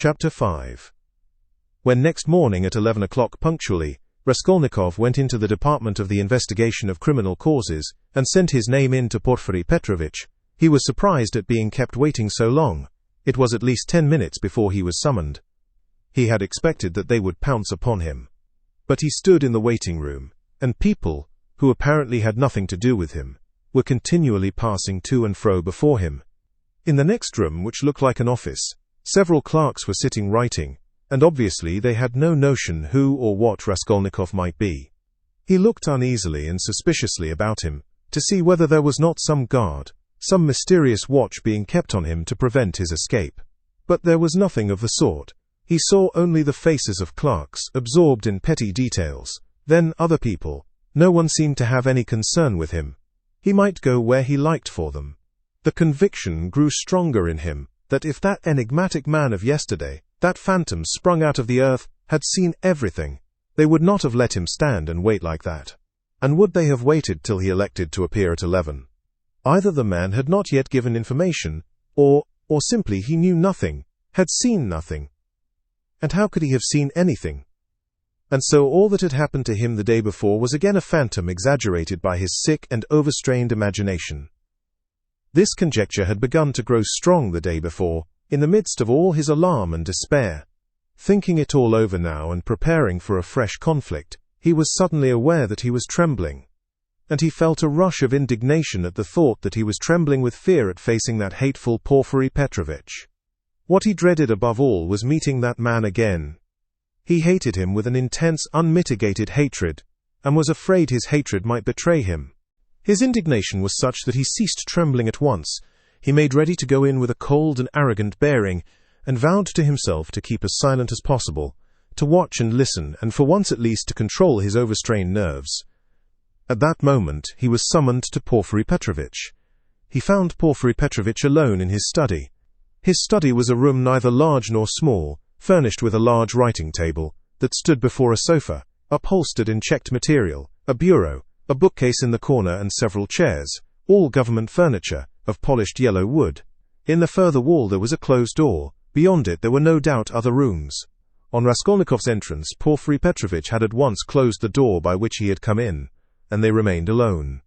Chapter 5. When next morning at 11 o'clock punctually, Raskolnikov went into the Department of the Investigation of Criminal Causes and sent his name in to Porfiry Petrovitch, he was surprised at being kept waiting so long. It was at least 10 minutes before he was summoned. He had expected that they would pounce upon him. But he stood in the waiting room, and people, who apparently had nothing to do with him, were continually passing to and fro before him. In the next room, which looked like an office, several clerks were sitting writing, and obviously they had no notion who or what Raskolnikov might be. He looked uneasily and suspiciously about him, to see whether there was not some guard, some mysterious watch being kept on him to prevent his escape. But there was nothing of the sort. He saw only the faces of clerks, absorbed in petty details, then other people. No one seemed to have any concern with him. He might go where he liked for them. The conviction grew stronger in him that if that enigmatic man of yesterday, that phantom sprung out of the earth, had seen everything, they would not have let him stand and wait like that. And would they have waited till he elected to appear at 11? Either the man had not yet given information, or simply he knew nothing, had seen nothing. And how could he have seen anything? And so all that had happened to him the day before was again a phantom exaggerated by his sick and overstrained imagination. This conjecture had begun to grow strong the day before, in the midst of all his alarm and despair. Thinking it all over now and preparing for a fresh conflict, he was suddenly aware that he was trembling. And he felt a rush of indignation at the thought that he was trembling with fear at facing that hateful Porfiry Petrovitch. What he dreaded above all was meeting that man again. He hated him with an intense, unmitigated hatred, and was afraid his hatred might betray him. His indignation was such that he ceased trembling at once. He made ready to go in with a cold and arrogant bearing, and vowed to himself to keep as silent as possible, to watch and listen, and for once at least to control his overstrained nerves. At that moment he was summoned to Porfiry Petrovitch. He found Porfiry Petrovitch alone in his study. His study was a room neither large nor small, furnished with a large writing table, that stood before a sofa, upholstered in checked material, a bureau, a bookcase in the corner and several chairs, all government furniture, of polished yellow wood. In the further wall there was a closed door. Beyond it there were no doubt other rooms. On Raskolnikov's entrance, Porfiry Petrovitch had at once closed the door by which he had come in, and they remained alone.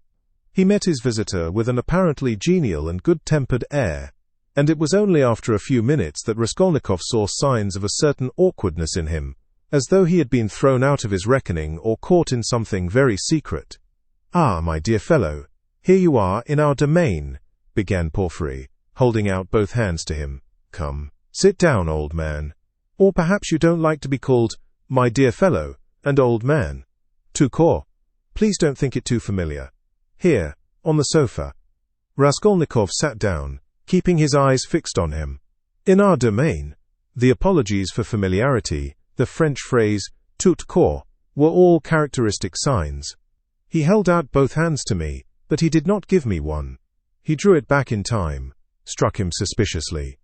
He met his visitor with an apparently genial and good-tempered air, and it was only after a few minutes that Raskolnikov saw signs of a certain awkwardness in him, as though he had been thrown out of his reckoning or caught in something very secret. "Ah, my dear fellow, here you are in our domain," began Porfiry, holding out both hands to him. "Come, sit down, old man. Or perhaps you don't like to be called my dear fellow and old man. Tout court. Please don't think it too familiar. Here, on the sofa." Raskolnikov sat down, keeping his eyes fixed on him. In our domain, the apologies for familiarity, the French phrase tout court, were all characteristic signs. He held out both hands to me, but he did not give me one. He drew it back in time, struck him suspiciously.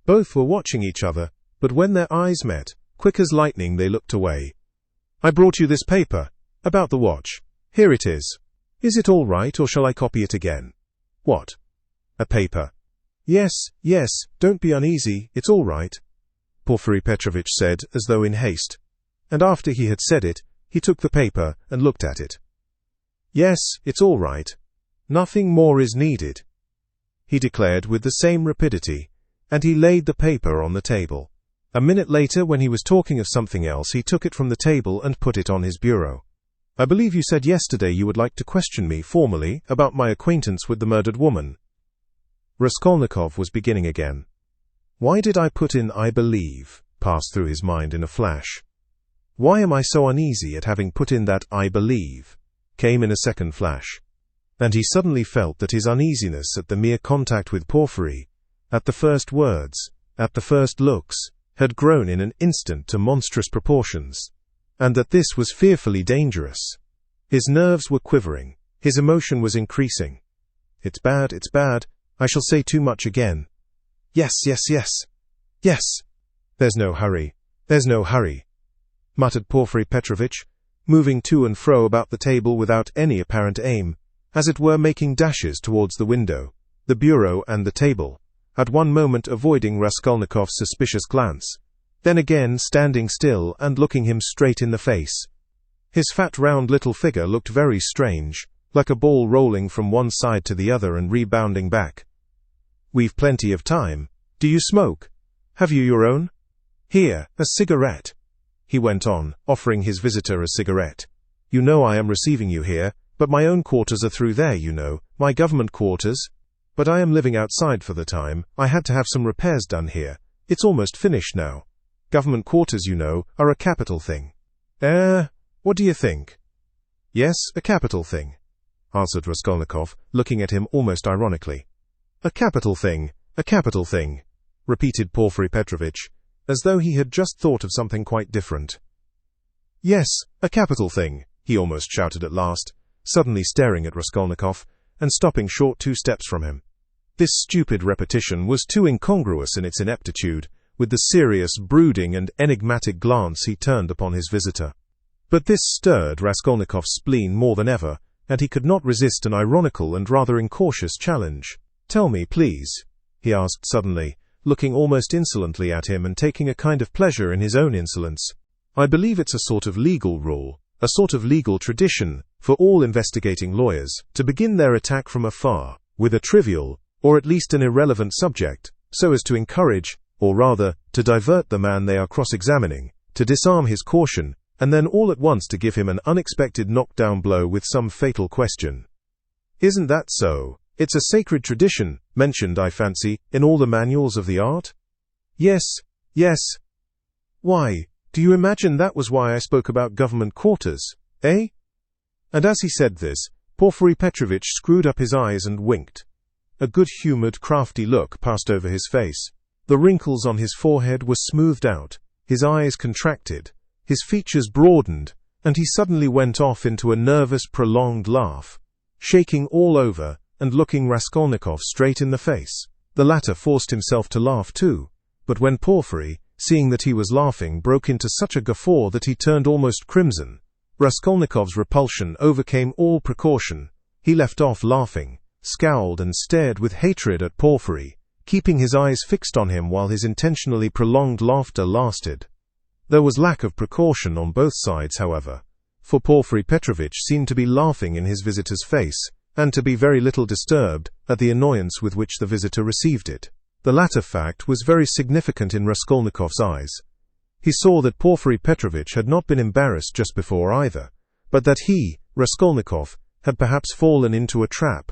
Both were watching each other, but when their eyes met, quick as lightning they looked away. "I brought you this paper, about the watch. Here it is. Is it all right, or shall I copy it again?" "What? A paper?" Yes, don't be uneasy, it's all right," Porfiry Petrovitch said, as though in haste. And after he had said it, he took the paper and looked at it. "Yes, it's all right. Nothing more is needed," he declared with the same rapidity, and he laid the paper on the table. A minute later, when he was talking of something else, he took it from the table and put it on his bureau. "I believe you said yesterday you would like to question me formally about my acquaintance with the murdered woman." Raskolnikov was beginning again. Why did I put in "I believe" passed through his mind in a flash. Why am I so uneasy at having put in that "I believe" came in a second flash. And he suddenly felt that his uneasiness at the mere contact with Porfiry, at the first words, at the first looks, had grown in an instant to monstrous proportions, and that this was fearfully dangerous. His nerves were quivering, his emotion was increasing. It's bad, I shall say too much again. Yes. There's no hurry, muttered Porfiry Petrovitch, moving to and fro about the table without any apparent aim, as it were making dashes towards the window, the bureau and the table, at one moment avoiding Raskolnikov's suspicious glance, then again standing still and looking him straight in the face. His fat round little figure looked very strange, like a ball rolling from one side to the other and rebounding back. "We've plenty of time. Do you smoke? Have you your own? Here, a cigarette," he went on, offering his visitor a cigarette. "You know I am receiving you here, but my own quarters are through there, you know, my government quarters. But I am living outside for the time. I had to have some repairs done here. It's almost finished now. Government quarters, you know, are a capital thing." What do you think?" "Yes, a capital thing," answered Raskolnikov, looking at him almost ironically. "A capital thing, repeated Porfiry Petrovitch, as though he had just thought of something quite different. "Yes, a capital thing," he almost shouted at last, suddenly staring at Raskolnikov, and stopping short 2 steps from him. This stupid repetition was too incongruous in its ineptitude, with the serious, brooding and enigmatic glance he turned upon his visitor. But this stirred Raskolnikov's spleen more than ever, and he could not resist an ironical and rather incautious challenge. "Tell me, please," he asked suddenly, looking almost insolently at him and taking a kind of pleasure in his own insolence. "I believe it's a sort of legal rule, a sort of legal tradition, for all investigating lawyers, to begin their attack from afar, with a trivial, or at least an irrelevant subject, so as to encourage, or rather, to divert the man they are cross-examining, to disarm his caution, and then all at once to give him an unexpected knockdown blow with some fatal question. Isn't that so? It's a sacred tradition, mentioned, I fancy, in all the manuals of the art?" Yes. "Why, do you imagine that was why I spoke about government quarters, eh?" And as he said this, Porfiry Petrovitch screwed up his eyes and winked. A good-humoured, crafty look passed over his face. The wrinkles on his forehead were smoothed out, his eyes contracted, his features broadened, and he suddenly went off into a nervous, prolonged laugh, shaking all over and looking Raskolnikov straight in the face. The latter forced himself to laugh too, but when Porfiry, seeing that he was laughing, broke into such a guffaw that he turned almost crimson, Raskolnikov's repulsion overcame all precaution. He left off laughing, scowled and stared with hatred at Porfiry, keeping his eyes fixed on him while his intentionally prolonged laughter lasted. There was lack of precaution on both sides, however, for Porfiry Petrovitch seemed to be laughing in his visitor's face, and to be very little disturbed at the annoyance with which the visitor received it. The latter fact was very significant in Raskolnikov's eyes. He saw that Porfiry Petrovitch had not been embarrassed just before either, but that he, Raskolnikov, had perhaps fallen into a trap,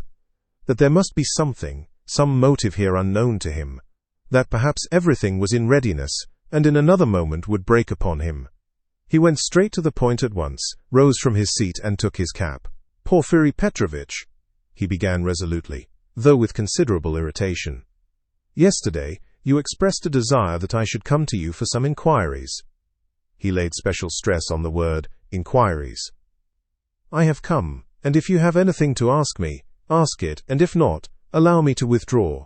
that there must be something, some motive here unknown to him, that perhaps everything was in readiness, and in another moment would break upon him. He went straight to the point at once, rose from his seat and took his cap. "Porfiry Petrovitch," he began resolutely, though with considerable irritation. "Yesterday, you expressed a desire that I should come to you for some inquiries." He laid special stress on the word, inquiries. "I have come, and if you have anything to ask me, ask it, and if not, allow me to withdraw.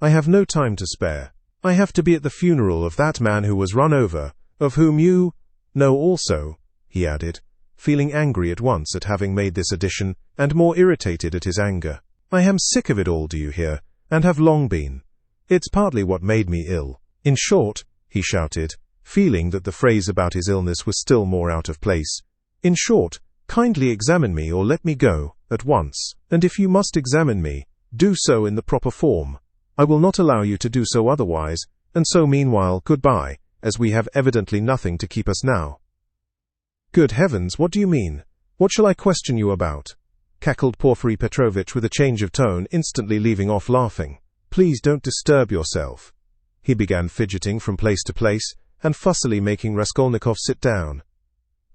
I have no time to spare. I have to be at the funeral of that man who was run over, of whom you know also," he added, feeling angry at once at having made this addition, and more irritated at his anger. "I am sick of it all, do you hear, and have long been. It's partly what made me ill. In short," he shouted, feeling that the phrase about his illness was still more out of place, "in short, kindly examine me or let me go, at once, and if you must examine me, do so in the proper form. I will not allow you to do so otherwise, and so meanwhile, goodbye, as we have evidently nothing to keep us now." "Good heavens, what do you mean? What shall I question you about?" cackled Porfiry Petrovitch with a change of tone, instantly leaving off laughing. "Please don't disturb yourself." He began fidgeting from place to place, and fussily making Raskolnikov sit down.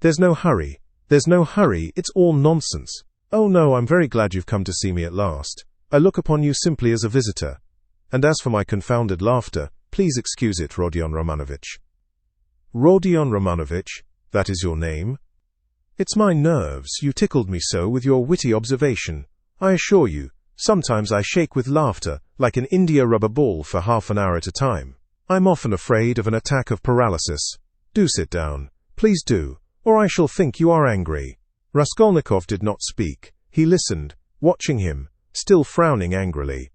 There's no hurry, it's all nonsense. Oh no, I'm very glad you've come to see me at last. I look upon you simply as a visitor. And as for my confounded laughter, please excuse it, Rodion Romanovitch." "Rodion Romanovitch, that is your name?" "It's my nerves, you tickled me so with your witty observation. I assure you, sometimes I shake with laughter, like an India rubber ball for half an hour at a time. I'm often afraid of an attack of paralysis. Do sit down, please do, or I shall think you are angry." Raskolnikov did not speak. He listened, watching him, still frowning angrily.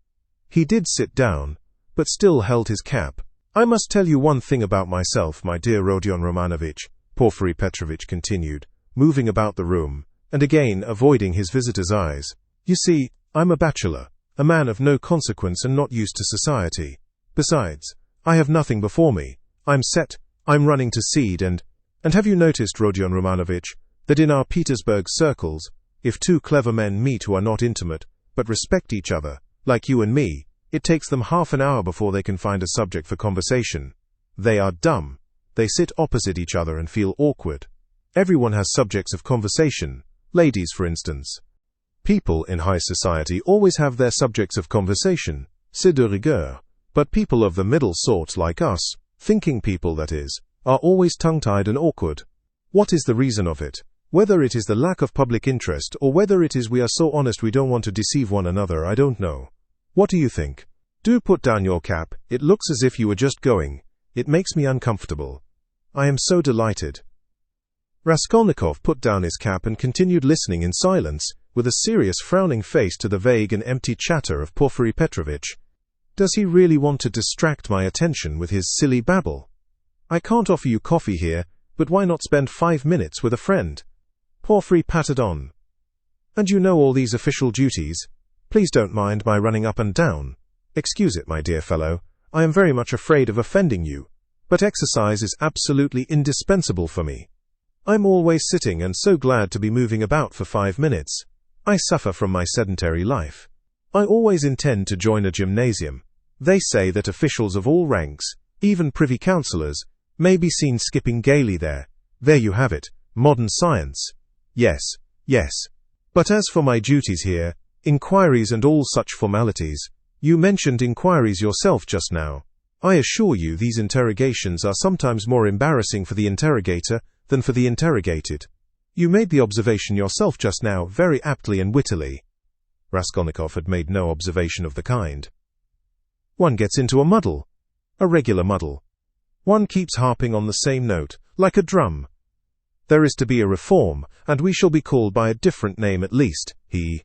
He did sit down, but still held his cap. I must tell you one thing about myself, my dear Rodion Romanovich, Porfiry Petrovitch continued, moving about the room, and again avoiding his visitor's eyes. You see, I'm a bachelor, a man of no consequence and not used to society. Besides, I have nothing before me. I'm set, I'm running to seed and have you noticed, Rodion Romanovich, that in our Petersburg circles, if two clever men meet who are not intimate, but respect each other, like you and me, it takes them half an hour before they can find a subject for conversation. They are dumb. They sit opposite each other and feel awkward. Everyone has subjects of conversation, ladies for instance. People in high society always have their subjects of conversation, c'est de rigueur, but people of the middle sort like us, thinking people that is, are always tongue-tied and awkward. What is the reason of it? Whether it is the lack of public interest or whether it is we are so honest we don't want to deceive one another, I don't know. What do you think? Do put down your cap, it looks as if you were just going. It makes me uncomfortable. I am so delighted. Raskolnikov put down his cap and continued listening in silence, with a serious frowning face to the vague and empty chatter of Porfiry Petrovitch. Does he really want to distract my attention with his silly babble? I can't offer you coffee here, but why not spend 5 minutes with a friend? Porfiry pattered on. And you know all these official duties. Please don't mind my running up and down. Excuse it, my dear fellow. I am very much afraid of offending you, but exercise is absolutely indispensable for me. I'm always sitting and so glad to be moving about for 5 minutes. I suffer from my sedentary life. I always intend to join a gymnasium. They say that officials of all ranks, even privy councillors, may be seen skipping gaily there. There you have it, modern science. Yes, yes. But as for my duties here, inquiries and all such formalities, you mentioned inquiries yourself just now. I assure you these interrogations are sometimes more embarrassing for the interrogator than for the interrogated. You made the observation yourself just now very aptly and wittily. Raskolnikov had made no observation of the kind. One gets into a muddle. A regular muddle. One keeps harping on the same note, like a drum. There is to be a reform, and we shall be called by a different name at least, he.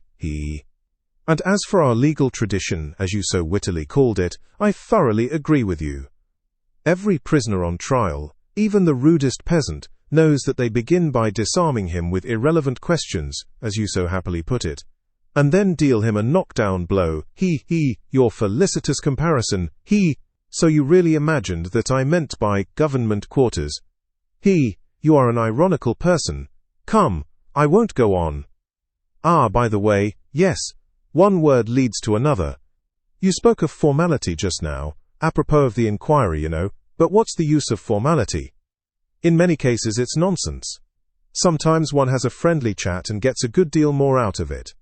And as for our legal tradition, as you so wittily called it, I thoroughly agree with you. Every prisoner on trial, even the rudest peasant, knows that they begin by disarming him with irrelevant questions, as you so happily put it, and then deal him a knockdown blow, your felicitous comparison, so you really imagined that I meant by government quarters. You are an ironical person. Come, I won't go on. Ah, by the way, yes, one word leads to another. You spoke of formality just now, apropos of the inquiry, you know, but what's the use of formality? In many cases it's nonsense. Sometimes one has a friendly chat and gets a good deal more out of it.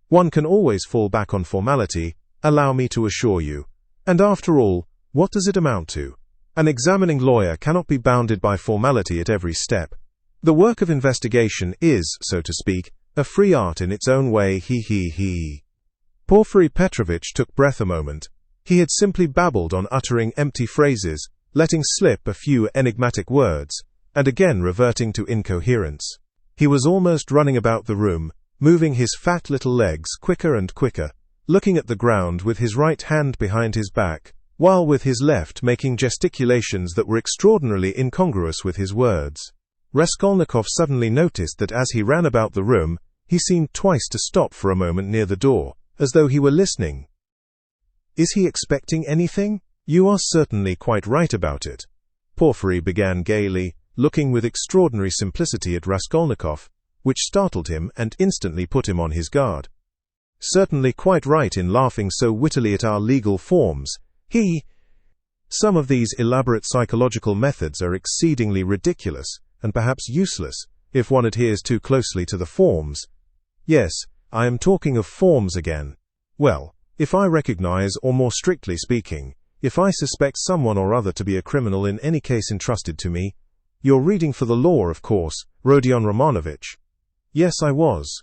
One can always fall back on formality, allow me to assure you. And after all, what does it amount to? An examining lawyer cannot be bounded by formality at every step. The work of investigation is, so to speak, a free art in its own way, Porfiry Petrovitch took breath a moment. He had simply babbled on, uttering empty phrases, letting slip a few enigmatic words, and again reverting to incoherence. He was almost running about the room, moving his fat little legs quicker and quicker, looking at the ground with his right hand behind his back, while with his left making gesticulations that were extraordinarily incongruous with his words. Raskolnikov suddenly noticed that as he ran about the room, he seemed twice to stop for a moment near the door, as though he were listening. Is he expecting anything? You are certainly quite right about it. Porfiry began gaily, looking with extraordinary simplicity at Raskolnikov, which startled him and instantly put him on his guard. Certainly quite right in laughing so wittily at our legal forms. Some of these elaborate psychological methods are exceedingly ridiculous, and perhaps useless, if one adheres too closely to the forms. Yes, I am talking of forms again. Well, if I recognize, or more strictly speaking, if I suspect someone or other to be a criminal in any case entrusted to me, you're reading for the law, of course, Rodion Romanovich. Yes, I was.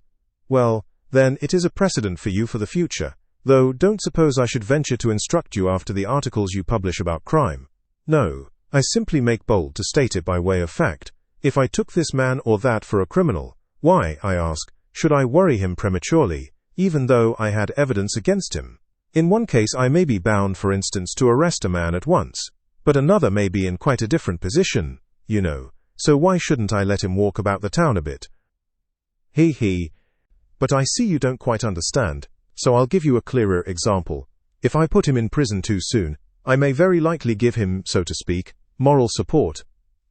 Well, then it is a precedent for you for the future. Though don't suppose I should venture to instruct you after the articles you publish about crime. No, I simply make bold to state it by way of fact. If I took this man or that for a criminal, why, I ask, should I worry him prematurely, even though I had evidence against him? In one case I may be bound, for instance, to arrest a man at once. But another may be in quite a different position, you know, so why shouldn't I let him walk about the town a bit? He. But I see you don't quite understand, so I'll give you a clearer example. If I put him in prison too soon, I may very likely give him, so to speak, moral support.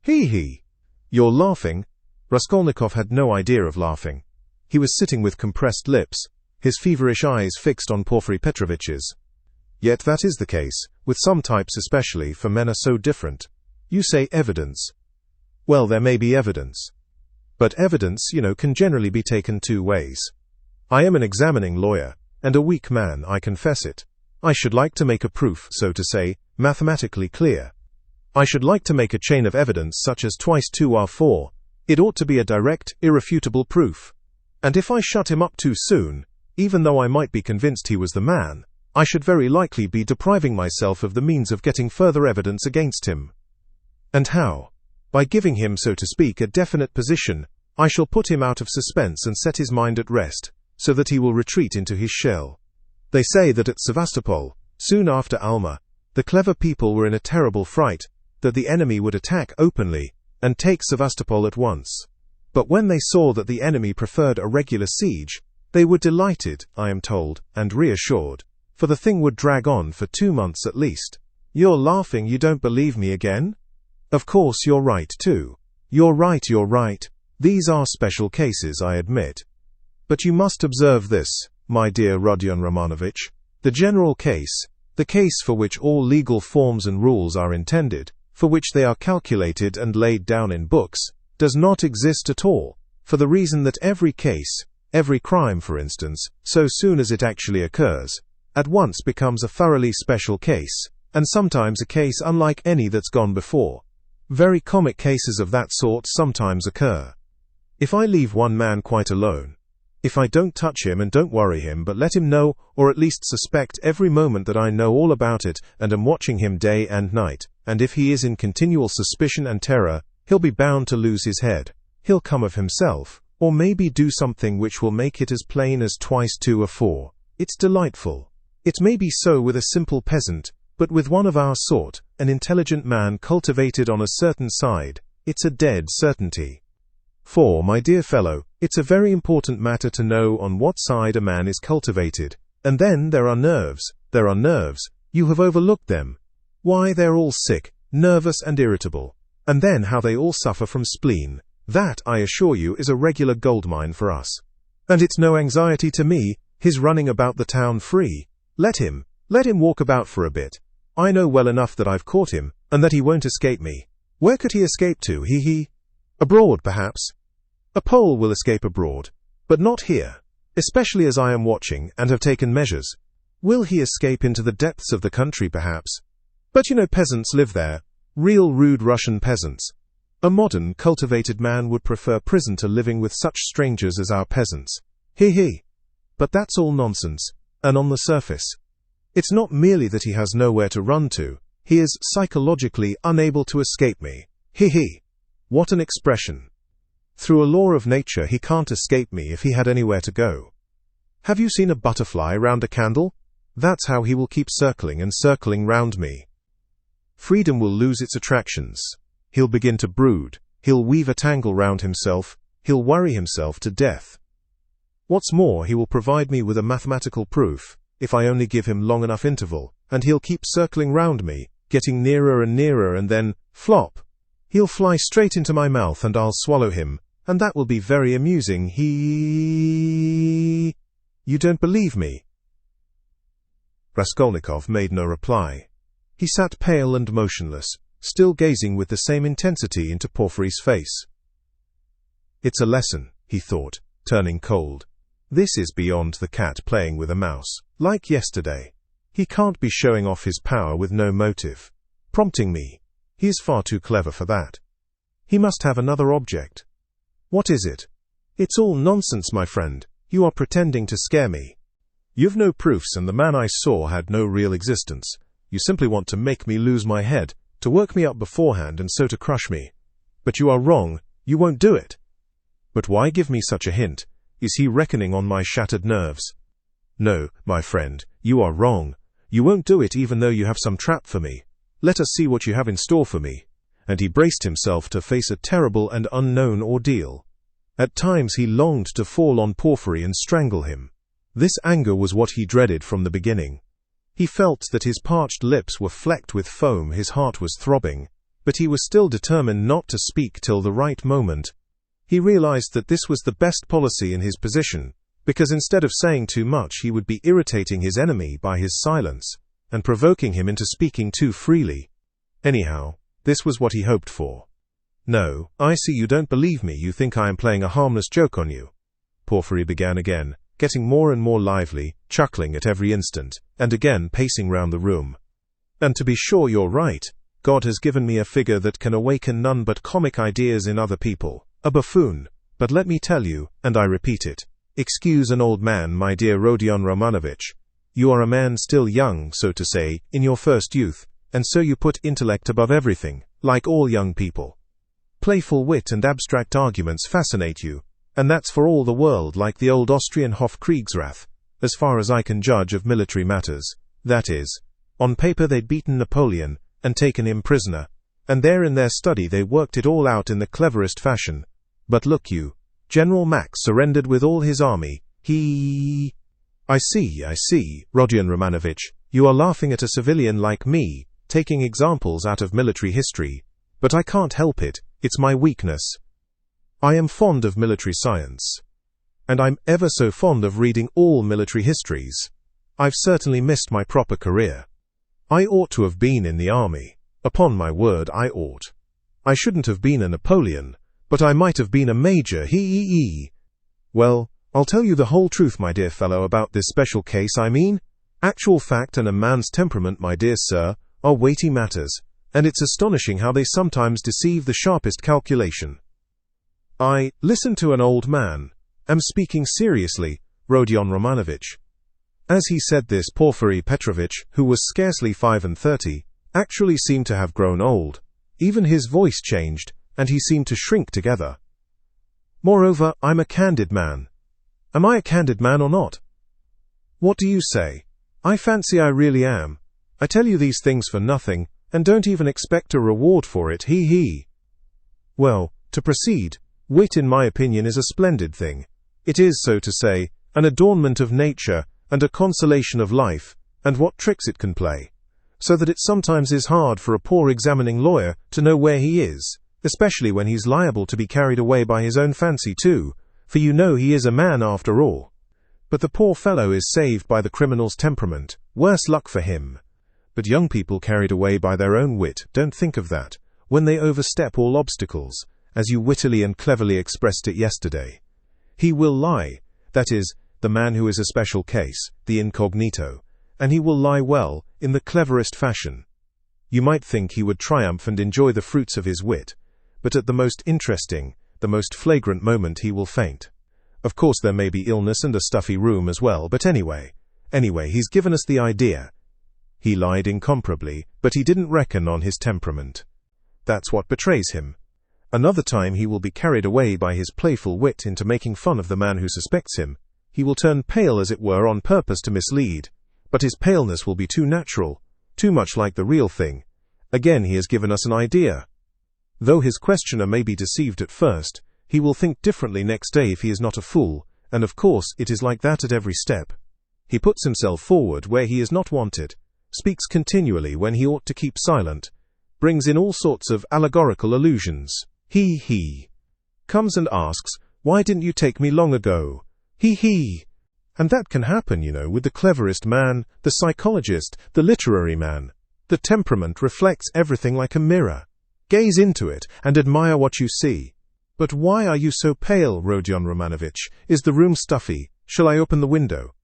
He. You're laughing? Raskolnikov had no idea of laughing. He was sitting with compressed lips, his feverish eyes fixed on Porfiry Petrovitch's. Yet that is the case, with some types especially, for men are so different. You say evidence. Well, there may be evidence. But evidence, can generally be taken two ways. I am an examining lawyer, and a weak man, I confess it. I should like to make a proof, so to say, mathematically clear. I should like to make a chain of evidence such as 2 × 2 are 4. It ought to be a direct, irrefutable proof. And if I shut him up too soon, even though I might be convinced he was the man, I should very likely be depriving myself of the means of getting further evidence against him. And how? By giving him, so to speak, a definite position, I shall put him out of suspense and set his mind at rest, so that he will retreat into his shell. They say that at Sevastopol, soon after Alma, the clever people were in a terrible fright, that the enemy would attack openly, and take Sevastopol at once. But when they saw that the enemy preferred a regular siege, they were delighted, I am told, and reassured, for the thing would drag on for 2 months at least. You're laughing, you don't believe me again? Of course you're right too. You're right. These are special cases, I admit. But you must observe this, my dear Rodion Romanovich. The general case, the case for which all legal forms and rules are intended, for which they are calculated and laid down in books, does not exist at all, for the reason that every case, every crime for instance, so soon as it actually occurs, at once becomes a thoroughly special case, and sometimes a case unlike any that's gone before. Very comic cases of that sort sometimes occur. If I leave one man quite alone, if I don't touch him and don't worry him but let him know, or at least suspect every moment that I know all about it and am watching him day and night, and if he is in continual suspicion and terror, he'll be bound to lose his head. He'll come of himself, or maybe do something which will make it as plain as 2 × 2 are 4. It's delightful. It may be so with a simple peasant, but with one of our sort, an intelligent man cultivated on a certain side, it's a dead certainty. For, my dear fellow, it's a very important matter to know on what side a man is cultivated. And then there are nerves. You have overlooked them. Why, they're all sick, nervous and irritable. And then how they all suffer from spleen. That, I assure you, is a regular goldmine for us. And it's no anxiety to me, his running about the town free. Let him walk about for a bit. I know well enough that I've caught him, and that he won't escape me. Where could he escape to, he? Abroad, perhaps. A Pole will escape abroad, but not here, especially as I am watching and have taken measures. Will he escape into the depths of the country, perhaps? But peasants live there, real rude Russian peasants. A modern, cultivated man would prefer prison to living with such strangers as our peasants. He. But that's all nonsense, and on the surface. It's not merely that he has nowhere to run to, he is psychologically unable to escape me. He. What an expression. Through a law of nature he can't escape me if he had anywhere to go. Have you seen a butterfly round a candle? That's how he will keep circling and circling round me. Freedom will lose its attractions. He'll begin to brood, he'll weave a tangle round himself, he'll worry himself to death. What's more, he will provide me with a mathematical proof, if I only give him long enough interval, and he'll keep circling round me, getting nearer and nearer, and then, flop! He'll fly straight into my mouth and I'll swallow him, and that will be very amusing. You don't believe me? Raskolnikov made no reply. He sat pale and motionless, still gazing with the same intensity into Porfiry's face. It's a lesson, he thought, turning cold. This is beyond the cat playing with a mouse, like yesterday. He can't be showing off his power with no motive, prompting me. He is far too clever for that. He must have another object. What is it? It's all nonsense, my friend. You are pretending to scare me. You've no proofs, and the man I saw had no real existence. You simply want to make me lose my head, to work me up beforehand and so to crush me. But you are wrong. You won't do it. But why give me such a hint? Is he reckoning on my shattered nerves? No, my friend, you are wrong. You won't do it even though you have some trap for me. Let us see what you have in store for me." And he braced himself to face a terrible and unknown ordeal. At times he longed to fall on Porfiry and strangle him. This anger was what he dreaded from the beginning. He felt that his parched lips were flecked with foam, his heart was throbbing, but he was still determined not to speak till the right moment. He realized that this was the best policy in his position, because instead of saying too much he would be irritating his enemy by his silence, and provoking him into speaking too freely. Anyhow, this was what he hoped for. "No, I see you don't believe me, you think I am playing a harmless joke on you," Porfiry began again, getting more and more lively, chuckling at every instant, and again pacing round the room. "And to be sure you're right. God has given me a figure that can awaken none but comic ideas in other people, a buffoon. But let me tell you, and I repeat it, excuse an old man, my dear Rodion Romanovich. You are a man still young, so to say, in your first youth, and so you put intellect above everything, like all young people. Playful wit and abstract arguments fascinate you, and that's for all the world like the old Austrian Hofkriegsrath, as far as I can judge of military matters. That is, on paper they'd beaten Napoleon and taken him prisoner, and there in their study they worked it all out in the cleverest fashion. But look you, General Max surrendered with all his army. I see, Rodion Romanovich, you are laughing at a civilian like me, taking examples out of military history, but I can't help it, it's my weakness. I am fond of military science, and I'm ever so fond of reading all military histories. I've certainly missed my proper career. I ought to have been in the army. Upon my word, I ought. I shouldn't have been a Napoleon, but I might have been a major. Well, I'll tell you the whole truth, my dear fellow, about this special case, I mean. Actual fact and a man's temperament, my dear sir, are weighty matters, and it's astonishing how they sometimes deceive the sharpest calculation. Listen to an old man. Am speaking seriously, Rodion Romanovich. As he said this, Porfiry Petrovitch, who was scarcely 35, actually seemed to have grown old. Even his voice changed, and he seemed to shrink together. Moreover, I'm a candid man. Am I a candid man or not? What do you say? I fancy I really am. I tell you these things for nothing, and don't even expect a reward for it. Well, to proceed, wit in my opinion is a splendid thing. It is, so to say, an adornment of nature, and a consolation of life, and what tricks it can play. So that it sometimes is hard for a poor examining lawyer to know where he is, especially when he's liable to be carried away by his own fancy too, for you know he is a man after all. But the poor fellow is saved by the criminal's temperament, worse luck for him. But young people carried away by their own wit don't think of that, when they overstep all obstacles, as you wittily and cleverly expressed it yesterday. He will lie, that is, the man who is a special case, the incognito, and he will lie well, in the cleverest fashion. You might think he would triumph and enjoy the fruits of his wit, but at the most interesting, the most flagrant moment he will faint. Of course there may be illness and a stuffy room as well, but anyway, he's given us the idea. He lied incomparably, but he didn't reckon on his temperament. That's what betrays him. Another time he will be carried away by his playful wit into making fun of the man who suspects him. He will turn pale, as it were, on purpose to mislead, but his paleness will be too natural, too much like the real thing. Again he has given us an idea. Though his questioner may be deceived at first, he will think differently next day if he is not a fool, and of course it is like that at every step. He puts himself forward where he is not wanted, speaks continually when he ought to keep silent, brings in all sorts of allegorical allusions. He comes and asks, "Why didn't you take me long ago?" And that can happen, with the cleverest man, the psychologist, the literary man. The temperament reflects everything like a mirror. Gaze into it and admire what you see. But why are you so pale, Rodion Romanovich? Is the room stuffy? Shall I open the window?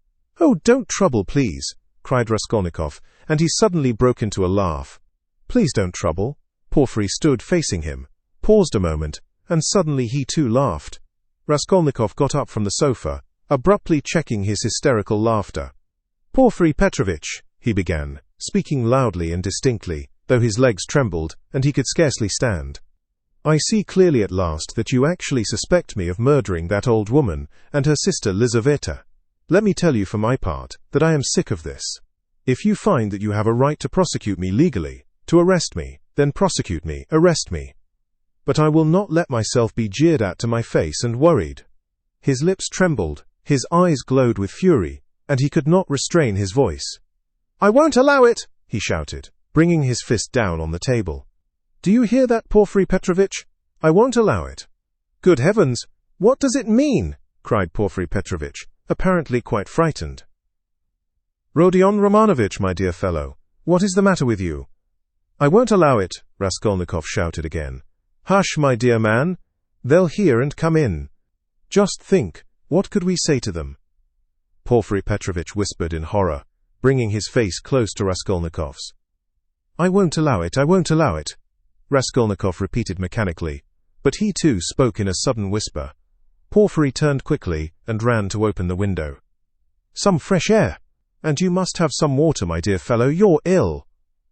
Oh, don't trouble, please, cried Raskolnikov, and he suddenly broke into a laugh. Please don't trouble. Porfiry stood facing him, paused a moment, and suddenly he too laughed. Raskolnikov got up from the sofa, abruptly checking his hysterical laughter. Porfiry Petrovitch, he began, speaking loudly and distinctly, though his legs trembled, and he could scarcely stand. I see clearly at last that you actually suspect me of murdering that old woman and her sister Lizaveta. Let me tell you for my part that I am sick of this. If you find that you have a right to prosecute me legally, To arrest me, then prosecute me, arrest me. But I will not let myself be jeered at to my face and worried." His lips trembled, his eyes glowed with fury, and he could not restrain his voice. "I won't allow it!" he shouted, bringing his fist down on the table. "Do you hear that, Porfiry Petrovitch? I won't allow it." "Good heavens, what does it mean?" cried Porfiry Petrovitch, apparently quite frightened. "Rodion Romanovitch, my dear fellow, what is the matter with you?" "I won't allow it," Raskolnikov shouted again. "Hush, my dear man. They'll hear and come in. Just think, what could we say to them?" Porfiry Petrovitch whispered in horror, bringing his face close to Raskolnikov's. "I won't allow it, I won't allow it," Raskolnikov repeated mechanically, but he too spoke in a sudden whisper. Porfiry turned quickly and ran to open the window. "Some fresh air! And you must have some water, my dear fellow, you're ill!"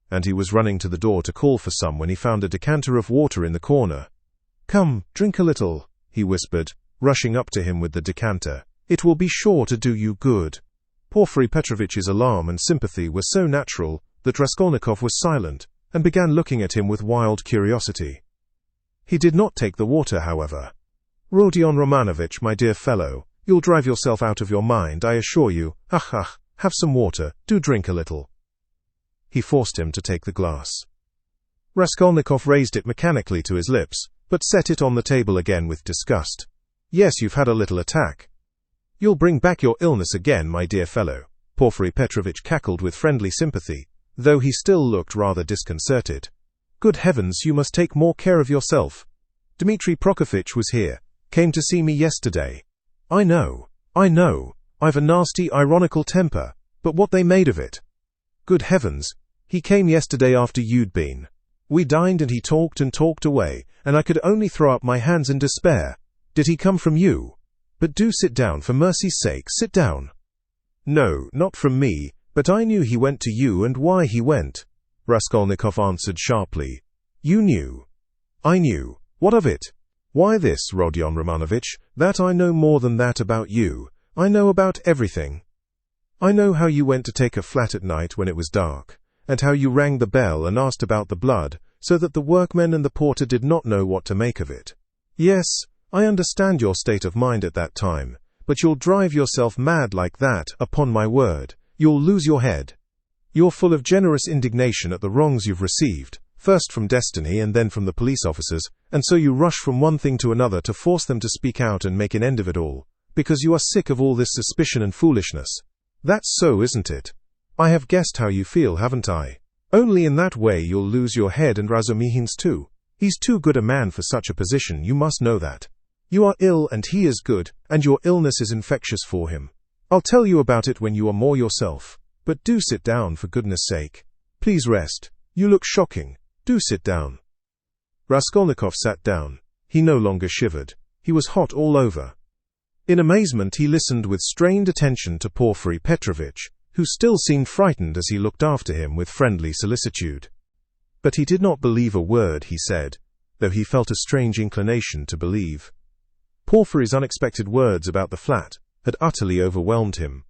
And he was running to the door to call for some when he found a decanter of water in the corner. "Come, drink a little," he whispered, rushing up to him with the decanter. "It will be sure to do you good." Porfiry Petrovitch's alarm and sympathy were so natural that Raskolnikov was silent and began looking at him with wild curiosity. He did not take the water, however. "Rodion Romanovitch, my dear fellow, you'll drive yourself out of your mind, I assure you. Ach, ach, have some water, do drink a little." He forced him to take the glass. Raskolnikov raised it mechanically to his lips, but set it on the table again with disgust. "Yes, you've had a little attack. You'll bring back your illness again, my dear fellow," Porfiry Petrovitch cackled with friendly sympathy, though he still looked rather disconcerted. "Good heavens, you must take more care of yourself. Dmitri Prokofitch was here, came to see me yesterday. I know, I've a nasty, ironical temper, but what they made of it. Good heavens, he came yesterday after you'd been. We dined and he talked and talked away, and I could only throw up my hands in despair. Did he come from you? But do sit down, for mercy's sake, sit down." "No, not from me, but I knew he went to you and why he went," Raskolnikov answered sharply. "You knew." "I knew. What of it?" "Why this, Rodion Romanovitch, that I know more than that about you. I know about everything. I know how you went to take a flat at night when it was dark, and how you rang the bell and asked about the blood, so that the workmen and the porter did not know what to make of it. Yes, I understand your state of mind at that time, but you'll drive yourself mad like that, upon my word. You'll lose your head. You're full of generous indignation at the wrongs you've received, first from destiny and then from the police officers, and so you rush from one thing to another to force them to speak out and make an end of it all, because you are sick of all this suspicion and foolishness. That's so, isn't it? I have guessed how you feel, haven't I? Only in that way you'll lose your head, and Razumihin's too. He's too good a man for such a position, you must know that. You are ill and he is good, and your illness is infectious for him. I'll tell you about it when you are more yourself. But do sit down, for goodness sake. Please rest. You look shocking. Do sit down." Raskolnikov sat down. He no longer shivered. He was hot all over. In amazement he listened with strained attention to Porfiry Petrovitch, who still seemed frightened as he looked after him with friendly solicitude. But he did not believe a word he said, though he felt a strange inclination to believe. Porfiry's unexpected words about the flat had utterly overwhelmed him.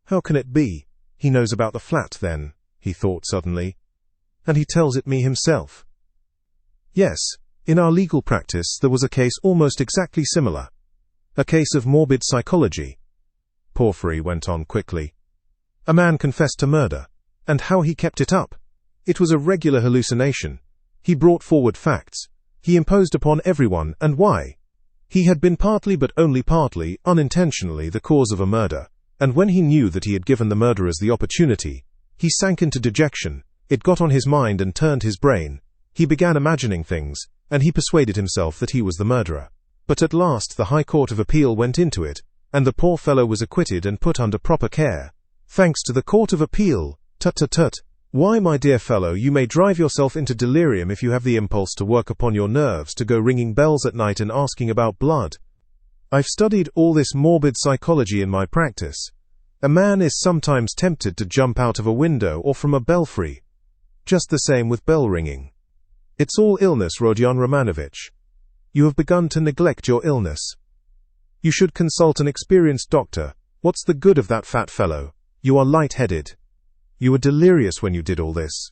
"How can it be? He knows about the flat, then," he thought suddenly. "And he tells it me himself." Yes, in our legal practice there was a case almost exactly similar. A case of morbid psychology. Porfiry went on quickly. A man confessed to murder, and how he kept it up. It was a regular hallucination. He brought forward facts. He imposed upon everyone, and why? He had been partly, but only partly, unintentionally, the cause of a murder, and when he knew that he had given the murderers the opportunity, he sank into dejection. It got on his mind and turned his brain. He began imagining things, and he persuaded himself that he was the murderer. But at last the High Court of Appeal went into it, and the poor fellow was acquitted and put under proper care. Thanks to the Court of Appeal. Tut tut tut. Why, my dear fellow, you may drive yourself into delirium if you have the impulse to work upon your nerves to go ringing bells at night and asking about blood. I've studied all this morbid psychology in my practice. A man is sometimes tempted to jump out of a window or from a belfry. Just the same with bell ringing. It's all illness, Rodion Romanovitch. You have begun to neglect your illness. You should consult an experienced doctor. What's the good of that fat fellow? You are light-headed. You were delirious when you did all this.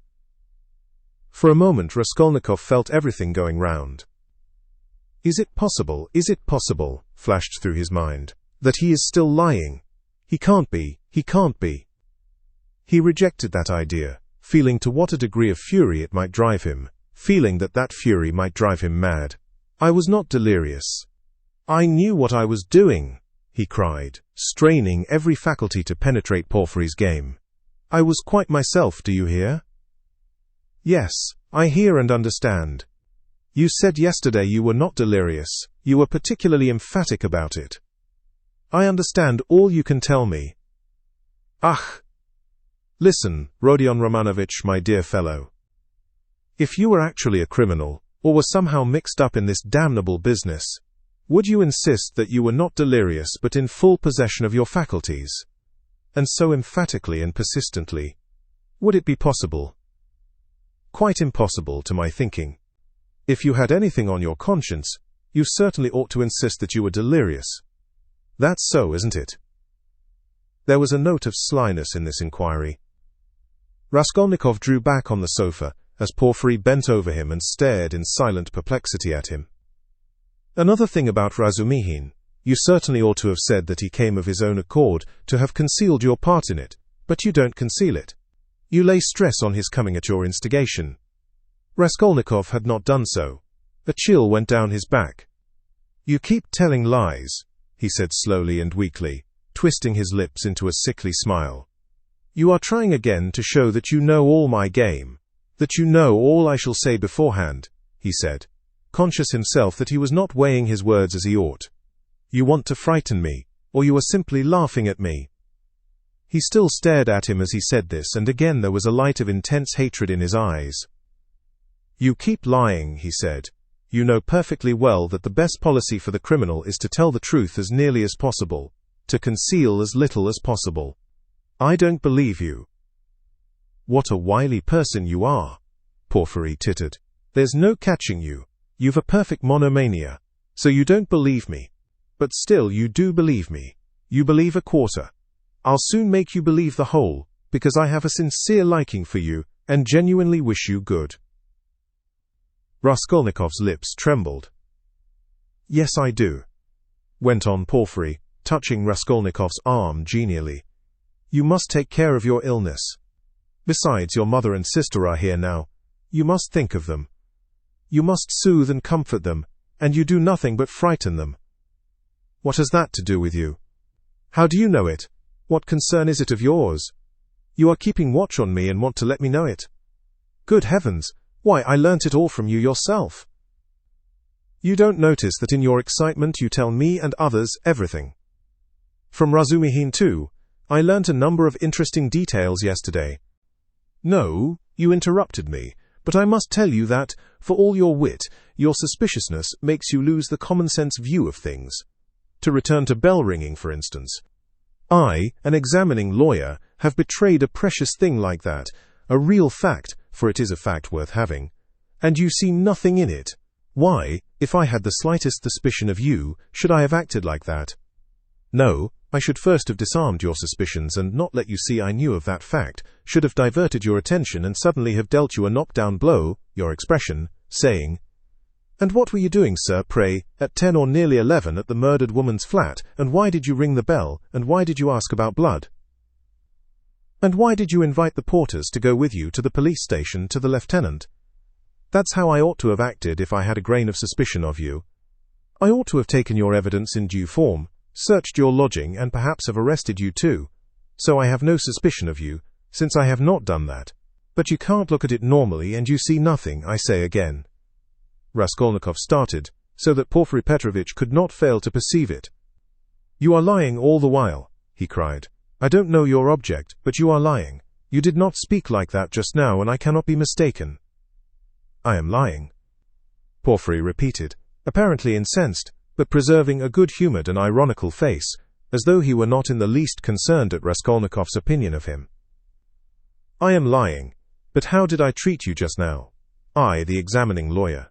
For a moment Raskolnikov felt everything going round. Is it possible, flashed through his mind, that he is still lying? He can't be. He rejected that idea, feeling to what a degree of fury it might drive him, feeling that that fury might drive him mad. I was not delirious. I knew what I was doing, he cried, straining every faculty to penetrate Porfiry's game. I was quite myself, do you hear? Yes, I hear and understand. You said yesterday you were not delirious, you were particularly emphatic about it. I understand all you can tell me. Ach! Listen, Rodion Romanovich, my dear fellow. If you were actually a criminal, or were somehow mixed up in this damnable business, would you insist that you were not delirious but in full possession of your faculties? And so emphatically and persistently. Would it be possible? Quite impossible to my thinking. If you had anything on your conscience, you certainly ought to insist that you were delirious. That's so, isn't it? There was a note of slyness in this inquiry. Raskolnikov drew back on the sofa as Porfiry bent over him and stared in silent perplexity at him. Another thing about Razumihin. You certainly ought to have said that he came of his own accord, to have concealed your part in it, but you don't conceal it. You lay stress on his coming at your instigation. Raskolnikov had not done so. A chill went down his back. You keep telling lies, he said slowly and weakly, twisting his lips into a sickly smile. You are trying again to show that you know all my game, that you know all I shall say beforehand, he said, conscious himself that he was not weighing his words as he ought. You want to frighten me, or you are simply laughing at me. He still stared at him as he said this, and again there was a light of intense hatred in his eyes. You keep lying, he said. You know perfectly well that the best policy for the criminal is to tell the truth as nearly as possible, to conceal as little as possible. I don't believe you. What a wily person you are, Porfiry tittered. There's no catching you. You've a perfect monomania. So you don't believe me. But still you do believe me. You believe a quarter. I'll soon make you believe the whole, because I have a sincere liking for you, and genuinely wish you good. Raskolnikov's lips trembled. Yes, I do, went on Porfiry, touching Raskolnikov's arm genially. You must take care of your illness. Besides, your mother and sister are here now. You must think of them. You must soothe and comfort them, and you do nothing but frighten them. What has that to do with you? How do you know it? What concern is it of yours? You are keeping watch on me and want to let me know it. Good heavens! Why, I learnt it all from you yourself. You don't notice that in your excitement you tell me and others everything. From Razumihin too. I learnt a number of interesting details yesterday. No, you interrupted me, but I must tell you that, for all your wit, your suspiciousness makes you lose the common-sense view of things. To return to bell-ringing, for instance. I, an examining lawyer, have betrayed a precious thing like that, a real fact, for it is a fact worth having, and you see nothing in it. Why, if I had the slightest suspicion of you, should I have acted like that? No, I should first have disarmed your suspicions and not let you see I knew of that fact, should have diverted your attention and suddenly have dealt you a knock-down blow, your expression, saying, "And what were you doing, sir, pray, at 10 or nearly 11 at the murdered woman's flat, and why did you ring the bell, and why did you ask about blood? And why did you invite the porters to go with you to the police station, to the lieutenant? That's how I ought to have acted if I had a grain of suspicion of you. I ought to have taken your evidence in due form, searched your lodging, and perhaps have arrested you too. So I have no suspicion of you, since I have not done that. But you can't look at it normally, and you see nothing, I say again." Raskolnikov started, so that Porfiry Petrovitch could not fail to perceive it. "You are lying all the while," he cried. "I don't know your object, but you are lying. You did not speak like that just now, and I cannot be mistaken." "I am lying," Porfiry repeated, apparently incensed, but preserving a good-humoured and ironical face, as though he were not in the least concerned at Raskolnikov's opinion of him. "I am lying. But how did I treat you just now? I, the examining lawyer.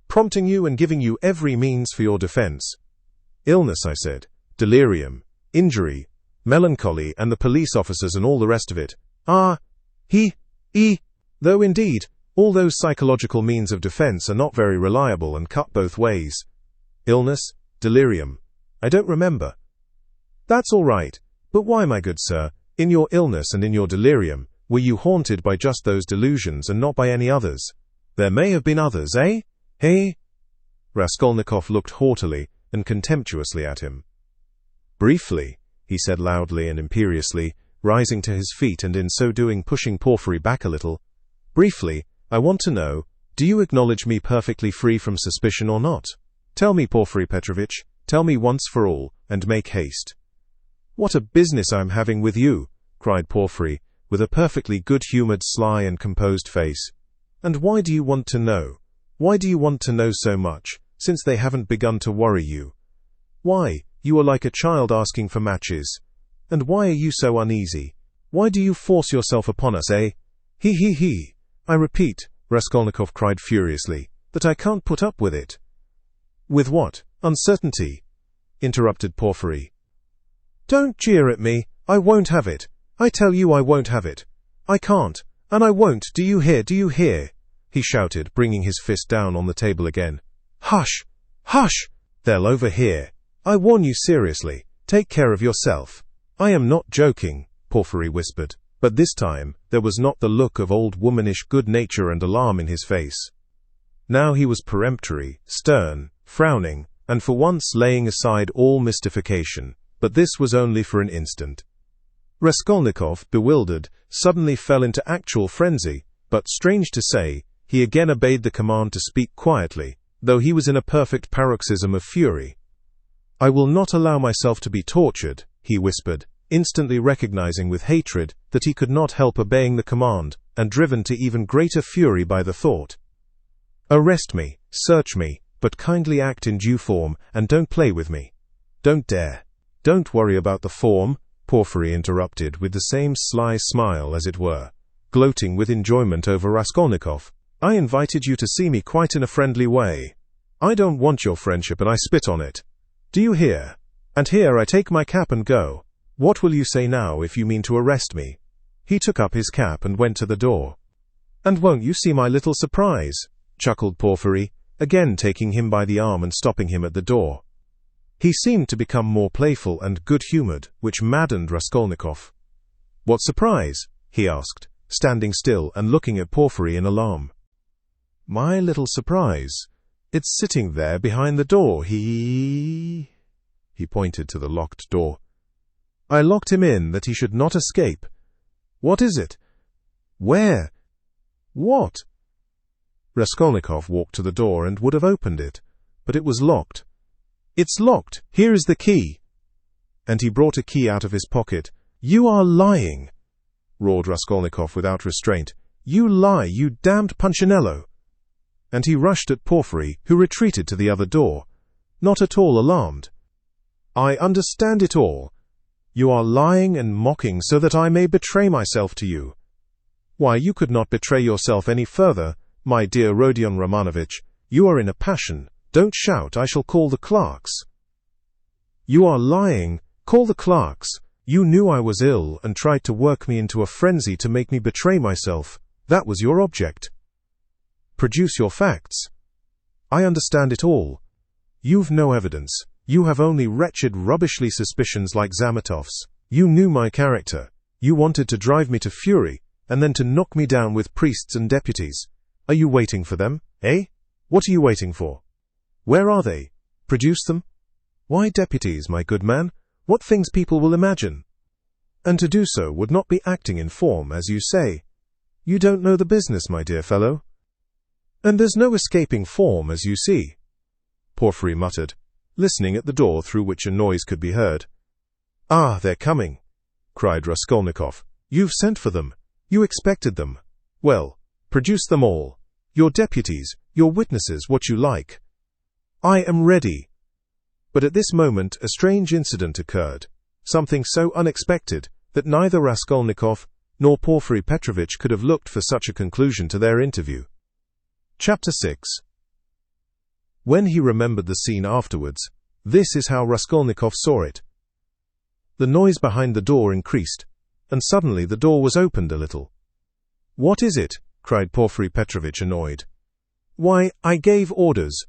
Prompting you and giving you every means for your defense. Illness, I said, delirium, injury, melancholy, and the police officers and all the rest of it. Ah, though indeed, All those psychological means of defense are not very reliable and cut both ways. Illness? Delirium? I don't remember. That's all right. But why, my good sir, in your illness and in your delirium, were you haunted by just those delusions and not by any others? There may have been others, eh? Hey? Raskolnikov looked haughtily and contemptuously at him. Briefly, he said loudly and imperiously, rising to his feet and in so doing pushing Porfiry back a little. Briefly, I want to know, do you acknowledge me perfectly free from suspicion or not? Tell me, Porfiry Petrovitch, tell me once for all, and make haste. What a business I'm having with you, cried Porfiry, with a perfectly good-humoured, sly and composed face. And why do you want to know? Why do you want to know so much, since they haven't begun to worry you? Why, you are like a child asking for matches. And why are you so uneasy? Why do you force yourself upon us, eh? He. I repeat, Raskolnikov cried furiously, that I can't put up with it. With what? Uncertainty? Interrupted Porfiry. Don't jeer at me. I won't have it. I tell you I won't have it. I can't, and I won't. Do you hear? Do you hear? He shouted, bringing his fist down on the table again. Hush! Hush! They'll overhear. I warn you seriously. Take care of yourself. I am not joking, Porfiry whispered, but this time there was not the look of old womanish good nature and alarm in his face. Now he was peremptory, stern, frowning, and for once laying aside all mystification, but this was only for an instant. Raskolnikov, bewildered, suddenly fell into actual frenzy, but strange to say, he again obeyed the command to speak quietly, though he was in a perfect paroxysm of fury. I will not allow myself to be tortured, he whispered, instantly recognizing with hatred that he could not help obeying the command, and driven to even greater fury by the thought. Arrest me, search me, but kindly act in due form, and don't play with me. Don't dare. Don't worry about the form, Porfiry interrupted with the same sly smile as it were, gloating with enjoyment over Raskolnikov. I invited you to see me quite in a friendly way. I don't want your friendship and I spit on it. Do you hear? And here I take my cap and go. What will you say now if you mean to arrest me? He took up his cap and went to the door. And won't you see my little surprise? Chuckled Porfiry, again taking him by the arm and stopping him at the door. He seemed to become more playful and good-humoured, which maddened Raskolnikov. What surprise? He asked, standing still and looking at Porfiry in alarm. My little surprise. It's sitting there behind the door. He pointed to the locked door. I locked him in that he should not escape. What is it? Where? What? Raskolnikov walked to the door and would have opened it, but it was locked. It's locked. Here is the key. And he brought a key out of his pocket. You are lying, roared Raskolnikov without restraint. You lie, you damned Punchinello. And he rushed at Porfiry, who retreated to the other door, not at all alarmed. I understand it all. You are lying and mocking so that I may betray myself to you. Why, you could not betray yourself any further, my dear Rodion Romanovitch. You are in a passion. Don't shout, I shall call the clerks. You are lying. Call the clerks. You knew I was ill and tried to work me into a frenzy to make me betray myself. That was your object. Produce your facts. I understand it all. You've no evidence. You have only wretched, rubbishly suspicions like Zametov's. You knew my character. You wanted to drive me to fury, and then to knock me down with priests and deputies. Are you waiting for them, eh? What are you waiting for? Where are they? Produce them. Why deputies, my good man? What things people will imagine. And to do so would not be acting in form, as you say. You don't know the business, my dear fellow. And there's no escaping form, as you see, Porfiry muttered, listening at the door through which a noise could be heard. Ah, they're coming, cried Raskolnikov. You've sent for them. You expected them. Well, produce them all. Your deputies, your witnesses, what you like. I am ready. But at this moment a strange incident occurred, something so unexpected that neither Raskolnikov nor Porfiry Petrovitch could have looked for such a conclusion to their interview. Chapter 6. When he remembered the scene afterwards, this is how Raskolnikov saw it. The noise behind the door increased, and suddenly the door was opened a little. What is it? cried Porfiry Petrovitch, annoyed. "Why, I gave orders."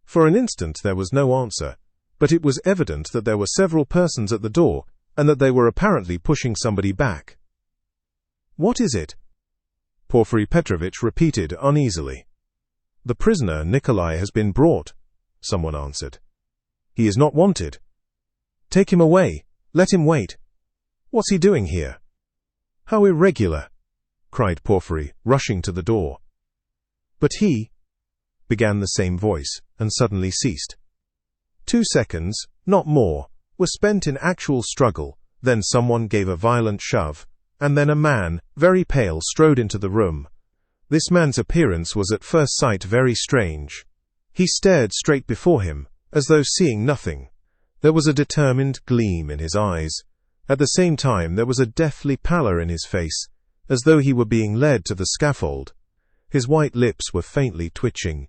For an instant there was no answer, but it was evident that there were several persons at the door, and that they were apparently pushing somebody back. "What is it?" Porfiry Petrovitch repeated uneasily. "The prisoner, Nikolai, has been brought," someone answered. "He is not wanted." "Take him away. Let him wait. What's he doing here?" "How irregular!" cried Porfiry, rushing to the door. "But he—" began the same voice, and suddenly ceased. 2 seconds, not more, were spent in actual struggle, then someone gave a violent shove, and then a man, very pale, strode into the room. This man's appearance was at first sight very strange. He stared straight before him, as though seeing nothing. There was a determined gleam in his eyes. At the same time there was a deathly pallor in his face, as though he were being led to the scaffold. His white lips were faintly twitching.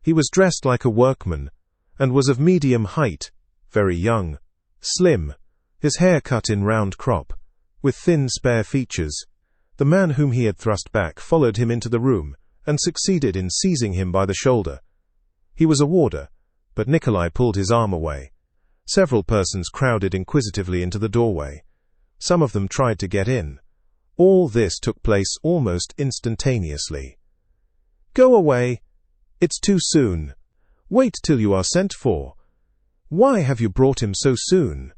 He was dressed like a workman, and was of medium height, very young, slim, his hair cut in round crop, with thin spare features. The man whom he had thrust back followed him into the room, and succeeded in seizing him by the shoulder. He was a warder, but Nikolai pulled his arm away. Several persons crowded inquisitively into the doorway. Some of them tried to get in. All this took place almost instantaneously. "Go away. It's too soon. Wait till you are sent for. Why have you brought him so soon?"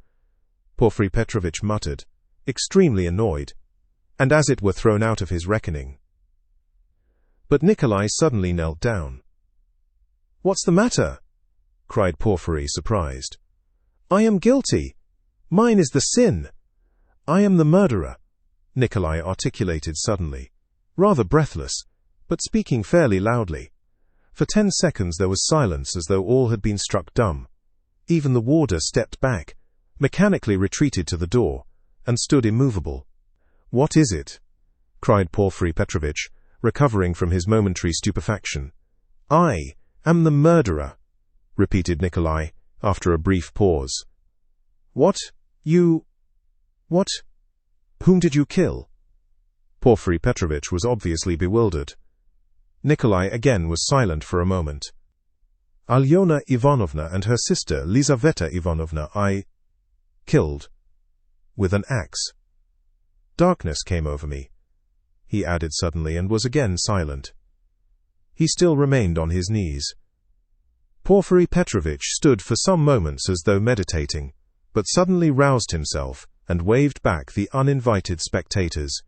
Porfiry Petrovitch muttered, extremely annoyed, and as it were thrown out of his reckoning. But Nikolai suddenly knelt down. "What's the matter?" cried Porfiry, surprised. "I am guilty. Mine is the sin. I am the murderer," Nikolai articulated suddenly, rather breathless, but speaking fairly loudly. For 10 seconds there was silence, as though all had been struck dumb. Even the warder stepped back, mechanically retreated to the door, and stood immovable. "What is it?" cried Porfiry Petrovitch, recovering from his momentary stupefaction. "I am the murderer," repeated Nikolai, after a brief pause. "What? You— What? Whom did you kill?" Porfiry Petrovitch was obviously bewildered. Nikolai again was silent for a moment. "Alyona Ivanovna and her sister Lizaveta Ivanovna I killed with an axe. Darkness came over me," he added suddenly, and was again silent. He still remained on his knees. Porfiry Petrovitch stood for some moments as though meditating, but suddenly roused himself and waved back the uninvited spectators.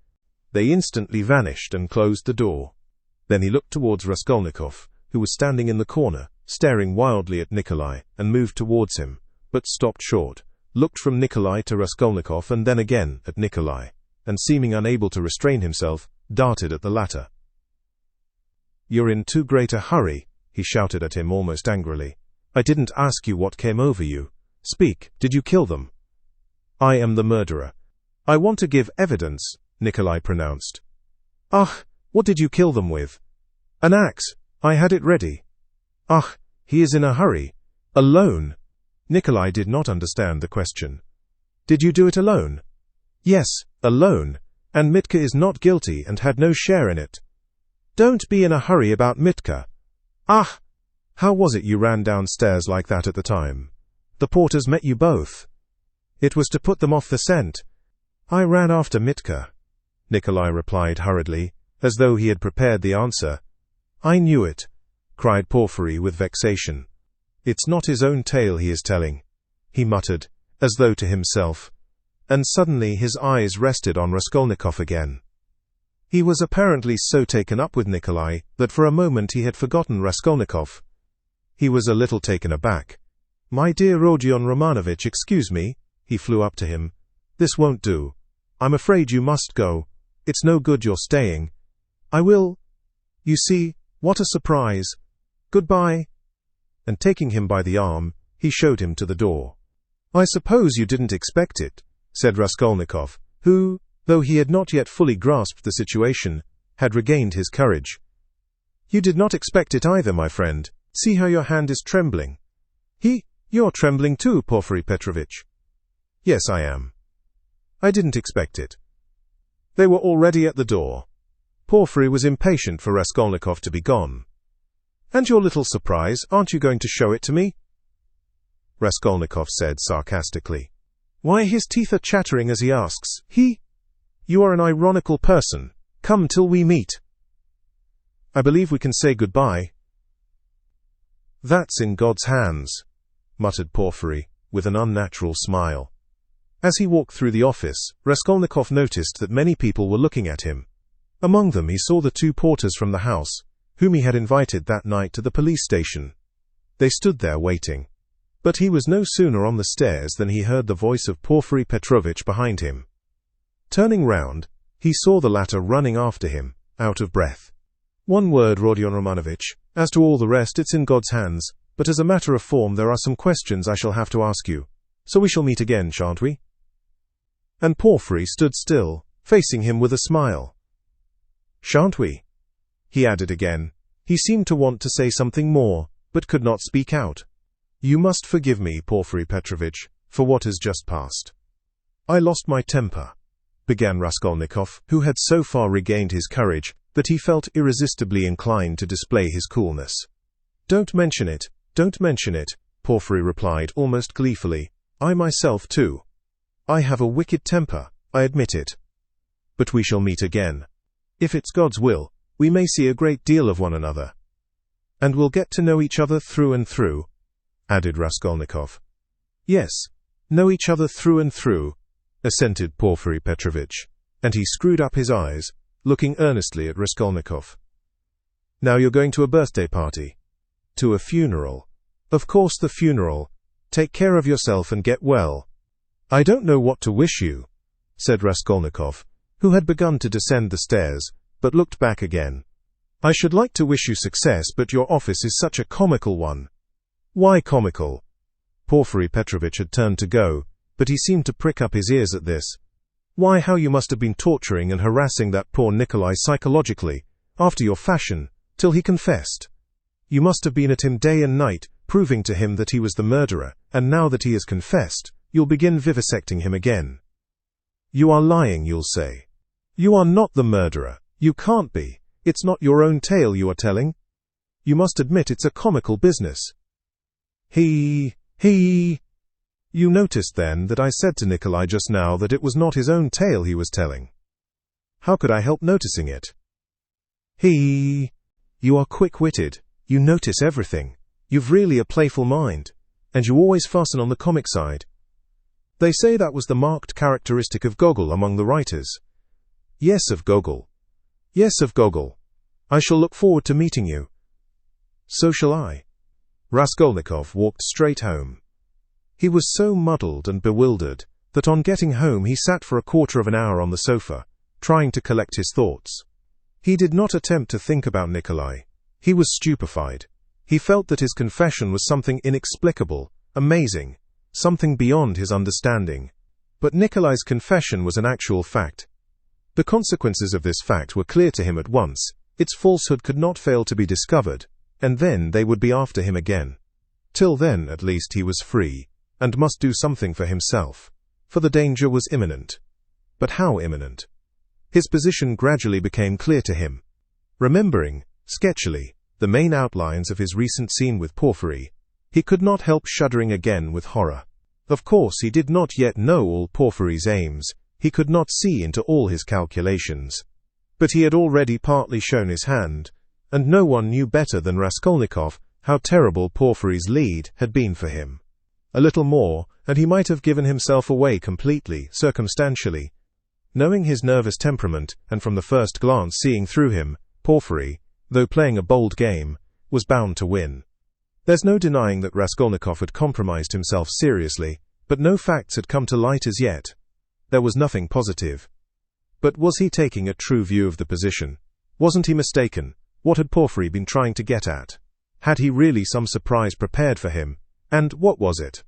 They instantly vanished and closed the door. Then he looked towards Raskolnikov, who was standing in the corner, staring wildly at Nikolai, and moved towards him, but stopped short, looked from Nikolai to Raskolnikov and then again at Nikolai, and seeming unable to restrain himself, darted at the latter. "You're in too great a hurry," he shouted at him almost angrily. "I didn't ask you what came over you. Speak, did you kill them?" "I am the murderer." "I want to give evidence," Nikolai pronounced. "Ach, what did you kill them with?" "An axe. I had it ready." "Ach, he is in a hurry. Alone?" Nikolai did not understand the question. "Did you do it alone?" "Yes, alone. And Mitka is not guilty and had no share in it." "Don't be in a hurry about Mitka." "Ah! How was it you ran downstairs like that at the time? The porters met you both." "It was to put them off the scent. I ran after Mitka," Nikolai replied hurriedly, as though he had prepared the answer. "I knew it," cried Porfiry with vexation. "It's not his own tale he is telling," he muttered, as though to himself, and suddenly his eyes rested on Raskolnikov again. He was apparently so taken up with Nikolai that for a moment he had forgotten Raskolnikov. He was a little taken aback. "My dear Rodion Romanovitch, excuse me," he flew up to him. "This won't do. I'm afraid you must go. It's no good your staying. I will— You see, what a surprise. Goodbye." And taking him by the arm, he showed him to the door. "I suppose you didn't expect it," said Raskolnikov, who, though he had not yet fully grasped the situation, had regained his courage. "You did not expect it either, my friend. See how your hand is trembling." You're trembling too, Porfiry Petrovitch." "Yes, I am." "I didn't expect it." They were already at the door. Porfiry was impatient for Raskolnikov to be gone. "And your little surprise, aren't you going to show it to me?" Raskolnikov said sarcastically. Why, his teeth are chattering as he asks, "You are an ironical person. Come till we meet." "I believe we can say goodbye." "That's in God's hands," muttered Porfiry, with an unnatural smile. As he walked through the office, Raskolnikov noticed that many people were looking at him. Among them he saw the two porters from the house, whom he had invited that night to the police station. They stood there waiting. But he was no sooner on the stairs than he heard the voice of Porfiry Petrovitch behind him. Turning round, he saw the latter running after him, out of breath. "One word, Rodion Romanovich. As to all the rest, it's in God's hands, but as a matter of form there are some questions I shall have to ask you. So we shall meet again, shan't we?" And Porfiry stood still, facing him with a smile. "Shan't we?" he added again. He seemed to want to say something more, but could not speak out. "You must forgive me, Porfiry Petrovitch, for what has just passed. I lost my temper," began Raskolnikov, who had so far regained his courage that he felt irresistibly inclined to display his coolness. "Don't mention it, Porfiry replied almost gleefully. "I myself, too. I have a wicked temper, I admit it. But we shall meet again. If it's God's will, we may see a great deal of one another. And we'll get to know each other through and through," added Raskolnikov. "Yes, know each other through and through," assented Porfiry Petrovitch, and he screwed up his eyes, looking earnestly at Raskolnikov. "Now you're going to a birthday party?" "To a funeral." "Of course, the funeral. Take care of yourself and get well." "I don't know what to wish you," said Raskolnikov, who had begun to descend the stairs, but looked back again. "I should like to wish you success, but your office is such a comical one." "Why comical?" Porfiry Petrovitch had turned to go, but he seemed to prick up his ears at this. "Why, how you must have been torturing and harassing that poor Nikolai psychologically, after your fashion, till he confessed. You must have been at him day and night, proving to him that he was the murderer, and now that he has confessed, you'll begin vivisecting him again. You are lying, you'll say. You are not the murderer. You can't be. It's not your own tale you are telling. You must admit it's a comical business." You noticed then that I said to Nikolai just now that it was not his own tale he was telling. How could I help noticing it? You are quick-witted. You notice everything. You've really a playful mind. And you always fasten on the comic side. They say that was the marked characteristic of Gogol among the writers. Yes, of Gogol. I shall look forward to meeting you. So shall I. Raskolnikov walked straight home. He was so muddled and bewildered that on getting home he sat for a quarter of an hour on the sofa, trying to collect his thoughts. He did not attempt to think about Nikolai. He was stupefied. He felt that his confession was something inexplicable, amazing, something beyond his understanding. But Nikolai's confession was an actual fact. The consequences of this fact were clear to him at once. Its falsehood could not fail to be discovered, and then they would be after him again. Till then, at least, he was free, and must do something for himself, for the danger was imminent. But how imminent? His position gradually became clear to him. Remembering, sketchily, the main outlines of his recent scene with Porfiry, he could not help shuddering again with horror. Of course, he did not yet know all Porfiry's aims, he could not see into all his calculations. But he had already partly shown his hand, and no one knew better than Raskolnikov how terrible Porfiry's lead had been for him. A little more, and he might have given himself away completely, circumstantially. Knowing his nervous temperament, and from the first glance seeing through him, Porfiry, though playing a bold game, was bound to win. There's no denying that Raskolnikov had compromised himself seriously, but no facts had come to light as yet. There was nothing positive. But was he taking a true view of the position? Wasn't he mistaken? What had Porfiry been trying to get at? Had he really some surprise prepared for him? And what was it?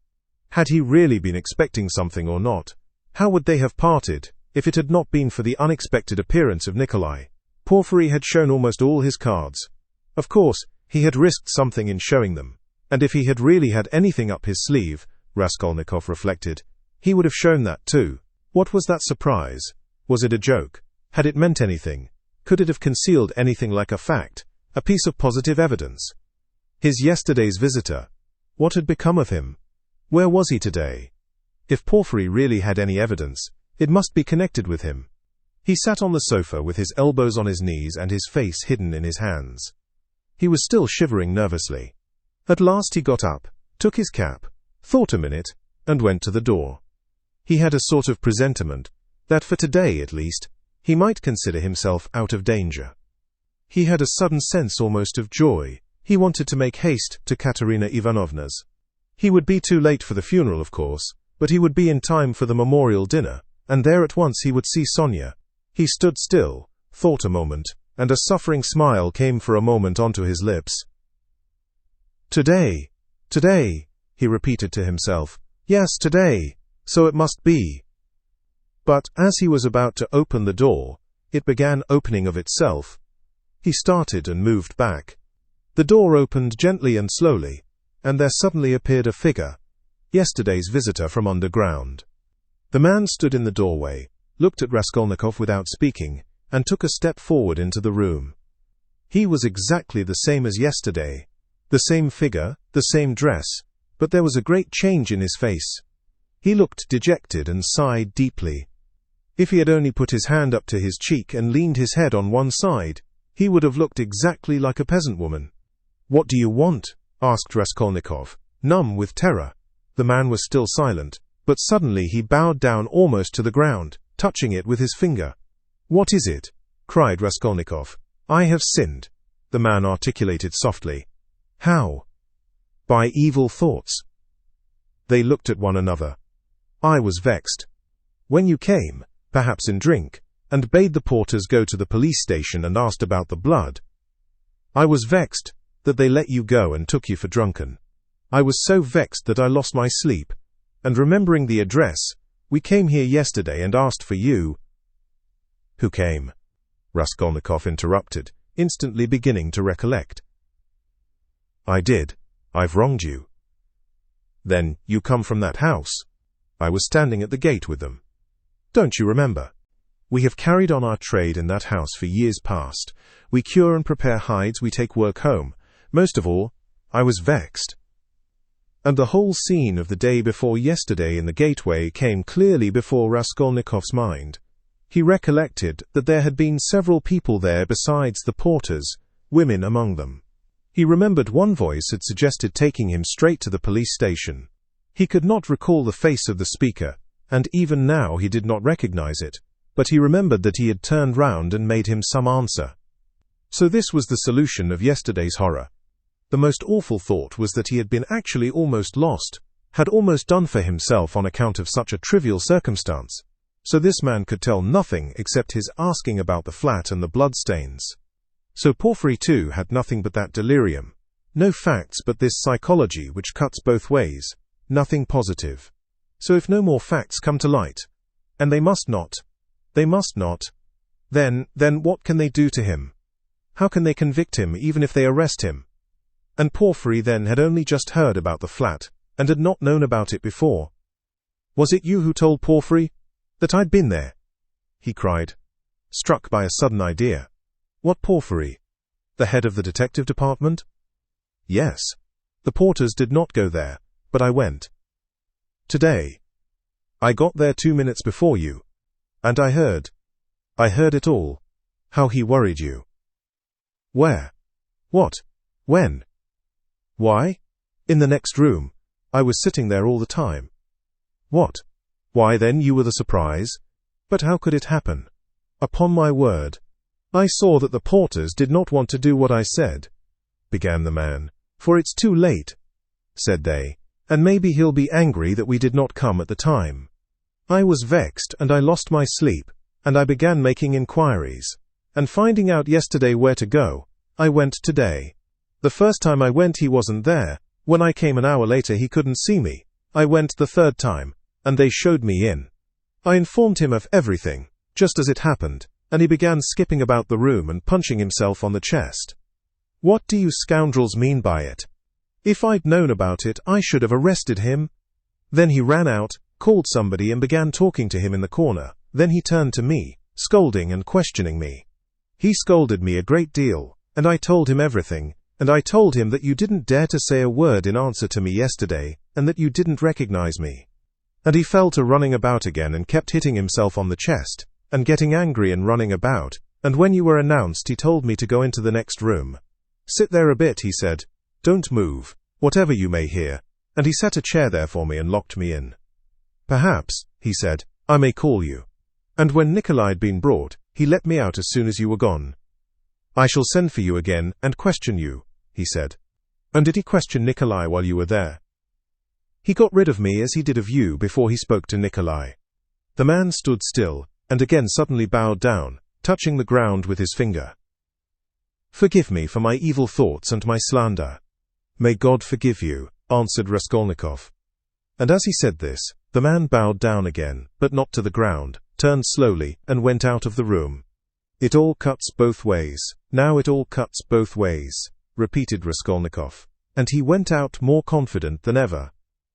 Had he really been expecting something or not? How would they have parted, if it had not been for the unexpected appearance of Nikolai? Porfiry had shown almost all his cards. Of course, he had risked something in showing them, and if he had really had anything up his sleeve, Raskolnikov reflected, he would have shown that too. What was that surprise? Was it a joke? Had it meant anything? Could it have concealed anything like a fact, a piece of positive evidence? His yesterday's visitor. What had become of him? Where was he today? If Porfiry really had any evidence, it must be connected with him. He sat on the sofa with his elbows on his knees and his face hidden in his hands. He was still shivering nervously. At last he got up, took his cap, thought a minute, and went to the door. He had a sort of presentiment that for today at least, he might consider himself out of danger. He had a sudden sense almost of joy. He wanted to make haste to Katerina Ivanovna's. He would be too late for the funeral, of course, but he would be in time for the memorial dinner, and there at once he would see Sonia. He stood still, thought a moment, and a suffering smile came for a moment onto his lips. Today, he repeated to himself. Yes, today, so it must be. But as he was about to open the door, it began opening of itself. He started and moved back. The door opened gently and slowly, and there suddenly appeared a figure, yesterday's visitor from underground. The man stood in the doorway, looked at Raskolnikov without speaking, and took a step forward into the room. He was exactly the same as yesterday, the same figure, the same dress, but there was a great change in his face. He looked dejected and sighed deeply. If he had only put his hand up to his cheek and leaned his head on one side, he would have looked exactly like a peasant woman. "What do you want?" asked Raskolnikov, numb with terror. The man was still silent, but suddenly he bowed down almost to the ground, touching it with his finger. "What is it?" cried Raskolnikov. "I have sinned," the man articulated softly. "How?" "By evil thoughts." They looked at one another. "I was vexed. When you came, perhaps in drink, and bade the porters go to the police station and asked about the blood. I was vexed that they let you go and took you for drunken. I was so vexed that I lost my sleep, and remembering the address, we came here yesterday and asked for you." "Who came?" Raskolnikov interrupted, instantly beginning to recollect. "I did. I've wronged you." "Then you come from that house?" "I was standing at the gate with them. Don't you remember? We have carried on our trade in that house for years past. We cure and prepare hides, we take work home. Most of all, I was vexed." And the whole scene of the day before yesterday in the gateway came clearly before Raskolnikov's mind. He recollected that there had been several people there besides the porters, women among them. He remembered one voice had suggested taking him straight to the police station. He could not recall the face of the speaker, and even now he did not recognize it, but he remembered that he had turned round and made him some answer. So this was the solution of yesterday's horror. The most awful thought was that he had been actually almost lost, had almost done for himself on account of such a trivial circumstance. So this man could tell nothing except his asking about the flat and the bloodstains. So Porfiry too had nothing but that delirium. No facts but this psychology which cuts both ways. Nothing positive. So if no more facts come to light, and they must not, then what can they do to him? How can they convict him even if they arrest him? And Porfiry then had only just heard about the flat, and had not known about it before. "Was it you who told Porfiry that I'd been there?" he cried, struck by a sudden idea. "What Porfiry? The head of the detective department?" "Yes. The porters did not go there, but I went. Today. I got there 2 minutes before you. And I heard it all. How he worried you." "Where? What? When?" "Why? In the next room. I was sitting there all the time." "What? Why then you were the surprise? But how could it happen?" "Upon my word. I saw that the porters did not want to do what I said," began the man. "For it's too late," said they, "and maybe he'll be angry that we did not come at the time. I was vexed and I lost my sleep, and I began making inquiries, and finding out yesterday where to go, I went today. The first time I went he wasn't there. When I came an hour later he couldn't see me. I went the third time, and they showed me in. I informed him of everything, just as it happened, and he began skipping about the room and punching himself on the chest. What do you scoundrels mean by it? If I'd known about it, I should have arrested him." Then he ran out, called somebody and began talking to him in the corner. Then he turned to me, scolding and questioning me. He scolded me a great deal, and I told him everything, and I told him that you didn't dare to say a word in answer to me yesterday, and that you didn't recognize me. And he fell to running about again and kept hitting himself on the chest, and getting angry and running about, and when you were announced he told me to go into the next room. Sit there a bit, he said. Don't move, whatever you may hear, and he set a chair there for me and locked me in. Perhaps, he said, I may call you. And when Nikolai had been brought, he let me out as soon as you were gone. I shall send for you again and question you, he said. And did he question Nikolai while you were there? He got rid of me as he did of you before he spoke to Nikolai. The man stood still, and again suddenly bowed down, touching the ground with his finger. Forgive me for my evil thoughts and my slander. May God forgive you, answered Raskolnikov. And as he said this, the man bowed down again, but not to the ground, turned slowly, and went out of the room. It all cuts both ways. Now it all cuts both ways, repeated Raskolnikov. And he went out more confident than ever.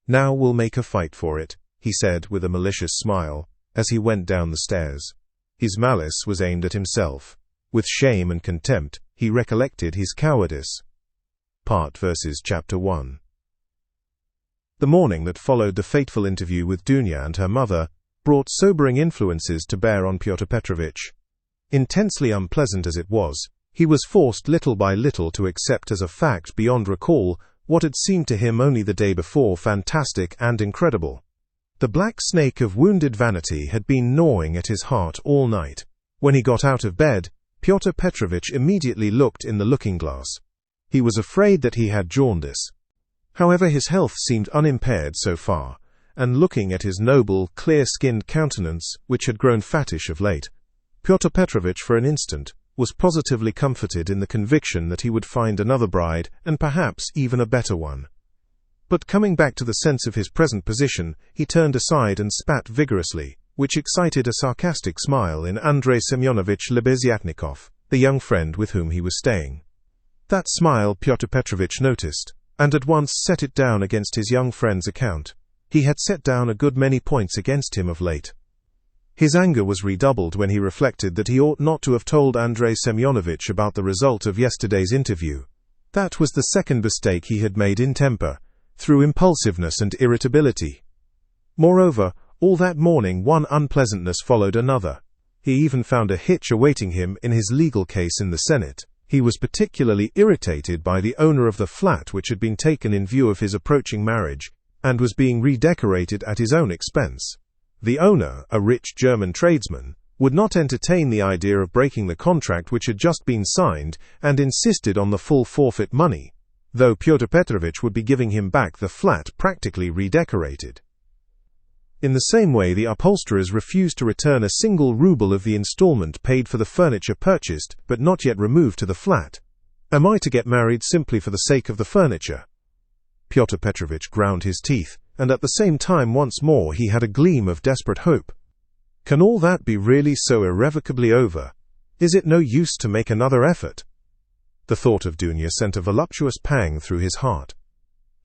Now we'll make a fight for it, he said with a malicious smile, as he went down the stairs. His malice was aimed at himself. With shame and contempt, he recollected his cowardice. Part verses Chapter 1. The morning that followed the fateful interview with Dunya and her mother brought sobering influences to bear on Pyotr Petrovitch. Intensely unpleasant as it was, he was forced little by little to accept as a fact beyond recall what had seemed to him only the day before fantastic and incredible. The black snake of wounded vanity had been gnawing at his heart all night. When he got out of bed, Pyotr Petrovitch immediately looked in the looking-glass. He was afraid that he had jaundice. However, his health seemed unimpaired so far, and looking at his noble, clear-skinned countenance, which had grown fattish of late, Pyotr Petrovitch for an instant was positively comforted in the conviction that he would find another bride, and perhaps even a better one. But coming back to the sense of his present position, he turned aside and spat vigorously, which excited a sarcastic smile in Andrei Semyonovitch Lebeziatnikov, the young friend with whom he was staying. That smile Pyotr Petrovitch noticed, and at once set it down against his young friend's account. He had set down a good many points against him of late. His anger was redoubled when he reflected that he ought not to have told Andrei Semyonovitch about the result of yesterday's interview. That was the second mistake he had made in temper, through impulsiveness and irritability. Moreover, all that morning one unpleasantness followed another. He even found a hitch awaiting him in his legal case in the Senate. He was particularly irritated by the owner of the flat which had been taken in view of his approaching marriage, and was being redecorated at his own expense. The owner, a rich German tradesman, would not entertain the idea of breaking the contract which had just been signed, and insisted on the full forfeit money, though Pyotr Petrovitch would be giving him back the flat practically redecorated. In the same way, the upholsterers refused to return a single ruble of the installment paid for the furniture purchased but not yet removed to the flat. Am I to get married simply for the sake of the furniture? Pyotr Petrovitch ground his teeth, and at the same time once more he had a gleam of desperate hope. Can all that be really so irrevocably over? Is it no use to make another effort? The thought of Dunya sent a voluptuous pang through his heart.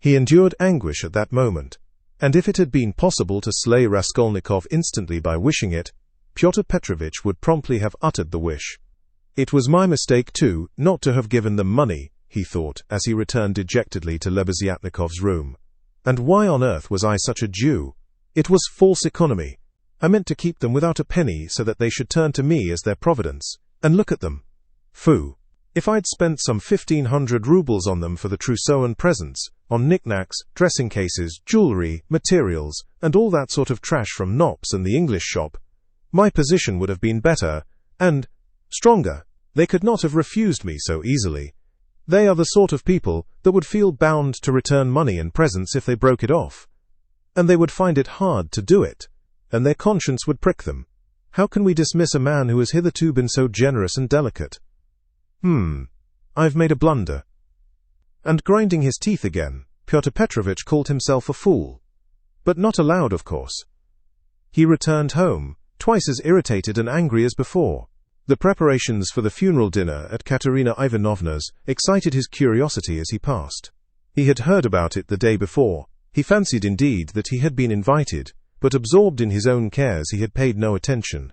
He endured anguish at that moment, and if it had been possible to slay Raskolnikov instantly by wishing it, Pyotr Petrovitch would promptly have uttered the wish. It was my mistake, too, not to have given them money, he thought, as he returned dejectedly to Lebeziatnikov's room. And why on earth was I such a Jew? It was false economy. I meant to keep them without a penny so that they should turn to me as their providence. And look at them. Phoo! If I'd spent some 1,500 rubles on them for the trousseau and presents, on knickknacks, dressing cases, jewellery, materials, and all that sort of trash from Knopp's and the English shop, my position would have been better, and stronger. They could not have refused me so easily. They are the sort of people that would feel bound to return money and presents if they broke it off. And they would find it hard to do it, and their conscience would prick them. How can we dismiss a man who has hitherto been so generous and delicate? I've made a blunder. And grinding his teeth again, Pyotr Petrovitch called himself a fool. But not aloud, of course. He returned home, twice as irritated and angry as before. The preparations for the funeral dinner at Katerina Ivanovna's excited his curiosity as he passed. He had heard about it the day before. He fancied indeed that he had been invited, but absorbed in his own cares he had paid no attention.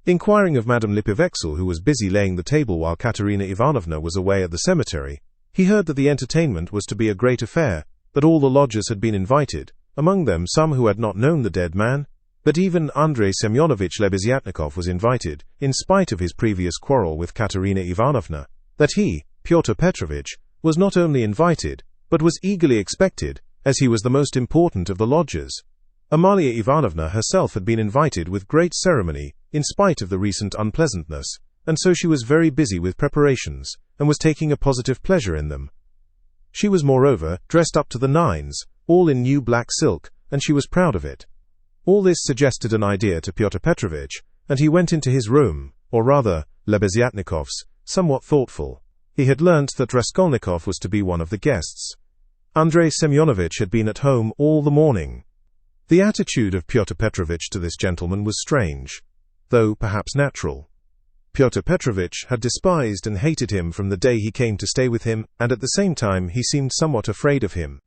Inquiring of Madame Lippevexel, who was busy laying the table while Katerina Ivanovna was away at the cemetery, he heard that the entertainment was to be a great affair, that all the lodgers had been invited, among them some who had not known the dead man, that even Andrei Semyonovich Lebeziatnikov was invited, in spite of his previous quarrel with Katerina Ivanovna, that he, Pyotr Petrovitch, was not only invited, but was eagerly expected, as he was the most important of the lodgers. Amalia Ivanovna herself had been invited with great ceremony, in spite of the recent unpleasantness, and so she was very busy with preparations, and was taking a positive pleasure in them. She was moreover dressed up to the nines, all in new black silk, and she was proud of it. All this suggested an idea to Pyotr Petrovitch, and he went into his room, or rather, Lebeziatnikov's, somewhat thoughtful. He had learnt that Raskolnikov was to be one of the guests. Andrei Semyonovich had been at home all the morning. The attitude of Pyotr Petrovitch to this gentleman was strange, though perhaps natural. Pyotr Petrovitch had despised and hated him from the day he came to stay with him, and at the same time he seemed somewhat afraid of him.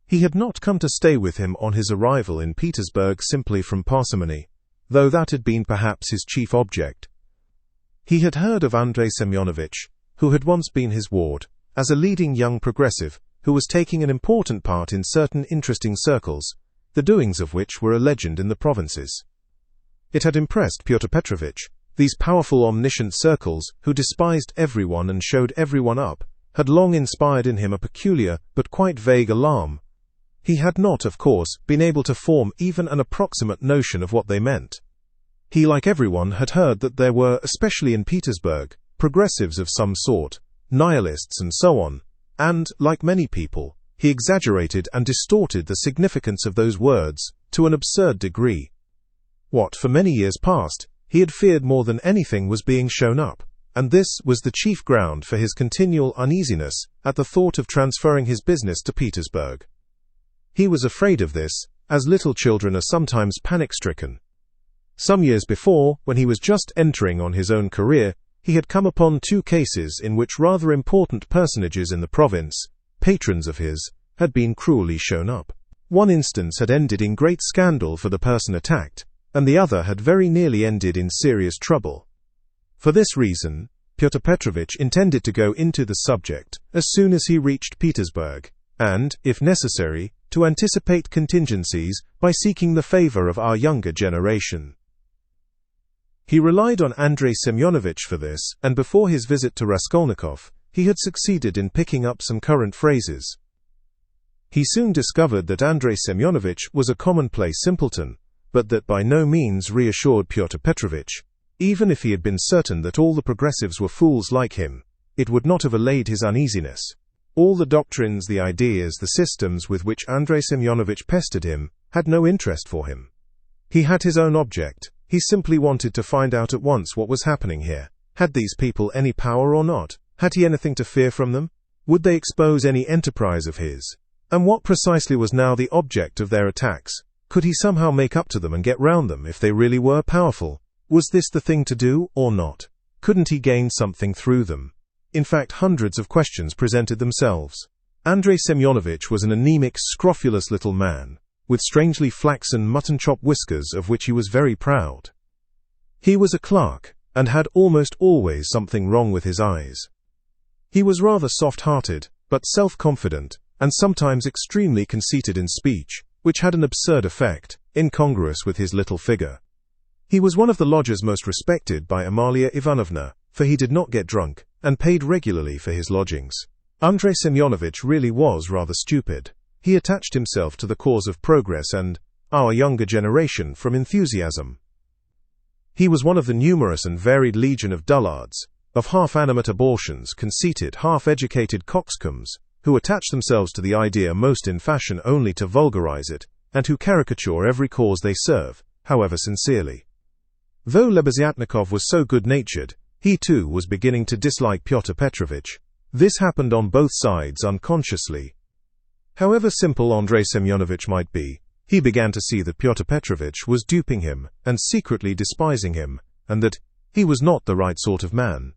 He had not come to stay with him on his arrival in Petersburg simply from parsimony, though that had been perhaps his chief object. He had heard of Andrei Semyonovich, who had once been his ward, as a leading young progressive, who was taking an important part in certain interesting circles, the doings of which were a legend in the provinces. It had impressed Pyotr Petrovitch. These powerful omniscient circles, who despised everyone and showed everyone up, had long inspired in him a peculiar but quite vague alarm. He had not, of course, been able to form even an approximate notion of what they meant. He, like everyone, had heard that there were, especially in Petersburg, progressives of some sort, nihilists and so on, and, like many people, he exaggerated and distorted the significance of those words to an absurd degree. What, for many years past, he had feared more than anything was being shown up, and this was the chief ground for his continual uneasiness at the thought of transferring his business to Petersburg. He was afraid of this, as little children are sometimes panic-stricken. Some years before, when he was just entering on his own career, he had come upon 2 cases in which rather important personages in the province, patrons of his, had been cruelly shown up. One instance had ended in great scandal for the person attacked, and the other had very nearly ended in serious trouble. For this reason, Pyotr Petrovitch intended to go into the subject as soon as he reached Petersburg, and, if necessary, to anticipate contingencies by seeking the favor of our younger generation. He relied on Andrei Semyonovich for this, and before his visit to Raskolnikov, he had succeeded in picking up some current phrases. He soon discovered that Andrei Semyonovich was a commonplace simpleton, but that by no means reassured Pyotr Petrovitch. Even if he had been certain that all the progressives were fools like him, it would not have allayed his uneasiness. All the doctrines, the ideas, the systems with which Andrei Semyonovich pestered him had no interest for him. He had his own object. He simply wanted to find out at once what was happening here. Had these people any power or not? Had he anything to fear from them? Would they expose any enterprise of his? And what precisely was now the object of their attacks? Could he somehow make up to them and get round them if they really were powerful? Was this the thing to do, or not? Couldn't he gain something through them? In fact, hundreds of questions presented themselves. Andrei Semyonovich was an anemic, scrofulous little man, with strangely flaxen mutton-chop whiskers of which he was very proud. He was a clerk, and had almost always something wrong with his eyes. He was rather soft-hearted, but self-confident, and sometimes extremely conceited in speech, which had an absurd effect, incongruous with his little figure. He was one of the lodgers most respected by Amalia Ivanovna, for he did not get drunk, and paid regularly for his lodgings. Andrei Semyonovich really was rather stupid. He attached himself to the cause of progress and our younger generation from enthusiasm. He was one of the numerous and varied legion of dullards, of half-animate abortions, conceited, half-educated coxcombs, who attach themselves to the idea most in fashion only to vulgarize it, and who caricature every cause they serve, however sincerely. Though Lebeziatnikov was so good-natured, he too was beginning to dislike Pyotr Petrovitch. This happened on both sides unconsciously. However simple Andrei Semyonovich might be, he began to see that Pyotr Petrovitch was duping him and secretly despising him, and that he was not the right sort of man.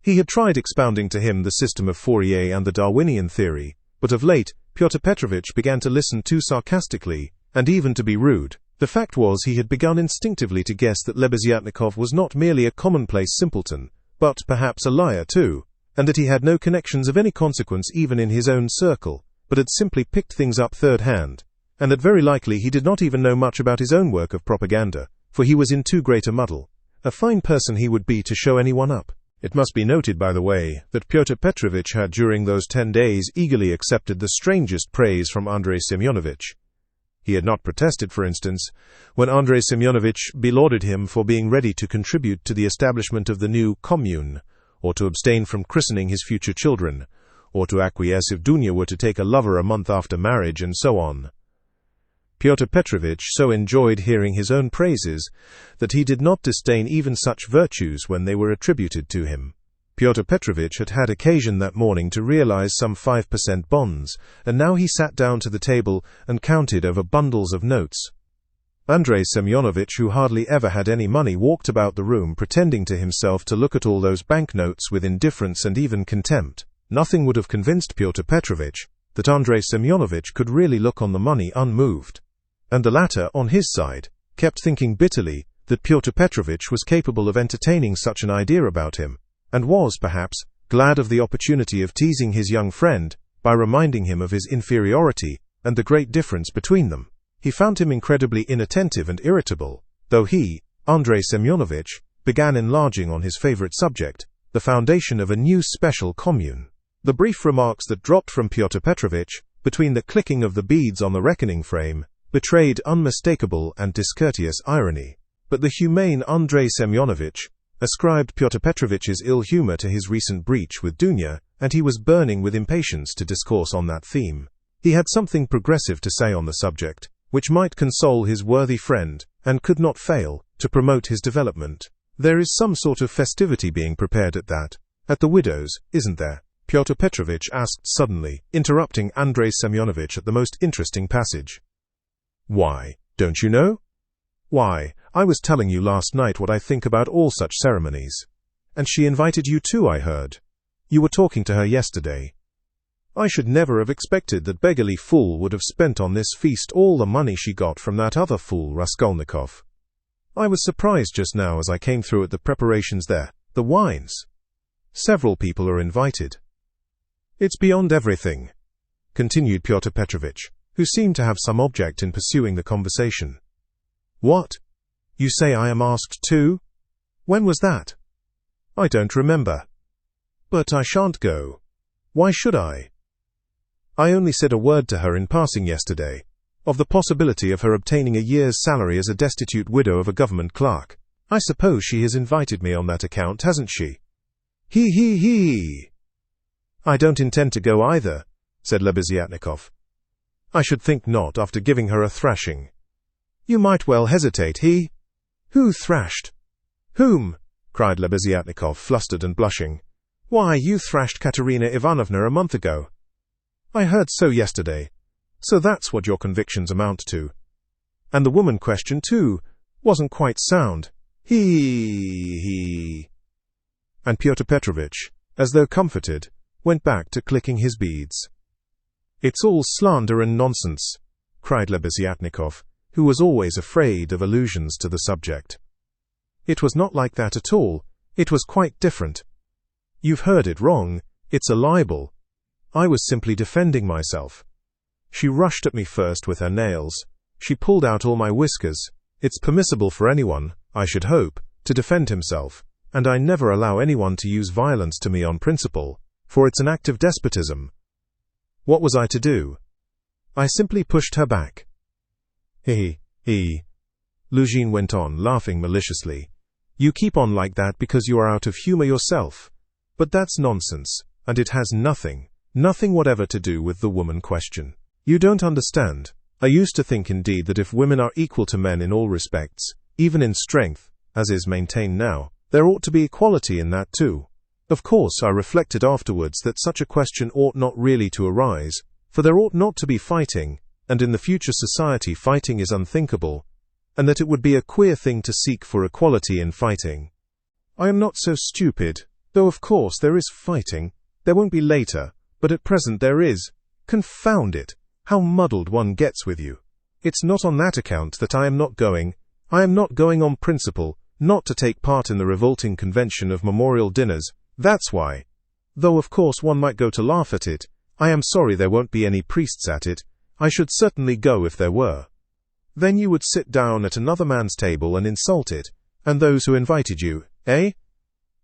He had tried expounding to him the system of Fourier and the Darwinian theory, but of late Pyotr Petrovitch began to listen too sarcastically, and even to be rude, The fact was he had begun instinctively to guess that Lebeziatnikov was not merely a commonplace simpleton, but perhaps a liar too, and that he had no connections of any consequence even in his own circle, but had simply picked things up third hand, and that very likely he did not even know much about his own work of propaganda, for he was in too great a muddle. A fine person he would be to show anyone up. It must be noted, by the way, that Pyotr Petrovitch had during those 10 days eagerly accepted the strangest praise from Andrei Semyonovitch. He had not protested, for instance, when Andrei Semyonovitch belauded him for being ready to contribute to the establishment of the new commune, or to abstain from christening his future children, or to acquiesce if Dunya were to take a lover a month after marriage, and so on. Pyotr Petrovitch so enjoyed hearing his own praises that he did not disdain even such virtues when they were attributed to him. Pyotr Petrovitch had had occasion that morning to realize some 5% bonds, and now he sat down to the table and counted over bundles of notes. Andrei Semyonovitch, who hardly ever had any money, walked about the room pretending to himself to look at all those banknotes with indifference and even contempt. Nothing would have convinced Pyotr Petrovitch that Andrei Semyonovitch could really look on the money unmoved. And the latter, on his side, kept thinking bitterly that Pyotr Petrovitch was capable of entertaining such an idea about him, and was, perhaps, glad of the opportunity of teasing his young friend by reminding him of his inferiority and the great difference between them. He found him incredibly inattentive and irritable, though he, Andrei Semyonovitch, began enlarging on his favorite subject, the foundation of a new special commune. The brief remarks that dropped from Pyotr Petrovitch, between the clicking of the beads on the reckoning frame, betrayed unmistakable and discourteous irony, but the humane Andrei Semyonovitch ascribed Pyotr Petrovitch's ill humor to his recent breach with Dunya, and he was burning with impatience to discourse on that theme. He had something progressive to say on the subject, which might console his worthy friend, and could not fail to promote his development. There is some sort of festivity being prepared at the widow's, isn't there? Pyotr Petrovitch asked suddenly, interrupting Andrei Semyonovitch at the most interesting passage. Why, don't you know? Why, I was telling you last night what I think about all such ceremonies. And she invited you too, I heard. You were talking to her yesterday. I should never have expected that beggarly fool would have spent on this feast all the money she got from that other fool, Raskolnikov. I was surprised just now as I came through at the preparations there, the wines. Several people are invited. It's beyond everything, continued Pyotr Petrovitch, who seemed to have some object in pursuing the conversation. What? You say I am asked too? When was that? I don't remember. But I shan't go. Why should I? I only said a word to her in passing yesterday, of the possibility of her obtaining a year's salary as a destitute widow of a government clerk. I suppose she has invited me on that account, hasn't she? He. I don't intend to go either, said Lebeziatnikov. I should think not, after giving her a thrashing. You might well hesitate, he? Who thrashed? Whom? Cried Lebeziatnikov, flustered and blushing. Why, you thrashed Katerina Ivanovna a month ago. I heard so yesterday. So that's what your convictions amount to. And the woman question, too, wasn't quite sound. He. And Pyotr Petrovitch, as though comforted, went back to clicking his beads. It's all slander and nonsense, cried Lebeziatnikov, who was always afraid of allusions to the subject. It was not like that at all. It was quite different. You've heard it wrong. It's a libel. I was simply defending myself. She rushed at me first with her nails. She pulled out all my whiskers. It's permissible for anyone, I should hope, to defend himself, and I never allow anyone to use violence to me on principle, for it's an act of despotism. What was I to do? I simply pushed her back. He. Luzhin went on, laughing maliciously. You keep on like that because you are out of humor yourself. But that's nonsense, and it has nothing whatever to do with the woman question. You don't understand. I used to think indeed that if women are equal to men in all respects, even in strength, as is maintained now, there ought to be equality in that too. Of course, I reflected afterwards that such a question ought not really to arise, for there ought not to be fighting, and in the future society fighting is unthinkable, and that it would be a queer thing to seek for equality in fighting. I am not so stupid, though of course there is fighting. There won't be later, but at present there is. Confound it, how muddled one gets with you. It's not on that account that I am not going. I am not going on principle, not to take part in the revolting convention of memorial dinners, that's why. Though of course one might go to laugh at it. I am sorry there won't be any priests at it. I should certainly go if there were. Then you would sit down at another man's table and insult it, and those who invited you, eh?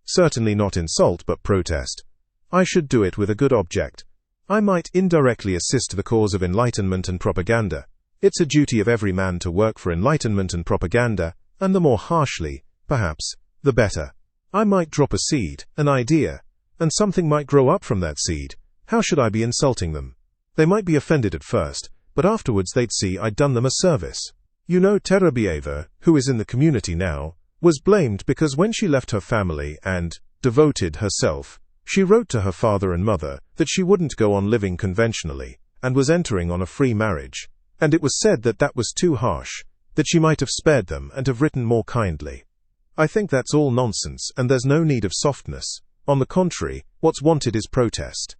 Certainly not insult but protest. I should do it with a good object. I might indirectly assist the cause of enlightenment and propaganda. It's a duty of every man to work for enlightenment and propaganda, and the more harshly, perhaps, the better. I might drop a seed, an idea, and something might grow up from that seed. How should I be insulting them? They might be offended at first, but afterwards they'd see I'd done them a service. You know, Terebieva, who is in the community now, was blamed because when she left her family and devoted herself, she wrote to her father and mother that she wouldn't go on living conventionally, and was entering on a free marriage. And it was said that that was too harsh, that she might have spared them and have written more kindly. I think that's all nonsense, and there's no need of softness. On the contrary, what's wanted is protest.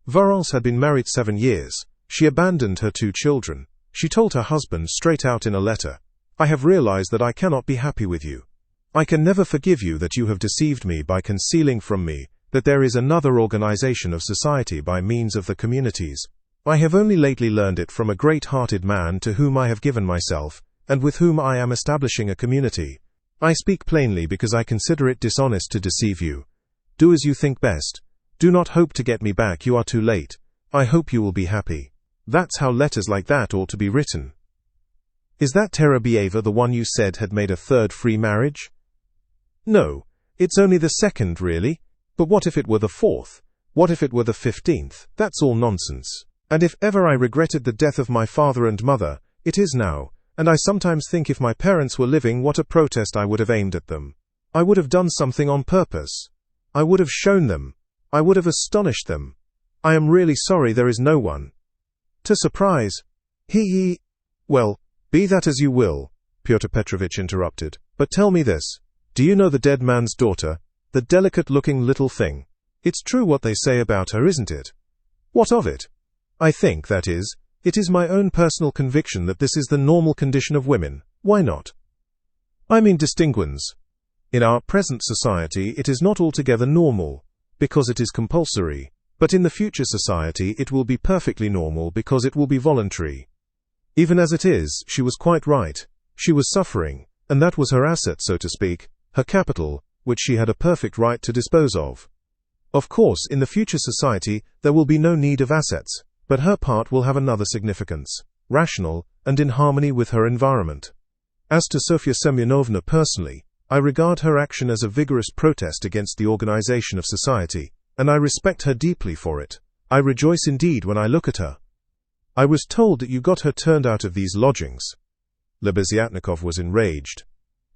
Varens had been married 7 years. She abandoned her 2 children. She told her husband straight out in a letter, I have realized that I cannot be happy with you. I can never forgive you that you have deceived me by concealing from me that there is another organization of society by means of the communities. I have only lately learned it from a great-hearted man to whom I have given myself, and with whom I am establishing a community. I speak plainly because I consider it dishonest to deceive you. Do as you think best. Do not hope to get me back, you are too late. I hope you will be happy. That's how letters like that ought to be written. Is that Terebieva the one you said had made a 3rd free marriage? No, it's only the 2nd, really. But what if it were the 4th? What if it were the 15th? That's all nonsense. And if ever I regretted the death of my father and mother, it is now, and I sometimes think if my parents were living what a protest I would have aimed at them. I would have done something on purpose. I would have shown them. I would have astonished them. I am really sorry there is no one to surprise. Well, be that as you will, Pyotr Petrovitch interrupted, but tell me this. Do you know the dead man's daughter, the delicate-looking little thing? It's true what they say about her, isn't it? What of it? I think, that is, it is my own personal conviction that this is the normal condition of women. Why not? I mean distinguens. In our present society it is not altogether normal, because it is compulsory, but in the future society it will be perfectly normal because it will be voluntary. Even as it is, she was quite right. She was suffering, and that was her asset, so to speak, her capital, which she had a perfect right to dispose of. Of course, in the future society there will be no need of assets, but her part will have another significance, rational, and in harmony with her environment. As to Sofya Semyonovna personally, I regard her action as a vigorous protest against the organization of society, and I respect her deeply for it. I rejoice indeed when I look at her. I was told that you got her turned out of these lodgings. Lebeziatnikov was enraged.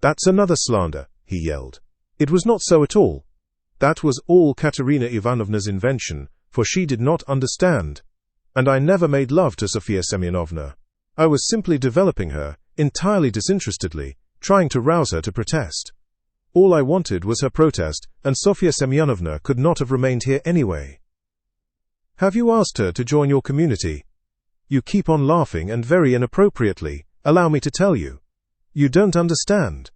That's another slander, he yelled. It was not so at all. That was all Katerina Ivanovna's invention, for she did not understand. And I never made love to Sofya Semyonovna. I was simply developing her, entirely disinterestedly, trying to rouse her to protest. All I wanted was her protest, and Sofya Semyonovna could not have remained here anyway. Have you asked her to join your community? You keep on laughing, and very inappropriately, allow me to tell you. You don't understand.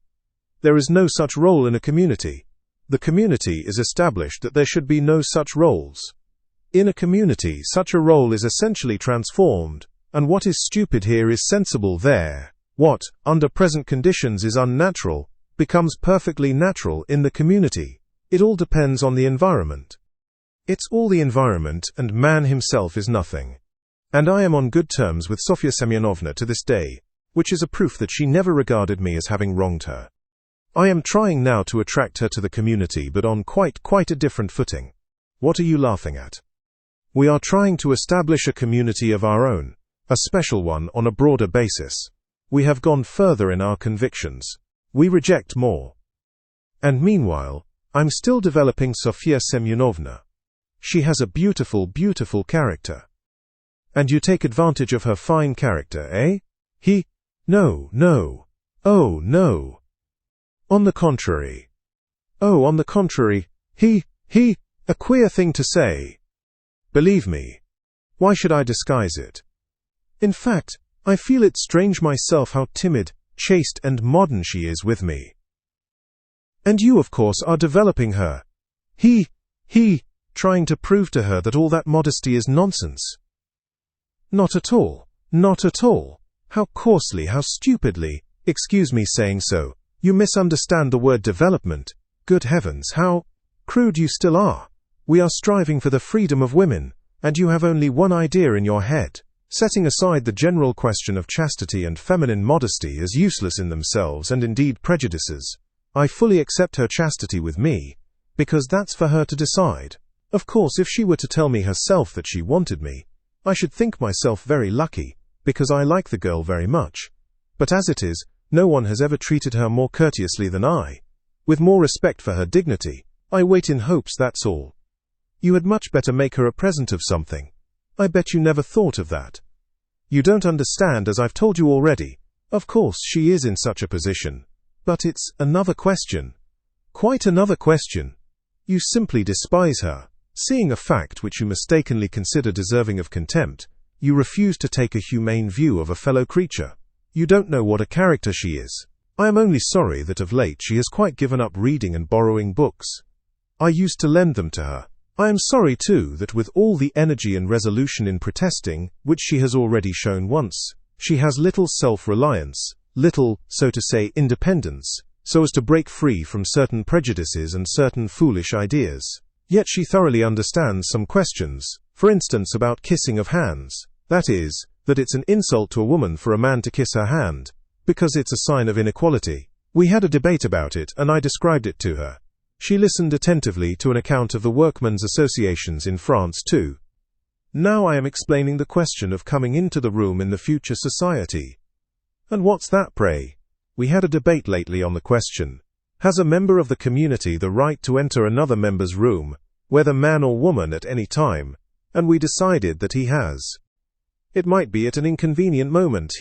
There is no such role in a community. The community is established that there should be no such roles. In a community, such a role is essentially transformed, and what is stupid here is sensible there. What, under present conditions, is unnatural, becomes perfectly natural in the community. It all depends on the environment. It's all the environment, and man himself is nothing. And I am on good terms with Sofya Semyonovna to this day, which is a proof that she never regarded me as having wronged her. I am trying now to attract her to the community, but on quite a different footing. What are you laughing at? We are trying to establish a community of our own, a special one on a broader basis. We have gone further in our convictions. We reject more. And meanwhile, I'm still developing Sofya Semyonovna. She has a beautiful, beautiful character. And you take advantage of her fine character, eh? No. Oh, no. On the contrary. Oh, on the contrary. A queer thing to say. Believe me. Why should I disguise it? In fact, I feel it strange myself how timid, chaste and modern she is with me. And you, of course, are developing her. He, trying to prove to her that all that modesty is nonsense. Not at all, not at all. How coarsely, how stupidly, excuse me saying so, you misunderstand the word development. Good heavens, how crude you still are. We are striving for the freedom of women, and you have only one idea in your head. Setting aside the general question of chastity and feminine modesty as useless in themselves and indeed prejudices, I fully accept her chastity with me, because that's for her to decide. Of course, if she were to tell me herself that she wanted me, I should think myself very lucky, because I like the girl very much. But as it is, no one has ever treated her more courteously than I. With more respect for her dignity, I wait in hopes, that's all. You had much better make her a present of something. I bet you never thought of that. You don't understand, as I've told you already. Of course she is in such a position. But it's another question. Quite another question. You simply despise her. Seeing a fact which you mistakenly consider deserving of contempt, you refuse to take a humane view of a fellow creature. You don't know what a character she is. I am only sorry that of late she has quite given up reading and borrowing books. I used to lend them to her. I am sorry, too, that with all the energy and resolution in protesting, which she has already shown once, she has little self-reliance, little, so to say, independence, so as to break free from certain prejudices and certain foolish ideas. Yet she thoroughly understands some questions, for instance about kissing of hands. That is, that it's an insult to a woman for a man to kiss her hand, because it's a sign of inequality. We had a debate about it, and I described it to her. She listened attentively to an account of the workmen's associations in France too. Now I am explaining the question of coming into the room in the future society. And what's that, pray? We had a debate lately on the question. Has a member of the community the right to enter another member's room, whether man or woman, at any time? And we decided that he has. It might be at an inconvenient moment.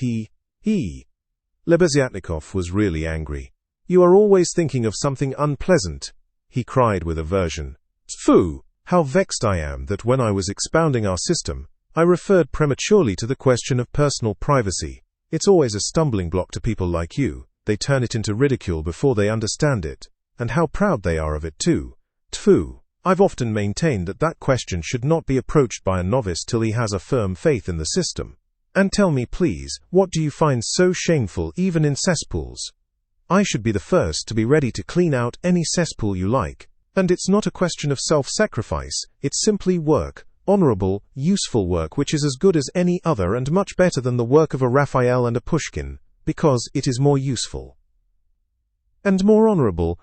Lebeziatnikov was really angry. You are always thinking of something unpleasant, he cried with aversion. Phew! How vexed I am that when I was expounding our system, I referred prematurely to the question of personal privacy. It's always a stumbling block to people like you. They turn it into ridicule before they understand it. And how proud they are of it too. Tfu! I've often maintained that that question should not be approached by a novice till he has a firm faith in the system. And tell me, please, what do you find so shameful even in cesspools? I should be the first to be ready to clean out any cesspool you like. And it's not a question of self-sacrifice, it's simply work, honorable, useful work which is as good as any other and much better than the work of a Raphael and a Pushkin, because it is more useful. And more honorable,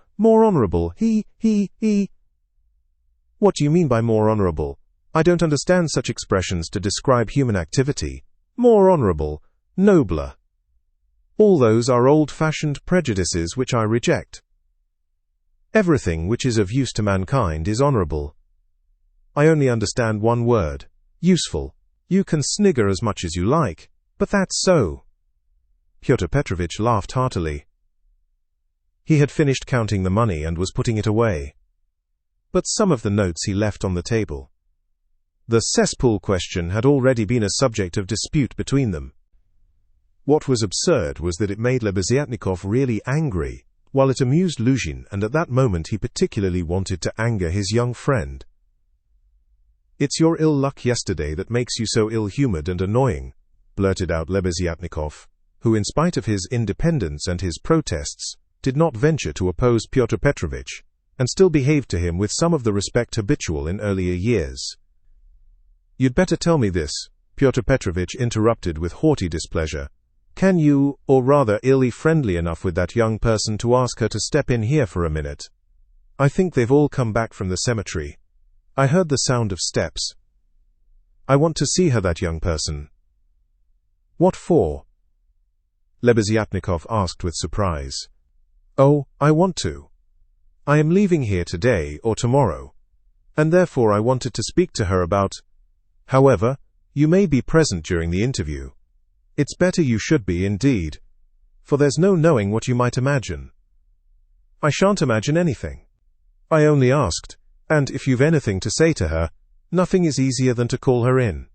What do you mean by more honorable? I don't understand such expressions to describe human activity. More honorable, nobler. All those are old-fashioned prejudices which I reject. Everything which is of use to mankind is honorable. I only understand one word, useful. You can snigger as much as you like, but that's so. Pyotr Petrovitch laughed heartily. He had finished counting the money and was putting it away. But some of the notes he left on the table. The cesspool question had already been a subject of dispute between them. What was absurd was that it made Lebeziatnikov really angry, while it amused Luzhin, and at that moment he particularly wanted to anger his young friend. "It's your ill luck yesterday that makes you so ill-humored and annoying," blurted out Lebeziatnikov, who, in spite of his independence and his protests, did not venture to oppose Pyotr Petrovitch, and still behaved to him with some of the respect habitual in earlier years. "You'd better tell me this," Pyotr Petrovitch interrupted with haughty displeasure. "Can you, or rather, be friendly enough with that young person to ask her to step in here for a minute? I think they've all come back from the cemetery. I heard the sound of steps. I want to see her, that young person." "What for?" Lebeziatnikov asked with surprise. "Oh, I want to. I am leaving here today or tomorrow, and therefore I wanted to speak to her about. However, you may be present during the interview. It's better you should be, indeed, for there's no knowing what you might imagine." "I shan't imagine anything. I only asked, and if you've anything to say to her, nothing is easier than to call her in."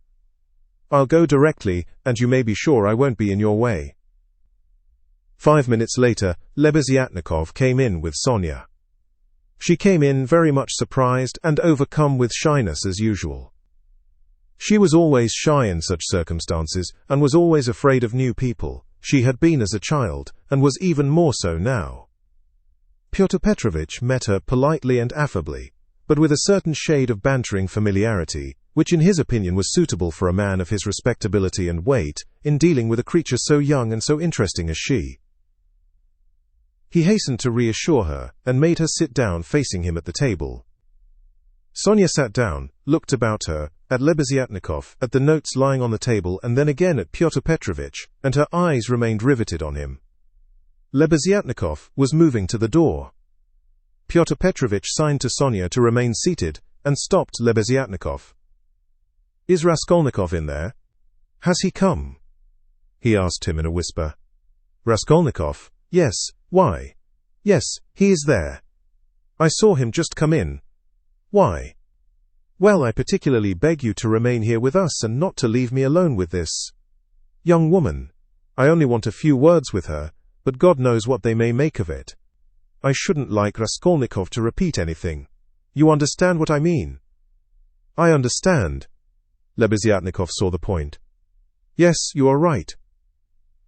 I'll go directly, and you may be sure I won't be in your way." 5 minutes later, Lebeziatnikov came in with Sonia. She came in very much surprised and overcome with shyness as usual. She was always shy in such circumstances, and was always afraid of new people. She had been as a child, and was even more so now. Pyotr Petrovitch met her politely and affably, but with a certain shade of bantering familiarity, which in his opinion was suitable for a man of his respectability and weight, in dealing with a creature so young and so interesting as she. He hastened to reassure her, and made her sit down facing him at the table. Sonia sat down, looked about her, at Lebeziatnikov, at the notes lying on the table, and then again at Pyotr Petrovitch, and her eyes remained riveted on him. Lebeziatnikov was moving to the door. Pyotr Petrovitch signed to Sonia to remain seated, and stopped Lebeziatnikov. "Is Raskolnikov in there? Has he come?" he asked him in a whisper. "Raskolnikov? Yes, why? Yes, he is there. I saw him just come in. Why?" "Well, I particularly beg you to remain here with us and not to leave me alone with this young woman. I only want a few words with her, but God knows what they may make of it. I shouldn't like Raskolnikov to repeat anything. You understand what I mean?" "I understand." Lebeziatnikov saw the point. "Yes, you are right.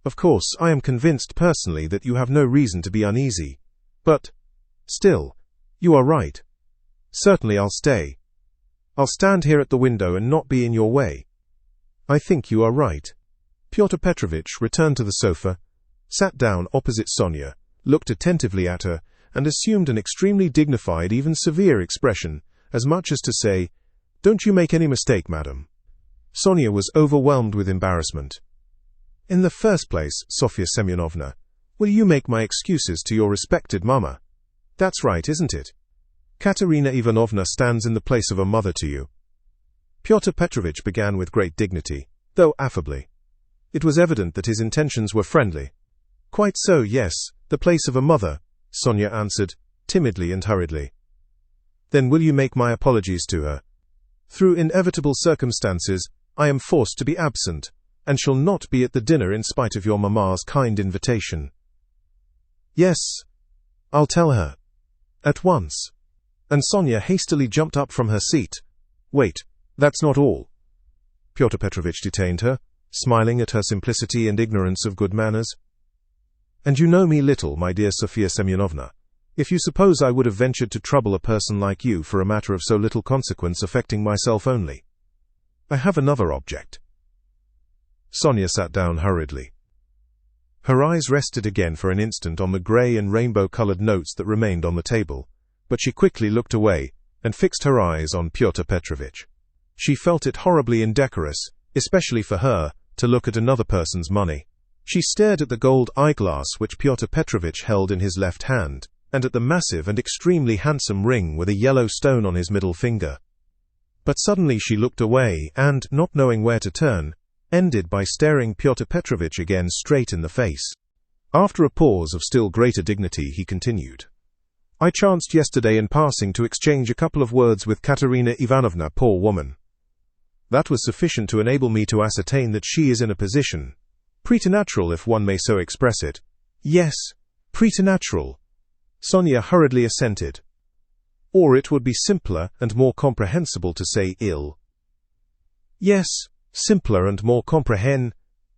Of course, I am convinced personally that you have no reason to be uneasy. But, still, you are right. Certainly I'll stay. I'll stand here at the window and not be in your way. I think you are right." Pyotr Petrovitch returned to the sofa, sat down opposite Sonia, looked attentively at her, and assumed an extremely dignified, even severe expression, as much as to say, "Don't you make any mistake, madam." Sonia was overwhelmed with embarrassment. "In the first place, Sofya Semyonovna, will you make my excuses to your respected mamma? That's right, isn't it? Katerina Ivanovna stands in the place of a mother to you." Pyotr Petrovitch began with great dignity, though affably. It was evident that his intentions were friendly. "Quite so, yes, the place of a mother," Sonia answered, timidly and hurriedly. "Then will you make my apologies to her? Through inevitable circumstances, I am forced to be absent, and shall not be at the dinner in spite of your mamma's kind invitation." "Yes, I'll tell her. At once." And Sonia hastily jumped up from her seat. "Wait, that's not all." Pyotr Petrovitch detained her, smiling at her simplicity and ignorance of good manners. "And you know me little, my dear Sofya Semyonovna, if you suppose I would have ventured to trouble a person like you for a matter of so little consequence affecting myself only. I have another object." Sonia sat down hurriedly. Her eyes rested again for an instant on the grey and rainbow-coloured notes that remained on the table, but she quickly looked away, and fixed her eyes on Pyotr Petrovitch. She felt it horribly indecorous, especially for her, to look at another person's money. She stared at the gold eyeglass which Pyotr Petrovitch held in his left hand, and at the massive and extremely handsome ring with a yellow stone on his middle finger. But suddenly she looked away, and, not knowing where to turn, ended by staring Pyotr Petrovitch again straight in the face. After a pause of still greater dignity, he continued, "I chanced yesterday in passing to exchange a couple of words with Katerina Ivanovna, poor woman. That was sufficient to enable me to ascertain that she is in a position, preternatural if one may so express it." "Yes, preternatural," Sonia hurriedly assented. "Or it would be simpler and more comprehensible to say ill." "Yes, simpler and more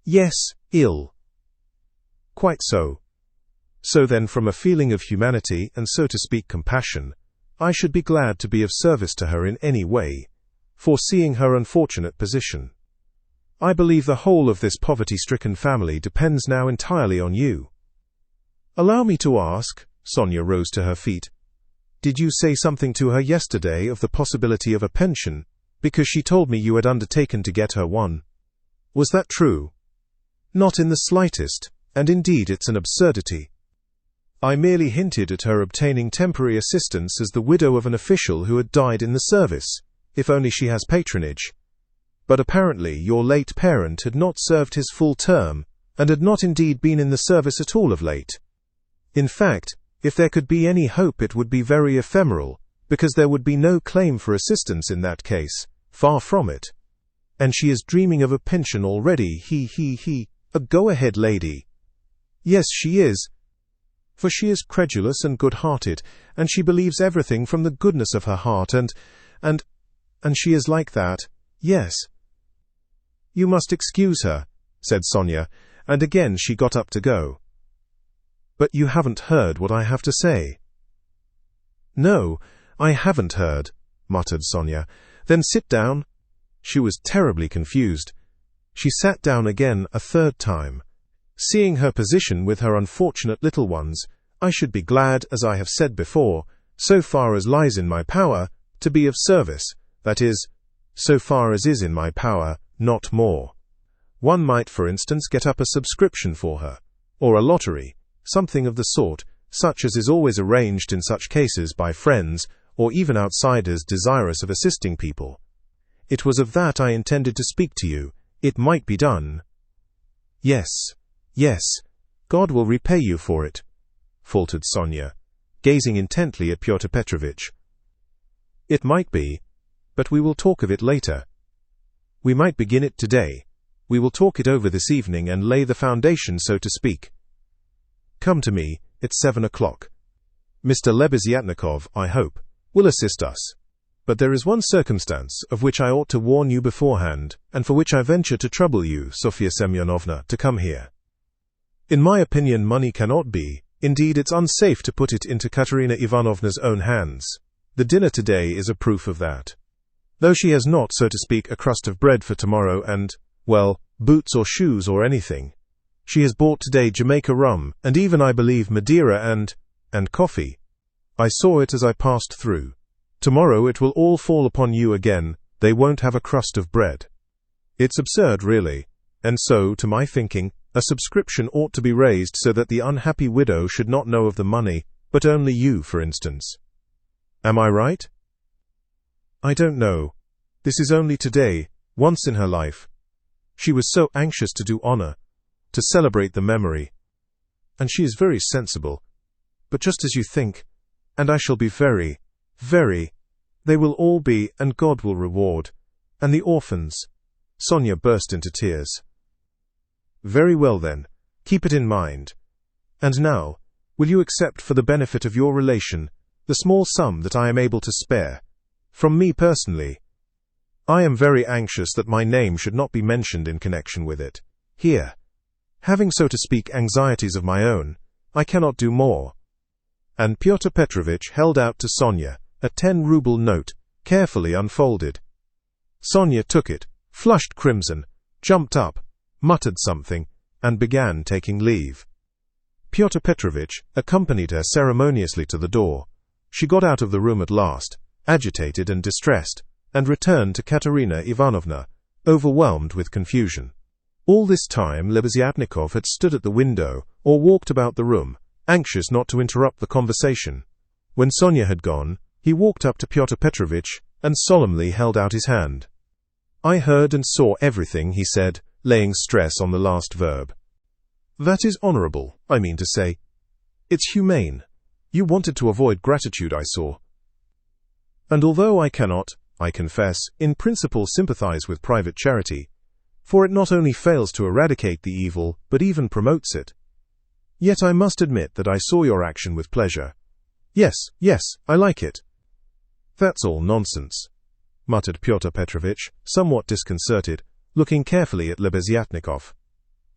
yes, ill." "Quite so. So then, from a feeling of humanity and, so to speak, compassion, I should be glad to be of service to her in any way, foreseeing her unfortunate position. I believe the whole of this poverty-stricken family depends now entirely on you." "Allow me to ask," Sonia rose to her feet, "did you say something to her yesterday of the possibility of a pension, because she told me you had undertaken to get her one? Was that true?" "Not in the slightest, and indeed it's an absurdity. I merely hinted at her obtaining temporary assistance as the widow of an official who had died in the service, if only she has patronage. But apparently your late parent had not served his full term, and had not indeed been in the service at all of late. In fact, if there could be any hope, it would be very ephemeral, because there would be no claim for assistance in that case, far from it. And she is dreaming of a pension already, he. A go-ahead lady. Yes, she is. For she is credulous and good-hearted, and she believes everything from the goodness of her heart, and she is like that, yes. You must excuse her, said Sonia, and again she got up to go. But you haven't heard what I have to say. No, I haven't heard, muttered Sonia. Then sit down. She was terribly confused. She sat down again a third time. Seeing her position with her unfortunate little ones, I should be glad, as I have said before, so far as lies in my power, to be of service, that is, so far as is in my power, not more. One might, for instance, get up a subscription for her, or a lottery, something of the sort, such as is always arranged in such cases by friends, or even outsiders desirous of assisting people. It was of that I intended to speak to you. It might be done. Yes, God will repay you for it, faltered Sonia, gazing intently at Pyotr Petrovitch. It might be, but we will talk of it later. We might begin it today. We will talk it over this evening and lay the foundation, so to speak. Come to me, it's 7 o'clock. Mr. Lebeziatnikov, I hope, will assist us. But there is one circumstance of which I ought to warn you beforehand, and for which I venture to trouble you, Sofya Semyonovna, to come here. In my opinion, money cannot be, indeed it's unsafe to put it into Katerina Ivanovna's own hands. The dinner today is a proof of that. Though she has not, so to speak, a crust of bread for tomorrow and, well, boots or shoes or anything. She has bought today Jamaica rum, and even, I believe, Madeira and coffee. I saw it as I passed through. Tomorrow it will all fall upon you again. They won't have a crust of bread. It's absurd, really. And so, to my thinking, a subscription ought to be raised so that the unhappy widow should not know of the money, but only you, for instance. Am I right? I don't know. This is only today, once in her life. She was so anxious to do honor, to celebrate the memory. And she is very sensible. But just as you think, and I shall be very, they will all be, and God will reward. And the orphans. Sonia burst into tears. Very well then, keep it in mind. And now, will you accept for the benefit of your relation, the small sum that I am able to spare? From me personally. I am very anxious that my name should not be mentioned in connection with it. Here. Having, so to speak, anxieties of my own, I cannot do more. And Pyotr Petrovitch held out to Sonia a 10-ruble note, carefully unfolded. Sonia took it, flushed crimson, jumped up, muttered something, and began taking leave. Pyotr Petrovitch accompanied her ceremoniously to the door. She got out of the room at last, agitated and distressed, and returned to Katerina Ivanovna, overwhelmed with confusion. All this time Lebeziatnikov had stood at the window, or walked about the room, anxious not to interrupt the conversation. When Sonia had gone, he walked up to Pyotr Petrovitch and solemnly held out his hand. I heard and saw everything, he said, laying stress on the last verb. That is honorable, I mean to say. It's humane. You wanted to avoid gratitude, I saw. And although I cannot, I confess, in principle sympathize with private charity, for it not only fails to eradicate the evil, but even promotes it, yet I must admit that I saw your action with pleasure. Yes, I like it. That's all nonsense, muttered Pyotr Petrovitch, somewhat disconcerted, looking carefully at Lebeziatnikov.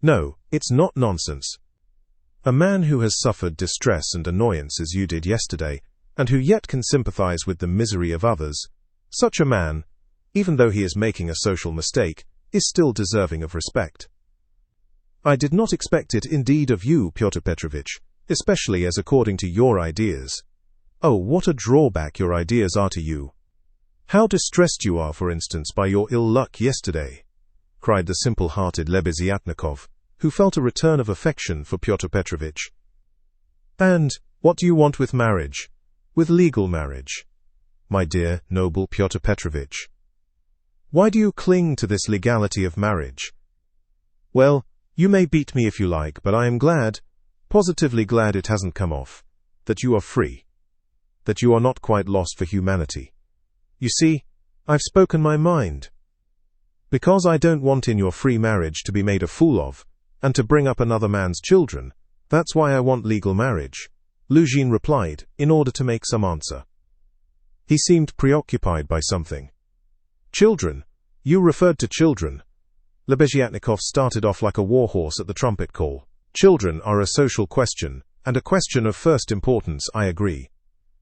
No, it's not nonsense. A man who has suffered distress and annoyance as you did yesterday, and who yet can sympathize with the misery of others, such a man, even though he is making a social mistake, is still deserving of respect. I did not expect it indeed of you, Pyotr Petrovitch, especially as according to your ideas. Oh, what a drawback your ideas are to you. How distressed you are, for instance, by your ill luck yesterday, cried the simple-hearted Lebeziatnikov, who felt a return of affection for Pyotr Petrovitch. And what do you want with marriage? With legal marriage? My dear, noble Pyotr Petrovitch. Why do you cling to this legality of marriage? Well, you may beat me if you like, but I am glad, positively glad it hasn't come off, that you are free, that you are not quite lost for humanity. You see, I've spoken my mind. Because I don't want in your free marriage to be made a fool of, and to bring up another man's children. That's why I want legal marriage," Luzhin replied, in order to make some answer. He seemed preoccupied by something. "Children? You referred to children." Lebeziatnikov started off like a warhorse at the trumpet call. "Children are a social question, and a question of first importance, I agree.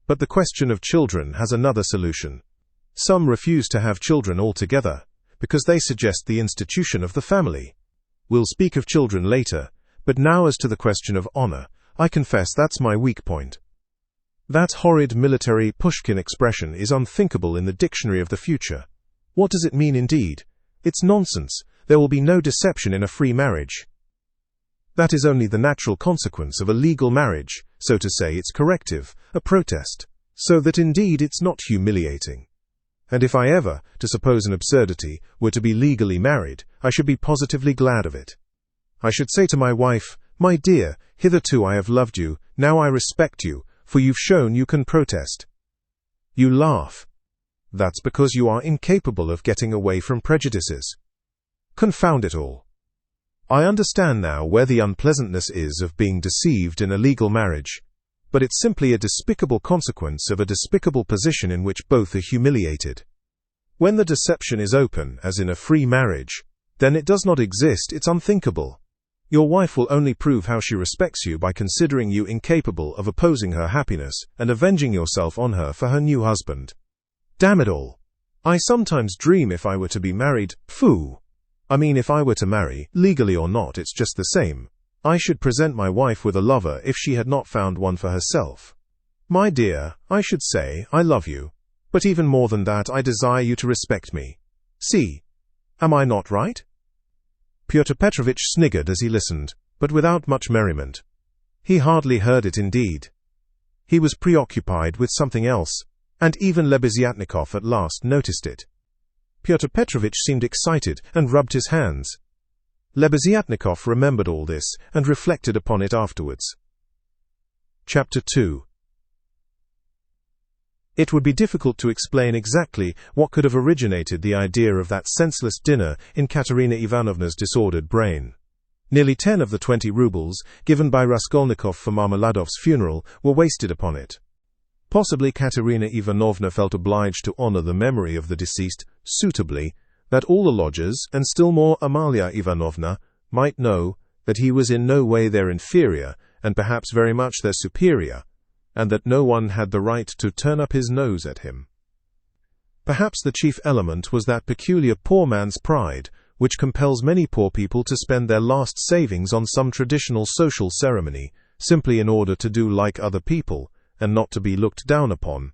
But the question of children has another solution. Some refuse to have children altogether, because they suggest the institution of the family. We'll speak of children later, but now as to the question of honor, I confess that's my weak point. That horrid military Pushkin expression is unthinkable in the dictionary of the future. What does it mean indeed? It's nonsense. There will be no deception in a free marriage. That is only the natural consequence of a legal marriage, so to say it's corrective, a protest, so that indeed it's not humiliating. And if I ever, to suppose an absurdity, were to be legally married, I should be positively glad of it. I should say to my wife, 'My dear, hitherto I have loved you, now I respect you, for you've shown you can protest.' You laugh. That's because you are incapable of getting away from prejudices. Confound it all. I understand now where the unpleasantness is of being deceived in a legal marriage, but it's simply a despicable consequence of a despicable position in which both are humiliated. When the deception is open, as in a free marriage, then it does not exist, it's unthinkable. Your wife will only prove how she respects you by considering you incapable of opposing her happiness and avenging yourself on her for her new husband. Damn it all. I sometimes dream if I were to be married, phew. I mean, if I were to marry, legally or not, it's just the same. I should present my wife with a lover if she had not found one for herself. 'My dear,' I should say, 'I love you. But even more than that, I desire you to respect me.' See? Am I not right?" Pyotr Petrovitch sniggered as he listened, but without much merriment. He hardly heard it indeed. He was preoccupied with something else, and even Lebeziatnikov at last noticed it. Pyotr Petrovitch seemed excited and rubbed his hands. Lebeziatnikov remembered all this and reflected upon it afterwards. Chapter 2. It would be difficult to explain exactly what could have originated the idea of that senseless dinner in Katerina Ivanovna's disordered brain. Nearly 10 of the 20 rubles given by Raskolnikov for Marmeladov's funeral were wasted upon it. Possibly Katerina Ivanovna felt obliged to honor the memory of the deceased suitably, that all the lodgers, and still more Amalia Ivanovna, might know that he was in no way their inferior, and perhaps very much their superior, and that no one had the right to turn up his nose at him. Perhaps the chief element was that peculiar poor man's pride, which compels many poor people to spend their last savings on some traditional social ceremony, simply in order to do like other people, and not to be looked down upon.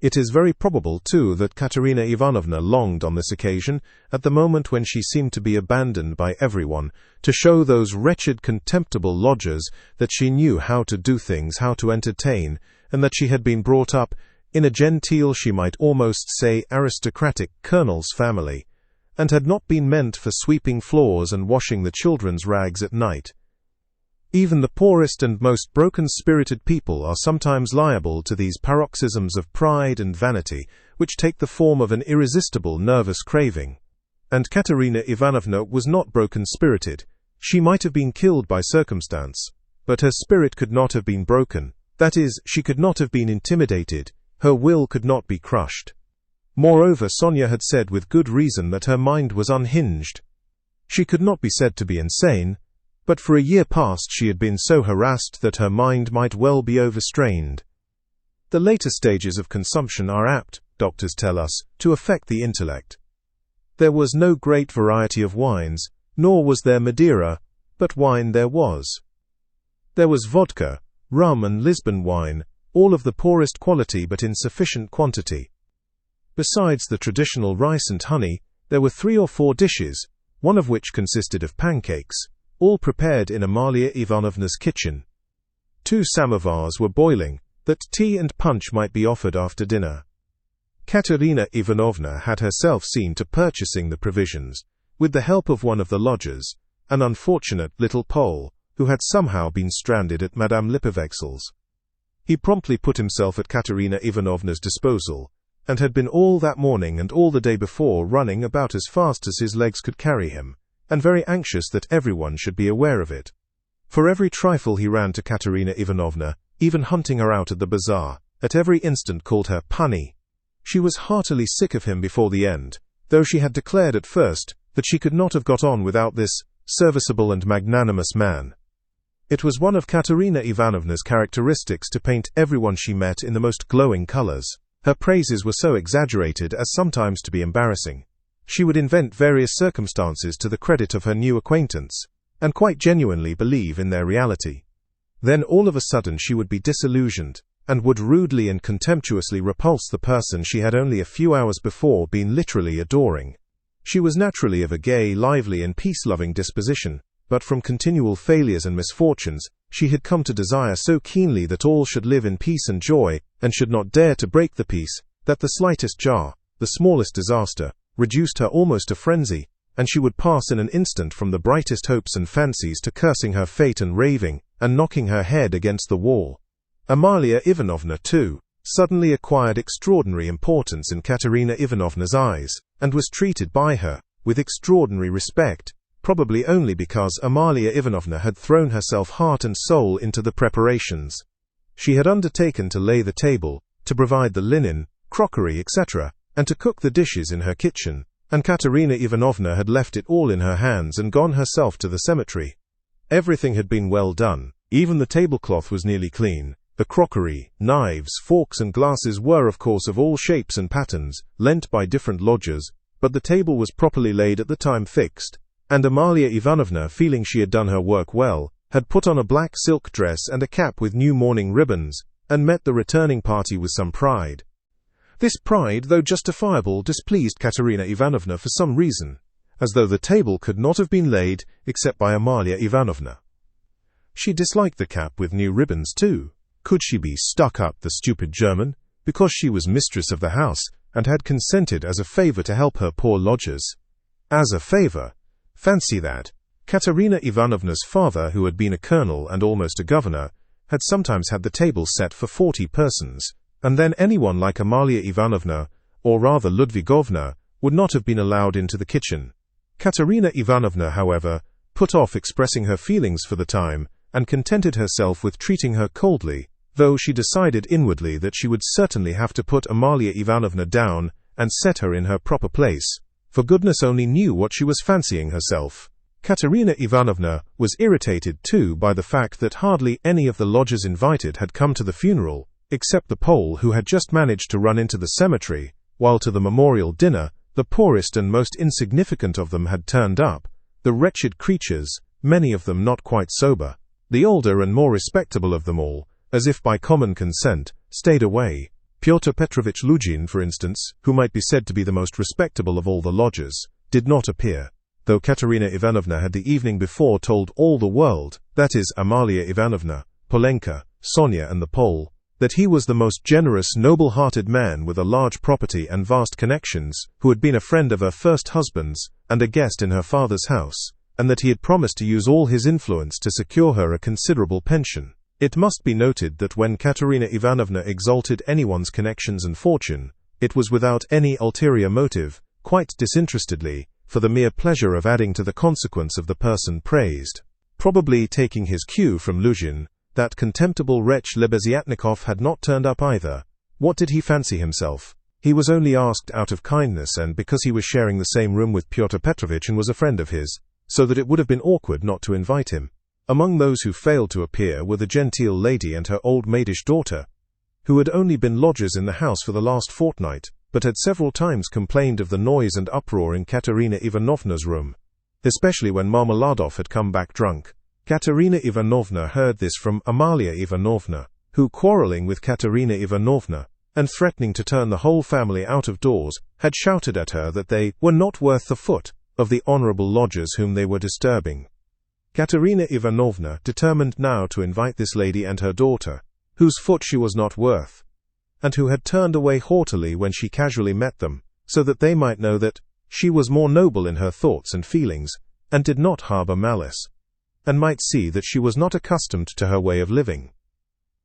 It is very probable, too, that Katerina Ivanovna longed on this occasion, at the moment when she seemed to be abandoned by everyone, to show those wretched, contemptible lodgers that she knew how to do things, how to entertain, and that she had been brought up in a genteel, she might almost say aristocratic, colonel's family, and had not been meant for sweeping floors and washing the children's rags at night. Even the poorest and most broken-spirited people are sometimes liable to these paroxysms of pride and vanity, which take the form of an irresistible nervous craving. And Katerina Ivanovna was not broken-spirited. She might have been killed by circumstance, but her spirit could not have been broken. That is, she could not have been intimidated. Her will could not be crushed. Moreover, Sonia had said with good reason that her mind was unhinged. She could not be said to be insane, but for a year past she had been so harassed that her mind might well be overstrained. The later stages of consumption are apt, doctors tell us, to affect the intellect. There was no great variety of wines, nor was there Madeira, but wine there was. There was vodka, rum and Lisbon wine, all of the poorest quality but in sufficient quantity. Besides the traditional rice and honey, there were 3 or 4 dishes, one of which consisted of pancakes, all prepared in Amalia Ivanovna's kitchen. 2 samovars were boiling, that tea and punch might be offered after dinner. Katerina Ivanovna had herself seen to purchasing the provisions, with the help of one of the lodgers, an unfortunate little Pole, who had somehow been stranded at Madame Lipovexel's. He promptly put himself at Katerina Ivanovna's disposal, and had been all that morning and all the day before running about as fast as his legs could carry him, and very anxious that everyone should be aware of it. For every trifle he ran to Katerina Ivanovna, even hunting her out at the bazaar, at every instant called her punny. She was heartily sick of him before the end, though she had declared at first that she could not have got on without this serviceable and magnanimous man. It was one of Katerina Ivanovna's characteristics to paint everyone she met in the most glowing colors. Her praises were so exaggerated as sometimes to be embarrassing. She would invent various circumstances to the credit of her new acquaintance, and quite genuinely believe in their reality. Then all of a sudden she would be disillusioned, and would rudely and contemptuously repulse the person she had only a few hours before been literally adoring. She was naturally of a gay, lively and peace-loving disposition, but from continual failures and misfortunes, she had come to desire so keenly that all should live in peace and joy, and should not dare to break the peace, that the slightest jar, the smallest disaster, reduced her almost to frenzy, and she would pass in an instant from the brightest hopes and fancies to cursing her fate and raving, and knocking her head against the wall. Amalia Ivanovna, too, suddenly acquired extraordinary importance in Katerina Ivanovna's eyes, and was treated by her with extraordinary respect, probably only because Amalia Ivanovna had thrown herself heart and soul into the preparations. She had undertaken to lay the table, to provide the linen, crockery, etc., and to cook the dishes in her kitchen, and Katerina Ivanovna had left it all in her hands and gone herself to the cemetery. Everything had been well done, even the tablecloth was nearly clean. The crockery, knives, forks and glasses were of course of all shapes and patterns, lent by different lodgers, but the table was properly laid at the time fixed, and Amalia Ivanovna, feeling she had done her work well, had put on a black silk dress and a cap with new mourning ribbons, and met the returning party with some pride. This pride, though justifiable, displeased Katerina Ivanovna for some reason, as though the table could not have been laid except by Amalia Ivanovna. She disliked the cap with new ribbons too. Could she be stuck up, the stupid German, because she was mistress of the house, and had consented as a favour to help her poor lodgers? As a favour! Fancy that! Katerina Ivanovna's father, who had been a colonel and almost a governor, had sometimes had the table set for 40 persons, and then anyone like Amalia Ivanovna, or rather Ludvigovna, would not have been allowed into the kitchen. Katerina Ivanovna, however, put off expressing her feelings for the time, and contented herself with treating her coldly, though she decided inwardly that she would certainly have to put Amalia Ivanovna down and set her in her proper place, for goodness only knew what she was fancying herself. Katerina Ivanovna was irritated too by the fact that hardly any of the lodgers invited had come to the funeral, except the Pole, who had just managed to run into the cemetery, while to the memorial dinner the poorest and most insignificant of them had turned up, the wretched creatures, many of them not quite sober. The older and more respectable of them all, as if by common consent, stayed away. Pyotr Petrovitch Luzhin, for instance, who might be said to be the most respectable of all the lodgers, did not appear, though Katerina Ivanovna had the evening before told all the world, that is, Amalia Ivanovna, Polenka, Sonia and the Pole, that he was the most generous, noble-hearted man with a large property and vast connections, who had been a friend of her first husband's and a guest in her father's house, and that he had promised to use all his influence to secure her a considerable pension. It must be noted that when Katerina Ivanovna exalted anyone's connections and fortune, it was without any ulterior motive, quite disinterestedly, for the mere pleasure of adding to the consequence of the person praised. Probably taking his cue from Luzhin, that contemptible wretch Lebeziatnikov had not turned up either. What did he fancy himself? He was only asked out of kindness and because he was sharing the same room with Pyotr Petrovitch and was a friend of his, so that it would have been awkward not to invite him. Among those who failed to appear were the genteel lady and her old maidish daughter, who had only been lodgers in the house for the last fortnight, but had several times complained of the noise and uproar in Katerina Ivanovna's room, especially when Marmeladov had come back drunk. Katerina Ivanovna heard this from Amalia Ivanovna, who, quarrelling with Katerina Ivanovna, and threatening to turn the whole family out of doors, had shouted at her that they were not worth the foot of the honourable lodgers whom they were disturbing. Katerina Ivanovna determined now to invite this lady and her daughter, whose foot she was not worth, and who had turned away haughtily when she casually met them, so that they might know that she was more noble in her thoughts and feelings, and did not harbour malice, and might see that she was not accustomed to her way of living.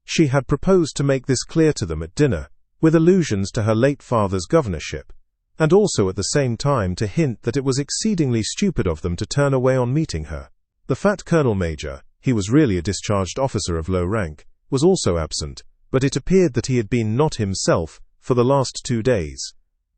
She had proposed to make this clear to them at dinner, with allusions to her late father's governorship, and also at the same time to hint that it was exceedingly stupid of them to turn away on meeting her. The fat colonel major, he was really a discharged officer of low rank, was also absent, but it appeared that he had been not himself for the last 2 days.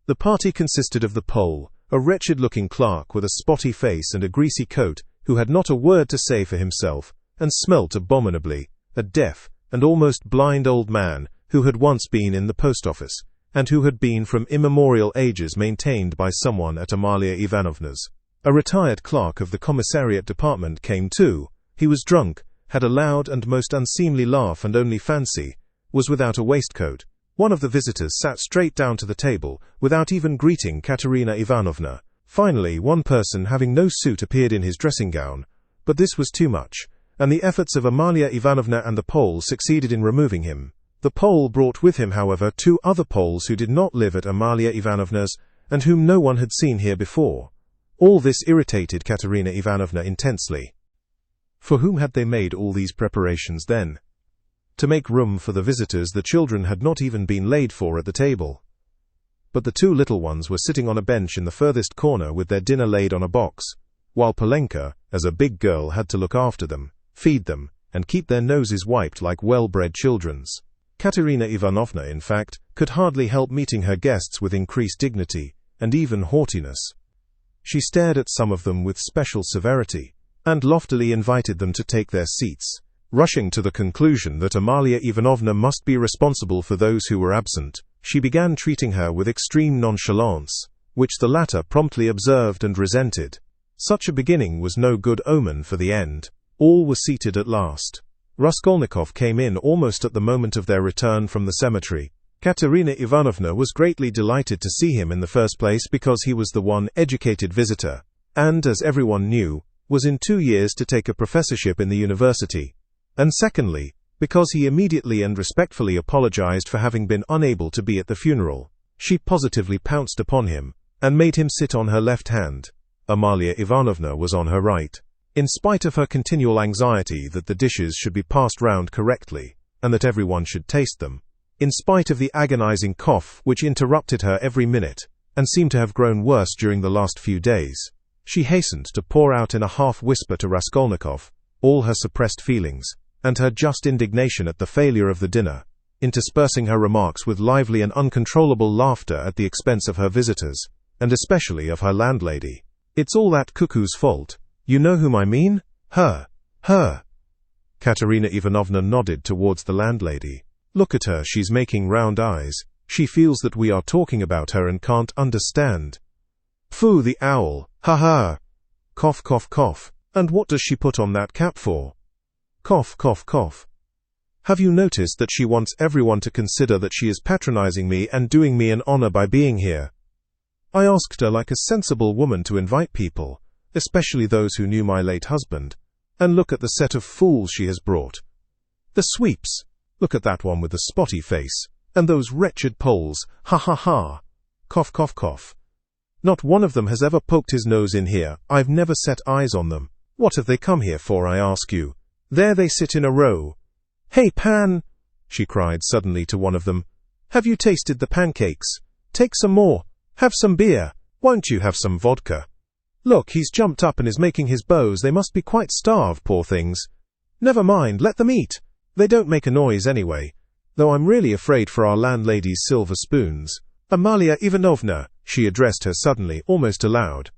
The party consisted of the Pole, a wretched-looking clerk with a spotty face and a greasy coat, who had not a word to say for himself, and smelt abominably, a deaf and almost blind old man, who had once been in the post office, and who had been from immemorial ages maintained by someone at Amalia Ivanovna's. A retired clerk of the commissariat department came too. He was drunk, had a loud and most unseemly laugh and only fancy, was without a waistcoat. One of the visitors sat straight down to the table, without even greeting Katerina Ivanovna. Finally, one person having no suit appeared in his dressing gown, but this was too much, and the efforts of Amalia Ivanovna and the Pole succeeded in removing him. The Pole brought with him, however, 2 other Poles who did not live at Amalia Ivanovna's, and whom no one had seen here before. All this irritated Katerina Ivanovna intensely. For whom had they made all these preparations then? To make room for the visitors the children had not even been laid for at the table. But the 2 little ones were sitting on a bench in the furthest corner with their dinner laid on a box, while Polenka, as a big girl, had to look after them, feed them, and keep their noses wiped like well-bred children's. Katerina Ivanovna, in fact, could hardly help meeting her guests with increased dignity, and even haughtiness. She stared at some of them with special severity, and loftily invited them to take their seats, rushing to the conclusion that Amalia Ivanovna must be responsible for those who were absent. She began treating her with extreme nonchalance, which the latter promptly observed and resented. Such a beginning was no good omen for the end. All were seated at last. Raskolnikov came in almost at the moment of their return from the cemetery. Katerina Ivanovna was greatly delighted to see him in the first place because he was the one educated visitor, and, as everyone knew, was in 2 years to take a professorship in the university, and secondly, because he immediately and respectfully apologized for having been unable to be at the funeral. She positively pounced upon him, and made him sit on her left hand. Amalia Ivanovna was on her right. In spite of her continual anxiety that the dishes should be passed round correctly, and that everyone should taste them, in spite of the agonizing cough which interrupted her every minute, and seemed to have grown worse during the last few days, she hastened to pour out in a half-whisper to Raskolnikov all her suppressed feelings, and her just indignation at the failure of the dinner, interspersing her remarks with lively and uncontrollable laughter at the expense of her visitors, and especially of her landlady. "It's all that cuckoo's fault. You know whom I mean? Her. Katerina Ivanovna nodded towards the landlady. "Look at her, she's making round eyes. She feels that we are talking about her and can't understand. Pfoo, the owl. Ha ha. Cough, cough, cough. And what does she put on that cap for? Cough, cough, cough. Have you noticed that she wants everyone to consider that she is patronizing me and doing me an honor by being here? I asked her like a sensible woman to invite people, especially those who knew my late husband, and look at the set of fools she has brought. The sweeps. Look at that one with the spotty face, and those wretched Poles. Ha ha ha. Cough, cough, cough. Not one of them has ever poked his nose in here. I've never set eyes on them. What have they come here for, I ask you? There they sit in a row. Hey, Pan, she cried suddenly to one of them. Have you tasted the pancakes? Take some more. Have some beer. Won't you have some vodka? Look, he's jumped up and is making his bows. They must be quite starved, poor things. Never mind, let them eat. They don't make a noise anyway, though I'm really afraid for our landlady's silver spoons. Amalia Ivanovna, she addressed her suddenly, almost aloud.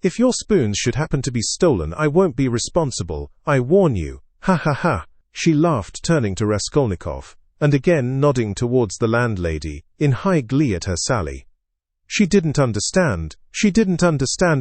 If your spoons should happen to be stolen, I won't be responsible, I warn you. Ha ha ha. She laughed, turning to Raskolnikov, and again nodding towards the landlady, in high glee at her sally. She didn't understand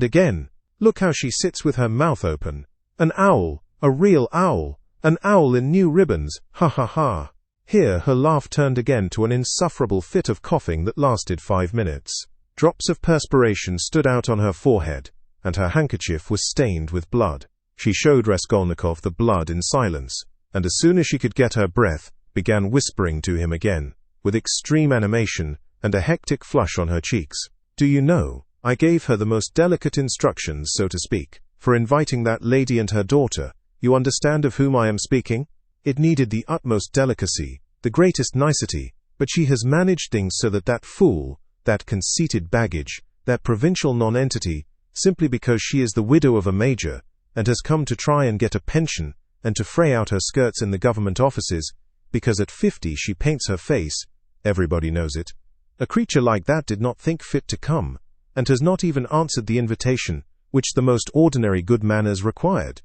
again. Look how she sits with her mouth open. An owl, a real owl, an owl in new ribbons, ha ha ha. Here her laugh turned again to an insufferable fit of coughing that lasted 5 minutes. Drops of perspiration stood out on her forehead, and her handkerchief was stained with blood. She showed Raskolnikov the blood in silence, and as soon as she could get her breath, began whispering to him again, with extreme animation and a hectic flush on her cheeks. Do you know, I gave her the most delicate instructions, so to speak, for inviting that lady and her daughter. You understand of whom I am speaking? It needed the utmost delicacy, the greatest nicety, But she has managed things so that that fool, that conceited baggage, that provincial nonentity, simply because she is the widow of a major, and has come to try and get a pension, and to fray out her skirts in the government offices, because at 50 she paints her face, everybody knows it. A creature like that did not think fit to come, and has not even answered the invitation, which the most ordinary good manners required.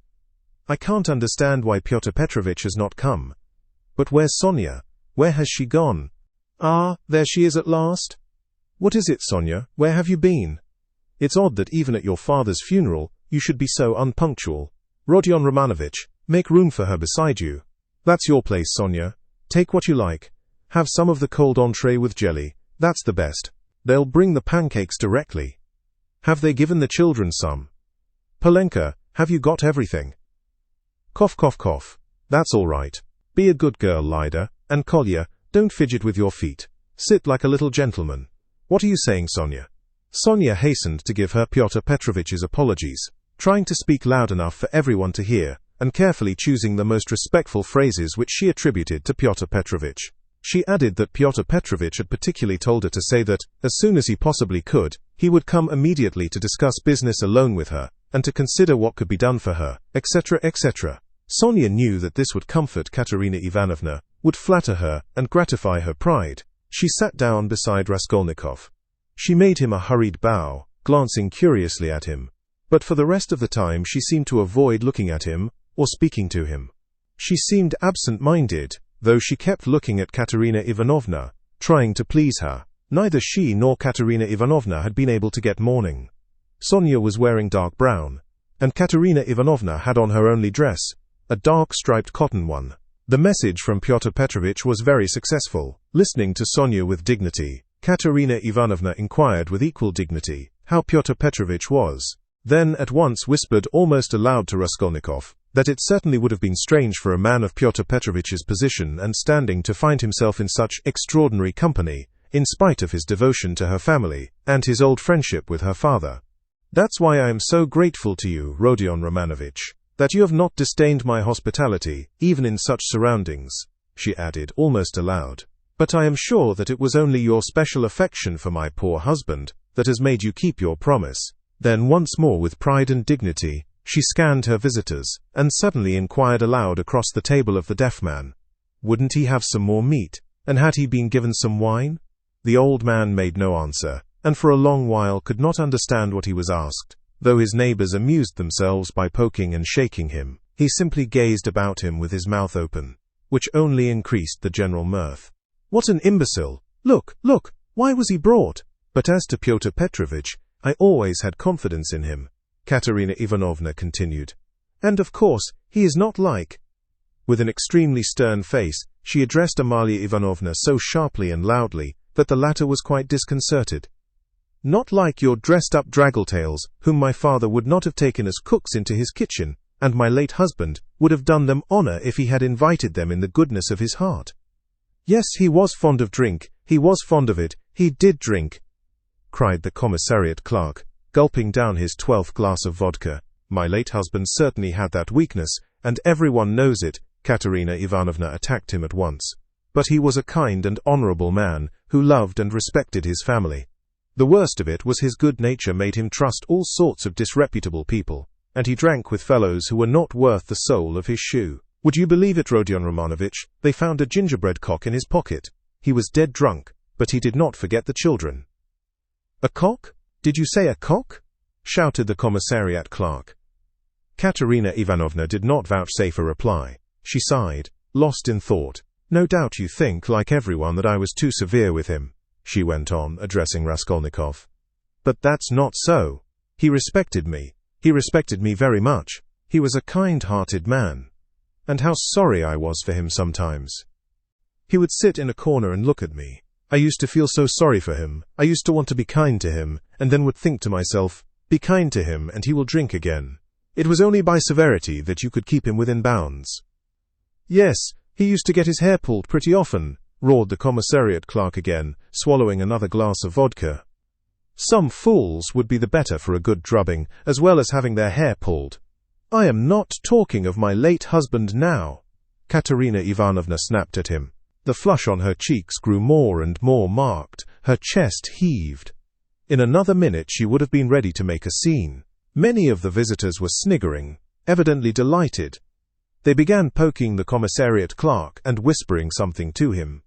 I can't understand why Pyotr Petrovitch has not come. But where's Sonia? Where has she gone? Ah, there she is at last. What is it, Sonia? Where have you been? It's odd that even at your father's funeral, you should be so unpunctual. Rodion Romanovich, make room for her beside you. That's your place, Sonia. Take what you like. Have some of the cold entree with jelly. That's the best. They'll bring the pancakes directly. Have they given the children some? Polenka, have you got everything? Cough, cough, cough. That's all right. Be a good girl, Lida, and Kolya, don't fidget with your feet. Sit like a little gentleman. What are you saying, Sonia? Sonia hastened to give her Pyotr Petrovitch's apologies, trying to speak loud enough for everyone to hear, and carefully choosing the most respectful phrases which she attributed to Pyotr Petrovitch. She added that Pyotr Petrovitch had particularly told her to say that, as soon as he possibly could, he would come immediately to discuss business alone with her, and to consider what could be done for her, etc., etc. Sonia knew that this would comfort Katerina Ivanovna, would flatter her, and gratify her pride. She sat down beside Raskolnikov. She made him a hurried bow, glancing curiously at him. But for the rest of the time she seemed to avoid looking at him, or speaking to him. She seemed absent-minded, though she kept looking at Katerina Ivanovna, trying to please her. Neither she nor Katerina Ivanovna had been able to get mourning. Sonia was wearing dark brown, and Katerina Ivanovna had on her only dress, a dark striped cotton one. The message from Pyotr Petrovitch was very successful. Listening to Sonia with dignity, Katerina Ivanovna inquired with equal dignity how Pyotr Petrovitch was, then at once whispered almost aloud to Raskolnikov that it certainly would have been strange for a man of Pyotr Petrovitch's position and standing to find himself in such extraordinary company, in spite of his devotion to her family, and his old friendship with her father. That's why I am so grateful to you, Rodion Romanovich, that you have not disdained my hospitality, even in such surroundings, she added almost aloud. But I am sure that it was only your special affection for my poor husband that has made you keep your promise. Then once more with pride and dignity, she scanned her visitors, and suddenly inquired aloud across the table of the deaf man. Wouldn't he have some more meat, and had he been given some wine? The old man made no answer, and for a long while could not understand what he was asked. Though his neighbors amused themselves by poking and shaking him, he simply gazed about him with his mouth open, which only increased the general mirth. What an imbecile! Look, look, why was he brought? But as to Pyotr Petrovitch, I always had confidence in him, Katerina Ivanovna continued. And of course, he is not like... With an extremely stern face, she addressed Amalia Ivanovna so sharply and loudly that the latter was quite disconcerted. Not like your dressed-up draggletails, whom my father would not have taken as cooks into his kitchen, and my late husband would have done them honor if he had invited them in the goodness of his heart. Yes, he was fond of drink, he was fond of it, he did drink, cried the commissariat clerk, gulping down his 12th glass of vodka. My late husband certainly had that weakness, and everyone knows it, Katerina Ivanovna attacked him at once. But he was a kind and honorable man, who loved and respected his family. The worst of it was his good nature made him trust all sorts of disreputable people, and he drank with fellows who were not worth the sole of his shoe. Would you believe it, Rodion Romanovich, they found a gingerbread cock in his pocket. He was dead drunk, but he did not forget the children. A cock? Did you say a cock? Shouted the commissariat clerk. Katerina Ivanovna did not vouchsafe a reply. She sighed, lost in thought. No doubt you think, like everyone, that I was too severe with him, she went on, addressing Raskolnikov. But that's not so. He respected me. He respected me very much. He was a kind-hearted man. And how sorry I was for him sometimes. He would sit in a corner and look at me. I used to feel so sorry for him. I used to want to be kind to him, and then would think to myself, be kind to him and he will drink again. It was only by severity that you could keep him within bounds. Yes, he used to get his hair pulled pretty often, roared the commissariat clerk again, swallowing another glass of vodka. Some fools would be the better for a good drubbing, as well as having their hair pulled. I am not talking of my late husband now, Katerina Ivanovna snapped at him. The flush on her cheeks grew more and more marked, her chest heaved. In another minute she would have been ready to make a scene. Many of the visitors were sniggering, evidently delighted. They began poking the commissariat clerk and whispering something to him.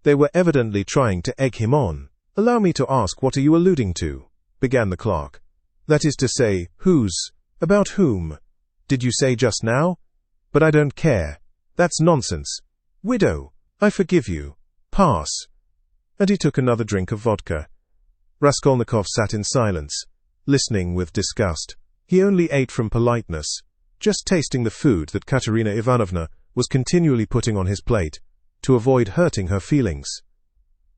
They were evidently trying to egg him on. "Allow me to ask, what are you alluding to?" began the clerk. "That is to say, about whom? Did you say just now? But I don't care. That's nonsense. Widow, I forgive you. Pass." And he took another drink of vodka. Raskolnikov sat in silence, listening with disgust. He only ate from politeness, just tasting the food that Katerina Ivanovna was continually putting on his plate, to avoid hurting her feelings.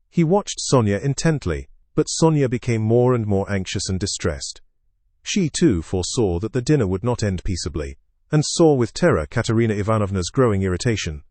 He watched Sonia intently, but Sonia became more and more anxious and distressed. She too foresaw that the dinner would not end peaceably, and saw with terror Katerina Ivanovna's growing irritation.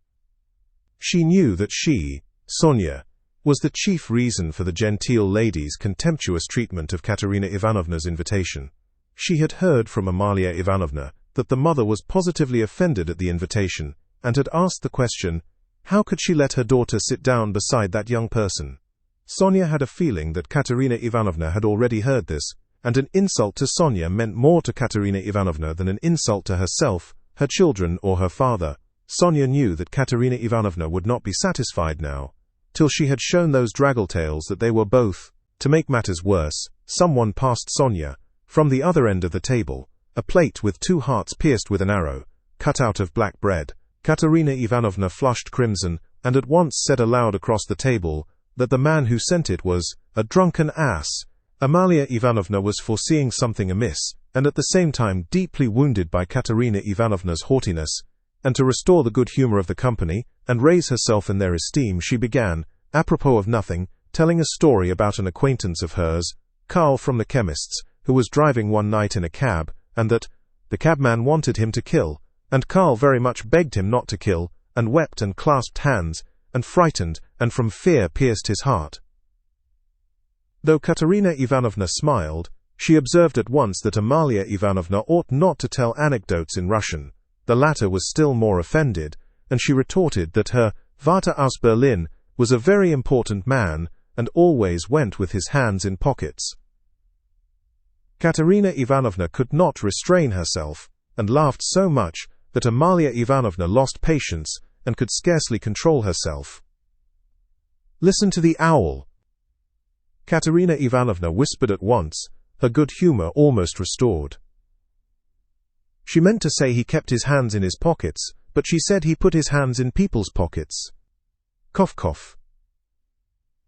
She knew that she, Sonia, was the chief reason for the genteel lady's contemptuous treatment of Katerina Ivanovna's invitation. She had heard from Amalia Ivanovna that the mother was positively offended at the invitation, and had asked the question, how could she let her daughter sit down beside that young person? Sonia had a feeling that Katerina Ivanovna had already heard this, and an insult to Sonia meant more to Katerina Ivanovna than an insult to herself, her children, or her father. Sonia knew that Katerina Ivanovna would not be satisfied now, till she had shown those draggletails that they were both. To make matters worse, someone passed Sonia, from the other end of the table, a plate with 2 hearts pierced with an arrow, cut out of black bread. Katerina Ivanovna flushed crimson, and at once said aloud across the table that the man who sent it was a drunken ass. Amalia Ivanovna was foreseeing something amiss, and at the same time deeply wounded by Katerina Ivanovna's haughtiness, and to restore the good humor of the company, and raise herself in their esteem, she began, apropos of nothing, telling a story about an acquaintance of hers, Karl from the chemist's, who was driving one night in a cab, and that the cabman wanted him to kill, and Karl very much begged him not to kill, and wept and clasped hands, and frightened, and from fear pierced his heart. Though Katerina Ivanovna smiled, she observed at once that Amalia Ivanovna ought not to tell anecdotes in Russian. The latter was still more offended, and she retorted that her Vater aus Berlin was a very important man, and always went with his hands in pockets. Katerina Ivanovna could not restrain herself, and laughed so much that Amalia Ivanovna lost patience and could scarcely control herself. "Listen to the owl!" Katerina Ivanovna whispered at once, her good humor almost restored. She meant to say he kept his hands in his pockets, but she said he put his hands in people's pockets. Cough, cough.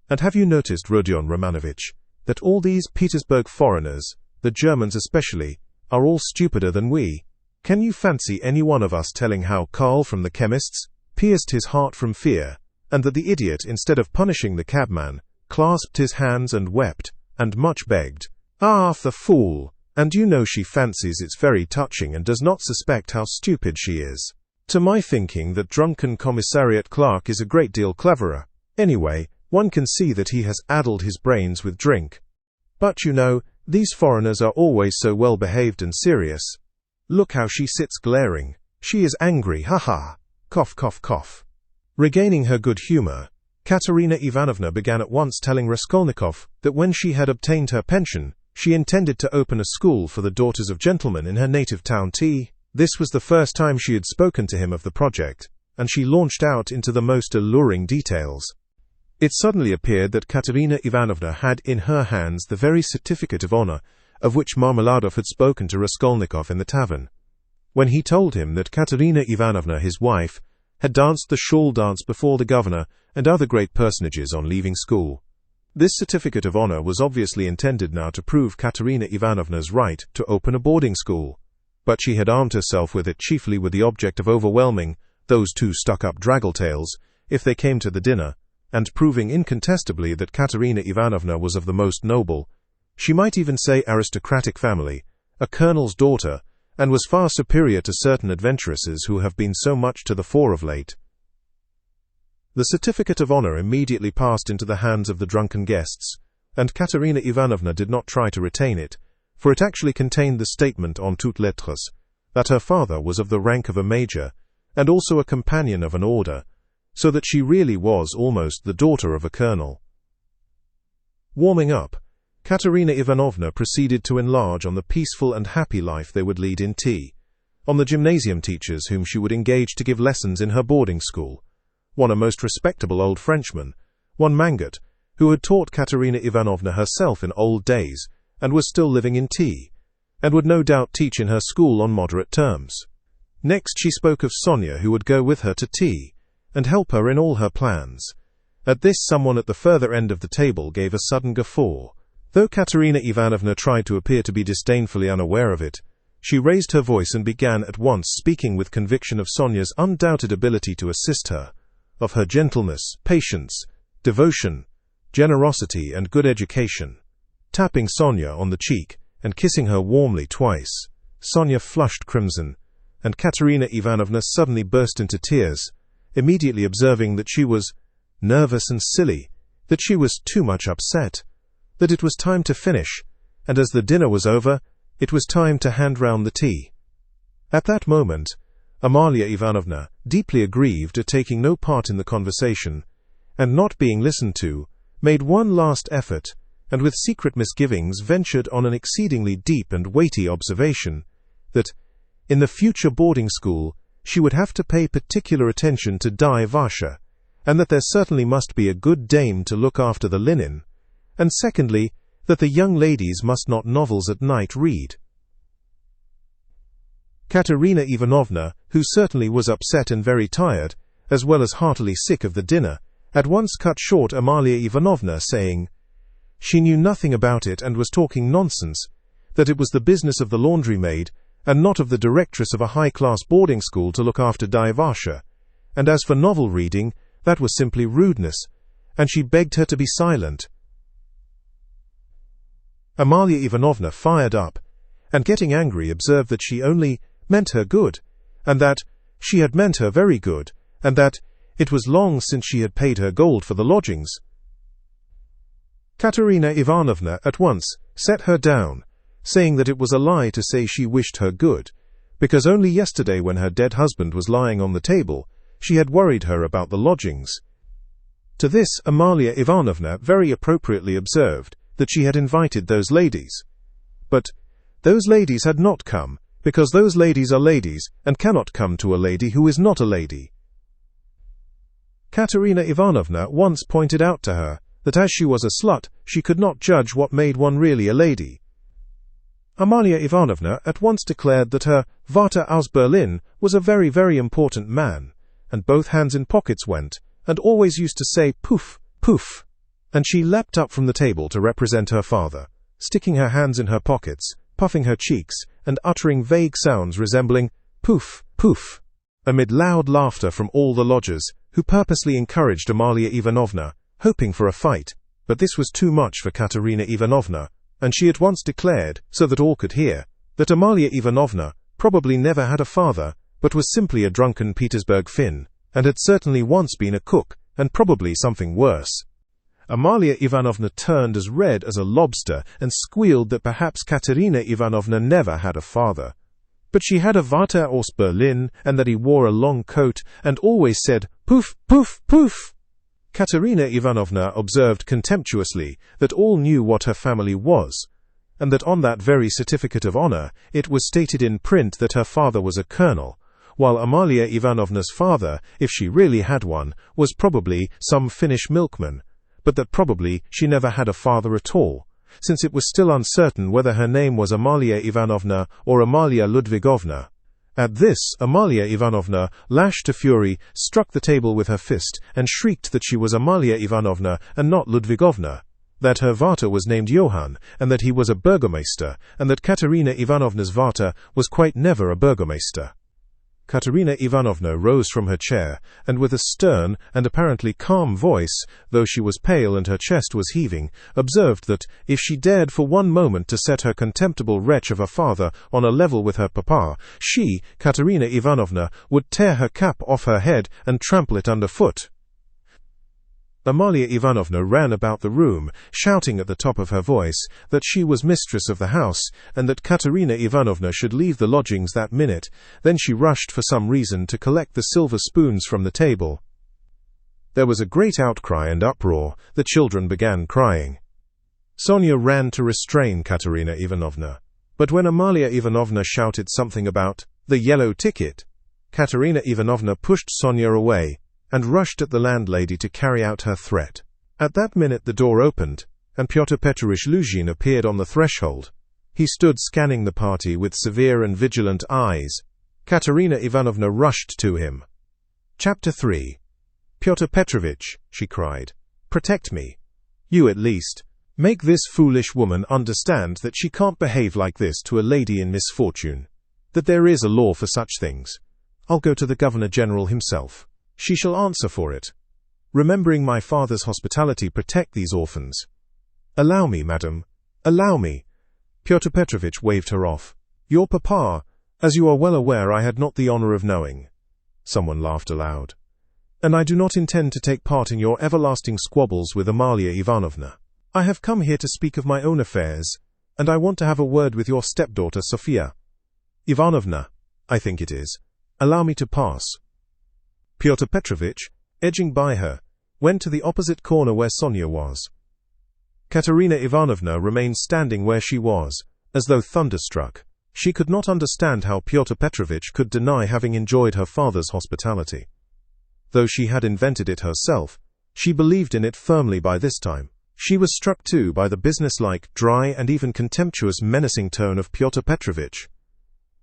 "And have you noticed, Rodion Romanovich, that all these Petersburg foreigners, the Germans especially, are all stupider than we? Can you fancy any one of us telling how Karl from the chemist's pierced his heart from fear, and that the idiot, instead of punishing the cabman, clasped his hands and wept, and much begged? Ah, the fool! And you know she fancies it's very touching and does not suspect how stupid she is. To my thinking, that drunken commissariat clerk is a great deal cleverer. Anyway, one can see that he has addled his brains with drink. But you know, these foreigners are always so well behaved and serious. Look how she sits glaring. She is angry, ha-ha. Cough, cough, cough." Regaining her good humor, Katerina Ivanovna began at once telling Raskolnikov that when she had obtained her pension, she intended to open a school for the daughters of gentlemen in her native town T. This was the first time she had spoken to him of the project, and she launched out into the most alluring details. It suddenly appeared that Katerina Ivanovna had in her hands the very certificate of honor of which Marmeladov had spoken to Raskolnikov in the tavern. When he told him that Katerina Ivanovna, his wife, had danced the shawl dance before the governor and other great personages on leaving school. This certificate of honor was obviously intended now to prove Katerina Ivanovna's right to open a boarding school, but she had armed herself with it chiefly with the object of overwhelming those 2 stuck-up draggletails if they came to the dinner, and proving incontestably that Katerina Ivanovna was of the most noble, she might even say aristocratic family, a colonel's daughter, and was far superior to certain adventuresses who have been so much to the fore of late. The certificate of honor immediately passed into the hands of the drunken guests, and Katerina Ivanovna did not try to retain it, for it actually contained the statement en toutes lettres that her father was of the rank of a major, and also a companion of an order, so that she really was almost the daughter of a colonel. Warming up, Katerina Ivanovna proceeded to enlarge on the peaceful and happy life they would lead in T, on the gymnasium teachers whom she would engage to give lessons in her boarding school, one a most respectable old Frenchman, one Mangat, who had taught Katerina Ivanovna herself in old days and was still living in T, and would no doubt teach in her school on moderate terms. Next she spoke of Sonia, who would go with her to T, and help her in all her plans. At this someone at the further end of the table gave a sudden guffaw. Though Katerina Ivanovna tried to appear to be disdainfully unaware of it, she raised her voice and began at once speaking with conviction of Sonia's undoubted ability to assist her, of her gentleness, patience, devotion, generosity and good education. Tapping Sonia on the cheek and kissing her warmly twice, Sonia flushed crimson, and Katerina Ivanovna suddenly burst into tears, immediately observing that she was nervous and silly, that she was too much upset, that it was time to finish, and as the dinner was over, it was time to hand round the tea. At that moment, Amalia Ivanovna, deeply aggrieved at taking no part in the conversation, and not being listened to, made one last effort, and with secret misgivings ventured on an exceedingly deep and weighty observation, that, in the future boarding school, she would have to pay particular attention to Dai Vasha, and that there certainly must be a good dame to look after the linen, and secondly, that the young ladies must not novels at night read. Katerina Ivanovna, who certainly was upset and very tired, as well as heartily sick of the dinner, at once cut short Amalia Ivanovna, saying she knew nothing about it and was talking nonsense, that it was the business of the laundry maid, and not of the directress of a high-class boarding school to look after Dai Vasha, and as for novel reading, that was simply rudeness, and she begged her to be silent. Amalia Ivanovna fired up, and getting angry observed that she only meant her good, and that she had meant her very good, and that it was long since she had paid her gold for the lodgings. Katerina Ivanovna at once set her down, saying that it was a lie to say she wished her good, because only yesterday, when her dead husband was lying on the table, she had worried her about the lodgings. To this Amalia Ivanovna very appropriately observed that she had invited those ladies. But those ladies had not come, because those ladies are ladies, and cannot come to a lady who is not a lady. Katerina Ivanovna once pointed out to her that as she was a slut, she could not judge what made one really a lady. Amalia Ivanovna at once declared that her Vater aus Berlin was a very, very important man, and both hands in pockets went, and always used to say poof, poof. And she leapt up from the table to represent her father, sticking her hands in her pockets, puffing her cheeks, and uttering vague sounds resembling poof, poof, amid loud laughter from all the lodgers, who purposely encouraged Amalia Ivanovna, hoping for a fight. But this was too much for Katerina Ivanovna, and she at once declared, so that all could hear, that Amalia Ivanovna probably never had a father, but was simply a drunken Petersburg Finn, and had certainly once been a cook, and probably something worse. Amalia Ivanovna turned as red as a lobster and squealed that perhaps Katerina Ivanovna never had a father. But she had a Vater aus Berlin, and that he wore a long coat, and always said, poof, poof, poof. Katerina Ivanovna observed contemptuously that all knew what her family was, and that on that very certificate of honor it was stated in print that her father was a colonel, while Amalia Ivanovna's father, if she really had one, was probably some Finnish milkman, but that probably she never had a father at all, since it was still uncertain whether her name was Amalia Ivanovna or Amalia Ludvigovna. At this, Amalia Ivanovna, lashed to fury, struck the table with her fist, and shrieked that she was Amalia Ivanovna and not Ludvigovna, that her Vater was named Johann, and that he was a burgomaster, and that Katerina Ivanovna's Vater was quite never a burgomaster. Katerina Ivanovna rose from her chair, and with a stern and apparently calm voice, though she was pale and her chest was heaving, observed that, if she dared for one moment to set her contemptible wretch of a father on a level with her papa, she, Katerina Ivanovna, would tear her cap off her head and trample it underfoot. Amalia Ivanovna ran about the room, shouting at the top of her voice that she was mistress of the house, and that Katerina Ivanovna should leave the lodgings that minute. Then she rushed for some reason to collect the silver spoons from the table. There was a great outcry and uproar. The children began crying. Sonia ran to restrain Katerina Ivanovna. But when Amalia Ivanovna shouted something about the yellow ticket, Katerina Ivanovna pushed Sonia away and rushed at the landlady to carry out her threat. At that minute the door opened, and Pyotr Petrovich Luzhin appeared on the threshold. He stood scanning the party with severe and vigilant eyes. Katerina Ivanovna rushed to him. Chapter 3. "Pyotr Petrovich," she cried, "protect me. You at least. Make this foolish woman understand that she can't behave like this to a lady in misfortune. That there is a law for such things. I'll go to the Governor-General himself. She shall answer for it. Remembering my father's hospitality, protect these orphans. Allow me, madam. Allow me." Pyotr Petrovich waved her off. "Your papa, as you are well aware, I had not the honor of knowing." Someone laughed aloud. "And I do not intend to take part in your everlasting squabbles with Amalia Ivanovna. I have come here to speak of my own affairs, and I want to have a word with your stepdaughter, Sofia Ivanovna, I think it is. Allow me to pass." Pyotr Petrovich, edging by her, went to the opposite corner where Sonia was. Katerina Ivanovna remained standing where she was, as though thunderstruck. She could not understand how Pyotr Petrovich could deny having enjoyed her father's hospitality. Though she had invented it herself, she believed in it firmly by this time. She was struck too by the businesslike, dry and even contemptuous menacing tone of Pyotr Petrovich.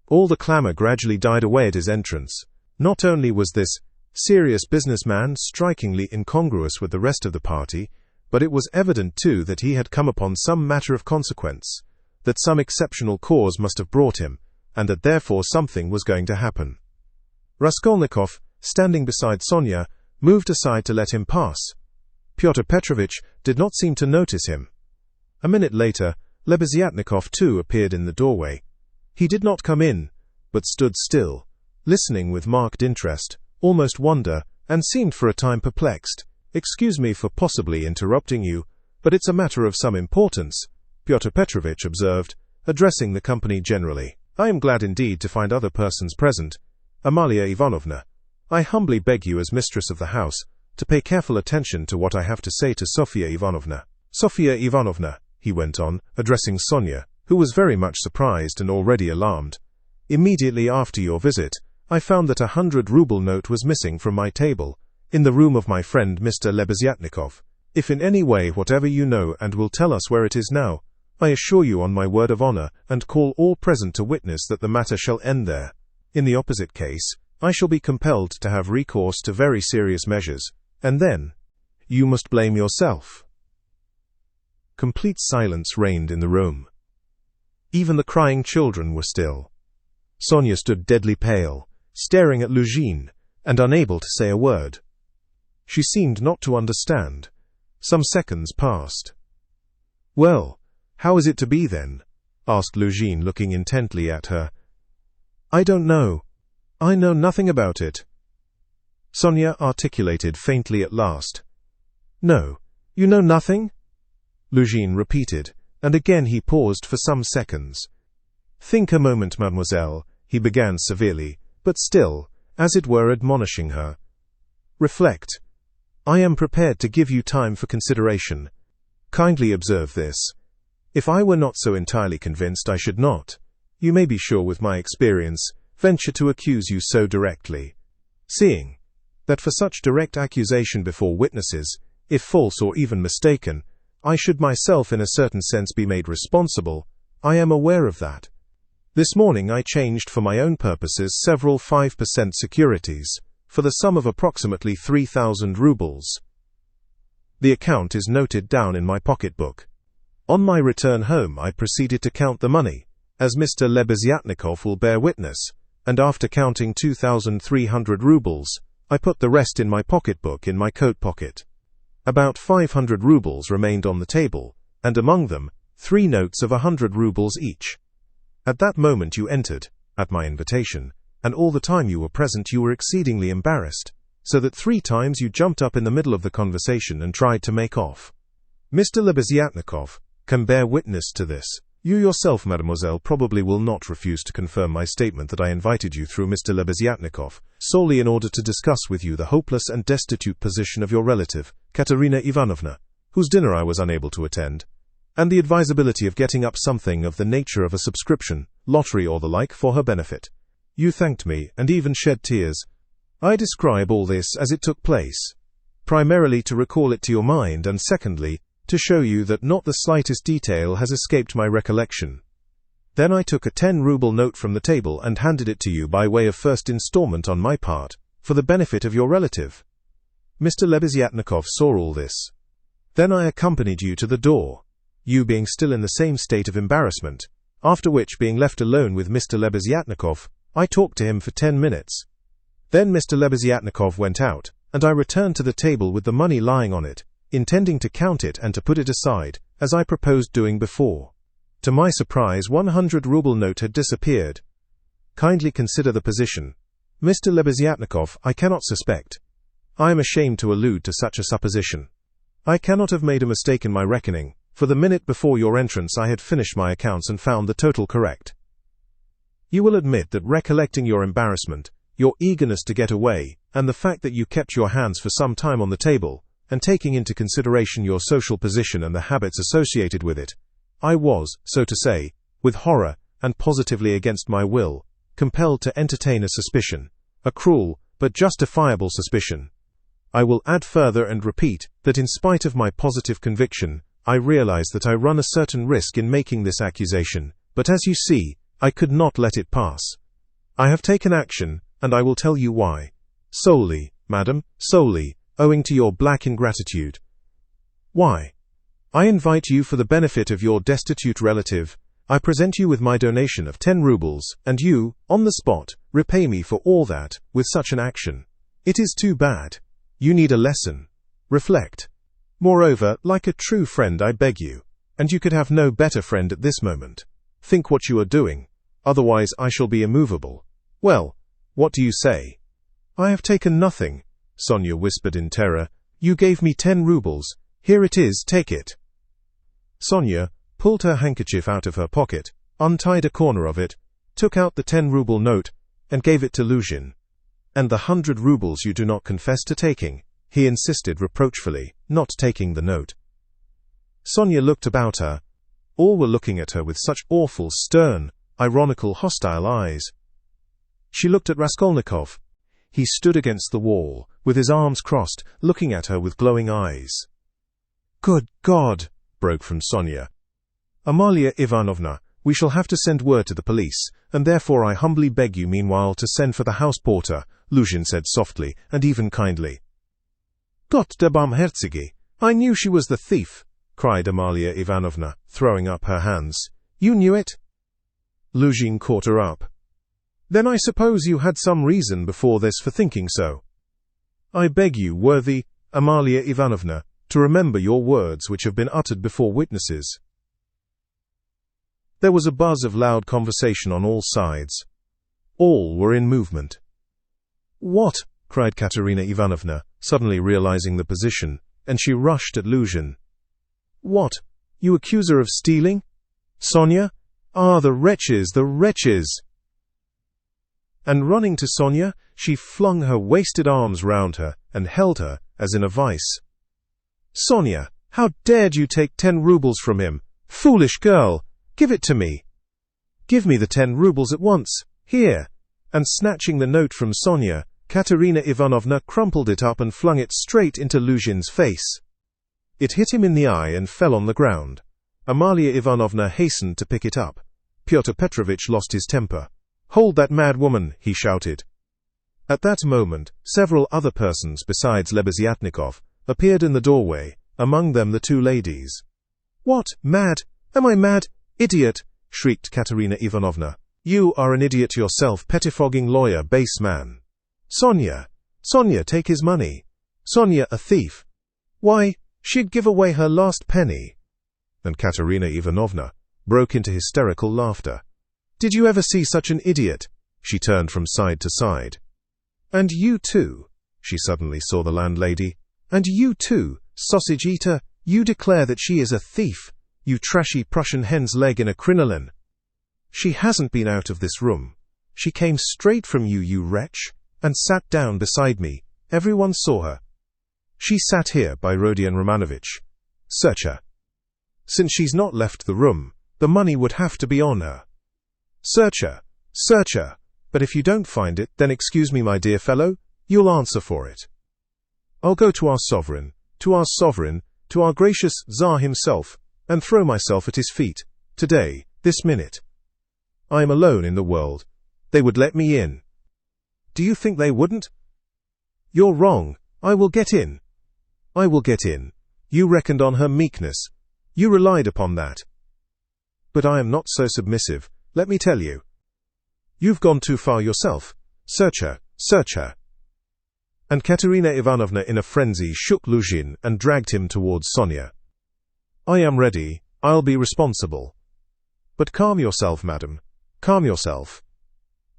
All the clamor gradually died away at his entrance. Not only was this serious businessman strikingly incongruous with the rest of the party, but it was evident too that he had come upon some matter of consequence, that some exceptional cause must have brought him, and that therefore something was going to happen. Raskolnikov, standing beside Sonia, moved aside to let him pass. Pyotr Petrovich did not seem to notice him. A minute later, Lebeziatnikov too appeared in the doorway. He did not come in, but stood still, listening with marked interest, almost wonder, and seemed for a time perplexed. "Excuse me for possibly interrupting you, but it's a matter of some importance," Pyotr Petrovich observed, addressing the company generally. "I am glad indeed to find other persons present. Amalia Ivanovna, I humbly beg you as mistress of the house to pay careful attention to what I have to say to Sofia Ivanovna. Sofia Ivanovna," he went on, addressing Sonia, who was very much surprised and already alarmed. "Immediately after your visit, I found that 100-ruble note was missing from my table, in the room of my friend Mr. Lebeziatnikov. If in any way whatever you know and will tell us where it is now, I assure you on my word of honor and call all present to witness that the matter shall end there. In the opposite case, I shall be compelled to have recourse to very serious measures, and then you must blame yourself." Complete silence reigned in the room. Even the crying children were still. Sonia stood deadly pale, staring at Luzhin, and unable to say a word. She seemed not to understand. Some seconds passed. "Well, how is it to be then?" asked Luzhin, looking intently at her. "I don't know. I know nothing about it," Sonia articulated faintly at last. "No, you know nothing?" Luzhin repeated, and again he paused for some seconds. "Think a moment, mademoiselle," he began severely, but still, as it were admonishing her. "Reflect. I am prepared to give you time for consideration. Kindly observe this. If I were not so entirely convinced, I should not, you may be sure with my experience, venture to accuse you so directly. Seeing that for such direct accusation before witnesses, if false or even mistaken, I should myself in a certain sense be made responsible, I am aware of that. This morning I changed for my own purposes several 5% securities, for the sum of approximately 3,000 rubles. The account is noted down in my pocketbook. On my return home I proceeded to count the money, as Mr. Lebeziatnikov will bear witness, and after counting 2,300 rubles, I put the rest in my pocketbook in my coat pocket. About 500 rubles remained on the table, and among them, 3 notes of 100 rubles each. At that moment you entered, at my invitation, and all the time you were present you were exceedingly embarrassed, so that 3 times you jumped up in the middle of the conversation and tried to make off. Mr. Lebeziatnikov can bear witness to this. You yourself, mademoiselle, probably will not refuse to confirm my statement that I invited you through Mr. Lebeziatnikov, solely in order to discuss with you the hopeless and destitute position of your relative, Katerina Ivanovna, whose dinner I was unable to attend, and the advisability of getting up something of the nature of a subscription, lottery or the like, for her benefit. You thanked me, and even shed tears. I describe all this as it took place, primarily to recall it to your mind, and secondly, to show you that not the slightest detail has escaped my recollection. Then I took a 10-ruble note from the table and handed it to you by way of first installment on my part, for the benefit of your relative. Mr. Lebeziatnikov saw all this. Then I accompanied you to the door, you being still in the same state of embarrassment, after which, being left alone with Mr. Lebeziatnikov, I talked to him for 10 minutes. Then Mr. Lebeziatnikov went out, and I returned to the table with the money lying on it, intending to count it and to put it aside, as I proposed doing before. To my surprise, 100-ruble note had disappeared. Kindly consider the position. Mr. Lebeziatnikov, I cannot suspect. I am ashamed to allude to such a supposition. I cannot have made a mistake in my reckoning, for the minute before your entrance I had finished my accounts and found the total correct. You will admit that, recollecting your embarrassment, your eagerness to get away, and the fact that you kept your hands for some time on the table, and taking into consideration your social position and the habits associated with it, I was, so to say, with horror, and positively against my will, compelled to entertain a suspicion, a cruel, but justifiable suspicion. I will add further and repeat, that in spite of my positive conviction, I realize that I run a certain risk in making this accusation, but as you see, I could not let it pass. I have taken action, and I will tell you why. Solely, madam, solely, owing to your black ingratitude. Why? I invite you for the benefit of your destitute relative. I present you with my donation of 10 rubles, and you, on the spot, repay me for all that, with such an action. It is too bad. You need a lesson. Reflect. Moreover, like a true friend, I beg you, and you could have no better friend at this moment. Think what you are doing, otherwise I shall be immovable. Well, what do you say? I have taken nothing, Sonia whispered in terror. You gave me 10 rubles. Here it is, take it. Sonia pulled her handkerchief out of her pocket, untied a corner of it, took out the 10-ruble note, and gave it to Luzhin. And the 100 rubles you do not confess to taking, he insisted reproachfully, not taking the note. Sonia looked about her. All were looking at her with such awful, stern, ironical, hostile eyes. She looked at Raskolnikov. He stood against the wall, with his arms crossed, looking at her with glowing eyes. Good God! Broke from Sonia. Amalia Ivanovna, we shall have to send word to the police, and therefore I humbly beg you meanwhile to send for the house porter, Luzhin said softly, and even kindly. Gott der Barmherzige! I knew she was the thief, cried Amalia Ivanovna, throwing up her hands. You knew it? Luzhin caught her up. Then I suppose you had some reason before this for thinking so. I beg you, worthy Amalia Ivanovna, to remember your words which have been uttered before witnesses. There was a buzz of loud conversation on all sides. All were in movement. What? Cried Katerina Ivanovna, suddenly realizing the position, and she rushed at Luzhin. What? You accuse her of stealing? Sonia? Ah, the wretches, the wretches! And running to Sonia, she flung her wasted arms round her, and held her, as in a vice. Sonia, how dared you take 10 rubles from him? Foolish girl! Give it to me! Give me the 10 rubles at once! Here! And snatching the note from Sonia, Katerina Ivanovna crumpled it up and flung it straight into Luzhin's face. It hit him in the eye and fell on the ground. Amalia Ivanovna hastened to pick it up. Pyotr Petrovitch lost his temper. Hold that mad woman, he shouted. At that moment, several other persons besides Lebeziatnikov appeared in the doorway, among them the 2 ladies. What? Mad? Am I mad? Idiot! Shrieked Katerina Ivanovna. You are an idiot yourself, pettifogging lawyer, base man. Sonia! Sonia, take his money. Sonia, a thief. Why, she'd give away her last penny. And Katerina Ivanovna broke into hysterical laughter. Did you ever see such an idiot? She turned from side to side. And you too, she suddenly saw the landlady. And you too, sausage-eater, you declare that she is a thief. You trashy Prussian hen's leg in a crinoline. She hasn't been out of this room. She came straight from you, you wretch, and sat down beside me. Everyone saw her. She sat here by Rodion Romanovich. Search her. Since she's not left the room, the money would have to be on her. Search her. Search her. But if you don't find it, then excuse me, my dear fellow, you'll answer for it. I'll go to our sovereign, to our gracious Tsar himself, and throw myself at his feet, today, this minute. I am alone in the world. They would let me in. Do you think they wouldn't? You're wrong. I will get in. I will get in. You reckoned on her meekness. You relied upon that. But I am not so submissive, let me tell you. You've gone too far yourself. Search her, search her. And Katerina Ivanovna in a frenzy shook Luzhin and dragged him towards Sonia. I am ready. I'll be responsible. But calm yourself, madam. Calm yourself.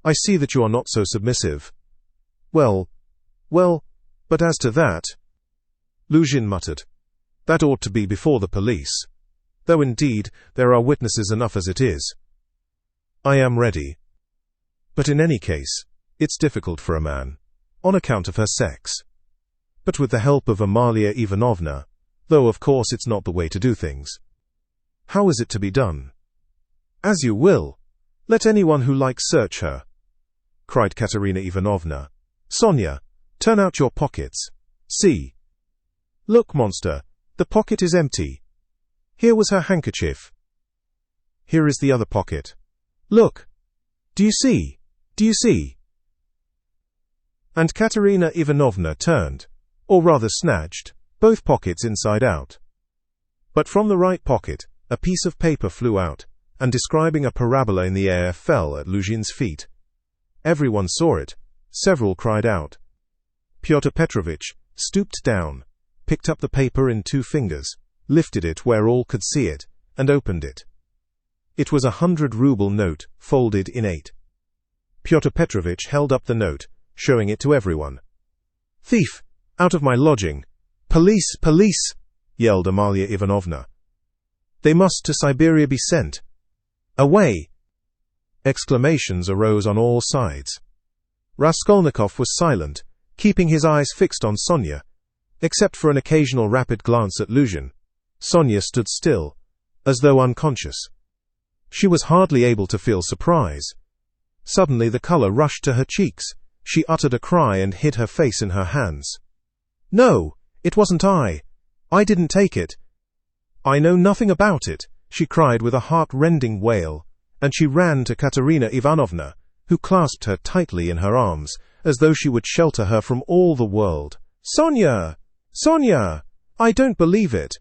I see that you are not so submissive. Well, but as to that, Luzhin muttered, that ought to be before the police. Though indeed, there are witnesses enough as it is. I am ready. But in any case, it's difficult for a man, on account of her sex. But with the help of Amalia Ivanovna, though of course it's not the way to do things. How is it to be done? As you will. Let anyone who likes search her, cried Katerina Ivanovna. Sonia, turn out your pockets. See. Look, monster, the pocket is empty. Here was her handkerchief. Here is the other pocket. Look. Do you see? Do you see? And Katerina Ivanovna turned, or rather snatched, both pockets inside out. But from the right pocket, a piece of paper flew out, and describing a parabola in the air fell at Luzhin's feet. Everyone saw it. Several cried out. Pyotr Petrovitch stooped down, picked up the paper in 2 fingers, lifted it where all could see it, and opened it. It was 100-ruble note, folded in 8. Pyotr Petrovitch held up the note, showing it to everyone. Thief! Out of my lodging! Police! Police! Yelled Amalia Ivanovna. They must to Siberia be sent. Away! Exclamations arose on all sides. Raskolnikov was silent, keeping his eyes fixed on Sonia. Except for an occasional rapid glance at Luzhin, Sonia stood still, as though unconscious. She was hardly able to feel surprise. Suddenly the color rushed to her cheeks. She uttered a cry and hid her face in her hands. No, it wasn't I. I didn't take it. I know nothing about it, she cried with a heart-rending wail, and she ran to Katerina Ivanovna, who clasped her tightly in her arms, as though she would shelter her from all the world. Sonia! Sonia! I don't believe it.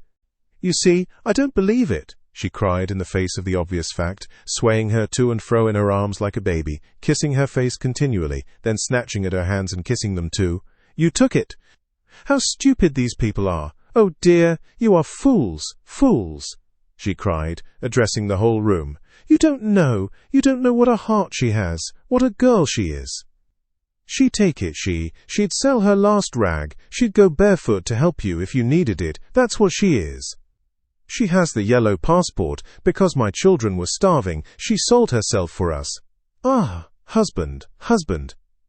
You see, I don't believe it, she cried in the face of the obvious fact, swaying her to and fro in her arms like a baby, kissing her face continually, then snatching at her hands and kissing them too. You took it. How stupid these people are. Oh dear, you are fools, fools, she cried, addressing the whole room. You don't know what a heart she has, what a girl she is. She'd take it, she'd sell her last rag, she'd go barefoot to help you if you needed it, that's what she is. She has the yellow passport, because my children were starving, she sold herself for us. Ah, husband,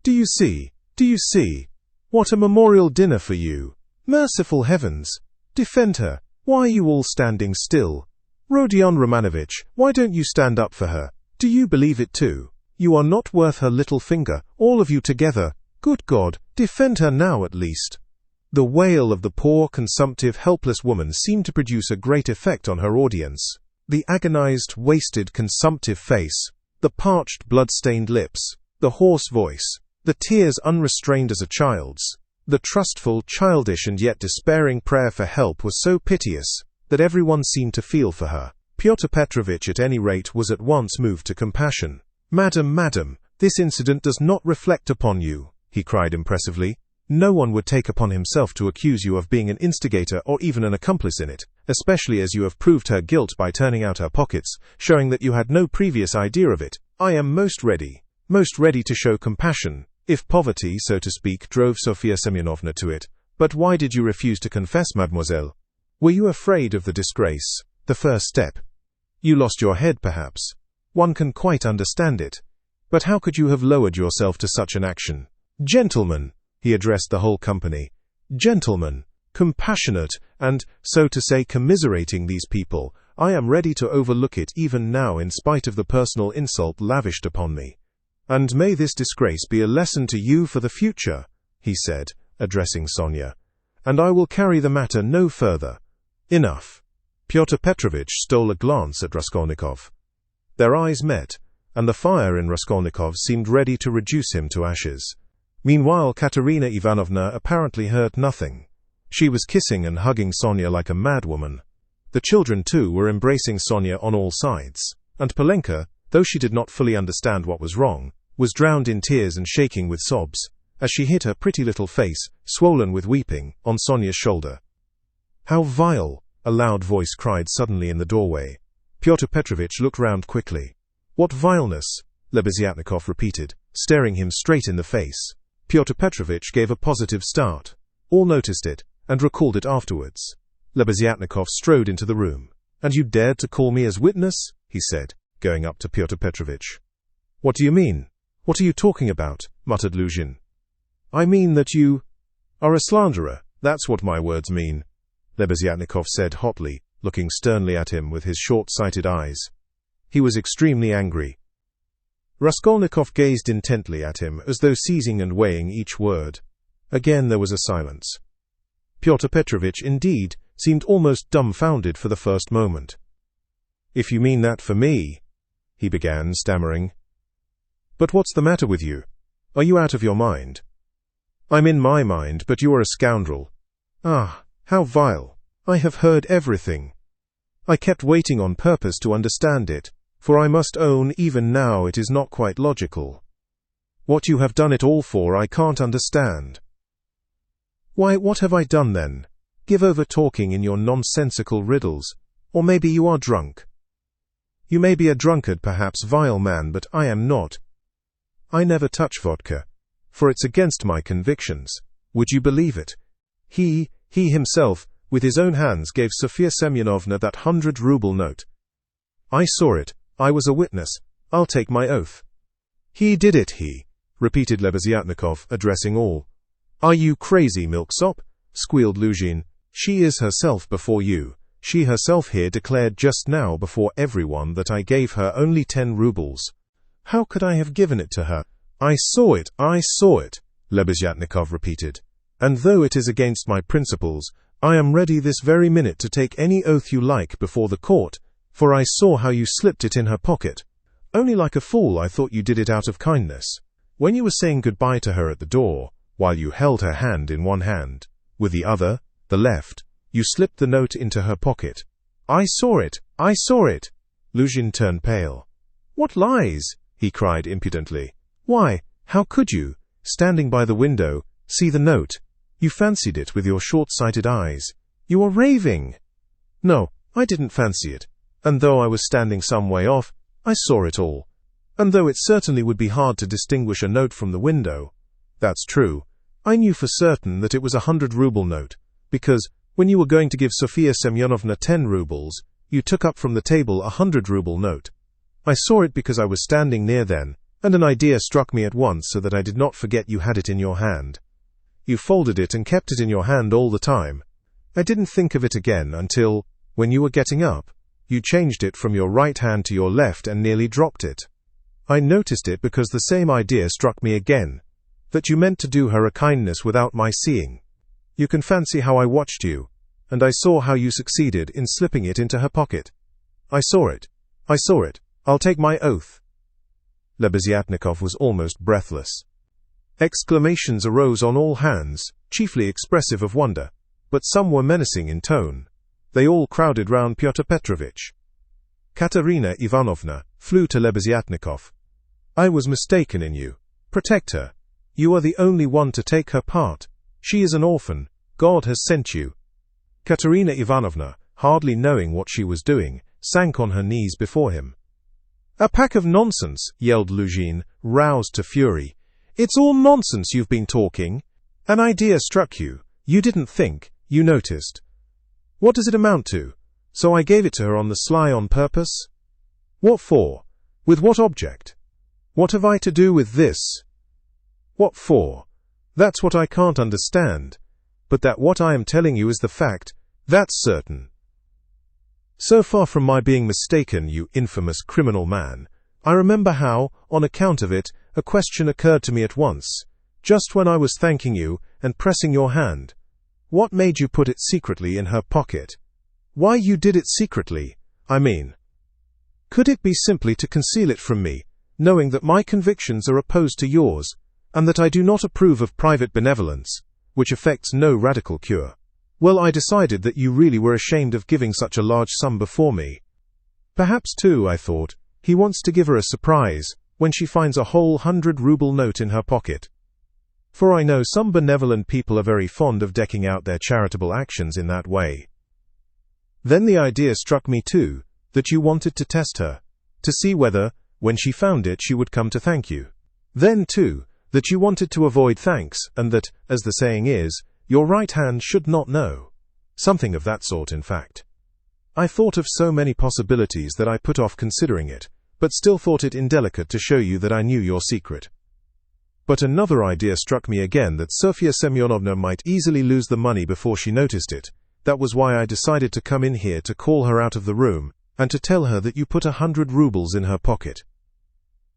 do you see, what a memorial dinner for you. Merciful heavens, defend her, why are you all standing still? Rodion Romanovich, why don't you stand up for her? Do you believe it too? You are not worth her little finger, all of you together. Good God, defend her now at least. The wail of the poor, consumptive, helpless woman seemed to produce a great effect on her audience. The agonized, wasted, consumptive face, the parched, blood-stained lips, the hoarse voice, the tears unrestrained as a child's, the trustful, childish and yet despairing prayer for help was so piteous that everyone seemed to feel for her. Pyotr Petrovitch at any rate was at once moved to compassion. Madam, this incident does not reflect upon you, he cried impressively. No one would take upon himself to accuse you of being an instigator or even an accomplice in it, especially as you have proved her guilt by turning out her pockets, showing that you had no previous idea of it. I am most ready to show compassion, if poverty, so to speak, drove Sofia Semyonovna to it. But why did you refuse to confess, mademoiselle? Were you afraid of the disgrace, The first step. You lost your head, perhaps. One can quite understand it. But how could you have lowered yourself to such an action? Gentlemen, he addressed the whole company. Gentlemen, compassionate and, so to say, commiserating these people, I am ready to overlook it even now in spite of the personal insult lavished upon me. And may this disgrace be a lesson to you for the future, he said, addressing Sonia. And I will carry the matter no further. Enough. Pyotr Petrovitch stole a glance at Raskolnikov. Their eyes met, and the fire in Raskolnikov seemed ready to reduce him to ashes. Meanwhile, Katerina Ivanovna apparently heard nothing. She was kissing and hugging Sonia like a madwoman. The children, too, were embracing Sonia on all sides, and Polenka, though she did not fully understand what was wrong, was drowned in tears and shaking with sobs, as she hid her pretty little face, swollen with weeping, on Sonia's shoulder. "How vile!" a loud voice cried suddenly in the doorway. Pyotr Petrovitch looked round quickly. "What vileness?" Lebeziatnikov repeated, staring him straight in the face. Pyotr Petrovitch gave a positive start. All noticed it, and recalled it afterwards. Lebeziatnikov strode into the room. "And you dared to call me as witness?" he said, going up to Pyotr Petrovitch. "What do you mean? What are you talking about?" muttered Luzhin. "I mean that you are a slanderer, that's what my words mean," Lebeziatnikov said hotly, looking sternly at him with his short-sighted eyes. He was extremely angry. Raskolnikov gazed intently at him, as though seizing and weighing each word. Again there was a silence. Pyotr Petrovitch, indeed, seemed almost dumbfounded for the first moment. "If you mean that for me," he began, stammering. "But what's the matter with you? Are you out of your mind?" "I'm in my mind, but you are a scoundrel." "Ah, how vile! I have heard everything. I kept waiting on purpose to understand it, for I must own even now it is not quite logical. What you have done it all for I can't understand." "Why, what have I done then? Give over talking in your nonsensical riddles, or maybe you are drunk. You may be a drunkard, perhaps, vile man, but I am not. I never touch vodka, for it's against my convictions. Would you believe it? He himself, with his own hands, gave Sofia Semyonovna that 100-ruble note. I saw it, I was a witness, I'll take my oath." "He did it, he," repeated Lebeziatnikov, addressing all. "Are you crazy, milksop?" squealed Luzhin. "She is herself before you. She herself here declared just now before everyone that I gave her only 10 rubles. How could I have given it to her?" I saw it, Lebeziatnikov repeated. "And though it is against my principles, I am ready this very minute to take any oath you like before the court, for I saw how you slipped it in her pocket. Only like a fool I thought you did it out of kindness. When you were saying goodbye to her at the door, while you held her hand in one hand, with the other, the left, you slipped the note into her pocket." I saw it! Luzhin turned pale. "What lies?" he cried impudently. "Why, how could you, standing by the window, see the note? You fancied it with your short-sighted eyes. You are raving." "No, I didn't fancy it. And though I was standing some way off, I saw it all. And though it certainly would be hard to distinguish a note from the window, that's true, I knew for certain that it was a 100-ruble note, because, when you were going to give Sofia Semyonovna 10 rubles, you took up from the table a 100-ruble note. I saw it because I was standing near then, and an idea struck me at once so that I did not forget you had it in your hand. You folded it and kept it in your hand all the time. I didn't think of it again until, when you were getting up, you changed it from your right hand to your left and nearly dropped it. I noticed it because the same idea struck me again, that you meant to do her a kindness without my seeing. You can fancy how I watched you, and I saw how you succeeded in slipping it into her pocket. I saw it. I'll take my oath." Lebeziatnikov was almost breathless. Exclamations arose on all hands, chiefly expressive of wonder, but some were menacing in tone. They all crowded round Pyotr Petrovitch. Katerina Ivanovna flew to Lebeziatnikov. "I was mistaken in you. Protect her. You are the only one to take her part. She is an orphan. God has sent you." Katerina Ivanovna, hardly knowing what she was doing, sank on her knees before him. "A pack of nonsense," yelled Luzhin, roused to fury. "It's all nonsense you've been talking. An idea struck you. You didn't think. You noticed. What does it amount to? So I gave it to her on the sly on purpose? What for? With what object? What have I to do with this? What for? That's what I can't understand. But that what I am telling you is the fact, that's certain. So far from my being mistaken, you infamous criminal man, I remember how, on account of it, a question occurred to me at once, just when I was thanking you and pressing your hand. What made you put it secretly in her pocket? Why you did it secretly, I mean. Could it be simply to conceal it from me, knowing that my convictions are opposed to yours, and that I do not approve of private benevolence, which effects no radical cure? Well, I decided that you really were ashamed of giving such a large sum before me. Perhaps, too, I thought, he wants to give her a surprise when she finds a whole 100-ruble note in her pocket. For I know some benevolent people are very fond of decking out their charitable actions in that way. Then the idea struck me, too, that you wanted to test her, to see whether, when she found it, she would come to thank you. Then, too, that you wanted to avoid thanks, and that, as the saying is, your right hand should not know. Something of that sort, in fact. I thought of so many possibilities that I put off considering it, but still thought it indelicate to show you that I knew your secret. But another idea struck me again, that Sofia Semyonovna might easily lose the money before she noticed it. That was why I decided to come in here to call her out of the room, and to tell her that you put 100 rubles in her pocket.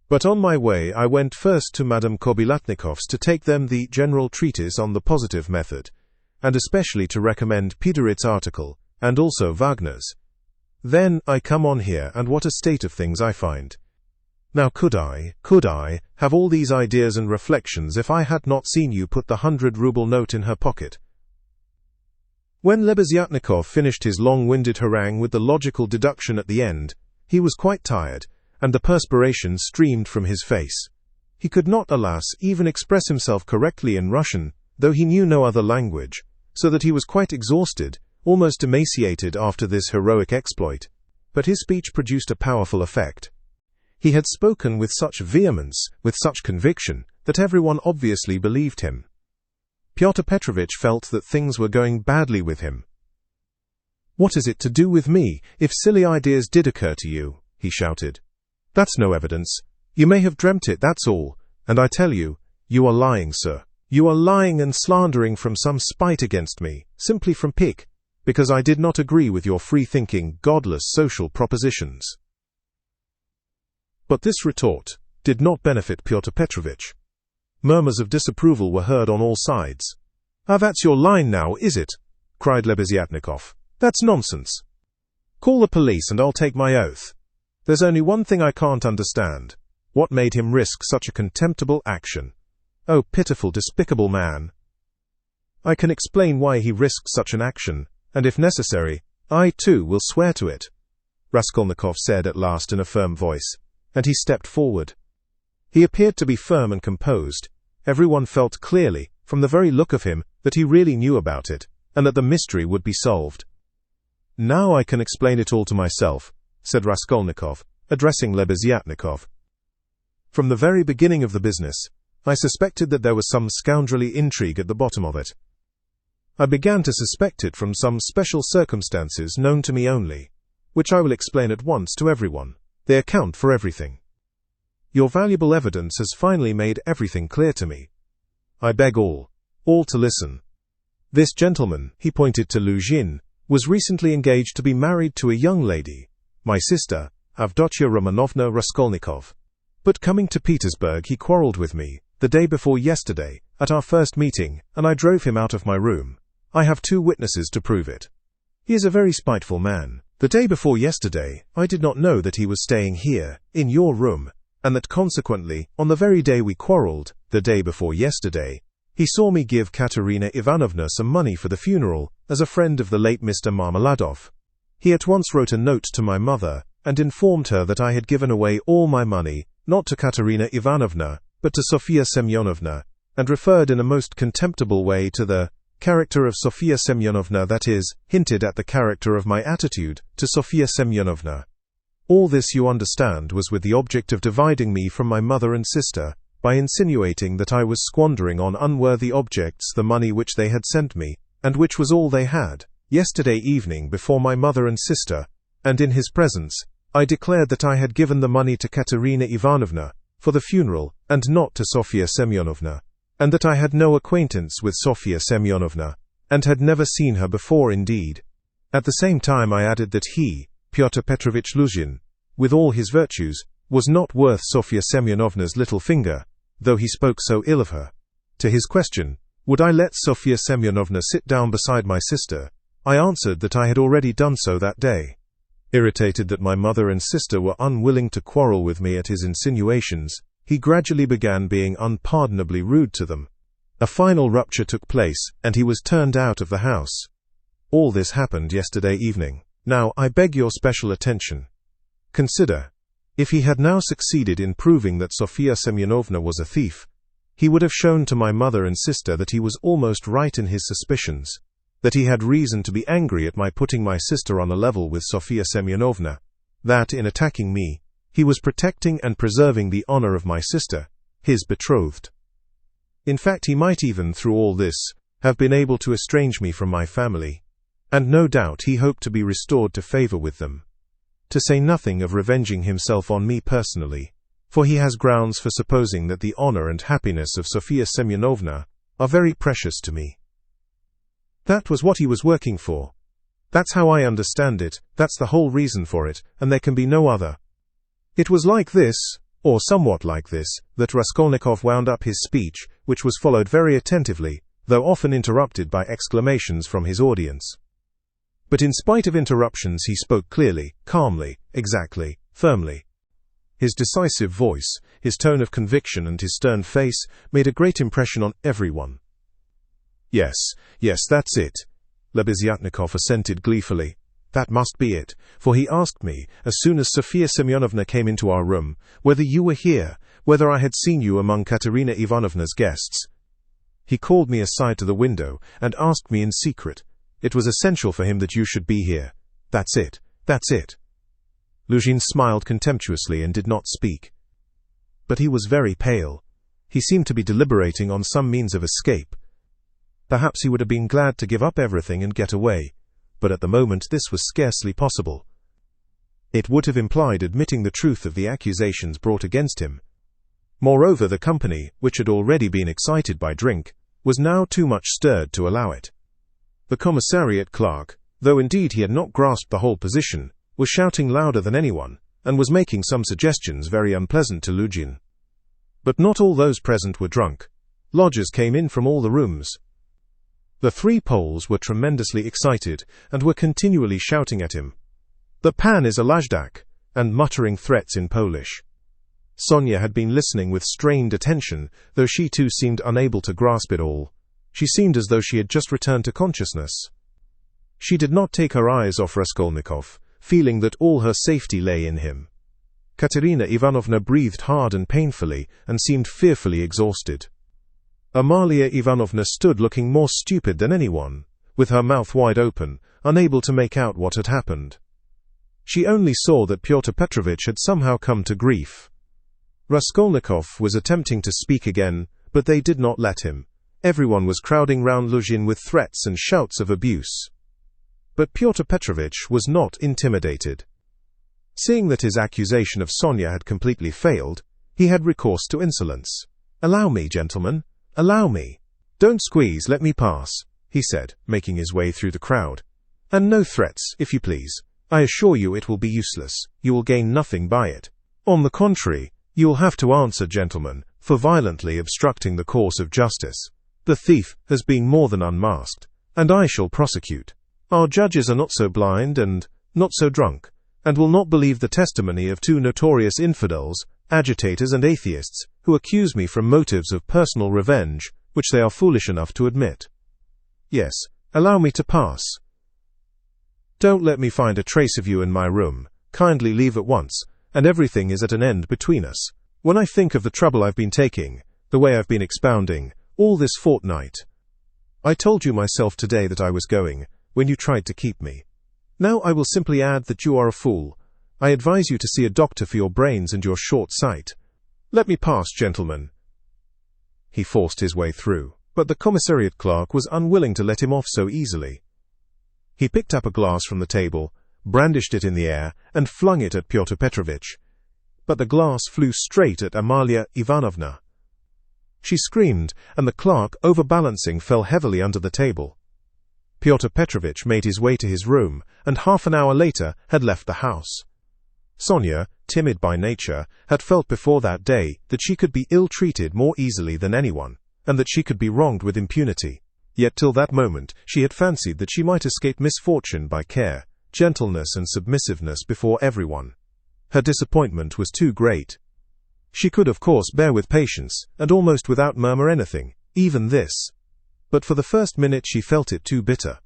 But on my way I went first to Madame Kobylatnikov's to take them the general treatise on the positive method, and especially to recommend Petersburg's article, and also Wagner's. Then I come on here, and what a state of things I find. Now could I have all these ideas and reflections if I had not seen you put the 100-ruble note in her pocket? When Lebeziatnikov finished his long-winded harangue with the logical deduction at the end, he was quite tired, and the perspiration streamed from his face. He could not, alas, even express himself correctly in Russian, though he knew no other language, so that he was quite exhausted, almost emaciated after this heroic exploit. But his speech produced a powerful effect. He had spoken with such vehemence, with such conviction, that everyone obviously believed him. Pyotr Petrovitch felt that things were going badly with him. "What is it to do with me, if silly ideas did occur to you?" he shouted. "That's no evidence. You may have dreamt it, that's all. And I tell you, you are lying, sir. You are lying and slandering from some spite against me, simply from pique, because I did not agree with your free-thinking, godless social propositions." But this retort did not benefit Pyotr Petrovitch. Murmurs of disapproval were heard on all sides. "Ah, that's your line now, is it?" cried Lebeziatnikov. "That's nonsense. Call the police and I'll take my oath. There's only one thing I can't understand. What made him risk such a contemptible action? Oh, pitiful, despicable man. I can explain why he risked such an action, and if necessary, I too will swear to it," Raskolnikov said at last in a firm voice, and he stepped forward. He appeared to be firm and composed. Everyone felt clearly, from the very look of him, that he really knew about it, and that the mystery would be solved. "Now I can explain it all to myself," said Raskolnikov, addressing Lebeziatnikov. "From the very beginning of the business, I suspected that there was some scoundrelly intrigue at the bottom of it. I began to suspect it from some special circumstances known to me only, which I will explain at once to everyone. They account for everything. Your valuable evidence has finally made everything clear to me. I beg all to listen. This gentleman," he pointed to Luzhin, "was recently engaged to be married to a young lady, my sister, Avdotia Romanovna Raskolnikov. But coming to Petersburg, he quarreled with me, the day before yesterday, at our first meeting, and I drove him out of my room. I have 2 witnesses to prove it. He is a very spiteful man. The day before yesterday, I did not know that he was staying here, in your room, and that consequently, on the very day we quarreled, the day before yesterday, he saw me give Katerina Ivanovna some money for the funeral, as a friend of the late Mr. Marmeladov. He at once wrote a note to my mother, and informed her that I had given away all my money, not to Katerina Ivanovna, but to Sofia Semyonovna, and referred in a most contemptible way to the character of Sofia Semyonovna, that is, hinted at the character of my attitude to Sofia Semyonovna. All this, you understand, was with the object of dividing me from my mother and sister, by insinuating that I was squandering on unworthy objects the money which they had sent me, and which was all they had. Yesterday evening, before my mother and sister, and in his presence, I declared that I had given the money to Katerina Ivanovna for the funeral and not to Sofia Semyonovna, and that I had no acquaintance with Sofia Semyonovna, and had never seen her before indeed. At the same time I added that he, Pyotr Petrovich Luzhin, with all his virtues, was not worth Sofia Semyonovna's little finger, though he spoke so ill of her. To his question, would I let Sofia Semyonovna sit down beside my sister, I answered that I had already done so that day. Irritated that my mother and sister were unwilling to quarrel with me at his insinuations, he gradually began being unpardonably rude to them. A final rupture took place, and he was turned out of the house. All this happened yesterday evening. Now, I beg your special attention. Consider. If he had now succeeded in proving that Sofia Semyonovna was a thief, he would have shown to my mother and sister that he was almost right in his suspicions, that he had reason to be angry at my putting my sister on a level with Sofia Semyonovna, that, in attacking me, he was protecting and preserving the honor of my sister, his betrothed. In fact, he might even, through all this, have been able to estrange me from my family, and no doubt he hoped to be restored to favor with them, to say nothing of revenging himself on me personally, for he has grounds for supposing that the honor and happiness of Sofia Semyonovna are very precious to me. That was what he was working for. That's how I understand it, that's the whole reason for it, and there can be no other. It was like this, or somewhat like this, that Raskolnikov wound up his speech, which was followed very attentively, though often interrupted by exclamations from his audience. But in spite of interruptions he spoke clearly, calmly, exactly, firmly. His decisive voice, his tone of conviction and his stern face made a great impression on everyone. Yes, that's it, Lebeziatnikov assented gleefully. That must be it, for he asked me, as soon as Sofia Semyonovna came into our room, whether you were here, whether I had seen you among Katerina Ivanovna's guests. He called me aside to the window and asked me in secret. It was essential for him that you should be here. That's it. Luzhin smiled contemptuously and did not speak. But he was very pale. He seemed to be deliberating on some means of escape. Perhaps he would have been glad to give up everything and get away, but at the moment this was scarcely possible. It would have implied admitting the truth of the accusations brought against him. Moreover, the company, which had already been excited by drink, was now too much stirred to allow it. The commissariat clerk, though indeed he had not grasped the whole position, was shouting louder than anyone, and was making some suggestions very unpleasant to Luzhin. But not all those present were drunk. Lodgers came in from all the rooms. The three Poles were tremendously excited, and were continually shouting at him, "The pan is a lajdak," and muttering threats in Polish. Sonia had been listening with strained attention, though she too seemed unable to grasp it all. She seemed as though she had just returned to consciousness. She did not take her eyes off Raskolnikov, feeling that all her safety lay in him. Katerina Ivanovna breathed hard and painfully, and seemed fearfully exhausted. Amalia Ivanovna stood looking more stupid than anyone, with her mouth wide open, unable to make out what had happened. She only saw that Pyotr Petrovich had somehow come to grief. Raskolnikov was attempting to speak again, but they did not let him. Everyone was crowding round Luzhin with threats and shouts of abuse. But Pyotr Petrovich was not intimidated. Seeing that his accusation of Sonia had completely failed, he had recourse to insolence. "Allow me, gentlemen. Allow me. Don't squeeze, let me pass," he said, making his way through the crowd. "And no threats, if you please. I assure you it will be useless. You will gain nothing by it. On the contrary, you will have to answer, gentlemen, for violently obstructing the course of justice. The thief has been more than unmasked, and I shall prosecute. Our judges are not so blind and not so drunk, and will not believe the testimony of two notorious infidels, agitators and atheists, who accuse me from motives of personal revenge, which they are foolish enough to admit. Yes, allow me to pass. Don't let me find a trace of you in my room. Kindly leave at once, and everything is at an end between us. When I think of the trouble I've been taking, the way I've been expounding, all this fortnight. I told you myself today that I was going, when you tried to keep me. Now I will simply add that you are a fool. I advise you to see a doctor for your brains and your short sight. Let me pass, gentlemen." He forced his way through, but the commissariat clerk was unwilling to let him off so easily. He picked up a glass from the table, brandished it in the air, and flung it at Pyotr Petrovitch. But the glass flew straight at Amalia Ivanovna. She screamed, and the clerk, overbalancing, fell heavily under the table. Pyotr Petrovitch made his way to his room, and half an hour later had left the house. Sonia, timid by nature, had felt before that day that she could be ill-treated more easily than anyone, and that she could be wronged with impunity. Yet till that moment she had fancied that she might escape misfortune by care, gentleness and submissiveness before everyone. Her disappointment was too great. She could of course bear with patience, and almost without murmur anything, even this. But for the first minute she felt it too bitter.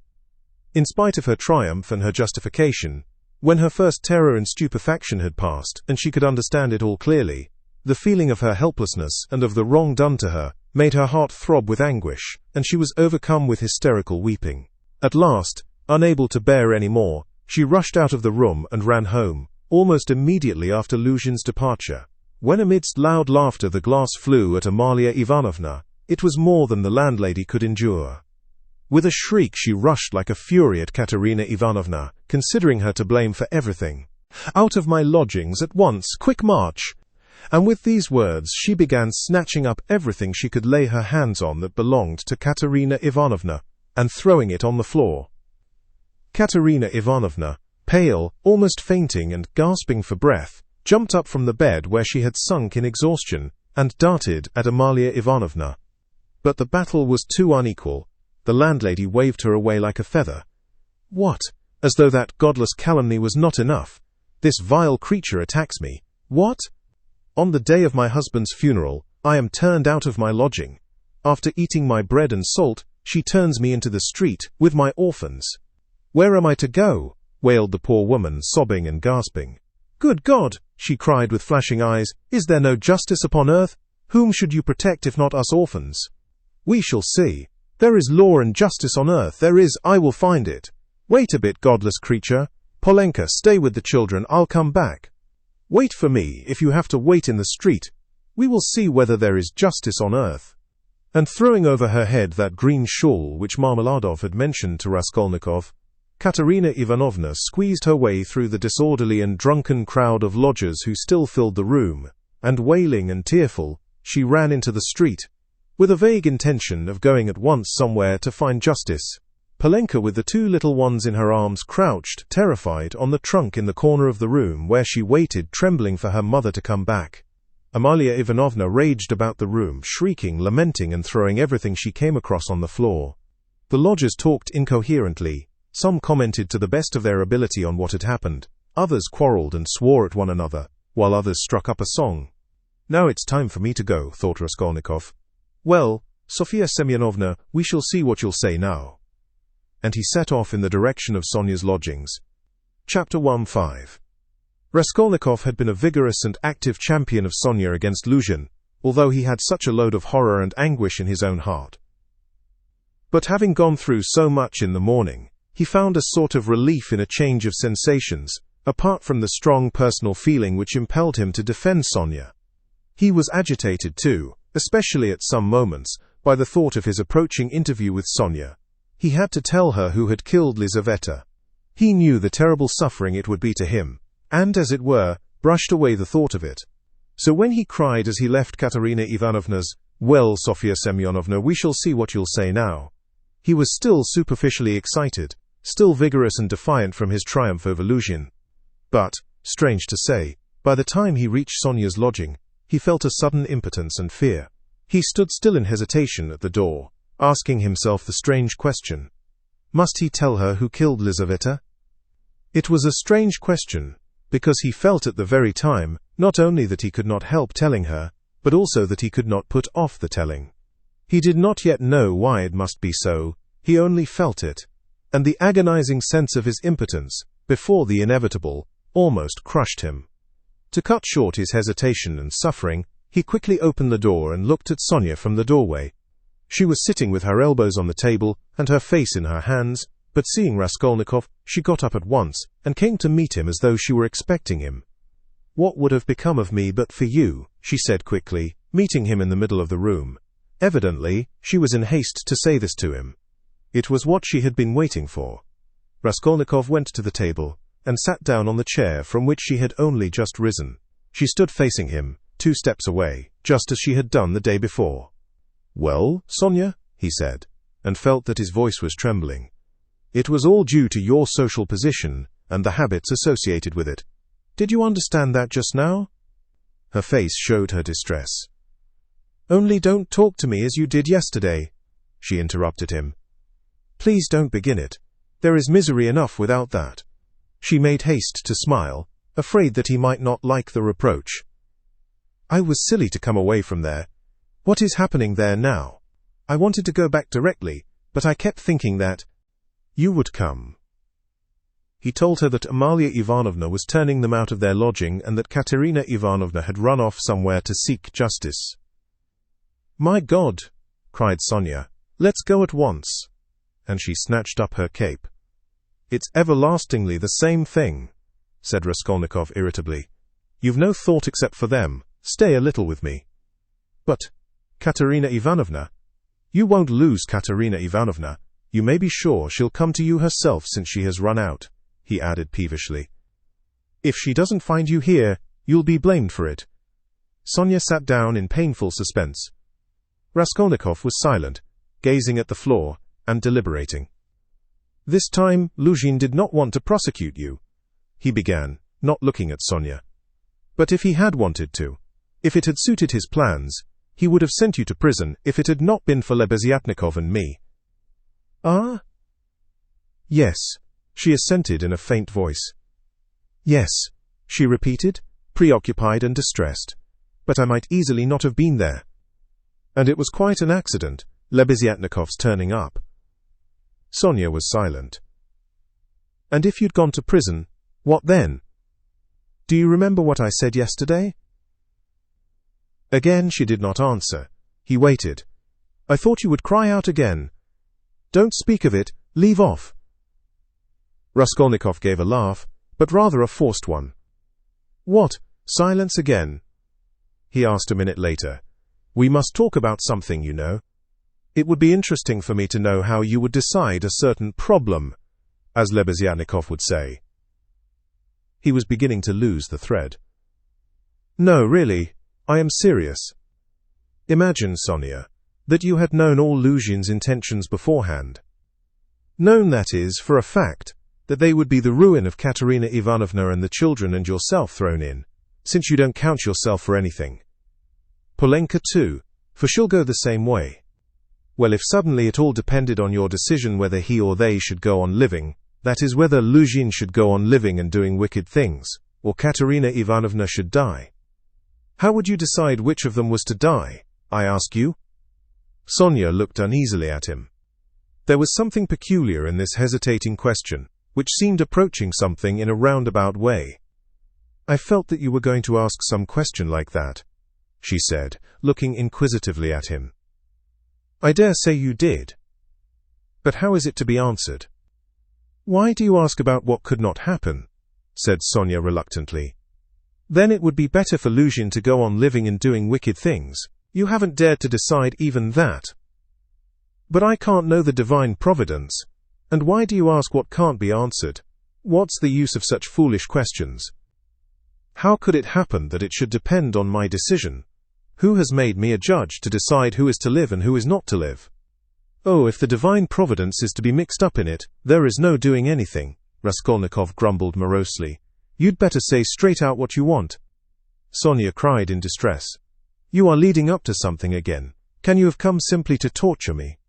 In spite of her triumph and her justification, when her first terror and stupefaction had passed, and she could understand it all clearly, the feeling of her helplessness and of the wrong done to her made her heart throb with anguish, and she was overcome with hysterical weeping. At last, unable to bear any more, she rushed out of the room and ran home, almost immediately after Luzhin's departure. When amidst loud laughter the glass flew at Amalia Ivanovna, it was more than the landlady could endure. With a shriek she rushed like a fury at Katerina Ivanovna, considering her to blame for everything. "Out of my lodgings at once, quick march!" And with these words she began snatching up everything she could lay her hands on that belonged to Katerina Ivanovna, and throwing it on the floor. Katerina Ivanovna, pale, almost fainting and gasping for breath, jumped up from the bed where she had sunk in exhaustion, and darted at Amalia Ivanovna. But the battle was too unequal. The landlady waved her away like a feather. "What? As though that godless calumny was not enough. This vile creature attacks me. What? On the day of my husband's funeral, I am turned out of my lodging. After eating my bread and salt, she turns me into the street, with my orphans. Where am I to go?" wailed the poor woman, sobbing and gasping. "Good God!" she cried with flashing eyes, "is there no justice upon earth? Whom should you protect if not us orphans? We shall see. There is law and justice on earth, there is, I will find it. Wait a bit, godless creature. Polenka, stay with the children, I'll come back. Wait for me, if you have to wait in the street. We will see whether there is justice on earth." And throwing over her head that green shawl which Marmeladov had mentioned to Raskolnikov, Katerina Ivanovna squeezed her way through the disorderly and drunken crowd of lodgers who still filled the room, and wailing and tearful, she ran into the street, with a vague intention of going at once somewhere to find justice. Polenka, with the two little ones in her arms, crouched, terrified, on the trunk in the corner of the room where she waited, trembling for her mother to come back. Amalia Ivanovna raged about the room, shrieking, lamenting, and throwing everything she came across on the floor. The lodgers talked incoherently. Some commented to the best of their ability on what had happened. Others quarreled and swore at one another, while others struck up a song. "Now it's time for me to go," thought Raskolnikov. "Well, Sofia Semyonovna, we shall see what you'll say now." And he set off in the direction of Sonia's lodgings. Chapter 15. Raskolnikov had been a vigorous and active champion of Sonia against Luzhin, although he had such a load of horror and anguish in his own heart. But having gone through so much in the morning, he found a sort of relief in a change of sensations, apart from the strong personal feeling which impelled him to defend Sonia. He was agitated too, especially at some moments, by the thought of his approaching interview with Sonia. He had to tell her who had killed Lizaveta. He knew the terrible suffering it would be to him, and, as it were, brushed away the thought of it. So when he cried as he left Katerina Ivanovna's, "Well, Sofia Semyonovna, we shall see what you'll say now," he was still superficially excited, still vigorous and defiant from his triumph over Luzhin. But, strange to say, by the time he reached Sonia's lodging, he felt a sudden impotence and fear. He stood still in hesitation at the door, asking himself the strange question: must he tell her who killed Lizaveta? It was a strange question, because he felt at the very time, not only that he could not help telling her, but also that he could not put off the telling. He did not yet know why it must be so, he only felt it, and the agonizing sense of his impotence, before the inevitable, almost crushed him. To cut short his hesitation and suffering, he quickly opened the door and looked at Sonia from the doorway. She was sitting with her elbows on the table and her face in her hands, but seeing Raskolnikov, she got up at once, and came to meet him as though she were expecting him. "What would have become of me but for you?" she said quickly, meeting him in the middle of the room. Evidently, she was in haste to say this to him. It was what she had been waiting for. Raskolnikov went to the table and sat down on the chair from which she had only just risen. She stood facing him, 2 steps away, just as she had done the day before. "Well, Sonia?" he said, and felt that his voice was trembling. "It was all due to your social position and the habits associated with it. Did you understand that just now?" Her face showed her distress. "Only don't talk to me as you did yesterday," she interrupted him. "Please don't begin it. There is misery enough without that." She made haste to smile, afraid that he might not like the reproach. "I was silly to come away from there. What is happening there now? I wanted to go back directly, but I kept thinking that you would come." He told her that Amalia Ivanovna was turning them out of their lodging and that Katerina Ivanovna had run off somewhere to seek justice. "My God!" cried Sonia. "Let's go at once." And she snatched up her cape. "It's everlastingly the same thing," said Raskolnikov irritably. "You've no thought except for them. Stay a little with me." "But Katerina Ivanovna—" "You won't lose Katerina Ivanovna. You may be sure she'll come to you herself since she has run out," he added peevishly. "If she doesn't find you here, you'll be blamed for it." Sonia sat down in painful suspense. Raskolnikov was silent, gazing at the floor and deliberating. "This time, Luzhin did not want to prosecute you," he began, not looking at Sonia. "But if he had wanted to, if it had suited his plans, he would have sent you to prison if it had not been for Lebeziatnikov and me." "Ah?" "Yes," she assented in a faint voice. "Yes," she repeated, preoccupied and distressed. "But I might easily not have been there. And it was quite an accident, Lebeziatnikov's turning up." Sonia was silent. "And if you'd gone to prison, what then? Do you remember what I said yesterday?" Again she did not answer. He waited. "I thought you would cry out again. Don't speak of it, leave off." Raskolnikov gave a laugh, but rather a forced one. "What, silence again?" he asked a minute later. "We must talk about something, you know. It would be interesting for me to know how you would decide a certain problem, as Lebeziatnikov would say." He was beginning to lose the thread. "No, really, I am serious. Imagine, Sonia, that you had known all Luzhin's intentions beforehand. Known, that is, for a fact, that they would be the ruin of Katerina Ivanovna and the children and yourself thrown in, since you don't count yourself for anything. Polenka too, for she'll go the same way. Well, if suddenly it all depended on your decision whether he or they should go on living, that is, whether Luzhin should go on living and doing wicked things, or Katerina Ivanovna should die. How would you decide which of them was to die, I ask you?" Sonia looked uneasily at him. There was something peculiar in this hesitating question, which seemed approaching something in a roundabout way. "I felt that you were going to ask some question like that," she said, looking inquisitively at him. "I dare say you did. But how is it to be answered?" "Why do you ask about what could not happen?" said Sonia reluctantly. "Then it would be better for Luzhin to go on living and doing wicked things. You haven't dared to decide even that." "But I can't know the divine providence. And why do you ask what can't be answered? What's the use of such foolish questions? How could it happen that it should depend on my decision? Who has made me a judge to decide who is to live and who is not to live? Oh, if the divine providence is to be mixed up in it, there is no doing anything," Raskolnikov grumbled morosely. "You'd better say straight out what you want." Sonia cried in distress. "You are leading up to something again. Can you have come simply to torture me?"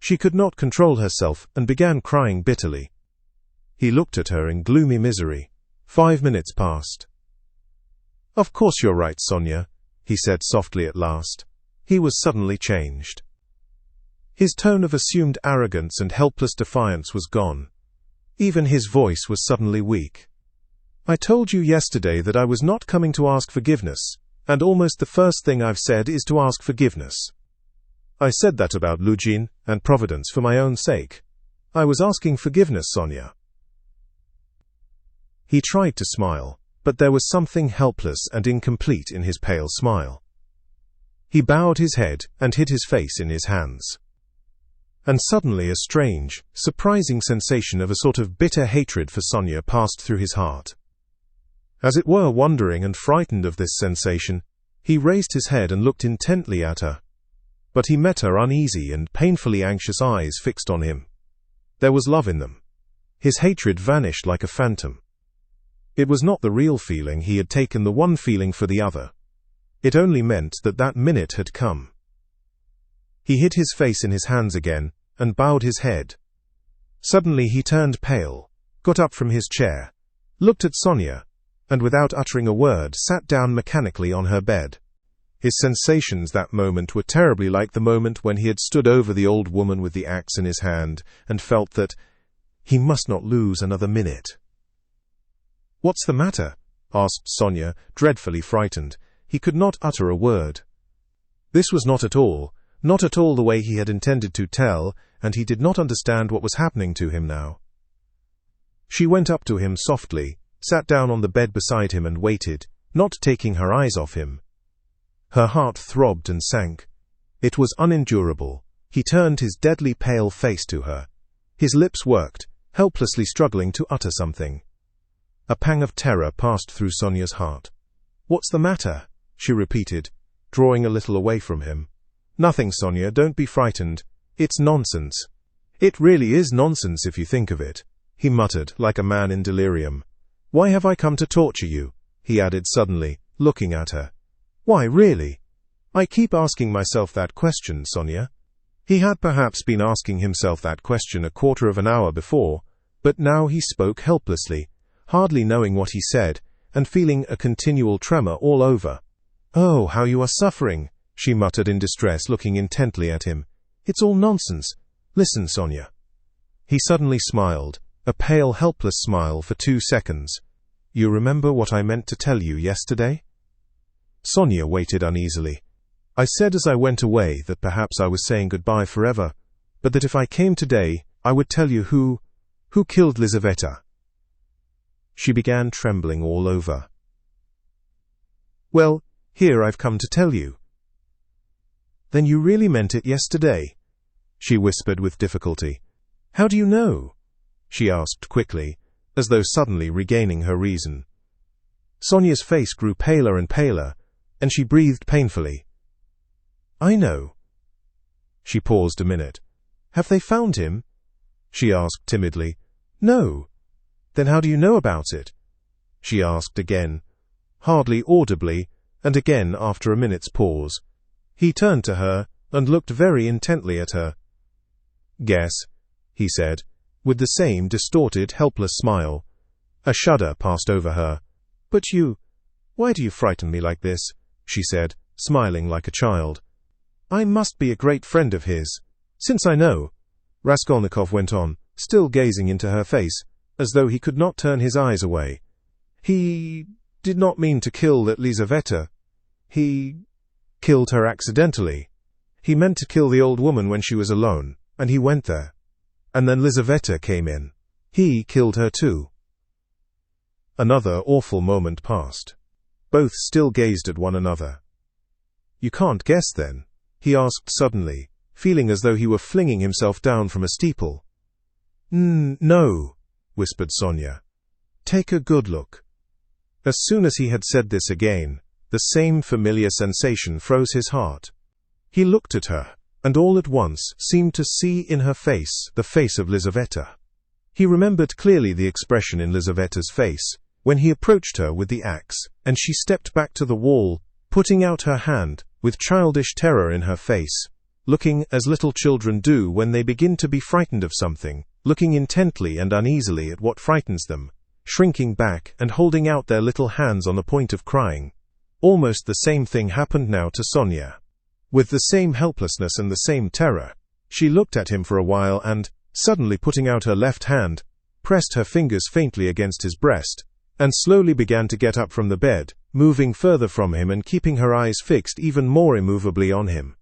She could not control herself and began crying bitterly. He looked at her in gloomy misery. 5 minutes passed. "Of course you're right, Sonia," he said softly at last. He was suddenly changed. His tone of assumed arrogance and helpless defiance was gone. Even his voice was suddenly weak. "I told you yesterday that I was not coming to ask forgiveness, and almost the first thing I've said is to ask forgiveness. I said that about Luzhin and Providence for my own sake. I was asking forgiveness, Sonia." He tried to smile, but there was something helpless and incomplete in his pale smile. He bowed his head and hid his face in his hands. And suddenly a strange, surprising sensation of a sort of bitter hatred for Sonia passed through his heart. As it were wondering and frightened of this sensation, he raised his head and looked intently at her. But he met her uneasy and painfully anxious eyes fixed on him. There was love in them. His hatred vanished like a phantom. It was not the real feeling he had taken the one feeling for the other. It only meant that that minute had come. He hid his face in his hands again, and bowed his head. Suddenly he turned pale, got up from his chair, looked at Sonia, and without uttering a word sat down mechanically on her bed. His sensations that moment were terribly like the moment when he had stood over the old woman with the axe in his hand, and felt that he must not lose another minute. "What's the matter?" asked Sonia, dreadfully frightened. He could not utter a word. This was not at all the way he had intended to tell, and he did not understand what was happening to him now. She went up to him softly, sat down on the bed beside him and waited, not taking her eyes off him. Her heart throbbed and sank. It was unendurable. He turned his deadly pale face to her. His lips worked, helplessly struggling to utter something. A pang of terror passed through Sonia's heart. "What's the matter?" she repeated, drawing a little away from him. "Nothing, Sonia, don't be frightened. It's nonsense." "It really is nonsense if you think of it," he muttered, like a man in delirium. "Why have I come to torture you?" he added suddenly, looking at her. "Why, really? I keep asking myself that question, Sonia." He had perhaps been asking himself that question a quarter of an hour before, but now he spoke helplessly, hardly knowing what he said, and feeling a continual tremor all over. "Oh, how you are suffering," she muttered in distress, looking intently at him. "It's all nonsense. Listen, Sonia." He suddenly smiled, a pale, helpless smile for 2 seconds. "You remember what I meant to tell you yesterday?" Sonia waited uneasily. "I said as I went away that perhaps I was saying goodbye forever, but that if I came today, I would tell you who killed Lizaveta." She began trembling all over. "Well, here I've come to tell you." "Then you really meant it yesterday?" she whispered with difficulty. "How do you know?" she asked quickly, as though suddenly regaining her reason. Sonia's face grew paler and paler, and she breathed painfully. "I know." She paused a minute. "Have they found him?" she asked timidly. "No." "Then how do you know about it?" she asked again, hardly audibly, and again after a minute's pause. He turned to her and looked very intently at her. "Guess," he said, with the same distorted, helpless smile. A shudder passed over her. "But why do you frighten me like this?" she said, smiling like a child. "I must be a great friend of his. Since I know," Raskolnikov went on, still gazing into her face, as though he could not turn his eyes away. "He did not mean to kill that Lizaveta. He killed her accidentally. He meant to kill the old woman when she was alone, and he went there. And then Lizaveta came in. He killed her too." Another awful moment passed. Both still gazed at one another. "You can't guess, then?" he asked suddenly, feeling as though he were flinging himself down from a steeple. "No," whispered Sonia. "Take a good look." As soon as he had said this again, the same familiar sensation froze his heart. He looked at her, and all at once seemed to see in her face the face of Lizaveta. He remembered clearly the expression in Lizaveta's face, when he approached her with the axe, and she stepped back to the wall, putting out her hand, with childish terror in her face, looking as little children do when they begin to be frightened of something, looking intently and uneasily at what frightens them, shrinking back and holding out their little hands on the point of crying. Almost the same thing happened now to Sonia. With the same helplessness and the same terror, she looked at him for a while and, suddenly putting out her left hand, pressed her fingers faintly against his breast, and slowly began to get up from the bed, moving further from him and keeping her eyes fixed even more immovably on him.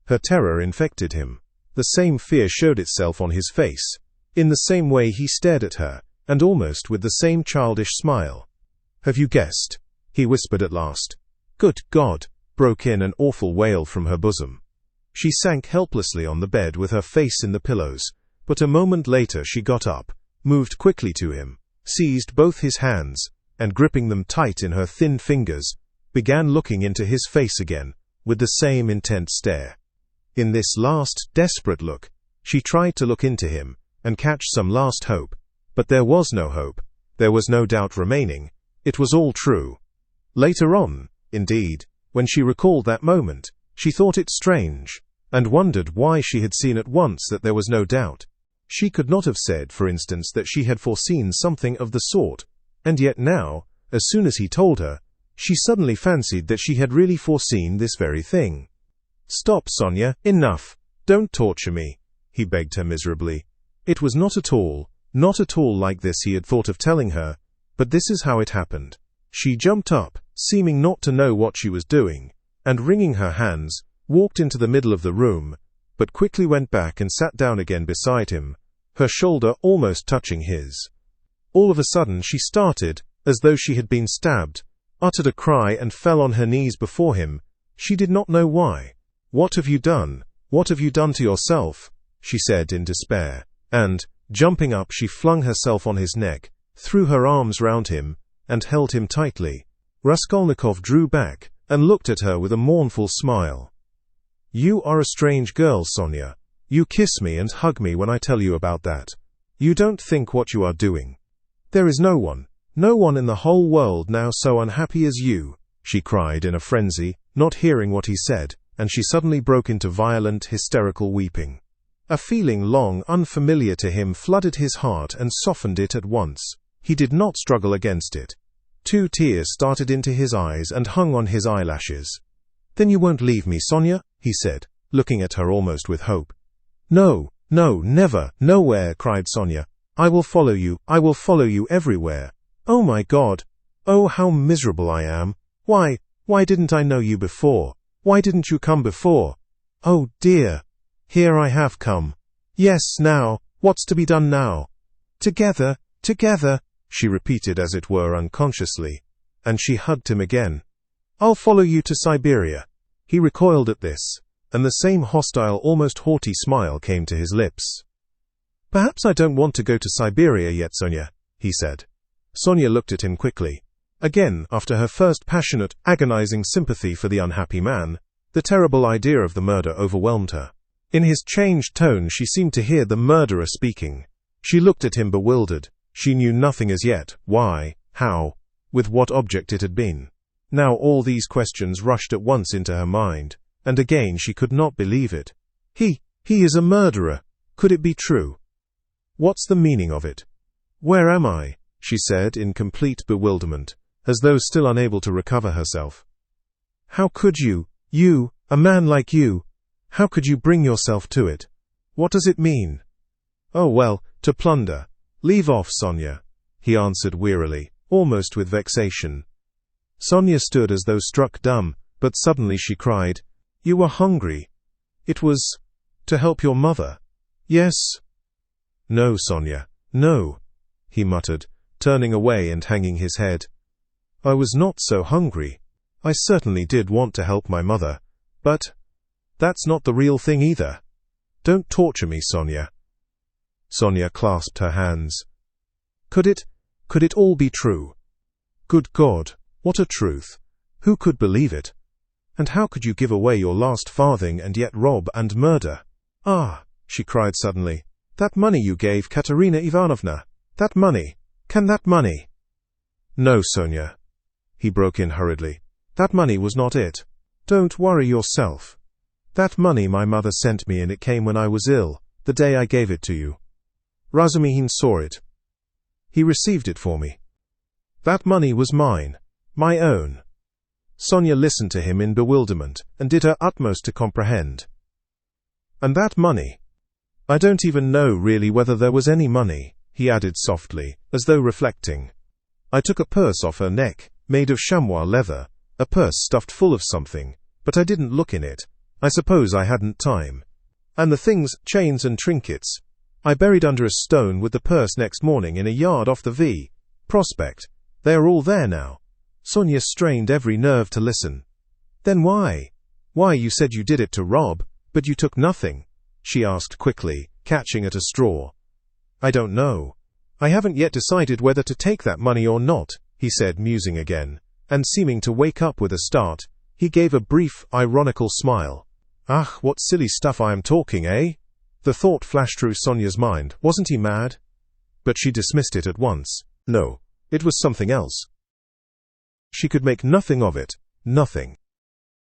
Her terror infected him. The same fear showed itself on his face. In the same way he stared at her, and almost with the same childish smile. "Have you guessed?" he whispered at last. "Good God!" broke in an awful wail from her bosom. She sank helplessly on the bed with her face in the pillows, but a moment later she got up, moved quickly to him, seized both his hands, and gripping them tight in her thin fingers, began looking into his face again, with the same intent stare. In this last, desperate look, she tried to look into him, and catch some last hope, but there was no hope, there was no doubt remaining, it was all true. Later on, indeed, when she recalled that moment, she thought it strange, and wondered why she had seen at once that there was no doubt. She could not have said, for instance, that she had foreseen something of the sort, and yet now, as soon as he told her, she suddenly fancied that she had really foreseen this very thing. "Stop, Sonia, enough, don't torture me," he begged her miserably. It was not at all like this he had thought of telling her, but this is how it happened. She jumped up, seeming not to know what she was doing, and wringing her hands, walked into the middle of the room, but quickly went back and sat down again beside him, her shoulder almost touching his. All of a sudden she started, as though she had been stabbed, uttered a cry and fell on her knees before him. She did not know why. "What have you done? What have you done to yourself?" she said in despair, and, jumping up, she flung herself on his neck, threw her arms round him, and held him tightly. Raskolnikov drew back, and looked at her with a mournful smile. "You are a strange girl, Sonia. You kiss me and hug me when I tell you about that. You don't think what you are doing. There is no one in the whole world now so unhappy as you," she cried in a frenzy, not hearing what he said, and she suddenly broke into violent, hysterical weeping. A feeling long unfamiliar to him flooded his heart and softened it at once. He did not struggle against it. 2 tears started into his eyes and hung on his eyelashes. "Then you won't leave me, Sonia?" he said, looking at her almost with hope. "No, never, nowhere," cried Sonia. I will follow you everywhere. Oh my God! Oh, how miserable I am! Why didn't I know you before? Why didn't you come before? Oh dear! Here I have come. Yes, now, what's to be done now? Together, she repeated as it were unconsciously, and she hugged him again. I'll follow you to Siberia. He recoiled at this, and the same hostile, almost haughty smile came to his lips. Perhaps I don't want to go to Siberia yet, Sonia, he said. Sonia looked at him quickly. Again, after her first passionate, agonizing sympathy for the unhappy man, the terrible idea of the murder overwhelmed her. In his changed tone she seemed to hear the murderer speaking. She looked at him bewildered. She knew nothing as yet, why, how, with what object it had been. Now all these questions rushed at once into her mind, and again she could not believe it. He is a murderer. Could it be true? What's the meaning of it? Where am I? She said in complete bewilderment, as though still unable to recover herself. How could you, a man like you, how could you bring yourself to it? What does it mean? Oh well, to plunder. Leave off, Sonia, he answered wearily, almost with vexation. Sonia stood as though struck dumb, but suddenly she cried, You were hungry. It was to help your mother. Yes. No, Sonia, no, he muttered, turning away and hanging his head. I was not so hungry. I certainly did want to help my mother, but that's not the real thing either. Don't torture me, Sonia. Sonia clasped her hands. Could it all be true? Good God, what a truth! Who could believe it? And how could you give away your last farthing and yet rob and murder? Ah, she cried suddenly, that money you gave Katerina Ivanovna, that money, can that money? No, Sonia, he broke in hurriedly, that money was not it. Don't worry yourself. That money my mother sent me, and it came when I was ill, the day I gave it to you. Razumihin saw it. He received it for me. That money was mine, my own. Sonia listened to him in bewilderment, and did her utmost to comprehend. And that money? I don't even know really whether there was any money, he added softly, as though reflecting. I took a purse off her neck, made of chamois leather, a purse stuffed full of something, but I didn't look in it. I suppose I hadn't time. And the things, chains and trinkets, I buried under a stone with the purse next morning in a yard off the V. Prospect. They are all there now. Sonia strained every nerve to listen. Then why? Why, you said you did it to rob. But you took nothing?" she asked quickly, catching at a straw. "I don't know. I haven't yet decided whether to take that money or not," he said, musing again, and seeming to wake up with a start, he gave a brief, ironical smile. "Ah, what silly stuff I am talking, eh?" The thought flashed through Sonia's mind. Wasn't he mad? But she dismissed it at once. No, it was something else. She could make nothing of it. Nothing.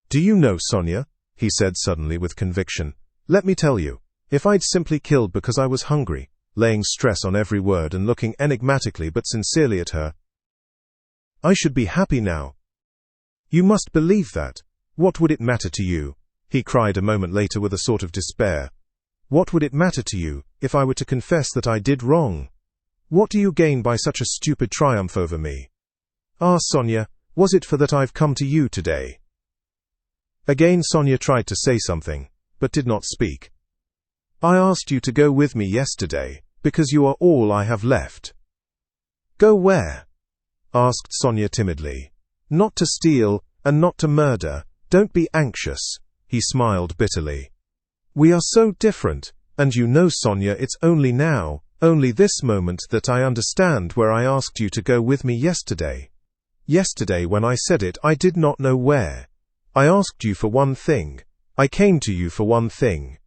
"Do you know, Sonia," he said suddenly with conviction, "let me tell you, if I'd simply killed because I was hungry," laying stress on every word and looking enigmatically but sincerely at her, "I should be happy now." "You must believe that. What would it matter to you?" he cried a moment later with a sort of despair. "What would it matter to you, if I were to confess that I did wrong? What do you gain by such a stupid triumph over me? Ah, Sonia, was it for that I've come to you today?" Again Sonia tried to say something, but did not speak. "I asked you to go with me yesterday, because you are all I have left." "Go where?" asked Sonia timidly. "Not to steal, and not to murder. Don't be anxious," he smiled bitterly. "We are so different, and you know, Sonia, it's only now, only this moment that I understand where I asked you to go with me yesterday. Yesterday when I said it, I did not know where. I asked you for one thing. I came to you for one thing.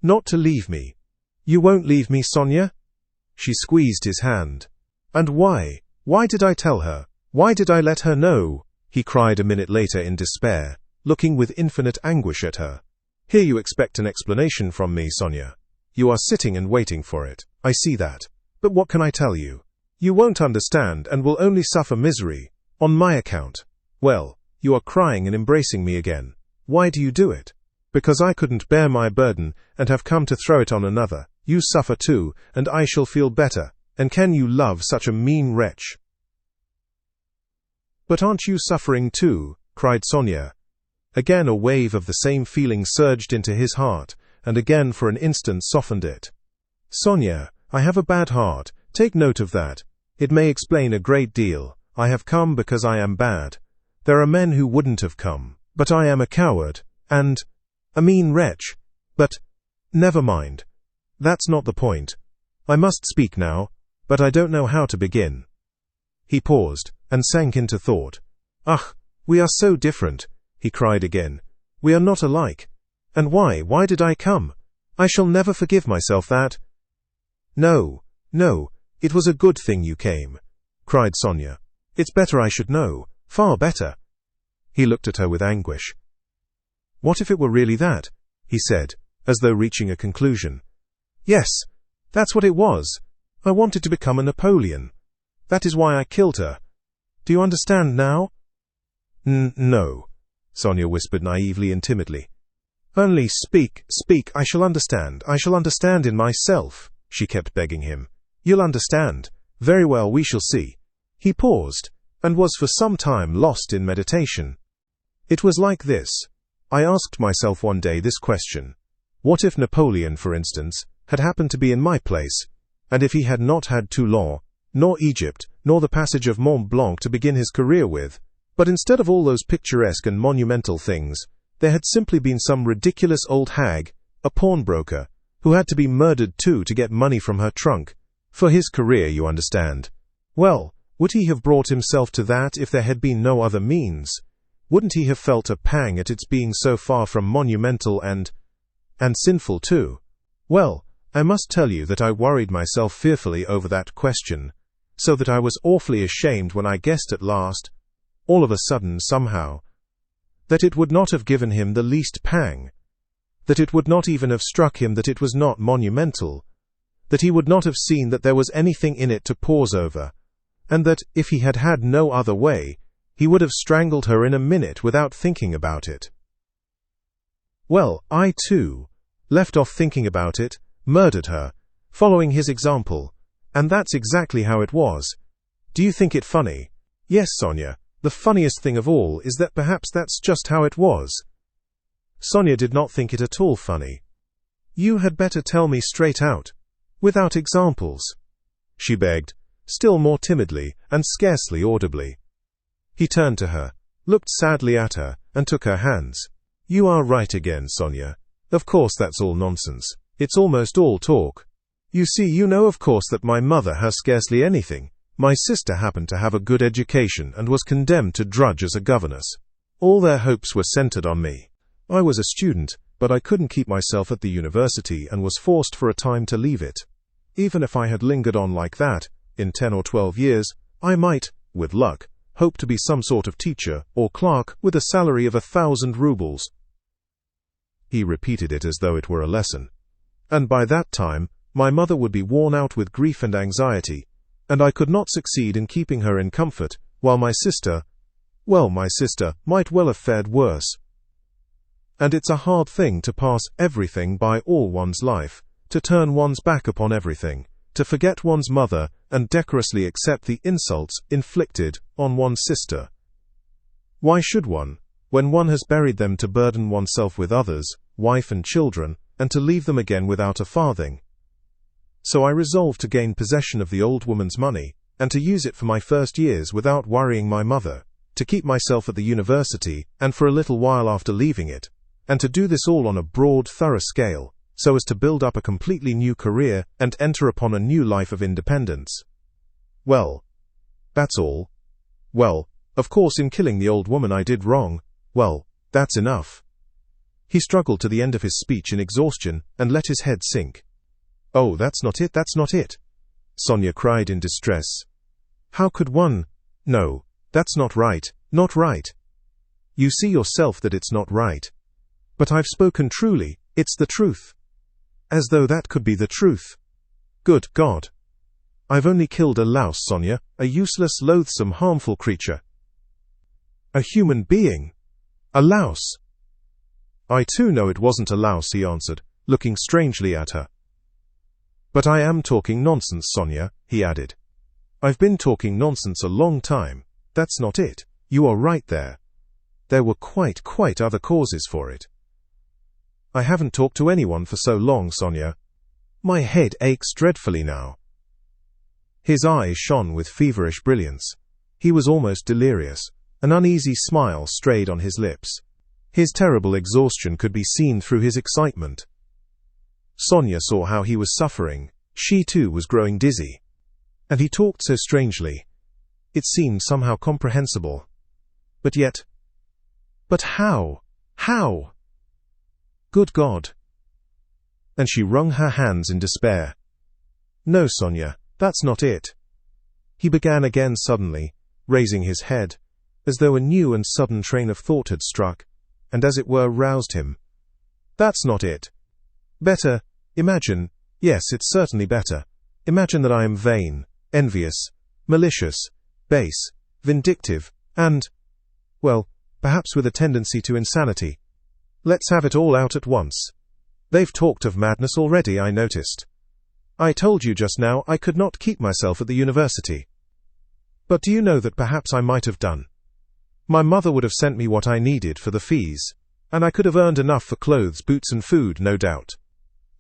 Not to leave me. You won't leave me, Sonia?" She squeezed his hand. "And why? Why did I tell her? Why did I let her know?" he cried a minute later in despair, looking with infinite anguish at her. "Here you expect an explanation from me, Sonia. You are sitting and waiting for it. I see that. But what can I tell you? You won't understand and will only suffer misery, on my account. Well, you are crying and embracing me again. Why do you do it? Because I couldn't bear my burden and have come to throw it on another. You suffer too, and I shall feel better. And can you love such a mean wretch?" "But aren't you suffering too?" cried Sonia. Again a wave of the same feeling surged into his heart, and again for an instant softened it. "Sonia, I have a bad heart. Take note of that. It may explain a great deal. I have come because I am bad. There are men who wouldn't have come. But I am a coward, and a mean wretch. But never mind. That's not the point. I must speak now, but I don't know how to begin." He paused, and sank into thought. "Ah, we are so different," he cried again. "We are not alike. And why did I come? I shall never forgive myself that." No, it was a good thing you came," cried Sonia. "It's better I should know, far better." He looked at her with anguish. "What if it were really that?" he said, as though reaching a conclusion. "Yes, that's what it was. I wanted to become a Napoleon. That is why I killed her. Do you understand now?" No," Sonia whispered naively and timidly. "Only speak, I shall understand in myself," she kept begging him. "You'll understand. Very well, we shall see." He paused, and was for some time lost in meditation. "It was like this. I asked myself one day this question. What if Napoleon, for instance, had happened to be in my place, and if he had not had Toulon, nor Egypt, nor the passage of Mont Blanc to begin his career with, but instead of all those picturesque and monumental things, there had simply been some ridiculous old hag, a pawnbroker, who had to be murdered too to get money from her trunk, for his career, you understand. Well, would he have brought himself to that if there had been no other means? Wouldn't he have felt a pang at its being so far from monumental and sinful too? Well, I must tell you that I worried myself fearfully over that question, so that I was awfully ashamed when I guessed at last, all of a sudden somehow, that it would not have given him the least pang, that it would not even have struck him that it was not monumental, that he would not have seen that there was anything in it to pause over, and that, if he had had no other way, he would have strangled her in a minute without thinking about it. Well, I too left off thinking about it, murdered her, following his example, and that's exactly how it was. Do you think it funny? Yes, Sonia, the funniest thing of all is that perhaps that's just how it was. Sonia did not think it at all funny. You had better tell me straight out, without examples, she begged, still more timidly and scarcely audibly. He turned to her, looked sadly at her, and took her hands. You are right again, Sonia. Of course that's all nonsense. It's almost all talk. You see, you know of course that my mother has scarcely anything. My sister happened to have a good education and was condemned to drudge as a governess. All their hopes were centered on me. I was a student, but I couldn't keep myself at the university and was forced for a time to leave it. Even if I had lingered on like that, in 10 or 12 years, I might, with luck, hope to be some sort of teacher or clerk with a salary of 1,000 rubles. He repeated it as though it were a lesson. And by that time, my mother would be worn out with grief and anxiety, and I could not succeed in keeping her in comfort, while my sister might well have fared worse. And it's a hard thing to pass everything by all one's life, to turn one's back upon everything, to forget one's mother and decorously accept the insults inflicted on one's sister. Why should one, when one has buried them to burden oneself with others, wife and children, and to leave them again without a farthing? So I resolved to gain possession of the old woman's money, and to use it for my first years without worrying my mother, to keep myself at the university, and for a little while after leaving it, and to do this all on a broad, thorough scale, so as to build up a completely new career and enter upon a new life of independence. Well, that's all. Well, of course in killing the old woman I did wrong. Well, that's enough. He struggled to the end of his speech in exhaustion and let his head sink. Oh, that's not it, that's not it, Sonia cried in distress. How could one? No, that's not right, not right. You see yourself that it's not right. But I've spoken truly, it's the truth. As though that could be the truth. Good God. I've only killed a louse, Sonia, a useless, loathsome, harmful creature. A human being. A louse. I too know it wasn't a louse, he answered, looking strangely at her. But I am talking nonsense, Sonia, he added. I've been talking nonsense a long time. That's not it. You are right there. There were quite other causes for it. I haven't talked to anyone for so long, Sonia. My head aches dreadfully now. His eyes shone with feverish brilliance. He was almost delirious. An uneasy smile strayed on his lips. His terrible exhaustion could be seen through his excitement. Sonia saw how he was suffering. She too was growing dizzy. And he talked so strangely. It seemed somehow comprehensible. But yet... But how? How? Good God! And she wrung her hands in despair. No, Sonia, that's not it. He began again suddenly, raising his head, as though a new and sudden train of thought had struck, and as it were roused him. That's not it. Better, imagine, yes, it's certainly better, imagine that I am vain, envious, malicious, base, vindictive, and, well, perhaps with a tendency to insanity. Let's have it all out at once. They've talked of madness already, I noticed. I told you just now I could not keep myself at the university. But do you know that perhaps I might have done? My mother would have sent me what I needed for the fees, and I could have earned enough for clothes, boots and food, no doubt.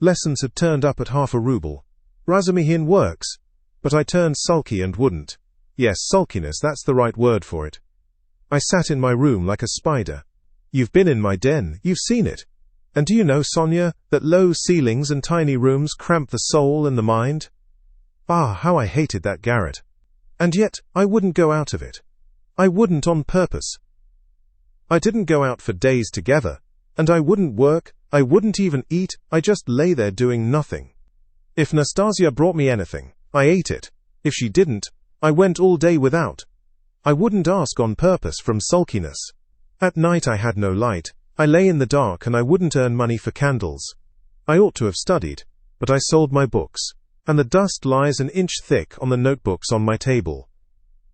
Lessons had turned up at half a ruble. Razumihin works. But I turned sulky and wouldn't. Yes, sulkiness, that's the right word for it. I sat in my room like a spider. You've been in my den, you've seen it. And do you know, Sonia, that low ceilings and tiny rooms cramp the soul and the mind? Ah, how I hated that garret. And yet, I wouldn't go out of it. I wouldn't on purpose. I didn't go out for days together, and I wouldn't work, I wouldn't even eat, I just lay there doing nothing. If Nastasia brought me anything, I ate it. If she didn't, I went all day without. I wouldn't ask on purpose from sulkiness. At night I had no light, I lay in the dark and I wouldn't earn money for candles. I ought to have studied, but I sold my books, and the dust lies an inch thick on the notebooks on my table.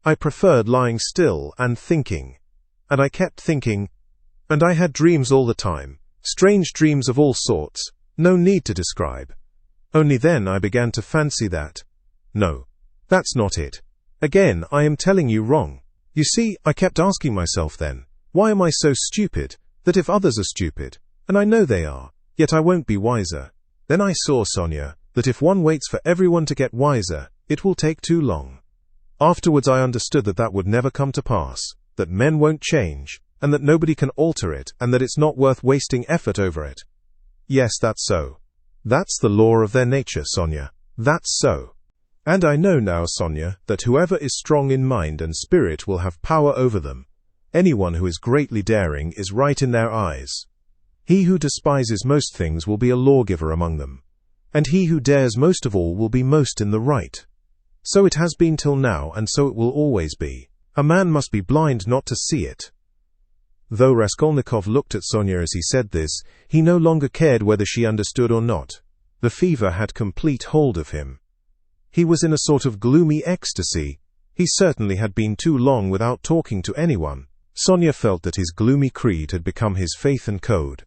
I preferred lying still and thinking, and I kept thinking, and I had dreams all the time, strange dreams of all sorts, no need to describe. Only then I began to fancy that. No, that's not it. Again, I am telling you wrong. You see, I kept asking myself then, why am I so stupid, that if others are stupid, and I know they are, yet I won't be wiser? Then I saw, Sonia, that if one waits for everyone to get wiser, it will take too long. Afterwards I understood that that would never come to pass, that men won't change, and that nobody can alter it, and that it's not worth wasting effort over it. Yes, that's so. That's the law of their nature, Sonia. That's so. And I know now, Sonia, that whoever is strong in mind and spirit will have power over them. Anyone who is greatly daring is right in their eyes. He who despises most things will be a lawgiver among them. And he who dares most of all will be most in the right. So it has been till now, and so it will always be. A man must be blind not to see it. Though Raskolnikov looked at Sonia as he said this, he no longer cared whether she understood or not. The fever had complete hold of him. He was in a sort of gloomy ecstasy. He certainly had been too long without talking to anyone. Sonia felt that his gloomy creed had become his faith and code.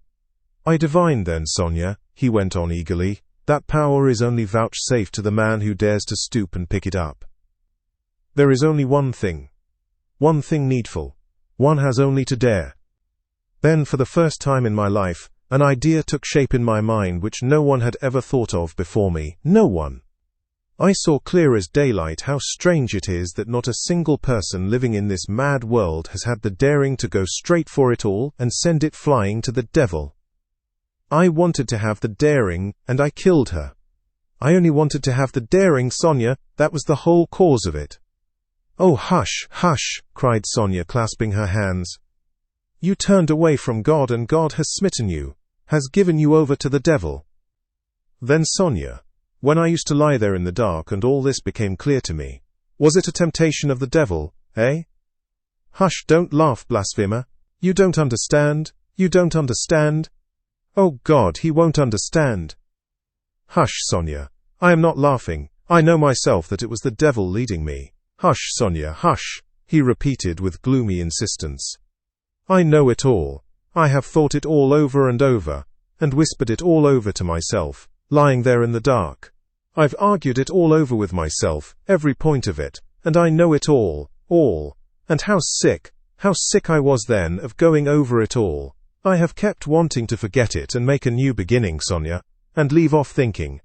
I divine then, Sonia, he went on eagerly, that power is only vouchsafed to the man who dares to stoop and pick it up. There is only one thing needful. One has only to dare. Then, for the first time in my life, an idea took shape in my mind which no one had ever thought of before me. No one. I saw clear as daylight how strange it is that not a single person living in this mad world has had the daring to go straight for it all and send it flying to the devil. I wanted to have the daring, and I killed her. I only wanted to have the daring, Sonia, that was the whole cause of it. Oh, hush, hush, cried Sonia, clasping her hands. You turned away from God, and God has smitten you, has given you over to the devil. Then, Sonia, when I used to lie there in the dark and all this became clear to me, was it a temptation of the devil, eh? Hush, don't laugh, blasphemer. You don't understand. You don't understand. Oh God, he won't understand. Hush, Sonia. I am not laughing. I know myself that it was the devil leading me. Hush, Sonia, hush, he repeated with gloomy insistence. I know it all. I have thought it all over and over, and whispered it all over to myself, lying there in the dark. I've argued it all over with myself, every point of it, and I know it all. And how sick I was then of going over it all. I have kept wanting to forget it and make a new beginning, Sonia, and leave off thinking.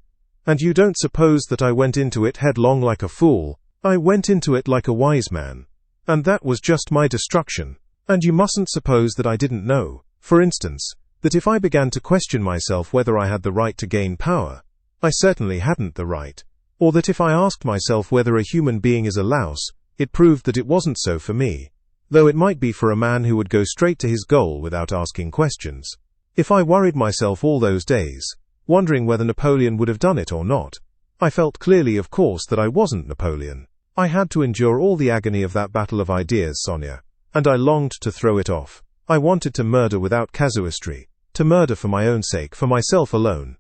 And you don't suppose that I went into it headlong like a fool. I went into it like a wise man. And that was just my destruction. And you mustn't suppose that I didn't know, for instance, that if I began to question myself whether I had the right to gain power, I certainly hadn't the right, or that if I asked myself whether a human being is a louse, it proved that it wasn't so for me, though it might be for a man who would go straight to his goal without asking questions. If I worried myself all those days, wondering whether Napoleon would have done it or not, I felt clearly, of course, that I wasn't Napoleon. I had to endure all the agony of that battle of ideas, Sonia, and I longed to throw it off. I wanted to murder without casuistry, to murder for my own sake, for myself alone.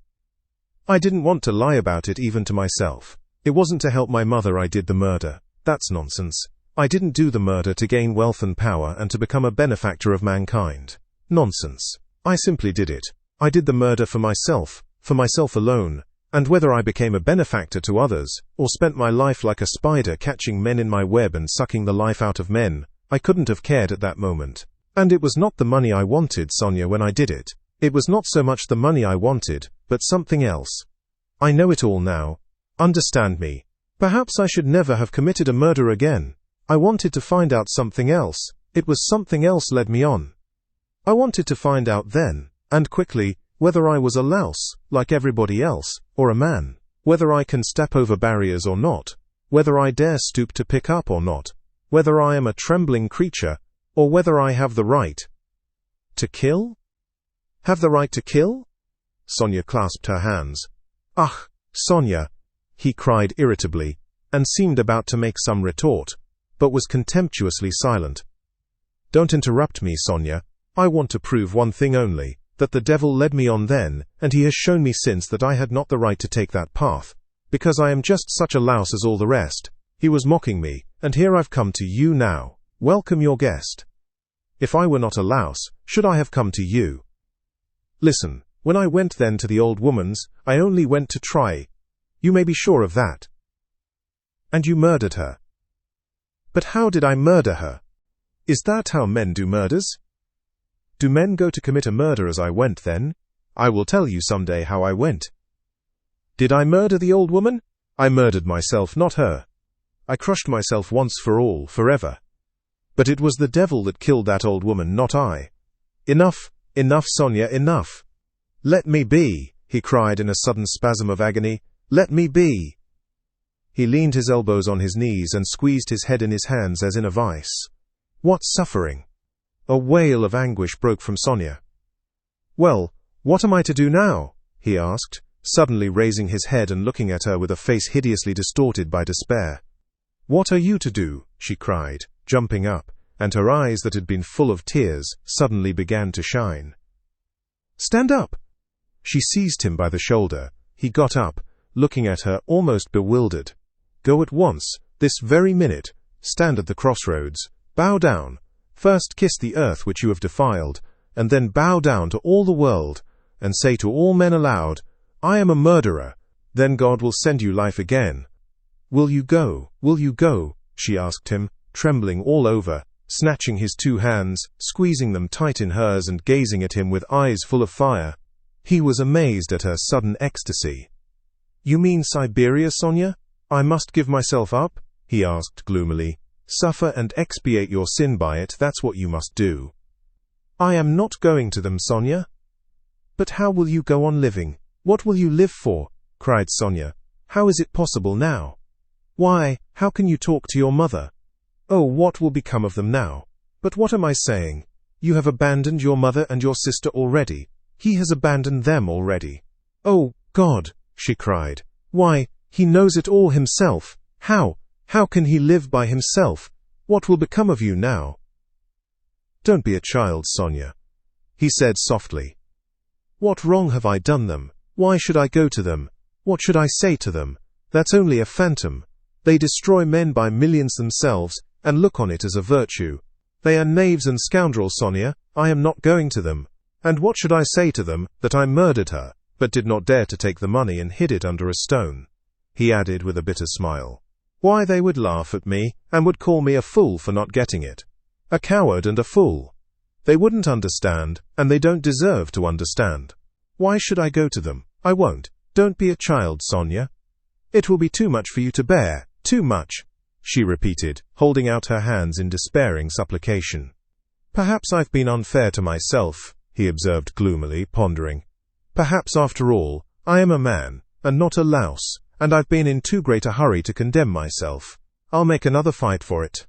I didn't want to lie about it even to myself. It wasn't to help my mother I did the murder. That's nonsense. I didn't do the murder to gain wealth and power and to become a benefactor of mankind. Nonsense. I simply did it. I did the murder for myself alone, and whether I became a benefactor to others, or spent my life like a spider catching men in my web and sucking the life out of men, I couldn't have cared at that moment. And it was not the money I wanted, Sonia, when I did it. It was not so much the money I wanted, but something else. I know it all now. Understand me. Perhaps I should never have committed a murder again. I wanted to find out something else. It was something else led me on. I wanted to find out then, and quickly, whether I was a louse, like everybody else, or a man, whether I can step over barriers or not, whether I dare stoop to pick up or not, whether I am a trembling creature, or whether I have the right to kill? Have the right to kill? Sonia clasped her hands. Ach, Sonia, he cried irritably, and seemed about to make some retort, but was contemptuously silent. Don't interrupt me, Sonia. I want to prove one thing only, that the devil led me on then, and he has shown me since that I had not the right to take that path, because I am just such a louse as all the rest. He was mocking me, and here I've come to you now. Welcome your guest. If I were not a louse, should I have come to you? Listen, when I went then to the old woman's, I only went to try. You may be sure of that. And you murdered her. But how did I murder her? Is that how men do murders? Do men go to commit a murder as I went then? I will tell you some day how I went. Did I murder the old woman? I murdered myself, not her. I crushed myself once for all, forever. But it was the devil that killed that old woman, not I. Enough, enough, Sonia, enough. "Let me be!" he cried in a sudden spasm of agony. "Let me be!" He leaned his elbows on his knees and squeezed his head in his hands as in a vice. "What suffering?" A wail of anguish broke from Sonia. "Well, what am I to do now?" he asked, suddenly raising his head and looking at her with a face hideously distorted by despair. "What are you to do?" she cried, jumping up, and her eyes that had been full of tears suddenly began to shine. "Stand up!" She seized him by the shoulder. He got up, looking at her almost bewildered. "Go at once, this very minute. Stand at the crossroads. Bow down. First kiss the earth which you have defiled, and then bow down to all the world, and say to all men aloud, 'I am a murderer.' Then God will send you life again. Will you go? Will you go?" she asked him, trembling all over, snatching his two hands, squeezing them tight in hers and gazing at him with eyes full of fire. He was amazed at her sudden ecstasy. "You mean Siberia, Sonia? I must give myself up?" he asked gloomily. "Suffer and expiate your sin by it, that's what you must do." "I am not going to them, Sonia." "But how will you go on living? What will you live for?" cried Sonia. "How is it possible now? Why, how can you talk to your mother? Oh, what will become of them now? But what am I saying? You have abandoned your mother and your sister already. He has abandoned them already." "Oh, God!" she cried. "Why, he knows it all himself. How can he live by himself? What will become of you now?" "Don't be a child, Sonia," he said softly. "What wrong have I done them? Why should I go to them? What should I say to them? That's only a phantom. They destroy men by millions themselves, and look on it as a virtue. They are knaves and scoundrels, Sonia. I am not going to them. And what should I say to them? That I murdered her, but did not dare to take the money and hid it under a stone," he added with a bitter smile. "Why, they would laugh at me, and would call me a fool for not getting it. A coward and a fool. They wouldn't understand, and they don't deserve to understand. Why should I go to them? I won't. Don't be a child, Sonia. It will be too much for you to bear, too much," she repeated, holding out her hands in despairing supplication. "Perhaps I've been unfair to myself," he observed gloomily, pondering. "Perhaps, after all, I am a man, and not a louse, and I've been in too great a hurry to condemn myself. I'll make another fight for it."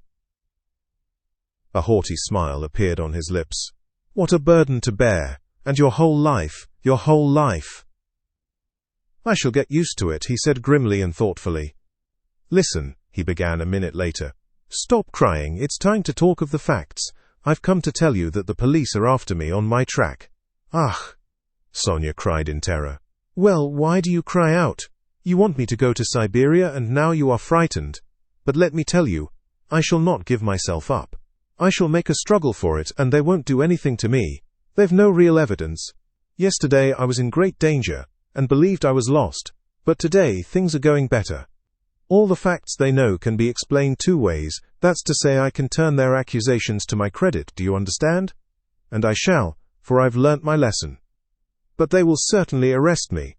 A haughty smile appeared on his lips. "What a burden to bear, and your whole life, your whole life." "I shall get used to it," he said grimly and thoughtfully. "Listen," he began a minute later. "Stop crying, it's time to talk of the facts. I've come to tell you that the police are after me on my track." "Ach!" Sonia cried in terror. "Well, why do you cry out? You want me to go to Siberia, and now you are frightened. But let me tell you, I shall not give myself up. I shall make a struggle for it, and they won't do anything to me. They've no real evidence. Yesterday I was in great danger, and believed I was lost, but today things are going better. All the facts they know can be explained two ways, that's to say I can turn their accusations to my credit, do you understand? And I shall, for I've learnt my lesson. But they will certainly arrest me.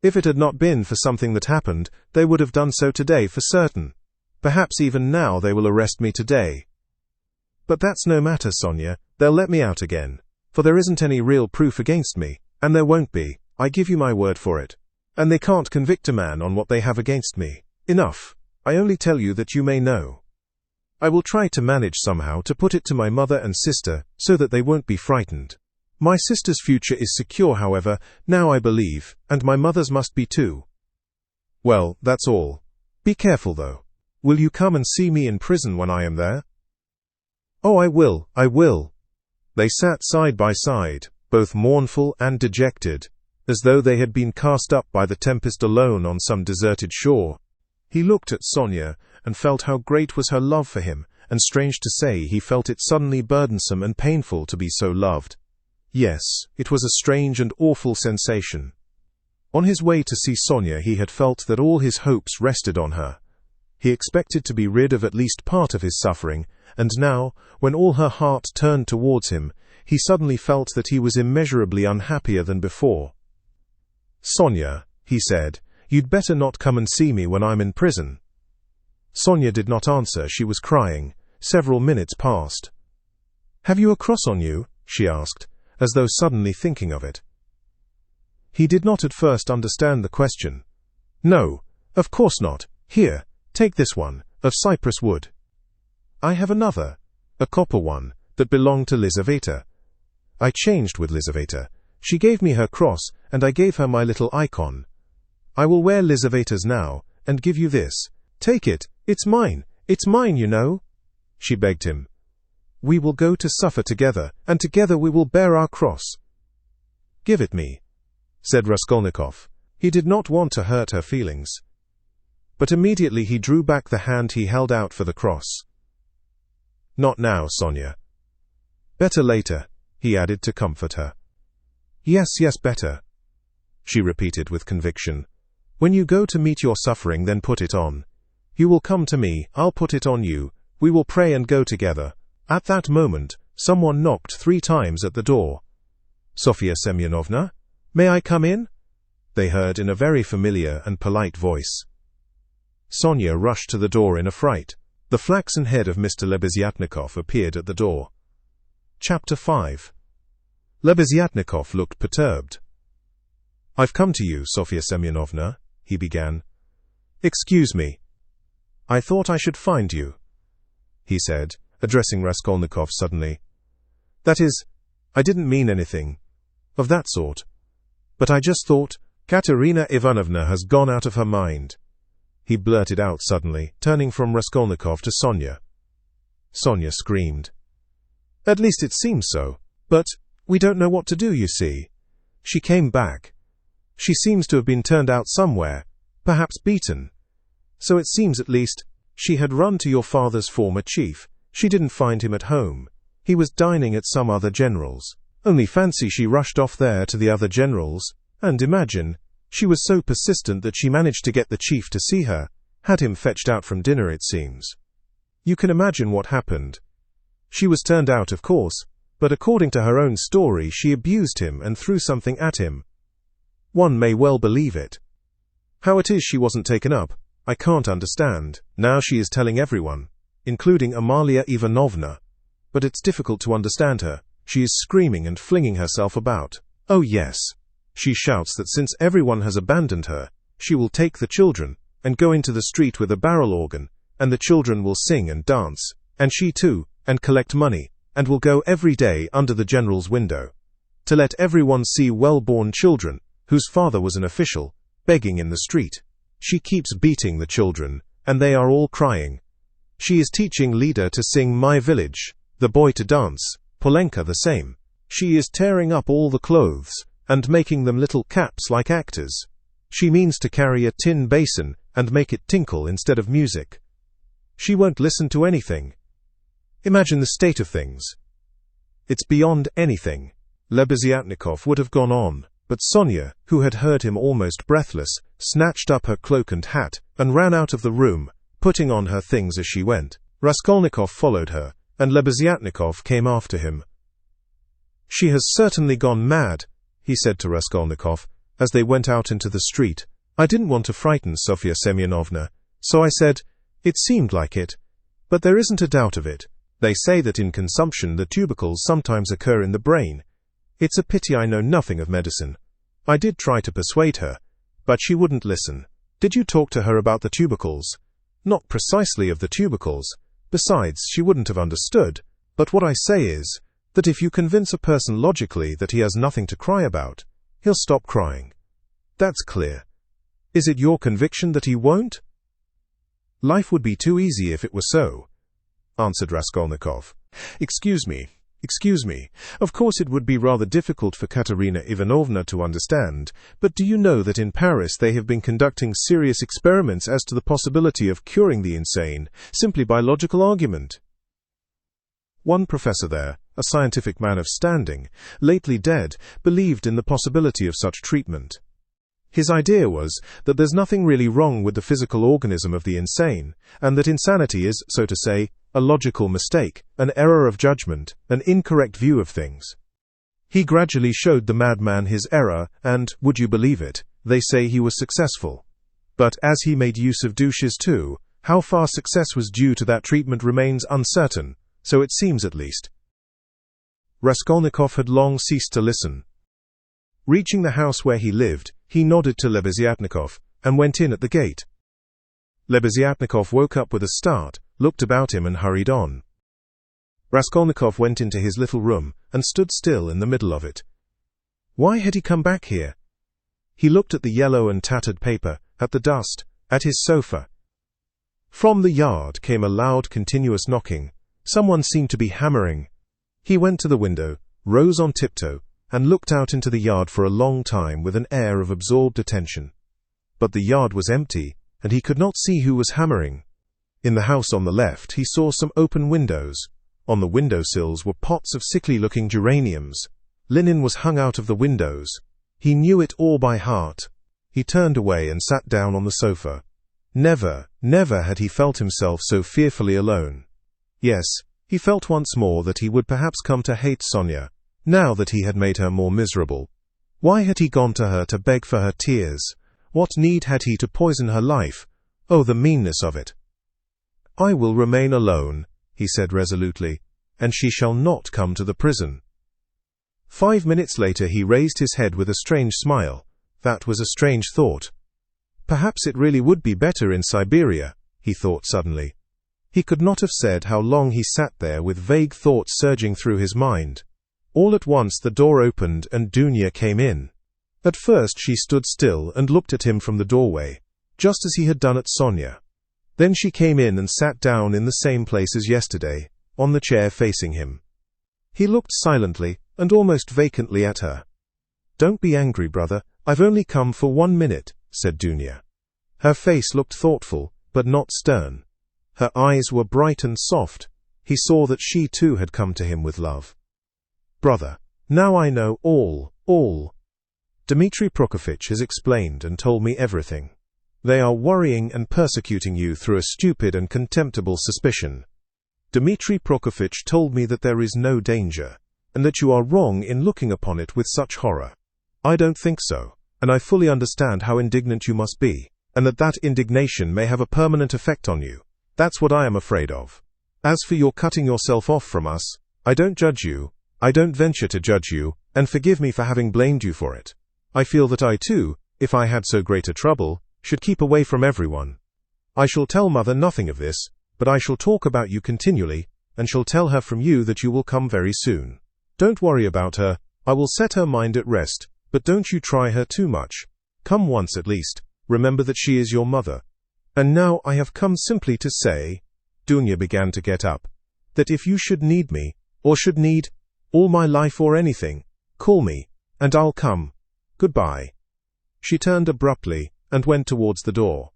If it had not been for something that happened, they would have done so today for certain. Perhaps even now they will arrest me today. But that's no matter, Sonia, they'll let me out again. For there isn't any real proof against me, and there won't be, I give you my word for it. And they can't convict a man on what they have against me. Enough. I only tell you that you may know. I will try to manage somehow to put it to my mother and sister, so that they won't be frightened. My sister's future is secure, however, now I believe, and my mother's must be too. Well, that's all. Be careful, though. Will you come and see me in prison when I am there?" "Oh, I will, I will." They sat side by side, both mournful and dejected, as though they had been cast up by the tempest alone on some deserted shore. He looked at Sonia, and felt how great was her love for him, and strange to say, he felt it suddenly burdensome and painful to be so loved. Yes, it was a strange and awful sensation. On his way to see Sonia, he had felt that all his hopes rested on her. He expected to be rid of at least part of his suffering, and now, when all her heart turned towards him, he suddenly felt that he was immeasurably unhappier than before. "Sonia," he said, "you'd better not come and see me when I'm in prison." Sonia did not answer, she was crying. Several minutes passed. "Have you a cross on you?" she asked, as though suddenly thinking of it. He did not at first understand the question. "No, of course not. Here, take this one, of cypress wood." "I have another, a copper one, that belonged to Lizaveta. I changed with Lizaveta. She gave me her cross, and I gave her my little icon. I will wear Lizaveta's now, and give you this. Take it, it's mine, you know," she begged him. "We will go to suffer together, and together we will bear our cross." "Give it me," said Raskolnikov. He did not want to hurt her feelings. But immediately he drew back the hand he held out for the cross. "Not now, Sonia. Better later," he added to comfort her. Yes, better," she repeated with conviction. "When you go to meet your suffering, then put it on. You will come to me, I'll put it on you, we will pray and go together." At that moment, someone knocked 3 times at the door. "Sofya Semyonovna, may I come in?" they heard in a very familiar and polite voice. Sonia rushed to the door in a fright. The flaxen head of Mr. Lebeziatnikov appeared at the door. Chapter 5. Lebeziatnikov looked perturbed. "I've come to you, Sofya Semyonovna," he began. "Excuse me. I thought I should find you," he said, addressing Raskolnikov suddenly. "That is, I didn't mean anything of that sort. But I just thought, Katerina Ivanovna has gone out of her mind," he blurted out suddenly, turning from Raskolnikov to Sonia. Sonia screamed. "At least it seems so. But we don't know what to do, you see. She came back. She seems to have been turned out somewhere, perhaps beaten. So it seems at least. She had run to your father's former chief. She didn't find him at home. He was dining at some other general's. Only fancy, she rushed off there to the other general's, and imagine, she was so persistent that she managed to get the chief to see her, had him fetched out from dinner, it seems. You can imagine what happened. She was turned out, of course, but according to her own story, she abused him and threw something at him. One may well believe it. How it is she wasn't taken up, I can't understand. Now she is telling everyone, including Amalia Ivanovna. But it's difficult to understand her. She is screaming and flinging herself about. Oh yes. She shouts that since everyone has abandoned her, she will take the children, and go into the street with a barrel organ, and the children will sing and dance, and she too, and collect money, and will go every day under the general's window, to let everyone see well-born children, whose father was an official, begging in the street. She keeps beating the children, and they are all crying. She is teaching Lida to sing My Village, the boy to dance, Polenka the same. She is tearing up all the clothes, and making them little caps like actors. She means to carry a tin basin, and make it tinkle instead of music. She won't listen to anything. Imagine the state of things. It's beyond anything. Lebeziatnikov would have gone on, but Sonia, who had heard him almost breathless, snatched up her cloak and hat, and ran out of the room, putting on her things as she went. Raskolnikov followed her, and Lebeziatnikov came after him. "She has certainly gone mad," he said to Raskolnikov, as they went out into the street. "I didn't want to frighten Sofya Semyonovna, so I said, it seemed like it, but there isn't a doubt of it. They say that in consumption the tubercles sometimes occur in the brain. It's a pity I know nothing of medicine. I did try to persuade her, but she wouldn't listen." "Did you talk to her about the tubercles?" "Not precisely of the tubercles. Besides, she wouldn't have understood. But what I say is, that if you convince a person logically that he has nothing to cry about, he'll stop crying. That's clear. Is it your conviction that he won't?" "Life would be too easy if it were so," answered Raskolnikov. Excuse me. Of course it would be rather difficult for Katerina Ivanovna to understand, but do you know that in Paris they have been conducting serious experiments as to the possibility of curing the insane, simply by logical argument? One professor there, a scientific man of standing, lately dead, believed in the possibility of such treatment. His idea was that there's nothing really wrong with the physical organism of the insane, and that insanity is, so to say, a logical mistake, an error of judgment, an incorrect view of things. He gradually showed the madman his error, and, would you believe it, they say he was successful. But as he made use of douches too, how far success was due to that treatment remains uncertain, so it seems at least. Raskolnikov had long ceased to listen. Reaching the house where he lived, he nodded to Lebeziatnikov, and went in at the gate. Lebeziatnikov woke up with a start, looked about him and hurried on. Raskolnikov went into his little room, and stood still in the middle of it. Why had he come back here? He looked at the yellow and tattered paper, at the dust, at his sofa. From the yard came a loud, continuous knocking. Someone seemed to be hammering. He went to the window, rose on tiptoe, and looked out into the yard for a long time with an air of absorbed attention. But the yard was empty, and he could not see who was hammering. In the house on the left he saw some open windows. On the windowsills were pots of sickly-looking geraniums. Linen was hung out of the windows. He knew it all by heart. He turned away and sat down on the sofa. Never, never had he felt himself so fearfully alone. Yes, he felt once more that he would perhaps come to hate Sonia, now that he had made her more miserable. Why had he gone to her to beg for her tears? What need had he to poison her life? Oh, the meanness of it! "I will remain alone," he said resolutely, "and she shall not come to the prison." 5 minutes later he raised his head with a strange smile. That was a strange thought. Perhaps it really would be better in Siberia, he thought suddenly. He could not have said how long he sat there with vague thoughts surging through his mind. All at once the door opened and Dunya came in. At first she stood still and looked at him from the doorway, just as he had done at Sonia. Then she came in and sat down in the same place as yesterday, on the chair facing him. He looked silently and almost vacantly at her. "Don't be angry, brother, I've only come for 1 minute," said Dunya. Her face looked thoughtful, but not stern. Her eyes were bright and soft. He saw that she too had come to him with love. "Brother, now I know all. Dmitri Prokofitch has explained and told me everything. They are worrying and persecuting you through a stupid and contemptible suspicion. Dmitri Prokofitch told me that there is no danger, and that you are wrong in looking upon it with such horror. I don't think so, and I fully understand how indignant you must be, and that indignation may have a permanent effect on you. That's what I am afraid of. As for your cutting yourself off from us, I don't judge you, I don't venture to judge you, and forgive me for having blamed you for it. I feel that I too, if I had so great a trouble, should keep away from everyone. I shall tell Mother nothing of this, but I shall talk about you continually, and shall tell her from you that you will come very soon. Don't worry about her, I will set her mind at rest, but don't you try her too much. Come once at least, remember that she is your mother. And now I have come simply to say," Dunya began to get up, "that if you should need me, or should need all my life or anything, call me, and I'll come. Goodbye." She turned abruptly and went towards the door.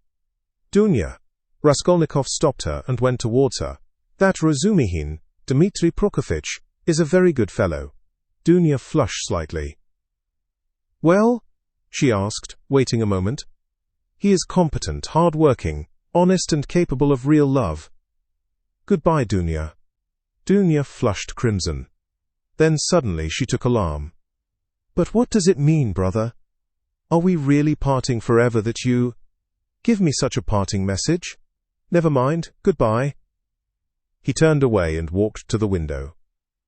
"Dunya!" Raskolnikov stopped her and went towards her. "That Razumihin, Dmitri Prokofitch, is a very good fellow." Dunya flushed slightly. "Well?" she asked, waiting a moment. "He is competent, hard-working, honest and capable of real love." "Goodbye, Dunya." Dunya flushed crimson. Then suddenly she took alarm. "But what does it mean, brother? Are we really parting forever that you give me such a parting message? Never mind, goodbye." He turned away and walked to the window.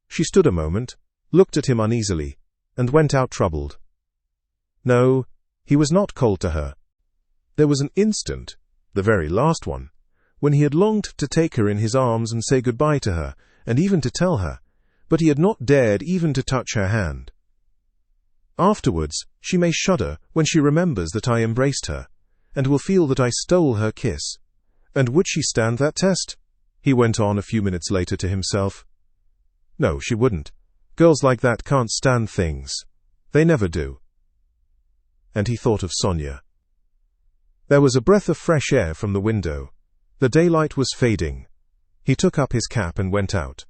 She stood a moment, looked at him uneasily, and went out troubled. No, he was not cold to her. There was an instant, the very last one, when he had longed to take her in his arms and say goodbye to her, and even to tell her, but he had not dared even to touch her hand. Afterwards, she may shudder when she remembers that I embraced her, and will feel that I stole her kiss. And would she stand that test? He went on a few minutes later to himself. No, she wouldn't. Girls like that can't stand things. They never do. And he thought of Sonia. There was a breath of fresh air from the window. The daylight was fading. He took up his cap and went out.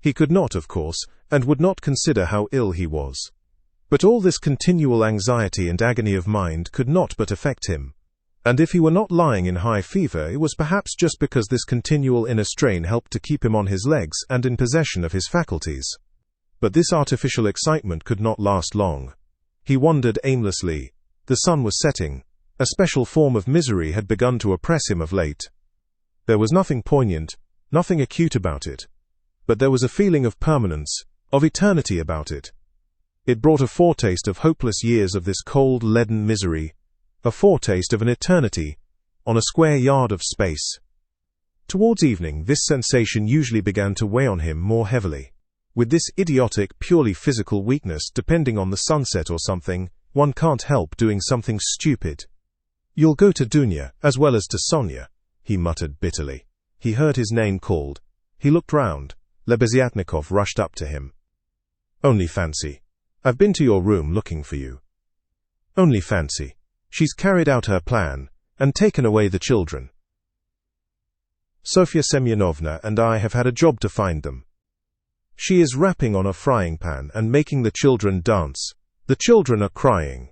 He could not, of course, and would not consider how ill he was. But all this continual anxiety and agony of mind could not but affect him. And if he were not lying in high fever, it was perhaps just because this continual inner strain helped to keep him on his legs and in possession of his faculties. But this artificial excitement could not last long. He wandered aimlessly. The sun was setting. A special form of misery had begun to oppress him of late. There was nothing poignant, nothing acute about it. But there was a feeling of permanence, of eternity about it. It brought a foretaste of hopeless years of this cold, leaden misery, a foretaste of an eternity, on a square yard of space. Towards evening, this sensation usually began to weigh on him more heavily. With this idiotic, purely physical weakness depending on the sunset or something, one can't help doing something stupid. "You'll go to Dunya, as well as to Sonia," he muttered bitterly. He heard his name called. He looked round. Lebeziatnikov rushed up to him. "Only fancy. I've been to your room looking for you. Only fancy. She's carried out her plan, and taken away the children. Sofya Semyonovna and I have had a job to find them. She is rapping on a frying pan and making the children dance. The children are crying.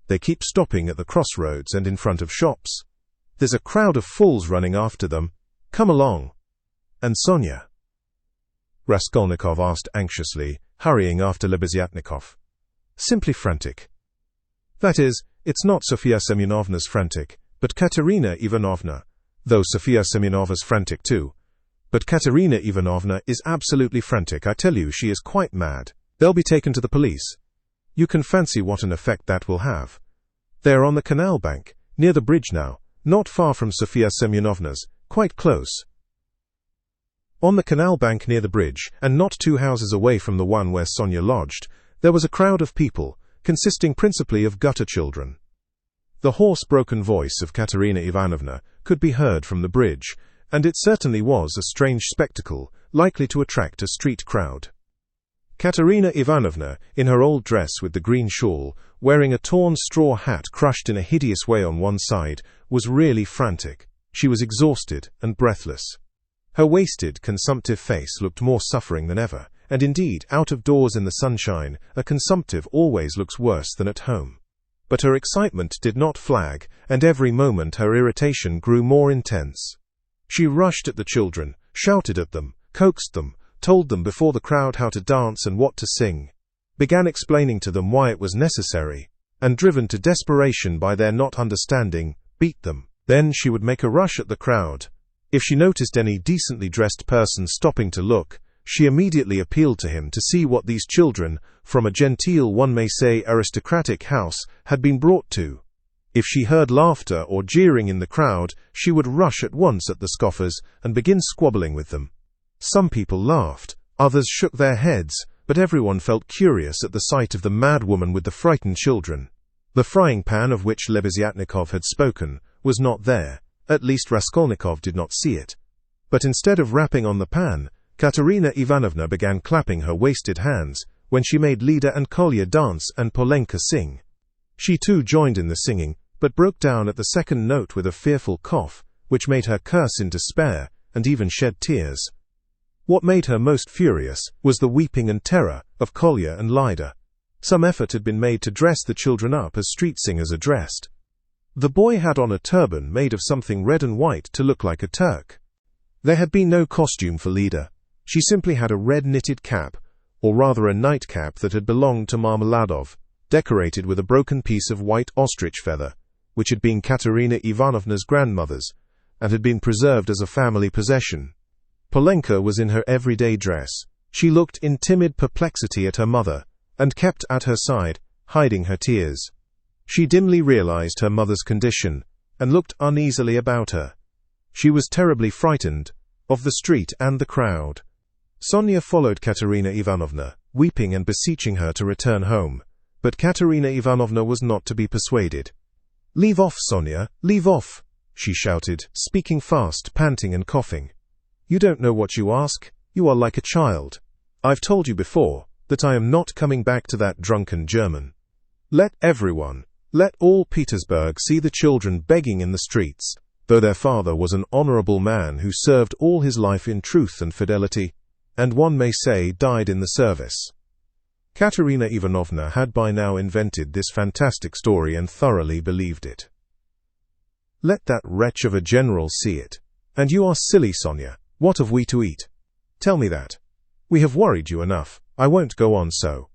They keep stopping at the crossroads and in front of shops. There's a crowd of fools running after them. Come along." "And Sonia?" Raskolnikov asked anxiously, hurrying after Lebeziatnikov. "Simply frantic. That is, it's not Sofya Semyonovna's frantic, but Katerina Ivanovna, though Sofya Semyonovna's frantic too. But Katerina Ivanovna is absolutely frantic. I tell you, she is quite mad. They'll be taken to the police. You can fancy what an effect that will have. They are on the canal bank, near the bridge now, not far from Sofya Semyonovna's, quite close. On the canal bank near the bridge, and not 2 houses away from the one where Sonia lodged, there was a crowd of people, consisting principally of gutter children. The hoarse, broken voice of Katerina Ivanovna could be heard from the bridge, and it certainly was a strange spectacle, likely to attract a street crowd. Katerina Ivanovna, in her old dress with the green shawl, wearing a torn straw hat crushed in a hideous way on one side, was really frantic. She was exhausted and breathless. Her wasted, consumptive face looked more suffering than ever, and indeed, out of doors in the sunshine, a consumptive always looks worse than at home. But her excitement did not flag, and every moment her irritation grew more intense. She rushed at the children, shouted at them, coaxed them, told them before the crowd how to dance and what to sing, began explaining to them why it was necessary, and driven to desperation by their not understanding, beat them. Then she would make a rush at the crowd. If she noticed any decently dressed person stopping to look, she immediately appealed to him to see what these children, from a genteel, one may say aristocratic house, had been brought to. If she heard laughter or jeering in the crowd, she would rush at once at the scoffers and begin squabbling with them. Some people laughed, others shook their heads, but everyone felt curious at the sight of the mad woman with the frightened children. The frying pan of which Lebeziatnikov had spoken was not there. At least Raskolnikov did not see it. But instead of rapping on the pan, Katerina Ivanovna began clapping her wasted hands, when she made Lida and Kolya dance and Polenka sing. She too joined in the singing, but broke down at the second note with a fearful cough, which made her curse in despair, and even shed tears. What made her most furious was the weeping and terror of Kolya and Lida. Some effort had been made to dress the children up as street singers are dressed. The boy had on a turban made of something red and white to look like a Turk. There had been no costume for Lida. She simply had a red knitted cap, or rather a nightcap that had belonged to Marmeladov, decorated with a broken piece of white ostrich feather, which had been Katerina Ivanovna's grandmother's, and had been preserved as a family possession. Polenka was in her everyday dress. She looked in timid perplexity at her mother, and kept at her side, hiding her tears. She dimly realized her mother's condition, and looked uneasily about her. She was terribly frightened, of the street and the crowd. Sonia followed Katerina Ivanovna, weeping and beseeching her to return home, but Katerina Ivanovna was not to be persuaded. "Leave off, Sonia, leave off," she shouted, speaking fast, panting and coughing. "You don't know what you ask. You are like a child. I've told you before that I am not coming back to that drunken German. Let everyone, let all Petersburg see the children begging in the streets, though their father was an honorable man who served all his life in truth and fidelity, and one may say died in the service." Katerina Ivanovna had by now invented this fantastic story and thoroughly believed it. "Let that wretch of a general see it. And you are silly, Sonia. What have we to eat? Tell me that. We have worried you enough. I won't go on so."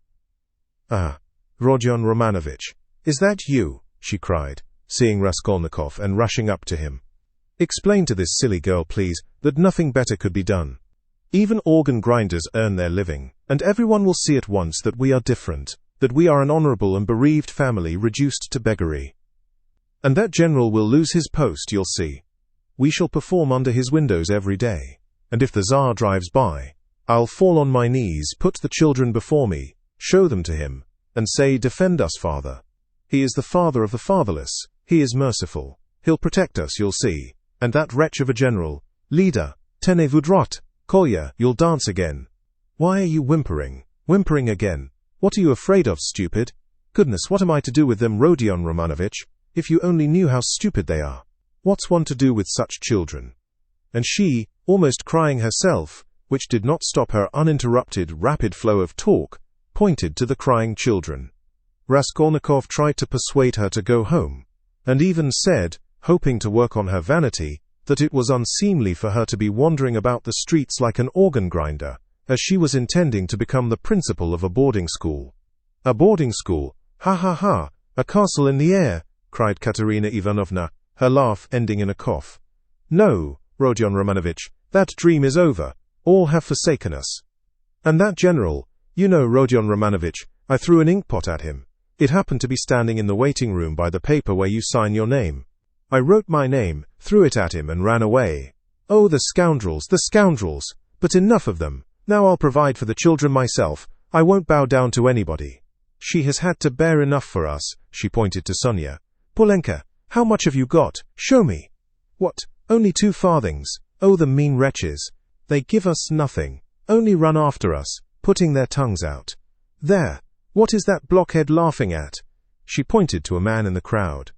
"Ah, Rodion Romanovich, is that you?" she cried, seeing Raskolnikov and rushing up to him. "Explain to this silly girl, please, that nothing better could be done. Even organ grinders earn their living, and everyone will see at once that we are different, that we are an honorable and bereaved family reduced to beggary. And that general will lose his post, you'll see. We shall perform under his windows every day, and if the Tsar drives by, I'll fall on my knees, put the children before me, show them to him, and say, 'Defend us, Father. He is the father of the fatherless, he is merciful, he'll protect us, you'll see.' And that wretch of a general, 'Leader, tenez-vous droit, Kolya, you'll dance again. Why are you whimpering again? What are you afraid of, stupid? Goodness, what am I to do with them, Rodion Romanovich? If you only knew how stupid they are. What's one to do with such children?' And she, almost crying herself, which did not stop her uninterrupted, rapid flow of talk, pointed to the crying children. Raskolnikov tried to persuade her to go home, and even said, hoping to work on her vanity, that it was unseemly for her to be wandering about the streets like an organ grinder, as she was intending to become the principal of a boarding school. "A boarding school? Ha ha ha! A castle in the air!" cried Katerina Ivanovna, her laugh ending in a cough. "No, Rodion Romanovich, that dream is over. All have forsaken us. And that general, you know, Rodion Romanovich, I threw an inkpot at him. It happened to be standing in the waiting room by the paper where you sign your name. I wrote my name, threw it at him, and ran away. Oh, the scoundrels, the scoundrels! But enough of them. Now I'll provide for the children myself. I won't bow down to anybody. She has had to bear enough for us," she pointed to Sonia. "Polenka, how much have you got? Show me." "What, only 2 farthings? Oh, the mean wretches. They give us nothing, only run after us, putting their tongues out. There, what is that blockhead laughing at?" She pointed to a man in the crowd.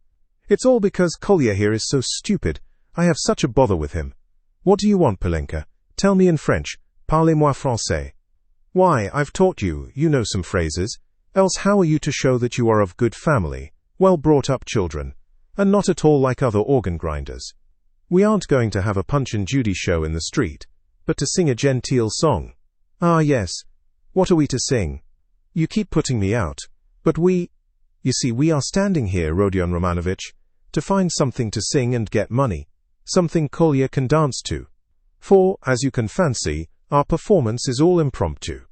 "It's all because Kolya here is so stupid. I have such a bother with him. What do you want, Polenka? Tell me in French. Parlez-moi français. Why, I've taught you, you know some phrases. Else how are you to show that you are of good family, well-brought-up children, and not at all like other organ grinders? We aren't going to have a Punch and Judy show in the street, but to sing a genteel song. Ah, yes. What are we to sing? You keep putting me out. But you see, we are standing here, Rodion Romanovich, to find something to sing and get money, something Kolya can dance to. For, as you can fancy, our performance is all impromptu.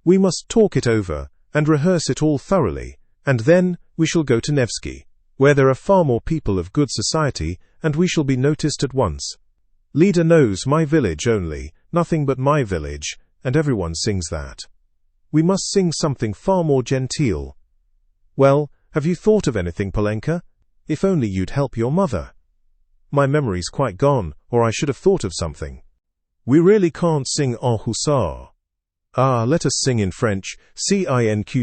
We must talk it over, and rehearse it all thoroughly, and then we shall go to Nevsky, where there are far more people of good society, and we shall be noticed at once. Leader knows my village only, nothing but my village, and everyone sings that. We must sing something far more genteel. Well, have you thought of anything, Polenka? If only you'd help your mother. My memory's quite gone, or I should have thought of something. We really can't sing en hussar. Ah, let us sing in French, cinq.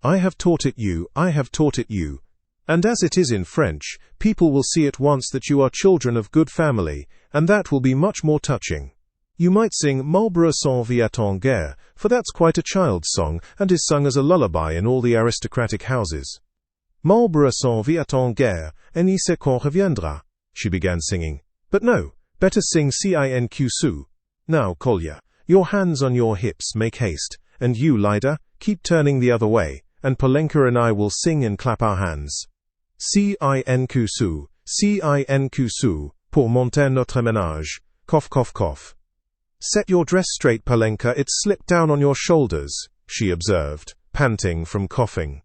I have taught it you, I have taught it you. And as it is in French, people will see at once that you are children of good family, and that will be much more touching. You might sing Marlborough s'en va en guerre, for that's quite a child's song, and is sung as a lullaby in all the aristocratic houses. Marlborough s'en va en guerre, et il sait qu'on reviendra, she began singing. But no, better sing cinq. Now, Kolya, your hands on your hips, make haste, and you, Lida, keep turning the other way, and Polenka and I will sing and clap our hands. Cinq, pour monter notre ménage, cough cough cough. Set your dress straight, Polenka, it's slipped down on your shoulders, she observed, panting from coughing.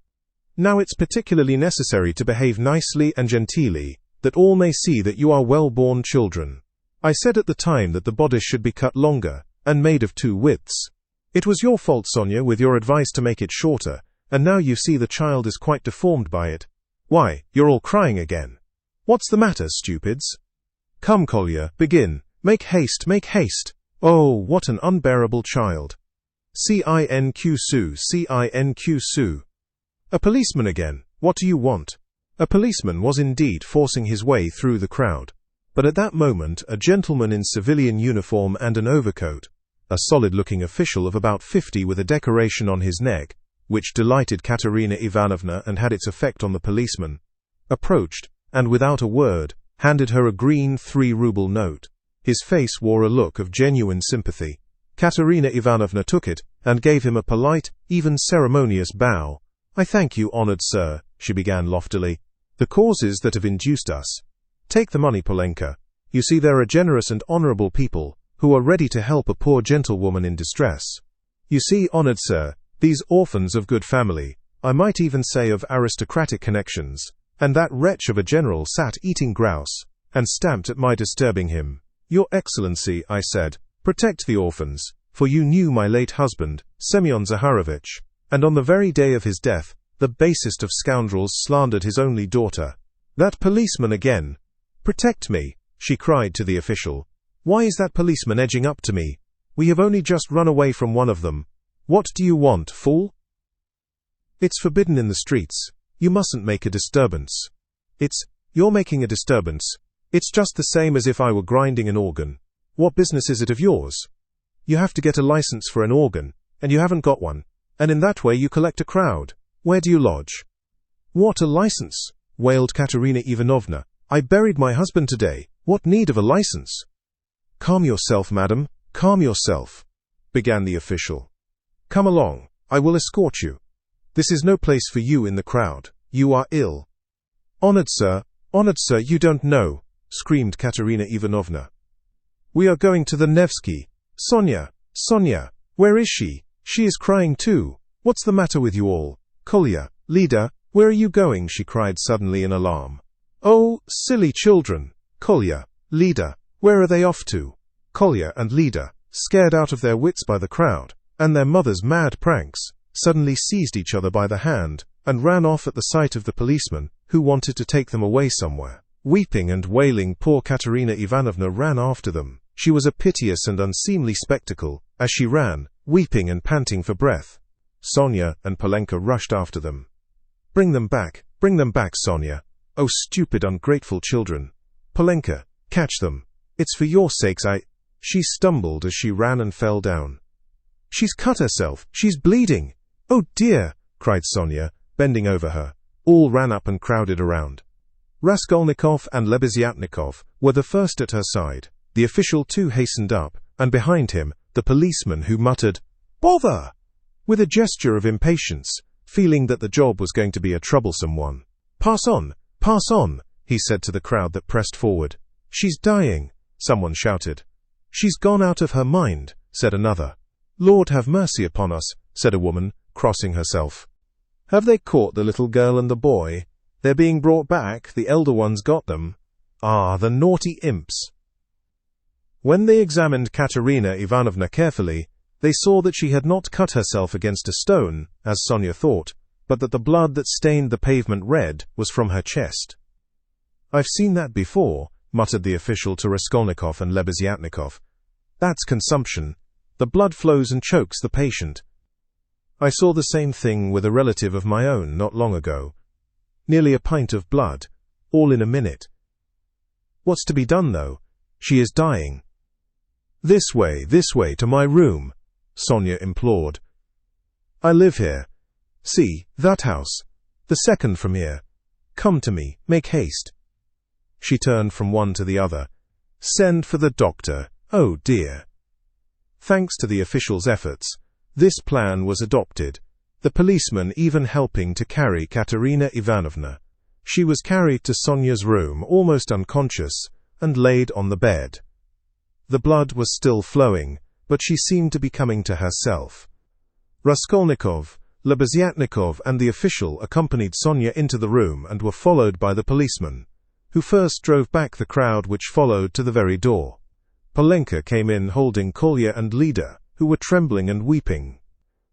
Now it's particularly necessary to behave nicely and genteelly, that all may see that you are well-born children. I said at the time that the bodice should be cut longer, and made of 2 widths. It was your fault, Sonia, with your advice to make it shorter, and now you see the child is quite deformed by it. Why, you're all crying again. What's the matter, stupids? Come, Kolya, begin. Make haste, make haste. Oh, what an unbearable child. Cinq. A policeman again. What do you want? A policeman was indeed forcing his way through the crowd. But at that moment a gentleman in civilian uniform and an overcoat, a solid-looking official of about 50 with a decoration on his neck, which delighted Katerina Ivanovna and had its effect on the policeman, approached, and without a word, handed her a green 3-ruble note. His face wore a look of genuine sympathy. Katerina Ivanovna took it, and gave him a polite, even ceremonious bow. "I thank you, honored sir," she began loftily. "The causes that have induced us." "Take the money, Polenka. You see there are generous and honorable people, who are ready to help a poor gentlewoman in distress. You see, honored sir, these orphans of good family, I might even say of aristocratic connections, and that wretch of a general sat eating grouse, and stamped at my disturbing him. Your Excellency, I said, protect the orphans, for you knew my late husband, Semyon Zaharovich, and on the very day of his death, the basest of scoundrels slandered his only daughter. That policeman again. Protect me, she cried to the official. Why is that policeman edging up to me? We have only just run away from one of them. What do you want, fool? It's forbidden in the streets. You mustn't make a disturbance. You're making a disturbance. It's just the same as if I were grinding an organ. What business is it of yours? You have to get a license for an organ, and you haven't got one, and in that way you collect a crowd. Where do you lodge? What, a license? Wailed Katerina Ivanovna. I buried my husband today. What need of a license? Calm yourself, madam, calm yourself, began the official. Come along, I will escort you. This is no place for you in the crowd. You are ill. Honored sir, you don't know, screamed Katerina Ivanovna. We are going to the Nevsky. Sonia, where is she? She is crying too. What's the matter with you all? Kolya, Lida, where are you going? She cried suddenly in alarm. Oh, silly children. Kolya, Lida, where are they off to? Kolya and Lida, scared out of their wits by the crowd, and their mother's mad pranks, suddenly seized each other by the hand, and ran off at the sight of the policeman, who wanted to take them away somewhere. Weeping and wailing, poor Katerina Ivanovna ran after them. She was a piteous and unseemly spectacle, as she ran, weeping and panting for breath. Sonia and Polenka rushed after them. Bring them back, Sonia. Oh, stupid, ungrateful children. Polenka, catch them. It's for your sakes She stumbled as she ran and fell down. She's cut herself. She's bleeding. Oh dear, cried Sonia, bending over her. All ran up and crowded around. Raskolnikov and Lebeziatnikov were the first at her side. The official too hastened up, and behind him, the policeman, who muttered, "Bother!" with a gesture of impatience, feeling that the job was going to be a troublesome one. Pass on, he said to the crowd that pressed forward. She's dying, someone shouted. She's gone out of her mind, said another. Lord have mercy upon us, said a woman, crossing herself. Have they caught the little girl and the boy? They're being brought back, the elder ones got them. Ah, the naughty imps. When they examined Katerina Ivanovna carefully, they saw that she had not cut herself against a stone, as Sonia thought, but that the blood that stained the pavement red was from her chest. I've seen that before, muttered the official to Raskolnikov and Lebeziatnikov. That's consumption. The blood flows and chokes the patient. I saw the same thing with a relative of my own not long ago. Nearly a pint of blood, all in a minute. What's to be done, though? She is dying. This way, to my room, Sonia implored. I live here. See, that house. The second from here. Come to me, make haste. She turned from one to the other. Send for the doctor. Oh dear. Thanks to the official's efforts, this plan was adopted, the policeman even helping to carry Katerina Ivanovna. She was carried to Sonia's room, almost unconscious, and laid on the bed. The blood was still flowing, but she seemed to be coming to herself. Raskolnikov, Lebeziatnikov and the official accompanied Sonia into the room and were followed by the policeman, who first drove back the crowd which followed to the very door. Polenka came in holding Kolya and Lida, who were trembling and weeping.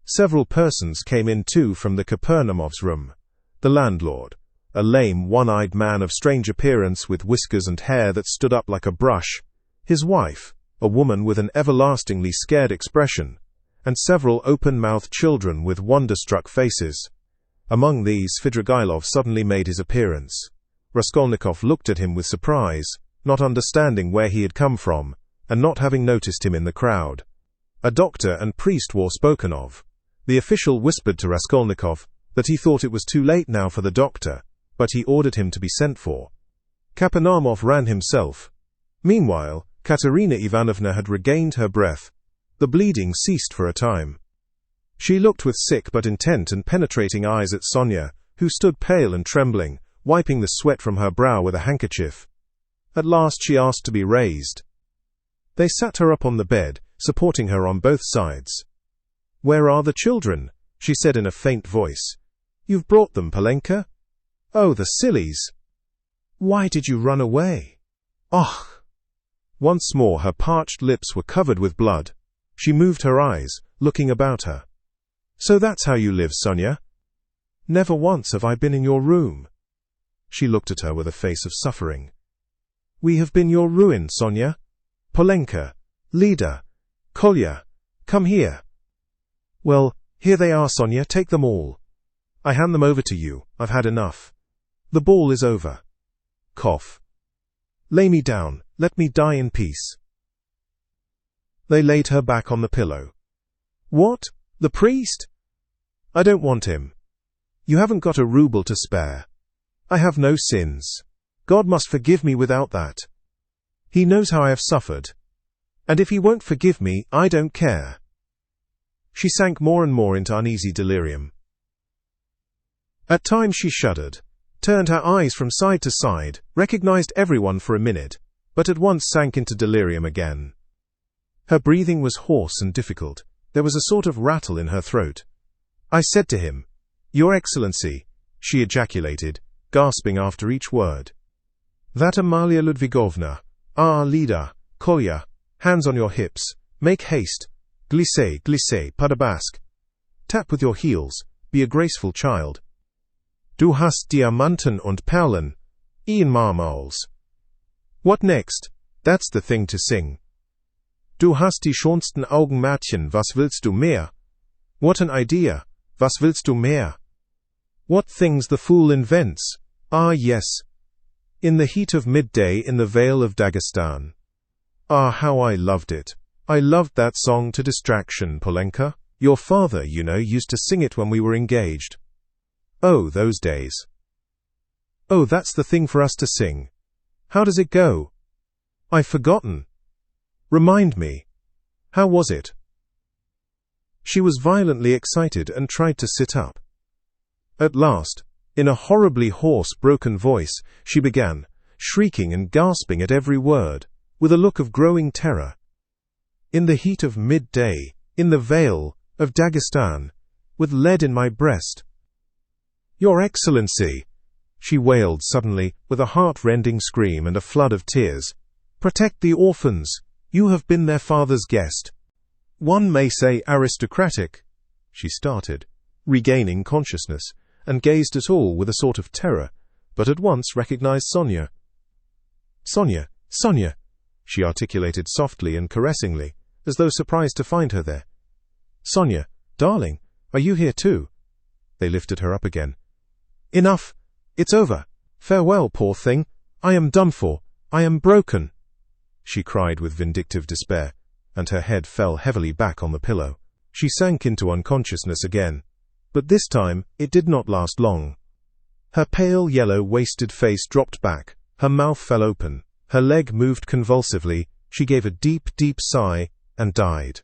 Several persons came in too from the Kapernaumovs' room. The landlord, a lame, one-eyed man of strange appearance with whiskers and hair that stood up like a brush, his wife, a woman with an everlastingly scared expression, and several open-mouthed children with wonder-struck faces. Among these, Svidrigailov suddenly made his appearance. Raskolnikov looked at him with surprise, not understanding where he had come from, and not having noticed him in the crowd. A doctor and priest were spoken of. The official whispered to Raskolnikov that he thought it was too late now for the doctor, but he ordered him to be sent for. Kapernaumov ran himself. Meanwhile, Katerina Ivanovna had regained her breath. The bleeding ceased for a time. She looked with sick but intent and penetrating eyes at Sonia, who stood pale and trembling, wiping the sweat from her brow with a handkerchief. At last she asked to be raised. They sat her up on the bed, supporting her on both sides. "Where are the children?" she said in a faint voice. "You've brought them, Polenka? Oh, the sillies! Why did you run away? Och!" Once more her parched lips were covered with blood. She moved her eyes, looking about her. "So that's how you live, Sonia? Never once have I been in your room." She looked at her with a face of suffering. "We have been your ruin, Sonia. Polenka, Lida, Kolya, come here." "Well, here they are, Sonia, take them all. I hand them over to you, I've had enough. The ball is over. Cough. Lay me down, let me die in peace." They laid her back on the pillow. "What? The priest? I don't want him. You haven't got a ruble to spare. I have no sins. God must forgive me without that. He knows how I have suffered. And if he won't forgive me, I don't care." She sank more and more into uneasy delirium. At times she shuddered, turned her eyes from side to side, recognized everyone for a minute, but at once sank into delirium again. Her breathing was hoarse and difficult. There was a sort of rattle in her throat. "I said to him, 'Your Excellency,'" she ejaculated, gasping after each word. "That Amalia Ludvigovna. Ah, Lida, Kolya, hands on your hips. Make haste. Glissez, glissez, Padabask. Tap with your heels. Be a graceful child. Du hast Diamanten und Perlen. In Marmals." What next? That's the thing to sing. "Du hast die schönsten Augen, Mädchen, was willst du mehr?" What an idea! Was willst du mehr? What things the fool invents! Ah, yes. "In the heat of midday in the vale of Dagestan." Ah, how I loved it. I loved that song to distraction, Polenka. Your father, you know, used to sing it when we were engaged. Oh, those days. Oh, that's the thing for us to sing. How does it go? I've forgotten. Remind me. How was it? She was violently excited and tried to sit up. At last, in a horribly hoarse, broken voice, she began, shrieking and gasping at every word, with a look of growing terror. "In the heat of midday, in the vale of Dagestan, with lead in my breast." "Your Excellency," she wailed suddenly, with a heart-rending scream and a flood of tears. "Protect the orphans. You have been their father's guest. One may say aristocratic." She started, regaining consciousness, and gazed at all with a sort of terror, but at once recognized Sonia. "Sonia, Sonia," she articulated softly and caressingly, as though surprised to find her there. "Sonia, darling, are you here too?" They lifted her up again. "Enough! It's over! Farewell, poor thing! I am done for! I am broken!" she cried with vindictive despair, and her head fell heavily back on the pillow. She sank into unconsciousness again, but this time it did not last long. Her pale yellow wasted face dropped back, her mouth fell open, her leg moved convulsively, she gave a deep, deep sigh, and died.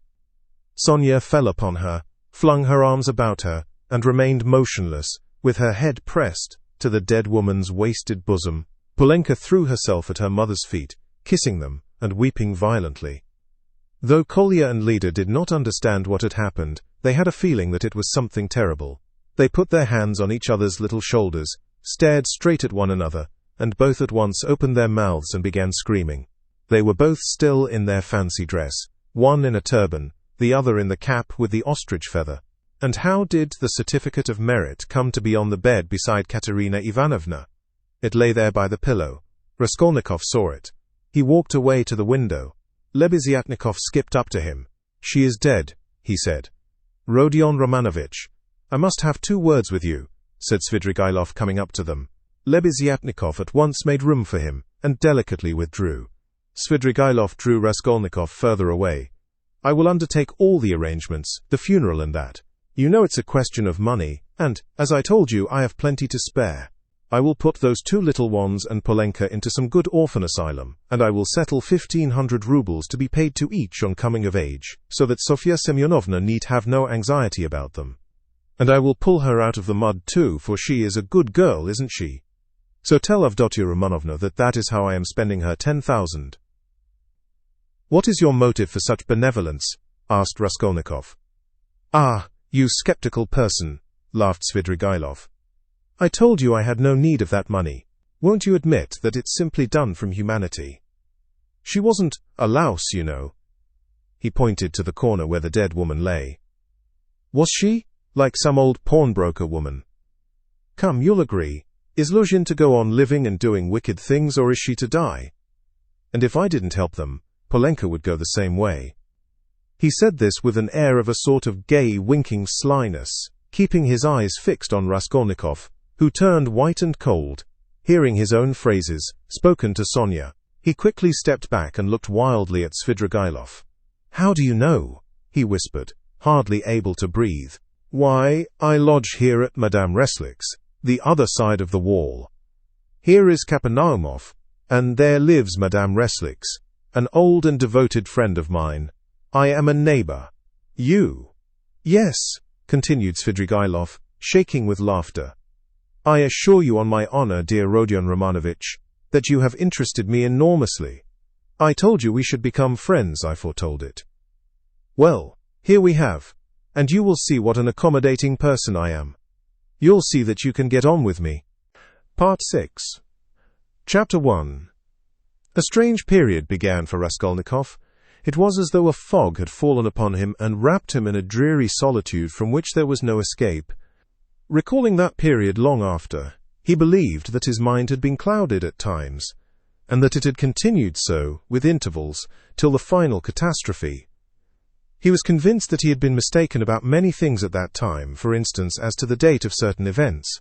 Sonia fell upon her, flung her arms about her, and remained motionless, with her head pressed to the dead woman's wasted bosom. Polenka threw herself at her mother's feet, kissing them, and weeping violently. Though Kolya and Lida did not understand what had happened, they had a feeling that it was something terrible. They put their hands on each other's little shoulders, stared straight at one another, and both at once opened their mouths and began screaming. They were both still in their fancy dress, one in a turban, the other in the cap with the ostrich feather. And how did the certificate of merit come to be on the bed beside Katerina Ivanovna? It lay there by the pillow. Raskolnikov saw it. He walked away to the window. Lebeziatnikov skipped up to him. "She is dead," he said. "Rodion Romanovich, I must have 2 words with you," said Svidrigailov, coming up to them. Lebeziatnikov at once made room for him, and delicately withdrew. Svidrigailov drew Raskolnikov further away. "I will undertake all the arrangements, the funeral and that. You know it's a question of money, and, as I told you, I have plenty to spare. I will put those 2 little ones and Polenka into some good orphan asylum, and I will settle 1,500 rubles to be paid to each on coming of age, so that Sofya Semyonovna need have no anxiety about them. And I will pull her out of the mud too, for she is a good girl, isn't she? So tell Avdotya Romanovna that that is how I am spending her 10,000. "What is your motive for such benevolence?" asked Raskolnikov. "Ah, you skeptical person," laughed Svidrigailov. "I told you I had no need of that money. Won't you admit that it's simply done from humanity? She wasn't a louse, you know." He pointed to the corner where the dead woman lay. "Was she? Like some old pawnbroker woman? Come, you'll agree. Is Luzhin to go on living and doing wicked things, or is she to die? And if I didn't help them, Polenka would go the same way." He said this with an air of a sort of gay, winking slyness, keeping his eyes fixed on Raskolnikov, who turned white and cold, hearing his own phrases, spoken to Sonia. He quickly stepped back and looked wildly at Svidrigailov. "How do you know?" he whispered, hardly able to breathe. "Why, I lodge here at Madame Reslik's, the other side of the wall. Here is Kapernaumov, and there lives Madame Reslik's, an old and devoted friend of mine. I am a neighbor." "You?" "Yes," continued Svidrigailov, shaking with laughter. "I assure you on my honor, dear Rodion Romanovich, that you have interested me enormously. I told you we should become friends, I foretold it. Well, here we have, and you will see what an accommodating person I am. You'll see that you can get on with me." Part 6. Chapter 1. A strange period began for Raskolnikov. It was as though a fog had fallen upon him and wrapped him in a dreary solitude from which there was no escape. Recalling that period long after, he believed that his mind had been clouded at times, and that it had continued so, with intervals, till the final catastrophe. He was convinced that he had been mistaken about many things at that time, for instance as to the date of certain events.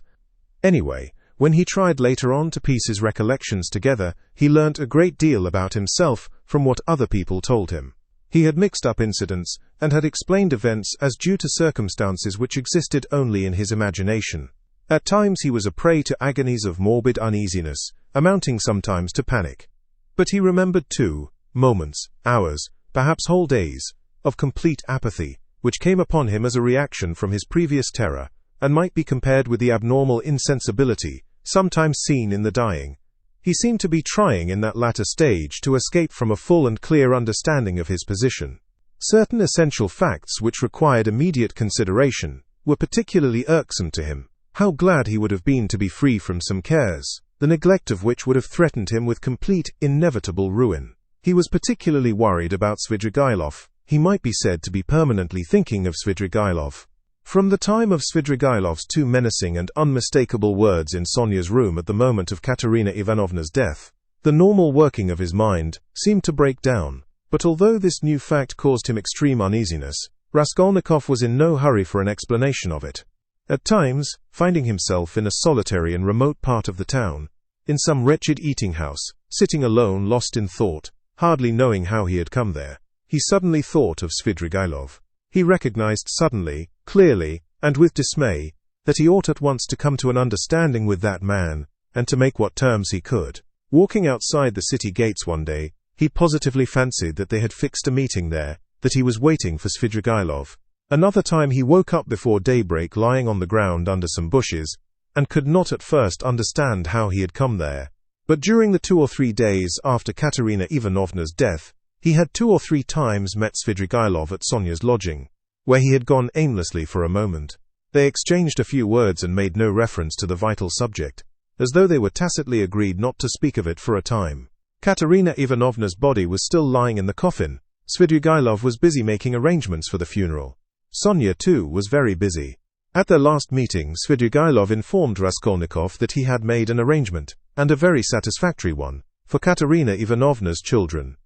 Anyway, when he tried later on to piece his recollections together, he learnt a great deal about himself from what other people told him. He had mixed up incidents, and had explained events as due to circumstances which existed only in his imagination. At times he was a prey to agonies of morbid uneasiness, amounting sometimes to panic. But he remembered too, moments, hours, perhaps whole days, of complete apathy, which came upon him as a reaction from his previous terror, and might be compared with the abnormal insensibility, sometimes seen in the dying. He seemed to be trying in that latter stage to escape from a full and clear understanding of his position. Certain essential facts which required immediate consideration were particularly irksome to him. How glad he would have been to be free from some cares, the neglect of which would have threatened him with complete, inevitable ruin. He was particularly worried about Svidrigailov. He might be said to be permanently thinking of Svidrigailov. From the time of Svidrigailov's two menacing and unmistakable words in Sonia's room at the moment of Katerina Ivanovna's death, the normal working of his mind seemed to break down. But although this new fact caused him extreme uneasiness, Raskolnikov was in no hurry for an explanation of it. At times, finding himself in a solitary and remote part of the town, in some wretched eating-house, sitting alone lost in thought, hardly knowing how he had come there, he suddenly thought of Svidrigailov. He recognized suddenly, clearly, and with dismay, that he ought at once to come to an understanding with that man, and to make what terms he could. Walking outside the city gates one day, he positively fancied that they had fixed a meeting there, that he was waiting for Svidrigailov. Another time he woke up before daybreak lying on the ground under some bushes, and could not at first understand how he had come there. But during the 2 or 3 days after Katerina Ivanovna's death, he had 2 or 3 times met Svidrigailov at Sonia's lodging, where he had gone aimlessly for a moment. They exchanged a few words and made no reference to the vital subject, as though they were tacitly agreed not to speak of it for a time. Katerina Ivanovna's body was still lying in the coffin. Svidrigailov was busy making arrangements for the funeral. Sonia, too, was very busy. At their last meeting, Svidrigailov informed Raskolnikov that he had made an arrangement, and a very satisfactory one, for Katerina Ivanovna's children.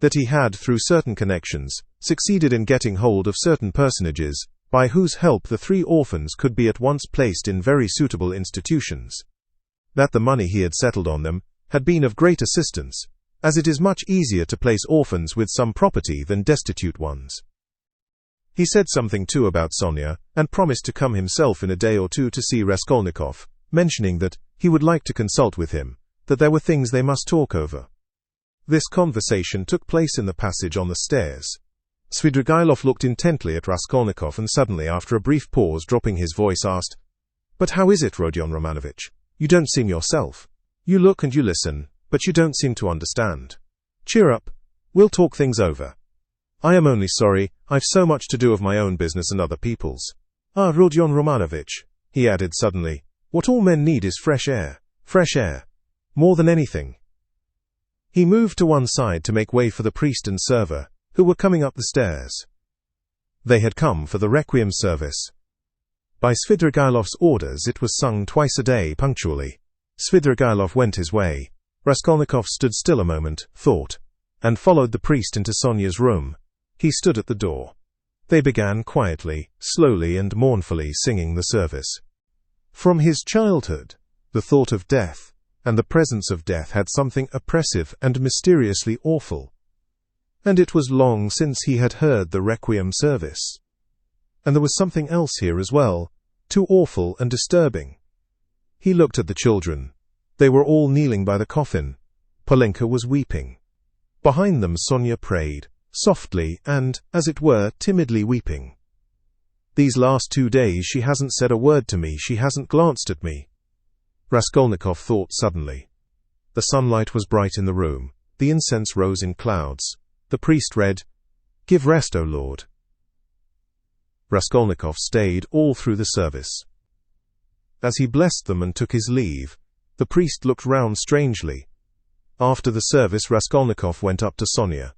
That he had, through certain connections, succeeded in getting hold of certain personages, by whose help the 3 orphans could be at once placed in very suitable institutions. That the money he had settled on them had been of great assistance, as it is much easier to place orphans with some property than destitute ones. He said something too about Sonia, and promised to come himself in a day or 2 to see Raskolnikov, mentioning that he would like to consult with him, that there were things they must talk over. This conversation took place in the passage on the stairs. Svidrigailov looked intently at Raskolnikov and suddenly, after a brief pause, dropping his voice, asked, "But how is it, Rodion Romanovich? You don't seem yourself. You look and you listen, but you don't seem to understand. Cheer up. We'll talk things over. I am only sorry, I've so much to do of my own business and other people's. Ah, Rodion Romanovich, he added suddenly, what all men need is fresh air. Fresh air. More than anything. He moved to one side to make way for the priest and server, who were coming up the stairs. They had come for the requiem service. By Svidrigaïlov's orders it was sung twice a day punctually. Svidrigaïlov went his way. Raskolnikov stood still a moment, thought, and followed the priest into Sonia's room. He stood at the door. They began quietly, slowly and mournfully singing the service. From his childhood, the thought of death, and the presence of death had something oppressive and mysteriously awful. And it was long since he had heard the requiem service. And there was something else here as well, too awful and disturbing. He looked at the children. They were all kneeling by the coffin. Polenka was weeping. Behind them Sonia prayed, softly and, as it were, timidly weeping. These last 2 days she hasn't said a word to me, she hasn't glanced at me. Raskolnikov thought suddenly. The sunlight was bright in the room. The incense rose in clouds. The priest read, "Give rest, O Lord." Raskolnikov stayed all through the service. As he blessed them and took his leave, the priest looked round strangely. After the service Raskolnikov went up to Sonia.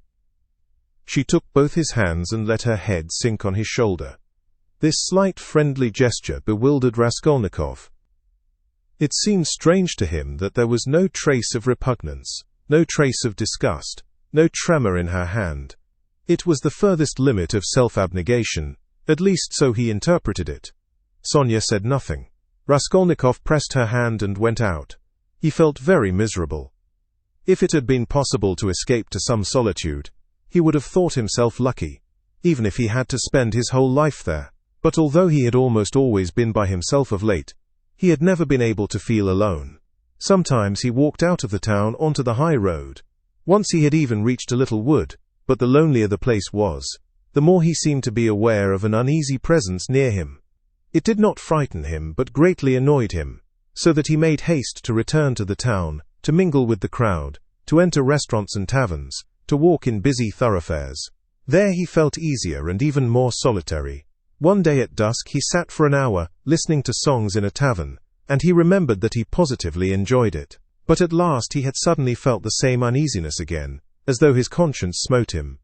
She took both his hands and let her head sink on his shoulder. This slight friendly gesture bewildered Raskolnikov. It seemed strange to him that there was no trace of repugnance, no trace of disgust, no tremor in her hand. It was the furthest limit of self-abnegation, at least so he interpreted it. Sonia said nothing. Raskolnikov pressed her hand and went out. He felt very miserable. If it had been possible to escape to some solitude, he would have thought himself lucky, even if he had to spend his whole life there. But although he had almost always been by himself of late, he had never been able to feel alone. Sometimes he walked out of the town onto the high road. Once he had even reached a little wood, but the lonelier the place was, the more he seemed to be aware of an uneasy presence near him. It did not frighten him, but greatly annoyed him, so that he made haste to return to the town, to mingle with the crowd, to enter restaurants and taverns, to walk in busy thoroughfares. There he felt easier and even more solitary. One day at dusk he sat for an hour, listening to songs in a tavern, and he remembered that he positively enjoyed it. But at last he had suddenly felt the same uneasiness again, as though his conscience smote him.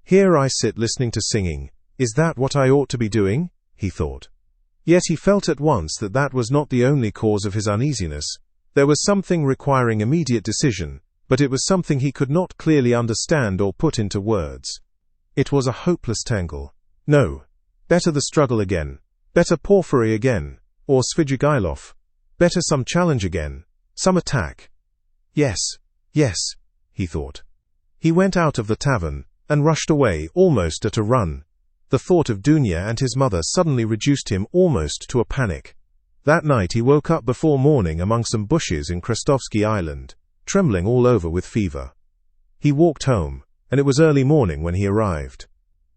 Here I sit listening to singing. Is that what I ought to be doing? He thought. Yet he felt at once that that was not the only cause of his uneasiness. There was something requiring immediate decision, but it was something he could not clearly understand or put into words. It was a hopeless tangle. No. Better the struggle again. Better Porfiry again. Or Svidrigaïlov. Better some challenge again. Some attack. Yes, he thought. He went out of the tavern, and rushed away, almost at a run. The thought of Dunya and his mother suddenly reduced him almost to a panic. That night he woke up before morning among some bushes in Krestovsky Island, trembling all over with fever. He walked home, and it was early morning when he arrived.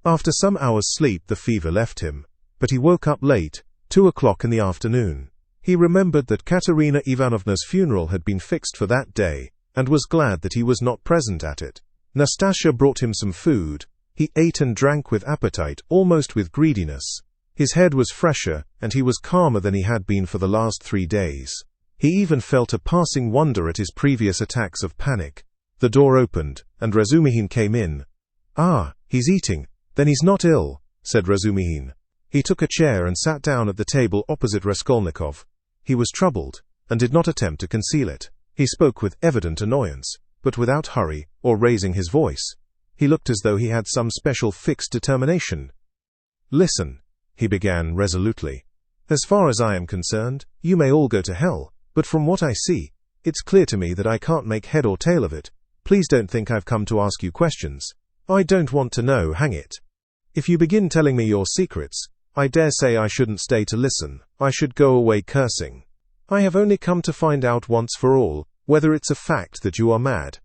After some hours' sleep the fever left him, but he woke up late, 2 o'clock in the afternoon. He remembered that Katerina Ivanovna's funeral had been fixed for that day, and was glad that he was not present at it. Nastasya brought him some food. He ate and drank with appetite, almost with greediness. His head was fresher, and he was calmer than he had been for the last 3 days. He even felt a passing wonder at his previous attacks of panic. The door opened, and Razumihin came in. "Ah, he's eating. Then he's not ill," said Razumihin. He took a chair and sat down at the table opposite Raskolnikov. He was troubled, and did not attempt to conceal it. He spoke with evident annoyance, but without hurry, or raising his voice. He looked as though he had some special fixed determination. "Listen," he began resolutely. "As far as I am concerned, you may all go to hell, but from what I see, it's clear to me that I can't make head or tail of it. Please don't think I've come to ask you questions. I don't want to know, hang it. If you begin telling me your secrets, I dare say I shouldn't stay to listen. I should go away cursing. I have only come to find out once for all, whether it's a fact that you are mad.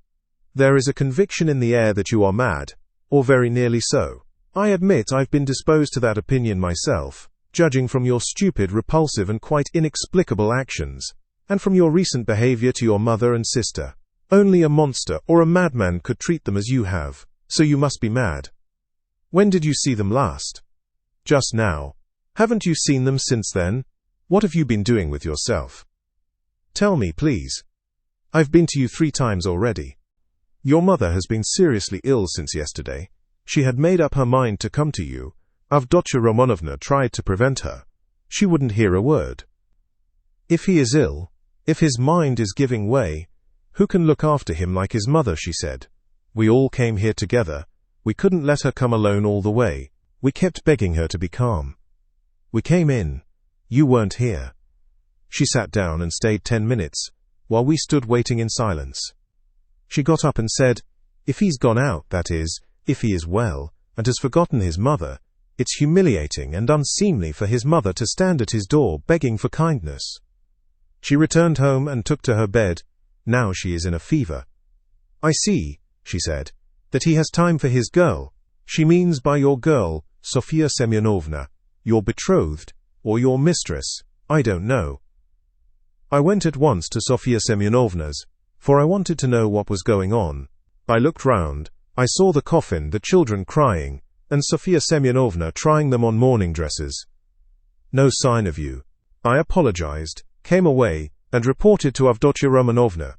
There is a conviction in the air that you are mad, or very nearly so. I admit I've been disposed to that opinion myself, judging from your stupid, repulsive and quite inexplicable actions, and from your recent behavior to your mother and sister. Only a monster or a madman could treat them as you have, so you must be mad. When did you see them last? Just now. Haven't you seen them since then? What have you been doing with yourself? Tell me, please. I've been to you 3 times already. Your mother has been seriously ill since yesterday. She had made up her mind to come to you. Avdotya Romanovna tried to prevent her. She wouldn't hear a word. If he is ill, if his mind is giving way, who can look after him like his mother, she said. We all came here together. We couldn't let her come alone all the way. We kept begging her to be calm. We came in. You weren't here. She sat down and stayed 10 minutes, while we stood waiting in silence. She got up and said, if he's gone out, that is, if he is well, and has forgotten his mother, it's humiliating and unseemly for his mother to stand at his door begging for kindness. She returned home and took to her bed. Now she is in a fever. I see, she said, that he has time for his girl. She means by your girl, Sofia Semyonovna, your betrothed, or your mistress, I don't know. I went at once to Sofia Semyonovna's, for I wanted to know what was going on. I looked round. I saw the coffin, the children crying, and Sofia Semyonovna trying them on mourning dresses. No sign of you. I apologized, came away, and reported to Avdotya Romanovna.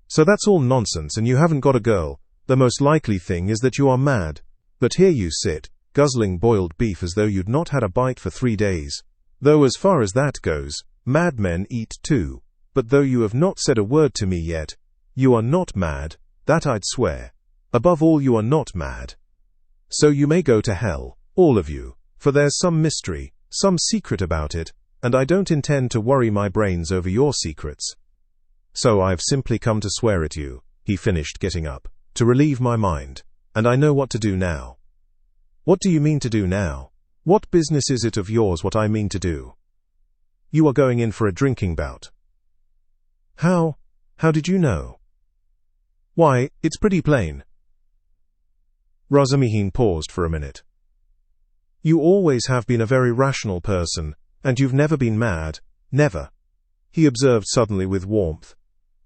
So that's all nonsense, and you haven't got a girl. The most likely thing is that you are mad. But here you sit, guzzling boiled beef as though you'd not had a bite for 3 days. Though as far as that goes, madmen eat too. But though you have not said a word to me yet, you are not mad, that I'd swear. Above all, you are not mad. So you may go to hell, all of you, for there's some mystery, some secret about it, and I don't intend to worry my brains over your secrets. So I've simply come to swear at you, he finished, getting up, to relieve my mind, and I know what to do now. What do you mean to do now? What business is it of yours what I mean to do? You are going in for a drinking bout. How did you know? Why, it's pretty plain. Razumihin paused for a minute. You always have been a very rational person, and you've never been mad, never, he observed suddenly with warmth.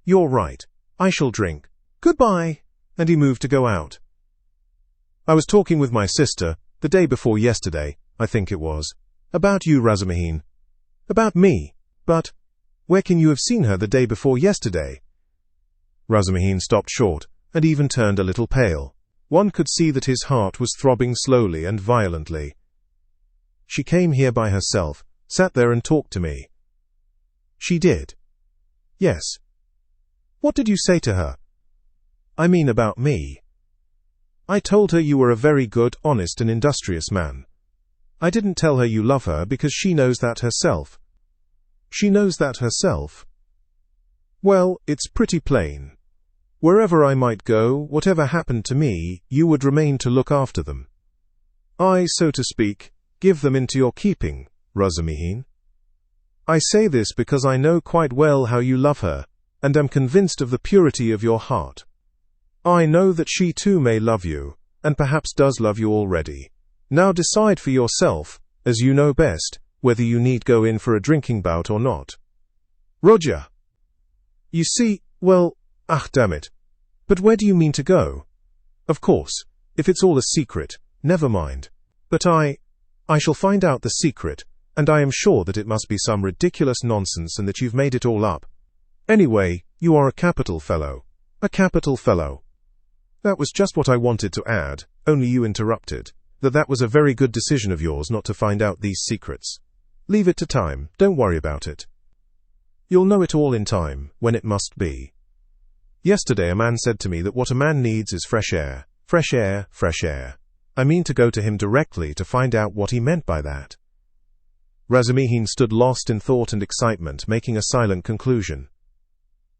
You're right. I shall drink. Goodbye. And he moved to go out. I was talking with my sister, the day before yesterday, I think it was, about you, Razumihin. About me. But where can you have seen her the day before yesterday? Razumihin stopped short, and even turned a little pale. One could see that his heart was throbbing slowly and violently. She came here by herself, sat there and talked to me. She did. Yes. What did you say to her? I mean about me. I told her you were a very good, honest and industrious man. I didn't tell her you love her because she knows that herself. She knows that herself? Well, it's pretty plain. Wherever I might go, whatever happened to me, you would remain to look after them. I, so to speak, give them into your keeping, Razumihin. I say this because I know quite well how you love her, and am convinced of the purity of your heart. I know that she too may love you, and perhaps does love you already. Now decide for yourself, as you know best, whether you need go in for a drinking bout or not. Roger. You see, well, damn it. But where do you mean to go? Of course, if it's all a secret, never mind. But I shall find out the secret, and I am sure that it must be some ridiculous nonsense and that you've made it all up. Anyway, you are a capital fellow. A capital fellow. That was just what I wanted to add, only you interrupted. That was a very good decision of yours not to find out these secrets. Leave it to time, don't worry about it. You'll know it all in time, when it must be. Yesterday a man said to me that what a man needs is fresh air, fresh air, fresh air. I mean to go to him directly to find out what he meant by that. Razumihin stood lost in thought and excitement, making a silent conclusion.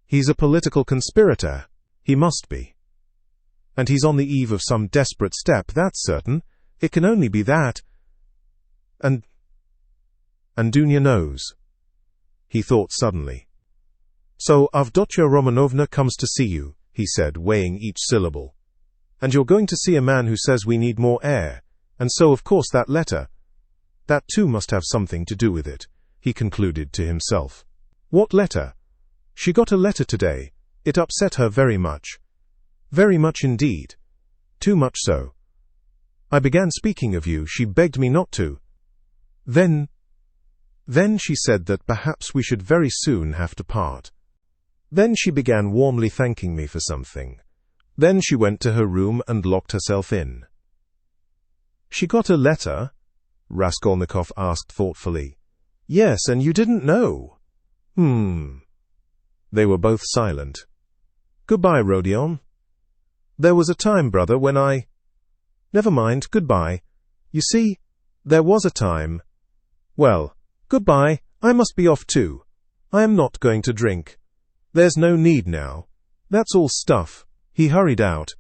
He's a political conspirator. He must be. And he's on the eve of some desperate step, that's certain. It can only be that. And Dunya knows. He thought suddenly. So Avdotya Romanovna comes to see you, he said, weighing each syllable. And you're going to see a man who says we need more air, and so of course that letter. That too must have something to do with it, he concluded to himself. What letter? She got a letter today. It upset her very much. Very much indeed. Too much so. I began speaking of you. She begged me not to. Then she said that perhaps we should very soon have to part. Then she began warmly thanking me for something. Then she went to her room and locked herself in. She got a letter? Raskolnikov asked thoughtfully. Yes, and you didn't know? They were both silent. Goodbye, Rodion. There was a time, brother, when I... Never mind, goodbye. You see, there was a time... Well, goodbye, I must be off too. I am not going to drink. There's no need now. That's all stuff. He hurried out,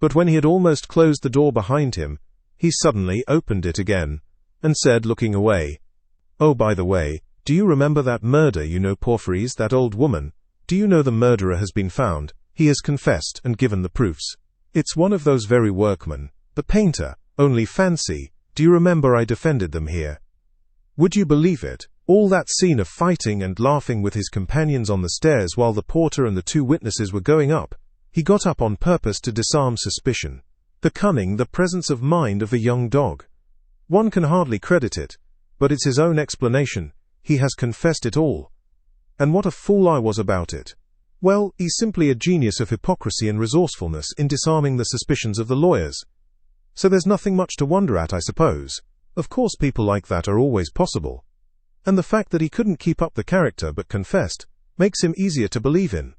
but when he had almost closed the door behind him, he suddenly opened it again, and said, looking away, Oh, by the way, do you remember that murder, Portrays, that old woman? Do you know the murderer has been found? He has confessed and given the proofs. It's one of those very workmen, the painter, only fancy, do you remember I defended them here? Would you believe it? All that scene of fighting and laughing with his companions on the stairs while the porter and the two witnesses were going up. He got up on purpose to disarm suspicion. The cunning, the presence of mind of a young dog. One can hardly credit it, but it's his own explanation. He has confessed it all. And what a fool I was about it. Well, he's simply a genius of hypocrisy and resourcefulness in disarming the suspicions of the lawyers. So there's nothing much to wonder at, I suppose. Of course people like that are always possible. And the fact that he couldn't keep up the character but confessed makes him easier to believe in.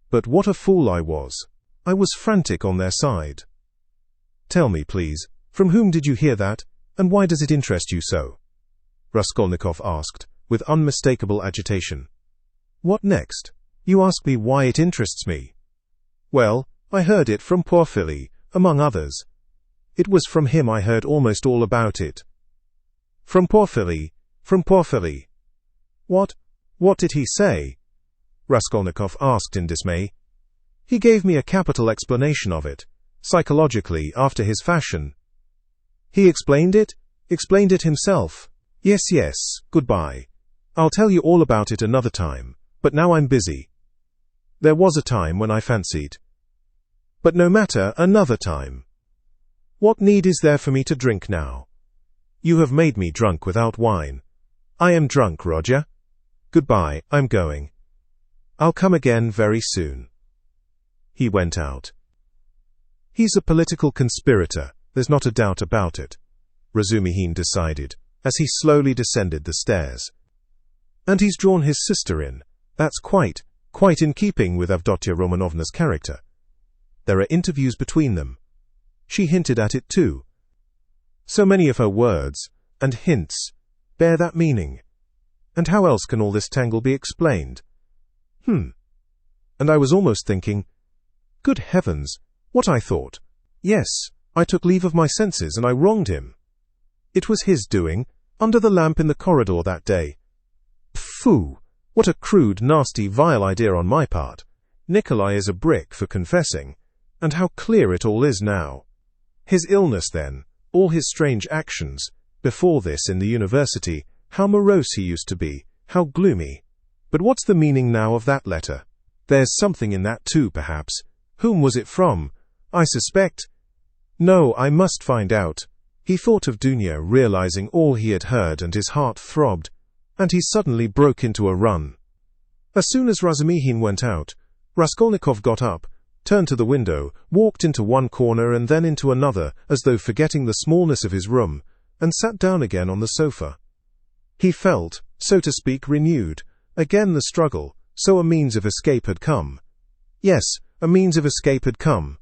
But what a fool I was. I was frantic on their side. Tell me, please, from whom did you hear that, and why does it interest you so? Raskolnikov asked, with unmistakable agitation. What next? You ask me why it interests me. Well, I heard it from Porphyry, among others. It was from him I heard almost all about it. From Porphyry. From Porphyry. What did he say? Raskolnikov asked in dismay. He gave me a capital explanation of it, psychologically, after his fashion. He explained it? Explained it himself? Yes, goodbye. I'll tell you all about it another time, but now I'm busy. There was a time when I fancied. But no matter, another time. What need is there for me to drink now? You have made me drunk without wine. I am drunk, Roger. Goodbye, I'm going. I'll come again very soon. He went out. He's a political conspirator, there's not a doubt about it, Razumihin decided, as he slowly descended the stairs. And he's drawn his sister in. That's quite in keeping with Avdotya Romanovna's character. There are interviews between them. She hinted at it too. So many of her words and hints bear that meaning. And how else can all this tangle be explained? And I was almost thinking, good heavens, what I thought. Yes, I took leave of my senses and I wronged him. It was his doing, under the lamp in the corridor that day. Pfoo! What a crude, nasty, vile idea on my part. Nikolai is a brick for confessing, and how clear it all is now. His illness then, all his strange actions, before this in the university, how morose he used to be, how gloomy. But what's the meaning now of that letter? There's something in that too, perhaps. Whom was it from? I suspect. No, I must find out. He thought of Dunya, realizing all he had heard, and his heart throbbed, and he suddenly broke into a run. As soon as Razumihin went out, Raskolnikov got up, turned to the window, walked into one corner and then into another, as though forgetting the smallness of his room, and sat down again on the sofa. He felt, so to speak, renewed. Again the struggle, so a means of escape had come. Yes, a means of escape had come.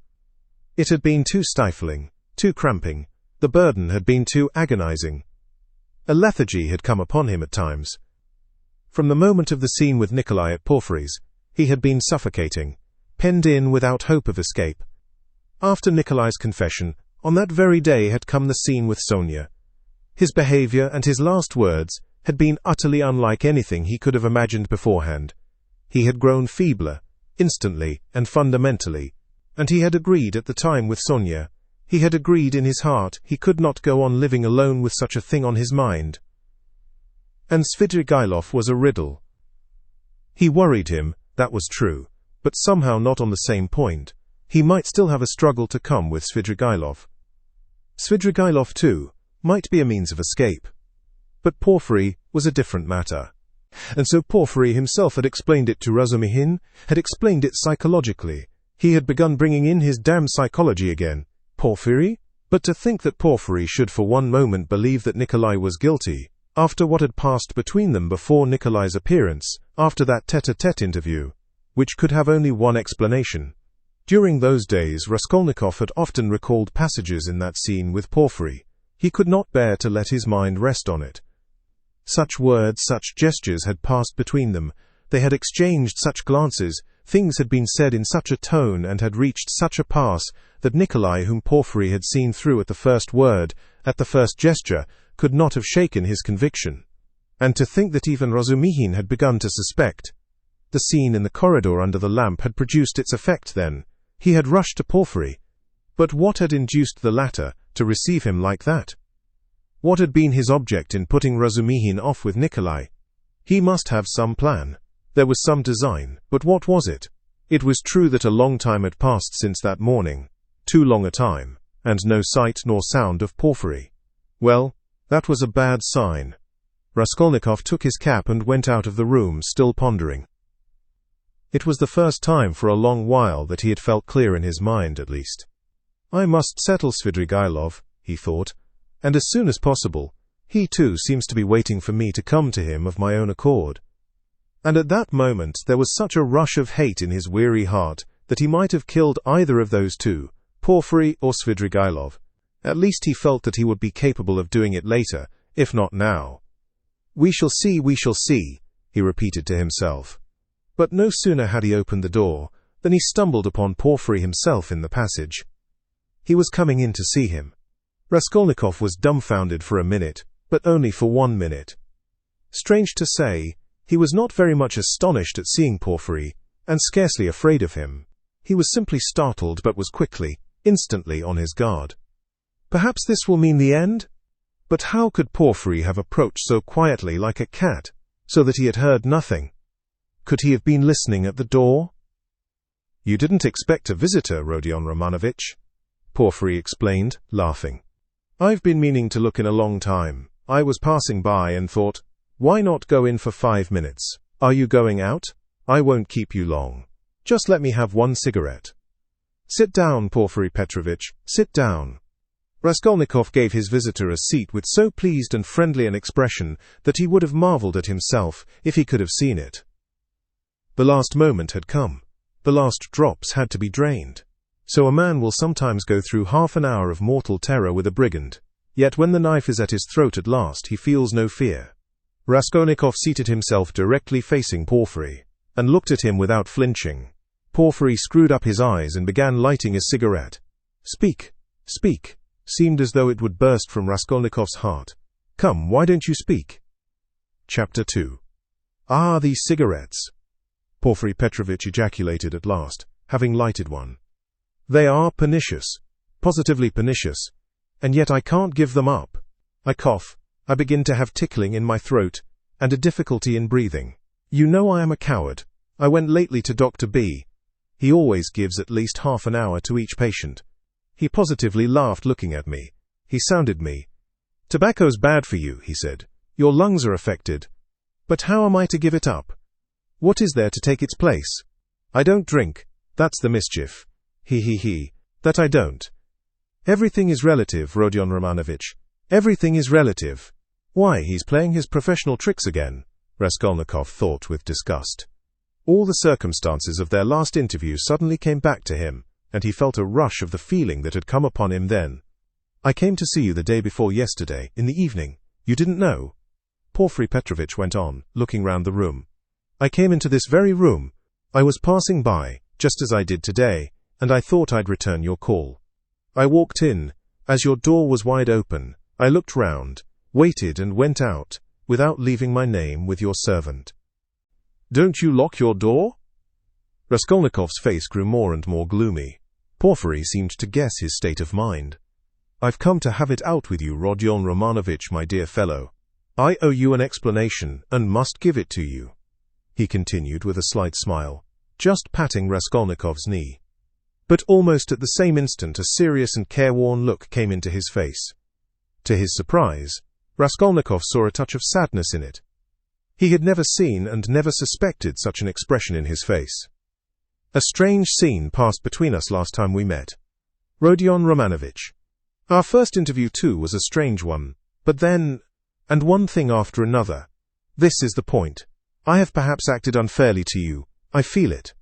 It had been too stifling, too cramping. The burden had been too agonizing. A lethargy had come upon him at times. From the moment of the scene with Nikolai at Porphyry's, he had been suffocating, penned in without hope of escape. After Nikolai's confession, on that very day had come the scene with Sonia. His behavior and his last words had been utterly unlike anything he could have imagined beforehand. He had grown feebler, instantly and fundamentally, and he had agreed at the time with Sonia. He had agreed in his heart he could not go on living alone with such a thing on his mind. And Svidrigailov was a riddle. He worried him, that was true, but somehow not on the same point. He might still have a struggle to come with Svidrigailov. Svidrigailov, too, might be a means of escape. But Porfiry was a different matter. And so Porfiry himself had explained it to Razumihin, had explained it psychologically. He had begun bringing in his damn psychology again. Porfiry? But to think that Porfiry should for one moment believe that Nikolai was guilty, after what had passed between them before Nikolai's appearance, after that tete-a-tete interview, which could have only one explanation. During those days Raskolnikov had often recalled passages in that scene with Porfiry. He could not bear to let his mind rest on it. Such words, such gestures had passed between them. They had exchanged such glances, things had been said in such a tone and had reached such a pass that Nikolai, whom Porfiry had seen through at the first word, at the first gesture, could not have shaken his conviction. And to think that even Razumihin had begun to suspect. The scene in the corridor under the lamp had produced its effect then. He had rushed to Porfiry. But what had induced the latter to receive him like that? What had been his object in putting Razumihin off with Nikolai? He must have some plan. There was some design, but what was it? It was true that a long time had passed since that morning, too long a time, and no sight nor sound of Porfiry. Well, that was a bad sign. Raskolnikov took his cap and went out of the room, still pondering. It was the first time for a long while that he had felt clear in his mind, at least. I must settle Svidrigailov, he thought, and as soon as possible. He too seems to be waiting for me to come to him of my own accord. And at that moment there was such a rush of hate in his weary heart that he might have killed either of those two, Porfiry or Svidrigailov. At least he felt that he would be capable of doing it later, if not now. We shall see, he repeated to himself. But no sooner had he opened the door than he stumbled upon Porfiry himself in the passage. He was coming in to see him. Raskolnikov was dumbfounded for a minute, but only for 1 minute. Strange to say, he was not very much astonished at seeing Porfiry, and scarcely afraid of him. He was simply startled, but was quickly, instantly on his guard. Perhaps this will mean the end? But how could Porfiry have approached so quietly like a cat, so that he had heard nothing? Could he have been listening at the door? You didn't expect a visitor, Rodion Romanovich, Porfiry explained, laughing. I've been meaning to look in a long time. I was passing by and thought, why not go in for 5 minutes? Are you going out? I won't keep you long. Just let me have one cigarette. Sit down, Porfiry Petrovitch, sit down. Raskolnikov gave his visitor a seat with so pleased and friendly an expression that he would have marveled at himself if he could have seen it. The last moment had come. The last drops had to be drained. So a man will sometimes go through half an hour of mortal terror with a brigand, yet when the knife is at his throat at last he feels no fear. Raskolnikov seated himself directly facing Porfiry, and looked at him without flinching. Porfiry screwed up his eyes and began lighting a cigarette. Speak, speak, seemed as though it would burst from Raskolnikov's heart. Come, why don't you speak? Chapter 2. Ah, these cigarettes, Porfiry Petrovitch ejaculated at last, having lighted one. They are pernicious, positively pernicious, and yet I can't give them up. I cough, I begin to have tickling in my throat, and a difficulty in breathing. You know I am a coward. I went lately to Dr. B. He always gives at least half an hour to each patient. He positively laughed looking at me. He sounded me. Tobacco's bad for you, he said. Your lungs are affected. But how am I to give it up? What is there to take its place? I don't drink. That's the mischief. That I don't. Everything is relative, Rodion Romanovich. Everything is relative. Why, he's playing his professional tricks again, Raskolnikov thought with disgust. All the circumstances of their last interview suddenly came back to him, and he felt a rush of the feeling that had come upon him then. I came to see you the day before yesterday, in the evening. You didn't know? Porfiry Petrovitch went on, looking round the room. I came into this very room. I was passing by, just as I did today, and I thought I'd return your call. I walked in. As your door was wide open, I looked round, waited and went out, without leaving my name with your servant. Don't you lock your door? Raskolnikov's face grew more and more gloomy. Porfiry seemed to guess his state of mind. I've come to have it out with you, Rodion Romanovich, my dear fellow. I owe you an explanation, and must give it to you, he continued with a slight smile. just patting Raskolnikov's knee. But almost at the same instant a serious and careworn look came into his face. To his surprise, Raskolnikov saw a touch of sadness in it. He had never seen and never suspected such an expression in his face. A strange scene passed between us last time we met. Rodion Romanovich. Our first interview too was a strange one, but then, and one thing after another. This is the point. I have perhaps acted unfairly to you. I feel it.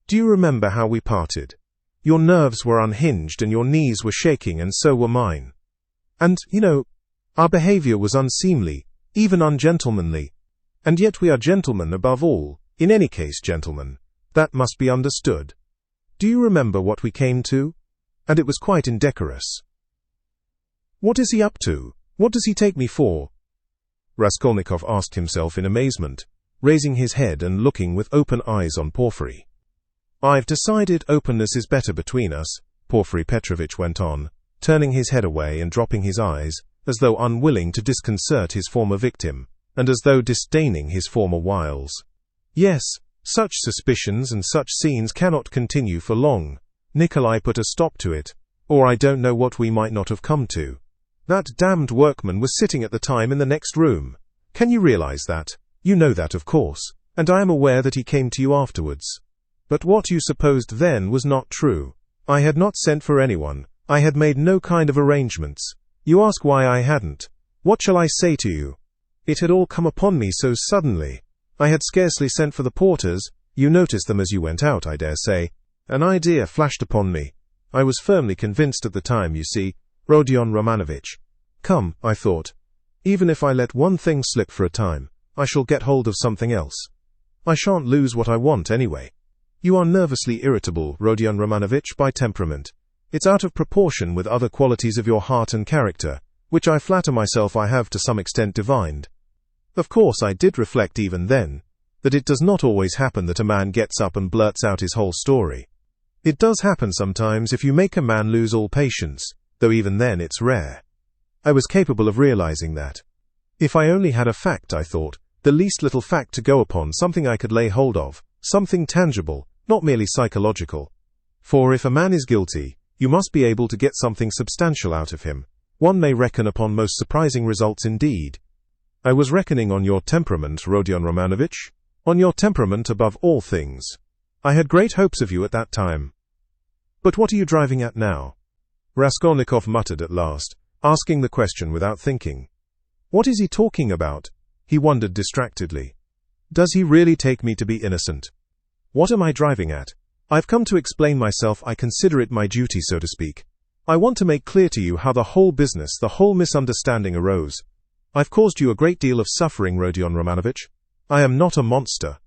Do you remember how we parted? Your nerves were unhinged and your knees were shaking, and so were mine. And, our behavior was unseemly, even ungentlemanly. And yet we are gentlemen above all, in any case gentlemen. That must be understood. Do you remember what we came to? And it was quite indecorous. What is he up to? What does he take me for? Raskolnikov asked himself in amazement, raising his head and looking with open eyes on Porfiry. I've decided openness is better between us, Porfiry Petrovitch went on, turning his head away and dropping his eyes, as though unwilling to disconcert his former victim, and as though disdaining his former wiles. Yes, such suspicions and such scenes cannot continue for long. Nikolai put a stop to it, or I don't know what we might not have come to. That damned workman was sitting at the time in the next room. Can you realize that? You know that, of course, and I am aware that he came to you afterwards. But what you supposed then was not true. I had not sent for anyone. I had made no kind of arrangements. You ask why I hadn't. What shall I say to you? It had all come upon me so suddenly. I had scarcely sent for the porters. You noticed them as you went out, I dare say. An idea flashed upon me. I was firmly convinced at the time, you see, Rodion Romanovich. Come, I thought. Even if I let one thing slip for a time, I shall get hold of something else. I shan't lose what I want anyway. You are nervously irritable, Rodion Romanovich, by temperament. It's out of proportion with other qualities of your heart and character, which I flatter myself I have to some extent divined. Of course I did reflect even then, that it does not always happen that a man gets up and blurts out his whole story. It does happen sometimes if you make a man lose all patience, though even then it's rare. I was capable of realizing that. If I only had a fact, I thought, the least little fact to go upon, something I could lay hold of, something tangible, not merely psychological. For if a man is guilty, you must be able to get something substantial out of him. One may reckon upon most surprising results indeed. I was reckoning on your temperament, Rodion Romanovich. On your temperament above all things. I had great hopes of you at that time. But what are you driving at now? Raskolnikov muttered at last, asking the question without thinking. What is he talking about? He wondered distractedly. Does he really take me to be innocent? What am I driving at? I've come to explain myself. I consider it my duty, so to speak. I want to make clear to you how the whole business, the whole misunderstanding arose. I've caused you a great deal of suffering, Rodion Romanovich. I am not a monster.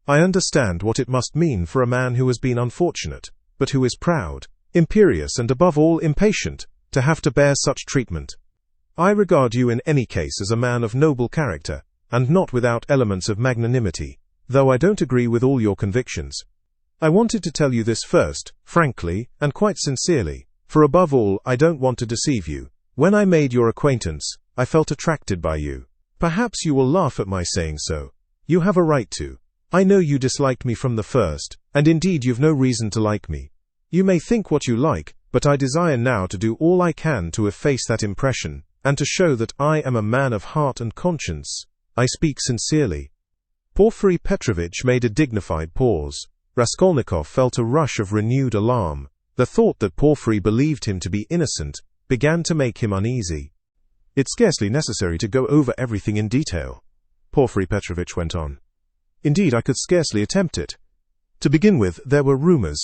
I understand what it must mean for a man who has been unfortunate, but who is proud, imperious and above all impatient, to have to bear such treatment. I regard you in any case as a man of noble character, and not without elements of magnanimity, though I don't agree with all your convictions. I wanted to tell you this first, frankly, and quite sincerely, for above all I don't want to deceive you. When I made your acquaintance, I felt attracted by you. Perhaps you will laugh at my saying so. You have a right to. I know you disliked me from the first, and indeed you've no reason to like me. You may think what you like, but I desire now to do all I can to efface that impression, and to show that I am a man of heart and conscience. I speak sincerely. Porfiry Petrovitch made a dignified pause. Raskolnikov felt a rush of renewed alarm. The thought that Porfiry believed him to be innocent began to make him uneasy. It's scarcely necessary to go over everything in detail, Porfiry Petrovitch went on. Indeed, I could scarcely attempt it. To begin with, there were rumors.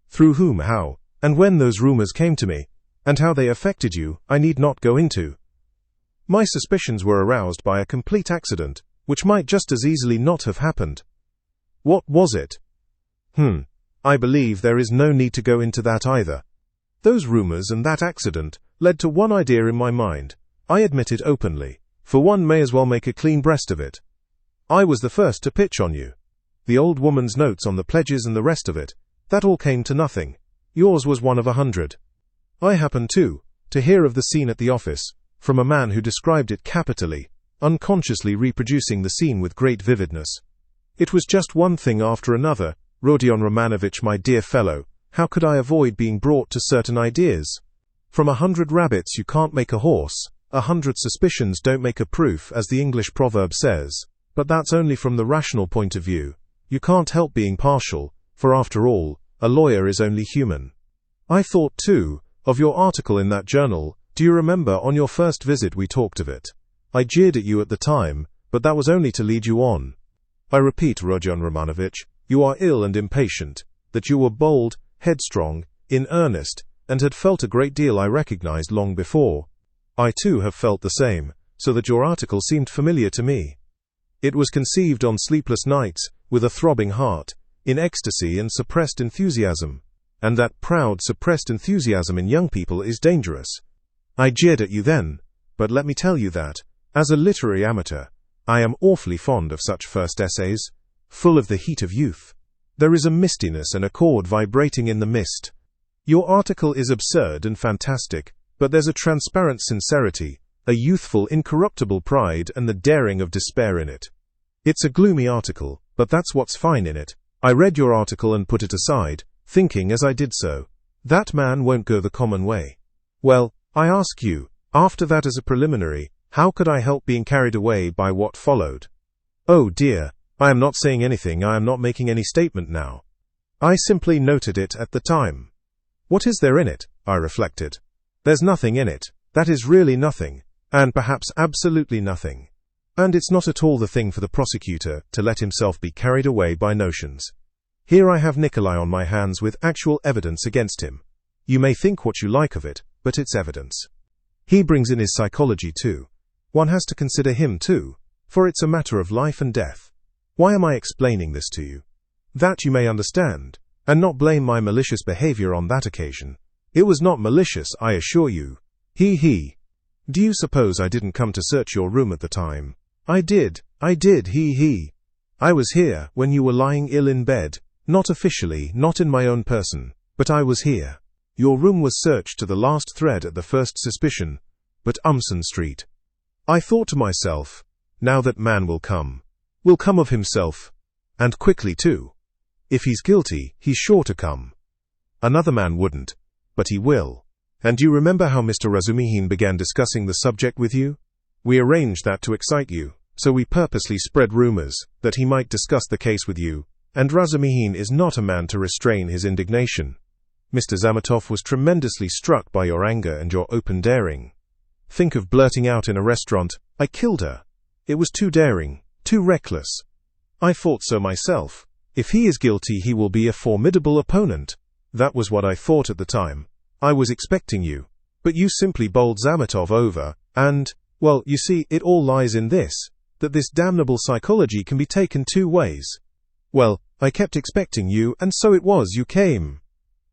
Through whom, how, and when those rumors came to me, and how they affected you, I need not go into. My suspicions were aroused by a complete accident, which might just as easily not have happened. What was it? I believe there is no need to go into that either. Those rumors and that accident led to one idea in my mind. I admit it openly, for one may as well make a clean breast of it. I was the first to pitch on you. The old woman's notes on the pledges and the rest of it, that all came to nothing. Yours was one of 100. I happened, too, to hear of the scene at the office, from a man who described it capitally, unconsciously reproducing the scene with great vividness. It was just one thing after another, Rodion Romanovich, my dear fellow, how could I avoid being brought to certain ideas? From 100 rabbits you can't make a horse, 100 suspicions don't make a proof, as the English proverb says. But that's only from the rational point of view. You can't help being partial, for after all, a lawyer is only human. I thought, too, of your article in that journal. Do you remember on your first visit we talked of it? I jeered at you at the time, but that was only to lead you on. I repeat, Rodion Romanovich, you are ill and impatient, that you were bold, headstrong, in earnest, and had felt a great deal I recognized long before. I too have felt the same, so that your article seemed familiar to me. It was conceived on sleepless nights, with a throbbing heart, in ecstasy and suppressed enthusiasm. And that proud, suppressed enthusiasm in young people is dangerous. I jeered at you then, but let me tell you that, as a literary amateur, I am awfully fond of such first essays, full of the heat of youth. There is a mistiness and a chord vibrating in the mist. Your article is absurd and fantastic, but there's a transparent sincerity, a youthful, incorruptible pride and the daring of despair in it. It's a gloomy article, but that's what's fine in it. I read your article and put it aside, thinking as I did so, that man won't go the common way. Well, I ask you, after that as a preliminary, how could I help being carried away by what followed? Oh dear, I am not saying anything, I am not making any statement now. I simply noted it at the time. What is there in it? I reflected. There's nothing in it, that is really nothing, and perhaps absolutely nothing. And it's not at all the thing for the prosecutor to let himself be carried away by notions. Here I have Nikolai on my hands with actual evidence against him. You may think what you like of it, but it's evidence. He brings in his psychology too. One has to consider him too, for it's a matter of life and death. Why am I explaining this to you? That you may understand, and not blame my malicious behavior on that occasion. It was not malicious, I assure you. He. Do you suppose I didn't come to search your room at the time? I did, he. I was here when you were lying ill in bed, not officially, not in my own person, but I was here. Your room was searched to the last thread at the first suspicion, but Umson Street. I thought to myself, now that man will come of himself, and quickly too. If he's guilty, he's sure to come. Another man wouldn't, but he will. And you remember how Mr. Razumihin began discussing the subject with you? We arranged that to excite you, so we purposely spread rumors, that he might discuss the case with you, and Razumihin is not a man to restrain his indignation. Mr. Zametov was tremendously struck by your anger and your open daring. Think of blurting out in a restaurant, I killed her. It was too daring, too reckless. I thought so myself. If he is guilty, he will be a formidable opponent. That was what I thought at the time. I was expecting you. But you simply bowled Zametov over, and, well, you see, it all lies in this, that this damnable psychology can be taken two ways. Well, I kept expecting you, and so it was you came.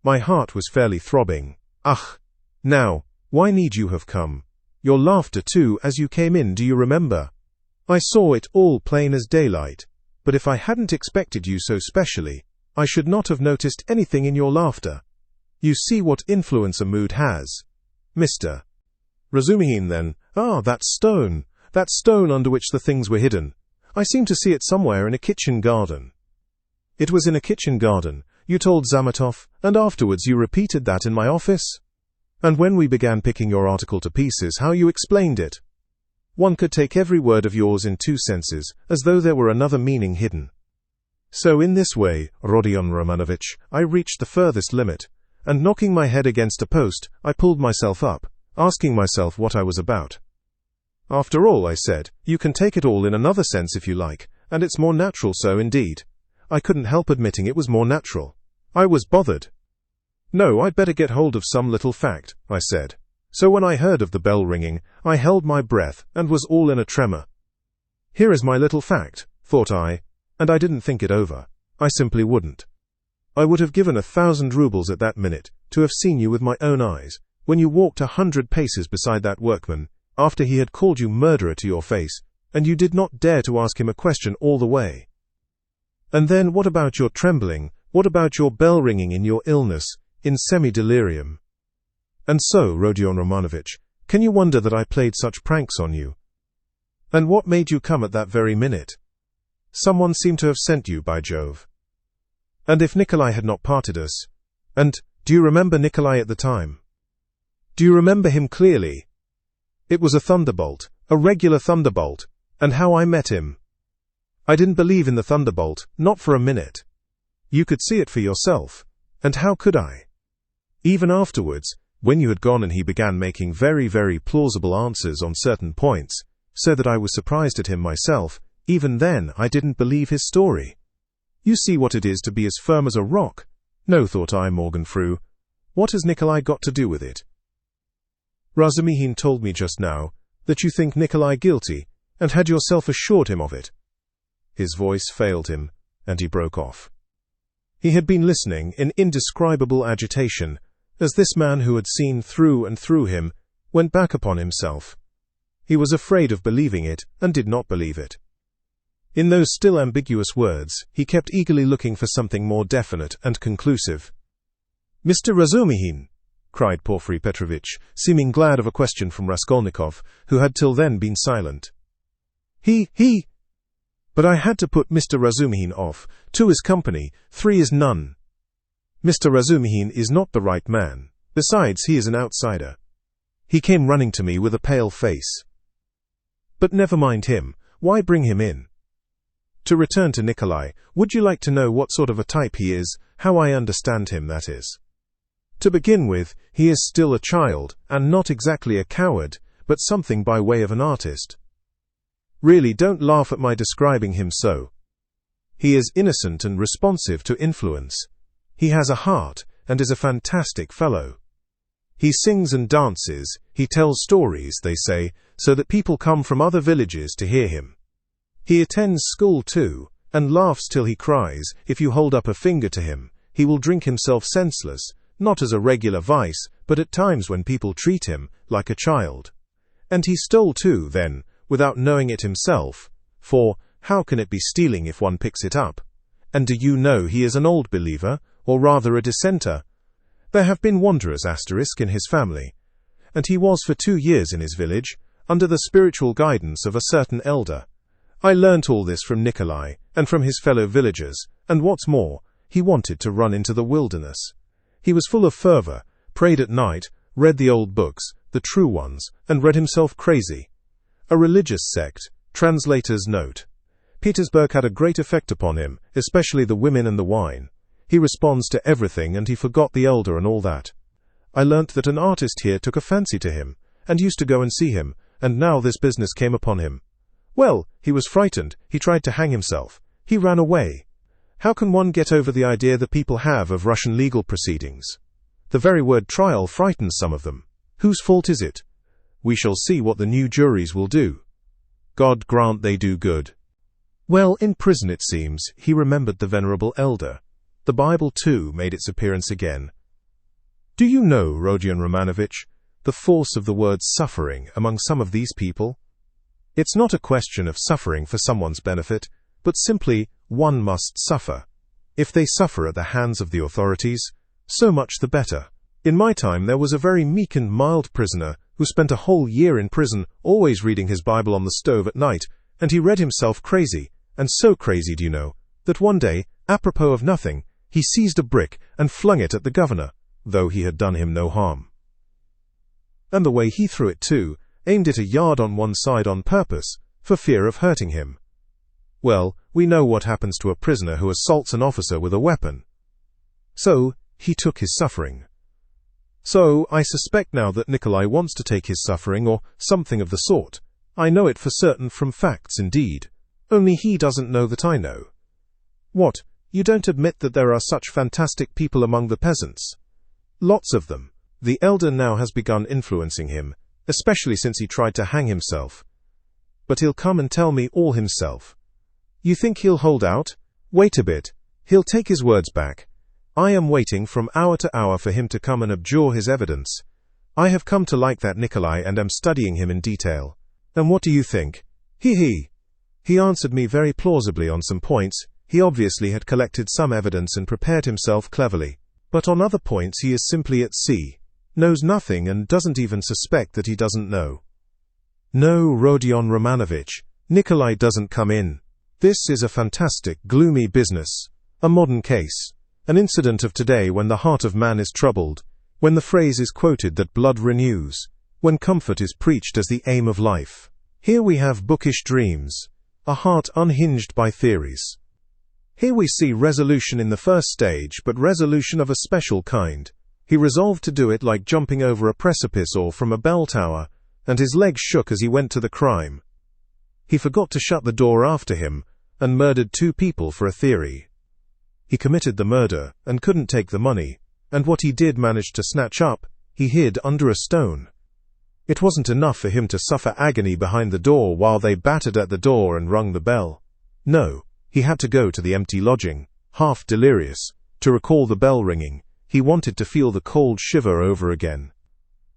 My heart was fairly throbbing. Ach! Now, why need you have come? Your laughter too, as you came in, do you remember? I saw it all plain as daylight, but if I hadn't expected you so specially, I should not have noticed anything in your laughter. You see what influence a mood has. Mr. Razumihin then, that stone under which the things were hidden. I seem to see it somewhere in a kitchen garden. It was in a kitchen garden, you told Zametov, and afterwards you repeated that in my office? And when we began picking your article to pieces, how you explained it. One could take every word of yours in two senses, as though there were another meaning hidden. So in this way, Rodion Romanovich, I reached the furthest limit, and knocking my head against a post, I pulled myself up, asking myself what I was about. After all, I said, you can take it all in another sense if you like, and it's more natural so indeed. I couldn't help admitting it was more natural. I was bothered. No, I'd better get hold of some little fact, I said. So when I heard of the bell ringing, I held my breath and was all in a tremor. Here is my little fact, thought I, and I didn't think it over. I simply wouldn't. I would have given 1,000 rubles at that minute to have seen you with my own eyes, when you walked 100 paces beside that workman, after he had called you murderer to your face, and you did not dare to ask him a question all the way. And then what about your trembling, what about your bell ringing in your illness, in semi-delirium? And so, Rodion Romanovich, can you wonder that I played such pranks on you? And what made you come at that very minute? Someone seemed to have sent you, by Jove. And if Nikolai had not parted us? And, do you remember Nikolai at the time? Do you remember him clearly? It was a thunderbolt, a regular thunderbolt, and how I met him. I didn't believe in the thunderbolt, not for a minute. You could see it for yourself, and how could I? Even afterwards, when you had gone and he began making very, very plausible answers on certain points, so that I was surprised at him myself, even then I didn't believe his story. You see what it is to be as firm as a rock. No, thought I, Morgenfrau. What has Nikolai got to do with it? Razumihin told me just now that you think Nikolai guilty, and had yourself assured him of it. His voice failed him, and he broke off. He had been listening in indescribable agitation, as this man who had seen through and through him went back upon himself. He was afraid of believing it, and did not believe it. In those still ambiguous words, he kept eagerly looking for something more definite and conclusive. "Mr. Razumihin!" cried Porfiry Petrovitch, seeming glad of a question from Raskolnikov, who had till then been silent. He. But I had to put Mr. Razumihin off. 2 is company, 3 is none. Mr. Razumihin is not the right man. Besides, he is an outsider. He came running to me with a pale face. But never mind him. Why bring him in? To return to Nikolai, would you like to know what sort of a type he is, how I understand him, that is? To begin with, he is still a child, and not exactly a coward, but something by way of an artist. Really, don't laugh at my describing him so. He is innocent and responsive to influence. He has a heart, and is a fantastic fellow. He sings and dances, he tells stories, they say, so that people come from other villages to hear him. He attends school too, and laughs till he cries. If you hold up a finger to him, he will drink himself senseless, not as a regular vice, but at times when people treat him like a child. And he stole too, then, without knowing it himself, for how can it be stealing if one picks it up? And do you know he is an old believer, or rather a dissenter? There have been wanderers in his family, and he was for 2 years in his village, under the spiritual guidance of a certain elder. I learnt all this from Nikolai, and from his fellow villagers, and what's more, he wanted to run into the wilderness. He was full of fervor, prayed at night, read the old books, the true ones, and read himself crazy. A religious sect. Translator's note. Petersburg had a great effect upon him, especially the women and the wine. He responds to everything, and he forgot the elder and all that. I learnt that an artist here took a fancy to him, and used to go and see him, and now this business came upon him. Well, he was frightened, he tried to hang himself. He ran away. How can one get over the idea that people have of Russian legal proceedings? The very word trial frightens some of them. Whose fault is it? We shall see what the new juries will do. God grant they do good. Well, in prison it seems, he remembered the venerable elder. The Bible, too, made its appearance again. Do you know, Rodion Romanovich, the force of the word suffering among some of these people? It's not a question of suffering for someone's benefit, but simply one must suffer. If they suffer at the hands of the authorities, so much the better. In my time there was a very meek and mild prisoner who spent a whole year in prison, always reading his Bible on the stove at night, and he read himself crazy, and so crazy, do you know, that one day, apropos of nothing, he seized a brick and flung it at the governor, though he had done him no harm. And the way he threw it too, aimed it a yard on one side on purpose, for fear of hurting him. Well, we know what happens to a prisoner who assaults an officer with a weapon. So, he took his suffering. So, I suspect now that Nikolai wants to take his suffering, or something of the sort. I know it for certain from facts indeed. Only he doesn't know that I know. What, you don't admit that there are such fantastic people among the peasants? Lots of them. The elder now has begun influencing him, especially since he tried to hang himself. But he'll come and tell me all himself. You think he'll hold out? Wait a bit. He'll take his words back. I am waiting from hour to hour for him to come and abjure his evidence. I have come to like that Nikolai and am studying him in detail. And what do you think? He answered me very plausibly on some points. He obviously had collected some evidence and prepared himself cleverly. But on other points he is simply at sea, knows nothing and doesn't even suspect that he doesn't know. No, Rodion Romanovich, Nikolai doesn't come in. This is a fantastic, gloomy business, a modern case. An incident of today when the heart of man is troubled, when the phrase is quoted that blood renews, when comfort is preached as the aim of life. Here we have bookish dreams, a heart unhinged by theories. Here we see resolution in the first stage, but resolution of a special kind. He resolved to do it like jumping over a precipice or from a bell tower, and his legs shook as he went to the crime. He forgot to shut the door after him, and murdered 2 people for a theory. He committed the murder, and couldn't take the money, and what he did manage to snatch up, he hid under a stone. It wasn't enough for him to suffer agony behind the door while they battered at the door and rung the bell. No, he had to go to the empty lodging, half delirious, to recall the bell ringing. He wanted to feel the cold shiver over again.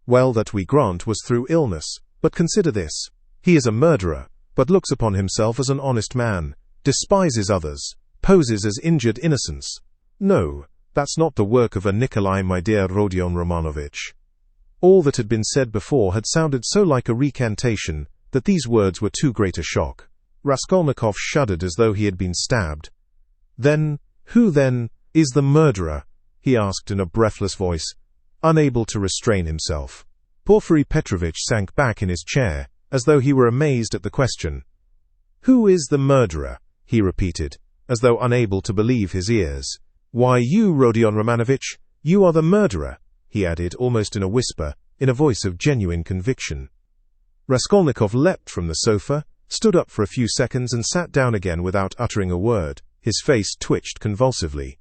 Well, that we grant was through illness, but consider this. He is a murderer, but looks upon himself as an honest man, despises others, poses as injured innocence. No, that's not the work of a Nikolai, my dear Rodion Romanovich. All that had been said before had sounded so like a recantation that these words were too great a shock. Raskolnikov shuddered as though he had been stabbed. Then, who then is the murderer? He asked in a breathless voice, unable to restrain himself. Porfiry Petrovitch sank back in his chair, as though he were amazed at the question. Who is the murderer? He repeated, as though unable to believe his ears. Why, you, Rodion Romanovich, you are the murderer, he added almost in a whisper, in a voice of genuine conviction. Raskolnikov leapt from the sofa, stood up for a few seconds and sat down again without uttering a word. His face twitched convulsively.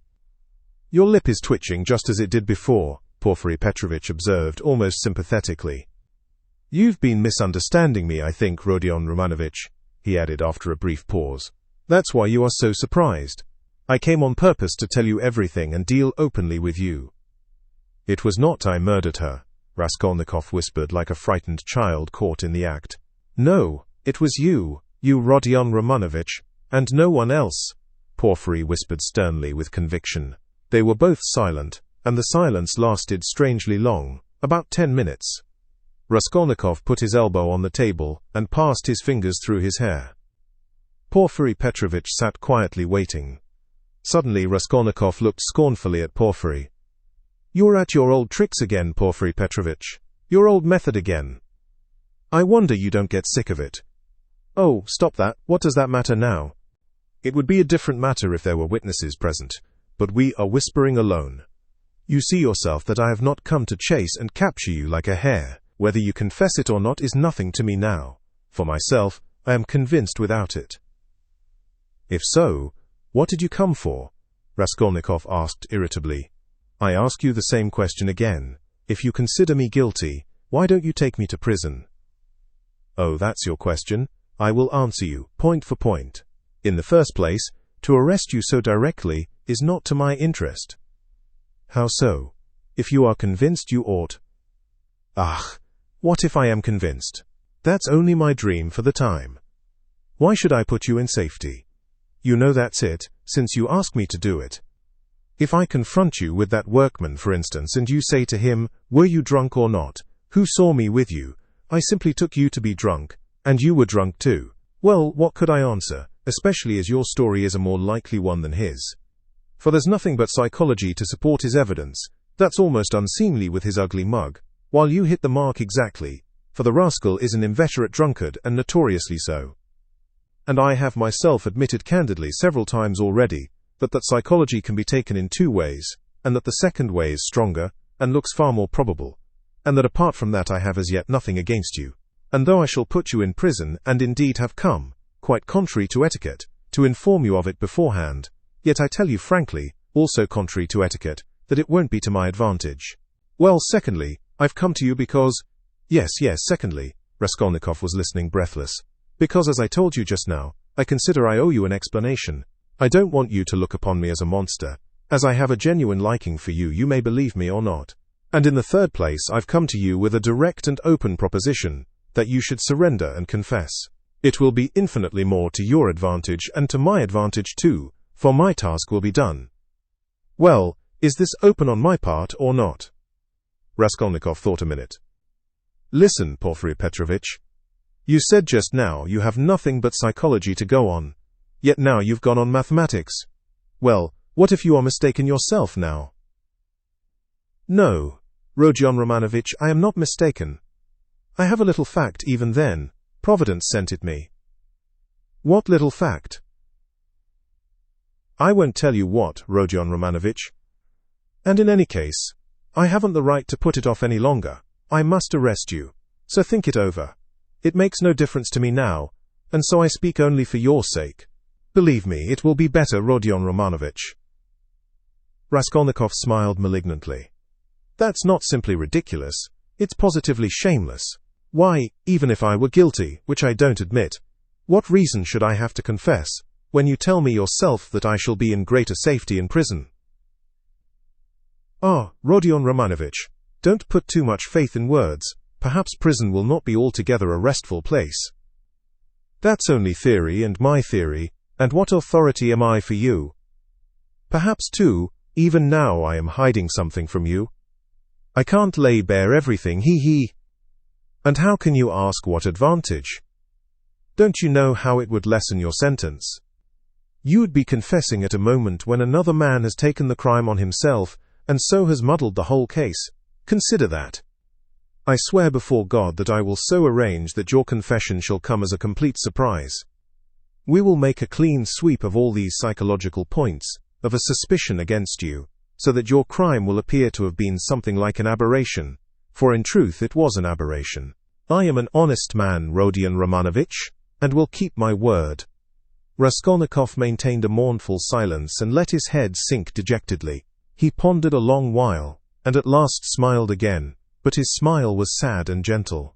Your lip is twitching just as it did before, Porfiry Petrovitch observed almost sympathetically. You've been misunderstanding me, I think, Rodion Romanovich, he added after a brief pause. That's why you are so surprised. I came on purpose to tell you everything and deal openly with you. It was not I murdered her, Raskolnikov whispered like a frightened child caught in the act. No, it was you Rodion Romanovich, and no one else, Porfiry whispered sternly with conviction. They were both silent, and the silence lasted strangely long, about 10 minutes. Raskolnikov put his elbow on the table and passed his fingers through his hair. Porfiry Petrovitch sat quietly waiting. Suddenly Raskolnikov looked scornfully at Porfiry. You're at your old tricks again, Porfiry Petrovitch. Your old method again. I wonder you don't get sick of it. Oh, stop that. What does that matter now? It would be a different matter if there were witnesses present, but we are whispering alone. You see yourself that I have not come to chase and capture you like a hare. Whether you confess it or not is nothing to me now. For myself, I am convinced without it. If so, what did you come for? Raskolnikov asked irritably. I ask you the same question again. If you consider me guilty, why don't you take me to prison? Oh, that's your question? I will answer you, point for point. In the first place, to arrest you so directly is not to my interest. How so? If you are convinced you ought. Ah, what if I am convinced? That's only my dream for the time. Why should I put you in safety? You know that's it, since you ask me to do it. If I confront you with that workman, for instance, and you say to him, were you drunk or not? Who saw me with you? I simply took you to be drunk, and you were drunk too. Well, what could I answer, especially as your story is a more likely one than his? For there's nothing but psychology to support his evidence. That's almost unseemly with his ugly mug. While you hit the mark exactly, for the rascal is an inveterate drunkard and notoriously so. And I have myself admitted candidly several times already that psychology can be taken in 2 ways, and that the second way is stronger, and looks far more probable, and that apart from that I have as yet nothing against you. And though I shall put you in prison, and indeed have come, quite contrary to etiquette, to inform you of it beforehand, yet I tell you frankly, also contrary to etiquette, that it won't be to my advantage. Well, secondly, I've come to you because— Yes, secondly, Raskolnikov was listening breathless. Because as I told you just now, I consider I owe you an explanation. I don't want you to look upon me as a monster. As I have a genuine liking for you, you may believe me or not. And in the third place, I've come to you with a direct and open proposition, that you should surrender and confess. It will be infinitely more to your advantage and to my advantage too, for my task will be done. Well, is this open on my part or not? Raskolnikov thought a minute. Listen, Porfiry Petrovitch. You said just now you have nothing but psychology to go on. Yet now you've gone on mathematics. Well, What if you are mistaken yourself now? No, Rodion Romanovich, I am not mistaken. I have a little fact even then. Providence sent it me. What little fact? I won't tell you what, Rodion Romanovich. And in any case, I haven't the right to put it off any longer. I must arrest you. So think it over. It makes no difference to me now, and so I speak only for your sake. Believe me, it will be better, Rodion Romanovich. Raskolnikov smiled malignantly. That's not simply ridiculous, it's positively shameless. Why, even if I were guilty, which I don't admit, what reason should I have to confess, when you tell me yourself that I shall be in greater safety in prison? Ah, Rodion Romanovich, don't put too much faith in words. Perhaps prison will not be altogether a restful place. That's only theory and my theory, and what authority am I for you? Perhaps, too, even now I am hiding something from you. I can't lay bare everything, he. And how can you ask what advantage? Don't you know how it would lessen your sentence? You would be confessing at a moment when another man has taken the crime on himself, and so has muddled the whole case. Consider that. I swear before God that I will so arrange that your confession shall come as a complete surprise. We will make a clean sweep of all these psychological points, of a suspicion against you, so that your crime will appear to have been something like an aberration, for in truth it was an aberration. I am an honest man, Rodion Romanovich, and will keep my word. Raskolnikov maintained a mournful silence and let his head sink dejectedly. He pondered a long while, and at last smiled again, but his smile was sad and gentle.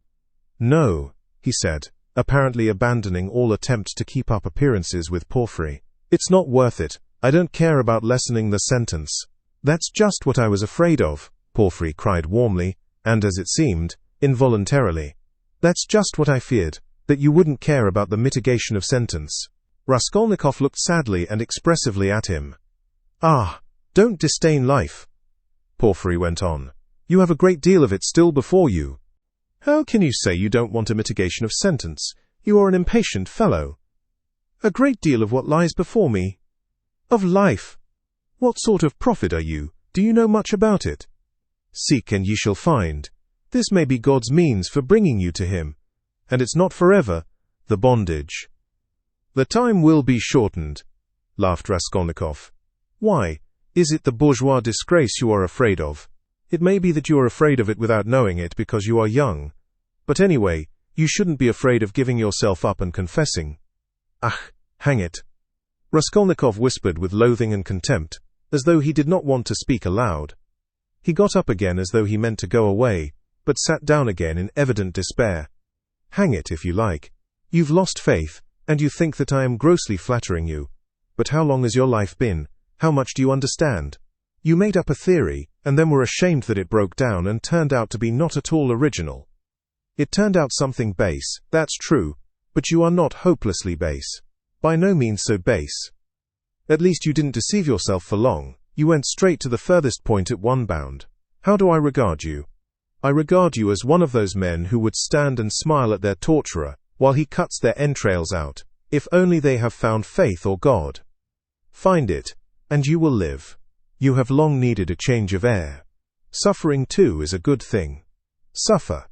No, he said, apparently abandoning all attempt to keep up appearances with Porfiry. It's not worth it. I don't care about lessening the sentence. That's just what I was afraid of, Porfiry cried warmly, and as it seemed, involuntarily. That's just what I feared, that you wouldn't care about the mitigation of sentence. Raskolnikov looked sadly and expressively at him. Ah, don't disdain life, Porfiry went on. You have a great deal of it still before you. How can you say you don't want a mitigation of sentence? You are an impatient fellow. A great deal of what lies before me. Of life. What sort of prophet are you? Do you know much about it? Seek and ye shall find. This may be God's means for bringing you to him. And it's not forever, the bondage. The time will be shortened, laughed Raskolnikov. Why? Is it the bourgeois disgrace you are afraid of? It may be that you are afraid of it without knowing it because you are young. But anyway, you shouldn't be afraid of giving yourself up and confessing. Ach, hang it. Raskolnikov whispered with loathing and contempt, as though he did not want to speak aloud. He got up again as though he meant to go away, but sat down again in evident despair. Hang it, if you like. You've lost faith, and you think that I am grossly flattering you. But how long has your life been? How much do you understand? You made up a theory, and then were ashamed that it broke down and turned out to be not at all original. It turned out something base, that's true, but you are not hopelessly base. By no means so base. At least you didn't deceive yourself for long. You went straight to the furthest point at one bound. How do I regard you? I regard you as one of those men who would stand and smile at their torturer while he cuts their entrails out, if only they have found faith or God. Find it, and you will live. You have long needed a change of air. Suffering, too, is a good thing. Suffer.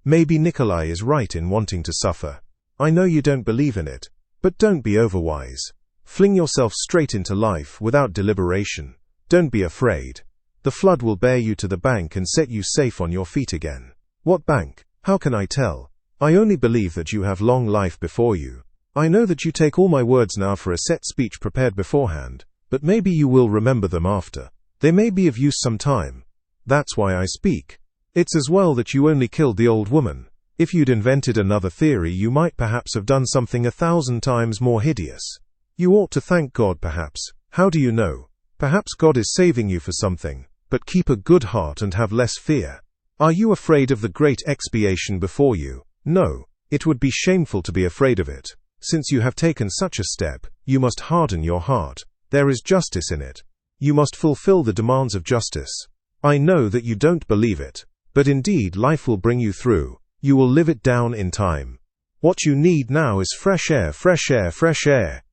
Maybe Nikolai is right in wanting to suffer. I know you don't believe in it, but don't be overwise. Fling yourself straight into life without deliberation. Don't be afraid. The flood will bear you to the bank and set you safe on your feet again. What bank? How can I tell? I only believe that you have long life before you. I know that you take all my words now for a set speech prepared beforehand, but maybe you will remember them after. They may be of use some time. That's why I speak. It's as well that you only killed the old woman. If you'd invented another theory, you might perhaps have done something 1,000 times more hideous. You ought to thank God, perhaps. How do you know? Perhaps God is saving you for something. But keep a good heart and have less fear. Are you afraid of the great expiation before you? No. It would be shameful to be afraid of it. Since you have taken such a step, you must harden your heart. There is justice in it. You must fulfill the demands of justice. I know that you don't believe it, but indeed life will bring you through. You will live it down in time. What you need now is fresh air, fresh air, fresh air.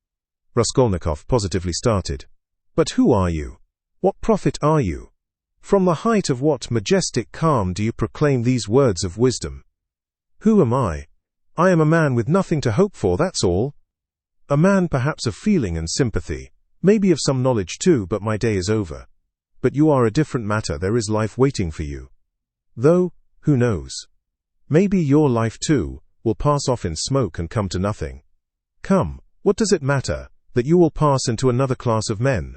Raskolnikov positively started. But who are you? What prophet are you? From the height of what majestic calm do you proclaim these words of wisdom? Who am I? I am a man with nothing to hope for, that's all. A man perhaps of feeling and sympathy, maybe of some knowledge too, but my day is over. But you are a different matter, there is life waiting for you. Though, who knows? Maybe your life too will pass off in smoke and come to nothing. Come, what does it matter that you will pass into another class of men?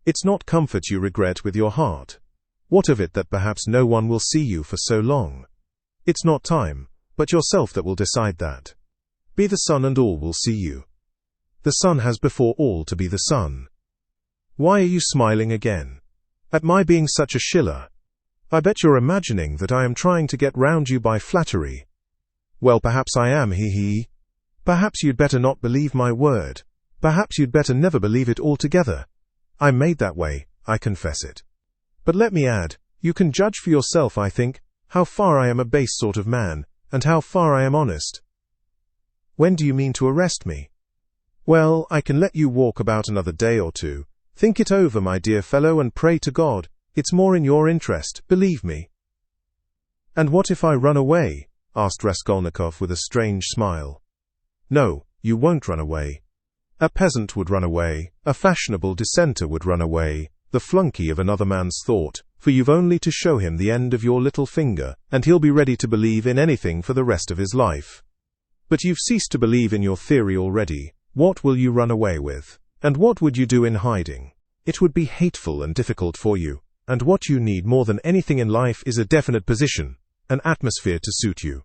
It's not comfort you regret with your heart. What of it that perhaps no one will see you for so long? It's not time, but yourself that will decide that. Be the sun and all will see you. The sun has before all to be the sun. Why are you smiling again? At my being such a shiller? I bet you're imagining that I am trying to get round you by flattery. Well, perhaps I am, he. Perhaps you'd better not believe my word. Perhaps you'd better never believe it altogether. I'm made that way, I confess it. But let me add, you can judge for yourself, I think, how far I am a base sort of man, and how far I am honest. When do you mean to arrest me? Well, I can let you walk about another day or two. Think it over, my dear fellow, and pray to God. It's more in your interest, believe me. And what if I run away? Asked Raskolnikov with a strange smile. No, you won't run away. A peasant would run away, a fashionable dissenter would run away, the flunky of another man's thought, for you've only to show him the end of your little finger, and he'll be ready to believe in anything for the rest of his life. But you've ceased to believe in your theory already. What will you run away with? And what would you do in hiding? It would be hateful and difficult for you, and what you need more than anything in life is a definite position, an atmosphere to suit you.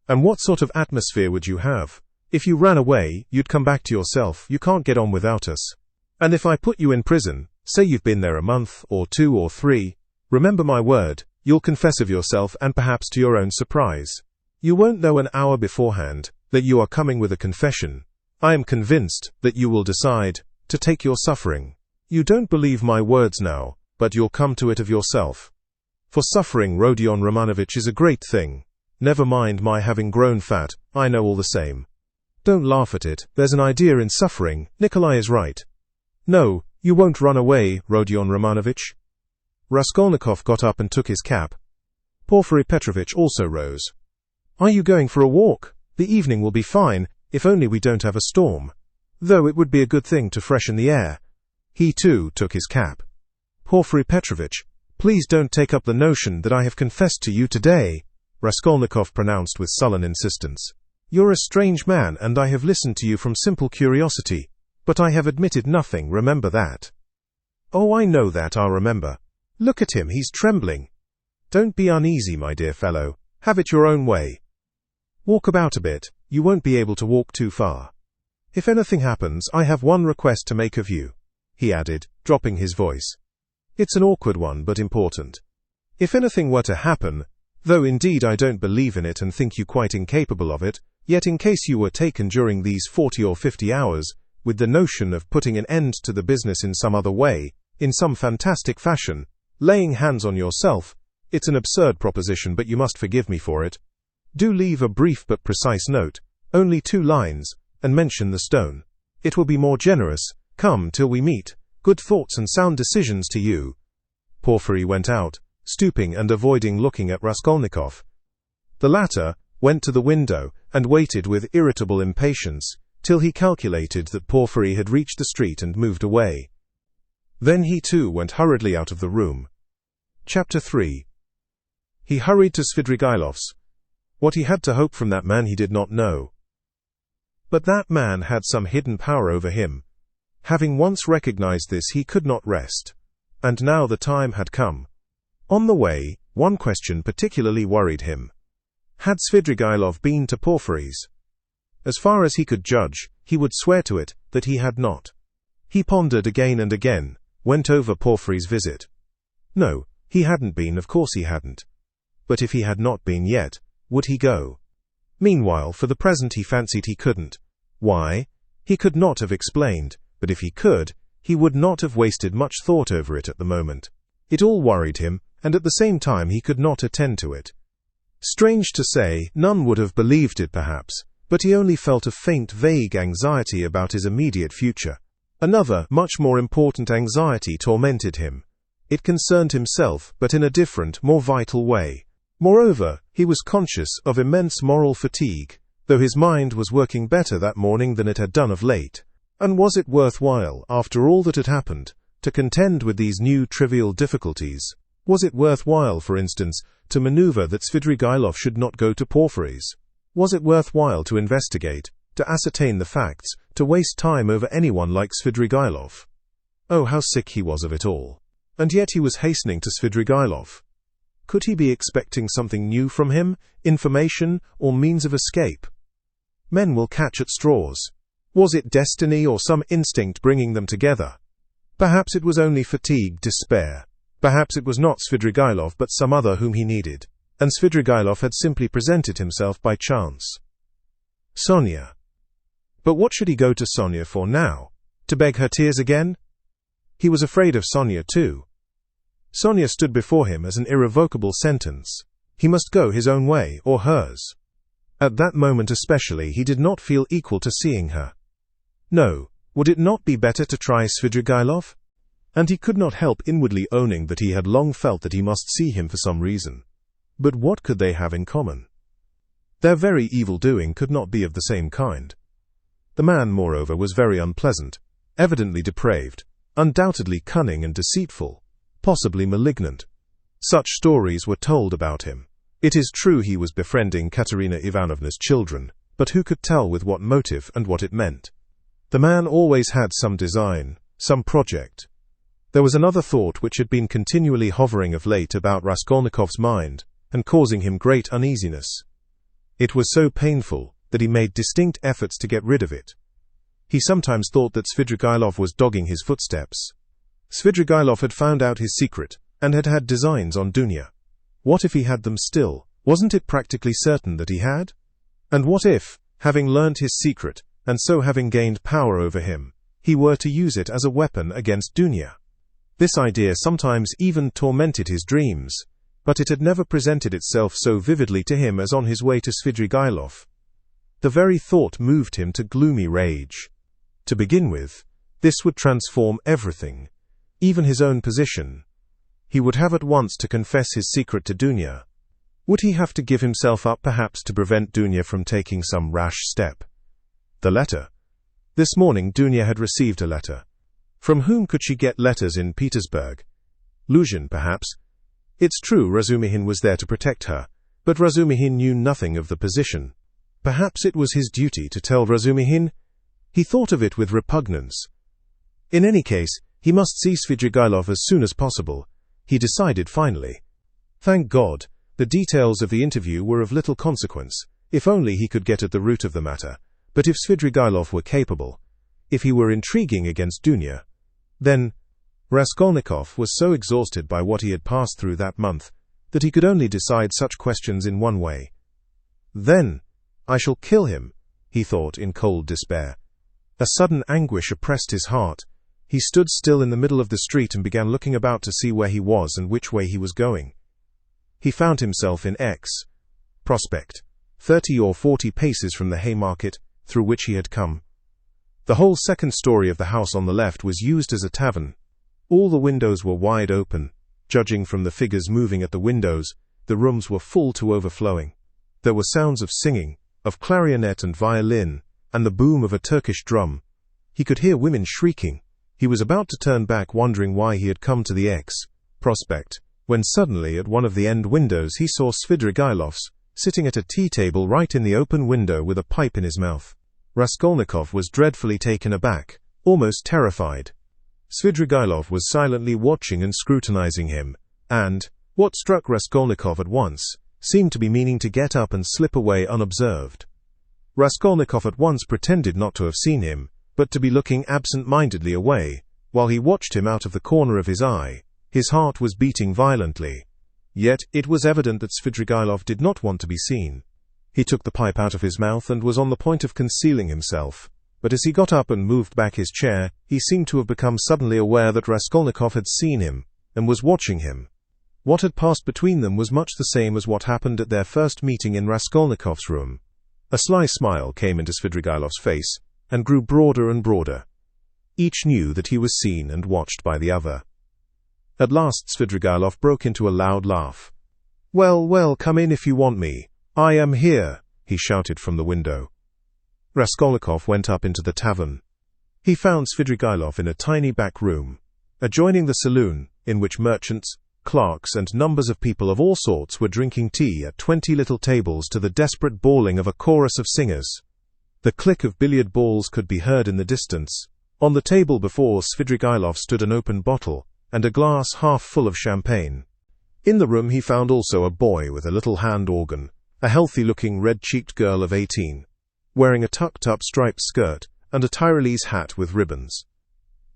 And what sort of atmosphere would you have? If you ran away, you'd come back to yourself, you can't get on without us. And if I put you in prison, say you've been there a month, or 2 or 3, remember my word, you'll confess of yourself and perhaps to your own surprise. You won't know an hour beforehand that you are coming with a confession. I am convinced that you will decide to take your suffering. You don't believe my words now, but you'll come to it of yourself. For suffering, Rodion Romanovich, is a great thing. Never mind my having grown fat, I know all the same. Don't laugh at it, there's an idea in suffering, Nikolai is right. No, you won't run away, Rodion Romanovich. Raskolnikov got up and took his cap. Porfiry Petrovitch also rose. Are you going for a walk? The evening will be fine, if only we don't have a storm. Though it would be a good thing to freshen the air. He too took his cap. Porfiry Petrovitch, please don't take up the notion that I have confessed to you today, Raskolnikov pronounced with sullen insistence. You're a strange man and I have listened to you from simple curiosity, but I have admitted nothing, remember that. Oh, I know that, I'll remember. Look at him, he's trembling. Don't be uneasy, my dear fellow, have it your own way. Walk about a bit, you won't be able to walk too far. If anything happens, I have one request to make of you, he added, dropping his voice. It's an awkward one, but important. If anything were to happen, though indeed I don't believe in it and think you quite incapable of it, yet in case you were taken during these 40 or 50 hours, with the notion of putting an end to the business in some other way, in some fantastic fashion, laying hands on yourself, it's an absurd proposition, but you must forgive me for it. Do leave a brief but precise note, only 2 lines, and mention the stone. It will be more generous. Come till we meet. Good thoughts and sound decisions to you. Porfiry went out, stooping and avoiding looking at Raskolnikov. The latter went to the window and waited with irritable impatience till he calculated that Porfiry had reached the street and moved away. Then he too went hurriedly out of the room. Chapter 3. He hurried to Svidrigailov's. What he had to hope from that man he did not know. But that man had some hidden power over him. Having once recognized this, he could not rest. And now the time had come. On the way, one question particularly worried him. Had Svidrigailov been to Porfiry's? As far as he could judge, he would swear to it that he had not. He pondered again and again, went over Porfiry's visit. No, he hadn't been, of course he hadn't. But if he had not been yet, would he go? Meanwhile, for the present he fancied he couldn't. Why? He could not have explained, but if he could, he would not have wasted much thought over it at the moment. It all worried him, and at the same time he could not attend to it. Strange to say, none would have believed it perhaps, but he only felt a faint, vague anxiety about his immediate future. Another, much more important anxiety tormented him. It concerned himself, but in a different, more vital way. Moreover, he was conscious of immense moral fatigue, though his mind was working better that morning than it had done of late. And was it worthwhile, after all that had happened, to contend with these new trivial difficulties? Was it worthwhile, for instance, to maneuver that Svidrigailov should not go to portrays? Was it worthwhile to investigate, to ascertain the facts, to waste time over anyone like Svidrigailov? Oh, how sick he was of it all. And yet he was hastening to Svidrigailov. Could he be expecting something new from him, information, or means of escape? Men will catch at straws. Was it destiny or some instinct bringing them together? Perhaps it was only fatigued despair. Perhaps it was not Svidrigailov but some other whom he needed, and Svidrigailov had simply presented himself by chance. Sonia. But what should he go to Sonia for now? To beg her tears again? He was afraid of Sonia too. Sonia stood before him as an irrevocable sentence. He must go his own way, or hers. At that moment especially he did not feel equal to seeing her. No, would it not be better to try Svidrigailov? And he could not help inwardly owning that he had long felt that he must see him for some reason. But what could they have in common? Their very evil-doing could not be of the same kind. The man, moreover, was very unpleasant, evidently depraved, undoubtedly cunning and deceitful, possibly malignant. Such stories were told about him. It is true he was befriending Katerina Ivanovna's children, but who could tell with what motive and what it meant? The man always had some design, some project. There was another thought which had been continually hovering of late about Raskolnikov's mind, and causing him great uneasiness. It was so painful that he made distinct efforts to get rid of it. He sometimes thought that Svidrigailov was dogging his footsteps. Svidrigailov had found out his secret, and had had designs on Dunya. What if he had them still? Wasn't it practically certain that he had? And what if, having learnt his secret, and so having gained power over him, he were to use it as a weapon against Dunya? This idea sometimes even tormented his dreams, but it had never presented itself so vividly to him as on his way to Svidrigailov. The very thought moved him to gloomy rage. To begin with, this would transform everything, even his own position. He would have at once to confess his secret to Dunya. Would he have to give himself up perhaps to prevent Dunya from taking some rash step? The letter. This morning Dunya had received a letter. From whom could she get letters in Petersburg? Luzhin, perhaps. It's true Razumihin was there to protect her, but Razumihin knew nothing of the position. Perhaps it was his duty to tell Razumihin. He thought of it with repugnance. In any case, he must see Svidrigailov as soon as possible, he decided finally. Thank God, the details of the interview were of little consequence, if only he could get at the root of the matter. But if Svidrigailov were capable, if he were intriguing against Dunya, then Raskolnikov was so exhausted by what he had passed through that month that he could only decide such questions in one way. Then, I shall kill him, he thought in cold despair. A sudden anguish oppressed his heart. He stood still in the middle of the street and began looking about to see where he was and which way he was going. He found himself in X Prospect, 30 or 40 paces from the Haymarket, through which he had come. The whole second story of the house on the left was used as a tavern. All the windows were wide open. Judging from the figures moving at the windows, the rooms were full to overflowing. There were sounds of singing, of clarionet and violin, and the boom of a Turkish drum. He could hear women shrieking. He was about to turn back, wondering why he had come to the X Prospect, when suddenly at one of the end windows he saw Svidrigailov's, sitting at a tea table right in the open window with a pipe in his mouth. Raskolnikov was dreadfully taken aback, almost terrified. Svidrigailov was silently watching and scrutinizing him, and, what struck Raskolnikov at once, seemed to be meaning to get up and slip away unobserved. Raskolnikov at once pretended not to have seen him, but to be looking absent-mindedly away, while he watched him out of the corner of his eye. His heart was beating violently. Yet it was evident that Svidrigailov did not want to be seen. He took the pipe out of his mouth and was on the point of concealing himself, but as he got up and moved back his chair, he seemed to have become suddenly aware that Raskolnikov had seen him, and was watching him. What had passed between them was much the same as what happened at their first meeting in Raskolnikov's room. A sly smile came into Svidrigailov's face, and grew broader and broader. Each knew that he was seen and watched by the other. At last Svidrigailov broke into a loud laugh. "Well, well, come in if you want me. I am here," he shouted from the window. Raskolnikov went up into the tavern. He found Svidrigailov in a tiny back room, adjoining the saloon, in which merchants, clerks, and numbers of people of all sorts were drinking tea at 20 little tables to the desperate bawling of a chorus of singers. The click of billiard balls could be heard in the distance. On the table before Svidrigailov stood an open bottle and a glass half full of champagne. In the room he found also a boy with a little hand organ, a healthy-looking red-cheeked girl of 18, wearing a tucked-up striped skirt and a Tyrolese hat with ribbons.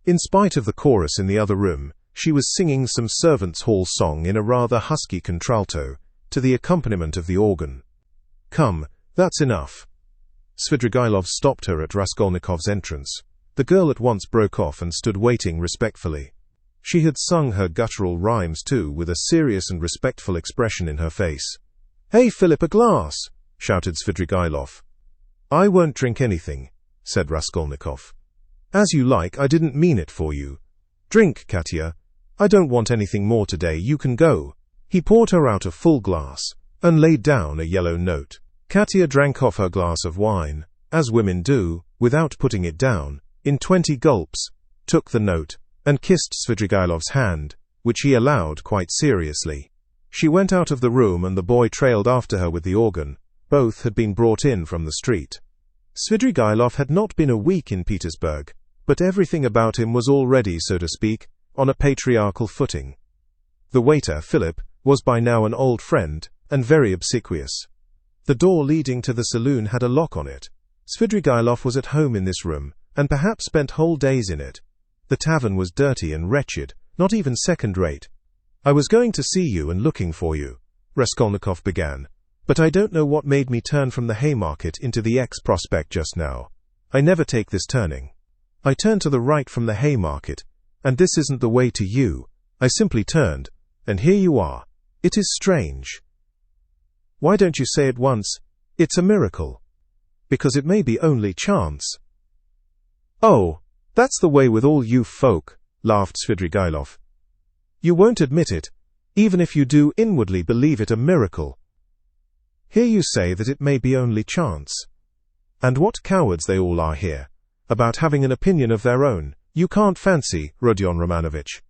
In spite of the chorus in the other room, she was singing some servants' hall song in a rather husky contralto, to the accompaniment of the organ. "Come, that's enough." Svidrigailov stopped her at Raskolnikov's entrance. The girl at once broke off and stood waiting respectfully. She had sung her guttural rhymes too, with a serious and respectful expression in her face. "Hey, Philip, a glass!" shouted Svidrigailov. "I won't drink anything," said Raskolnikov. "As you like, I didn't mean it for you. Drink, Katya. I don't want anything more today, you can go." He poured her out a full glass, and laid down a yellow note. Katya drank off her glass of wine, as women do, without putting it down, in 20 gulps, took the note, and kissed Svidrigailov's hand, which he allowed quite seriously. She went out of the room and the boy trailed after her with the organ. Both had been brought in from the street. Svidrigailov had not been a week in Petersburg, but everything about him was already, so to speak, on a patriarchal footing. The waiter, Philip, was by now an old friend, and very obsequious. The door leading to the saloon had a lock on it. Svidrigailov was at home in this room, and perhaps spent whole days in it. The tavern was dirty and wretched, not even second-rate. "I was going to see you and looking for you," Raskolnikov began, "but I don't know what made me turn from the Haymarket into the X-Prospect just now. I never take this turning. I turned to the right from the Haymarket, and this isn't the way to you. I simply turned, and here you are. It is strange. Why don't you say at once, 'It's a miracle'? Because it may be only chance." "Oh, that's the way with all you folk," laughed Svidrigailov. "You won't admit it, even if you do inwardly believe it a miracle. Here you say that it may be only chance. And what cowards they all are here, about having an opinion of their own. You can't fancy, Rodion Romanovich.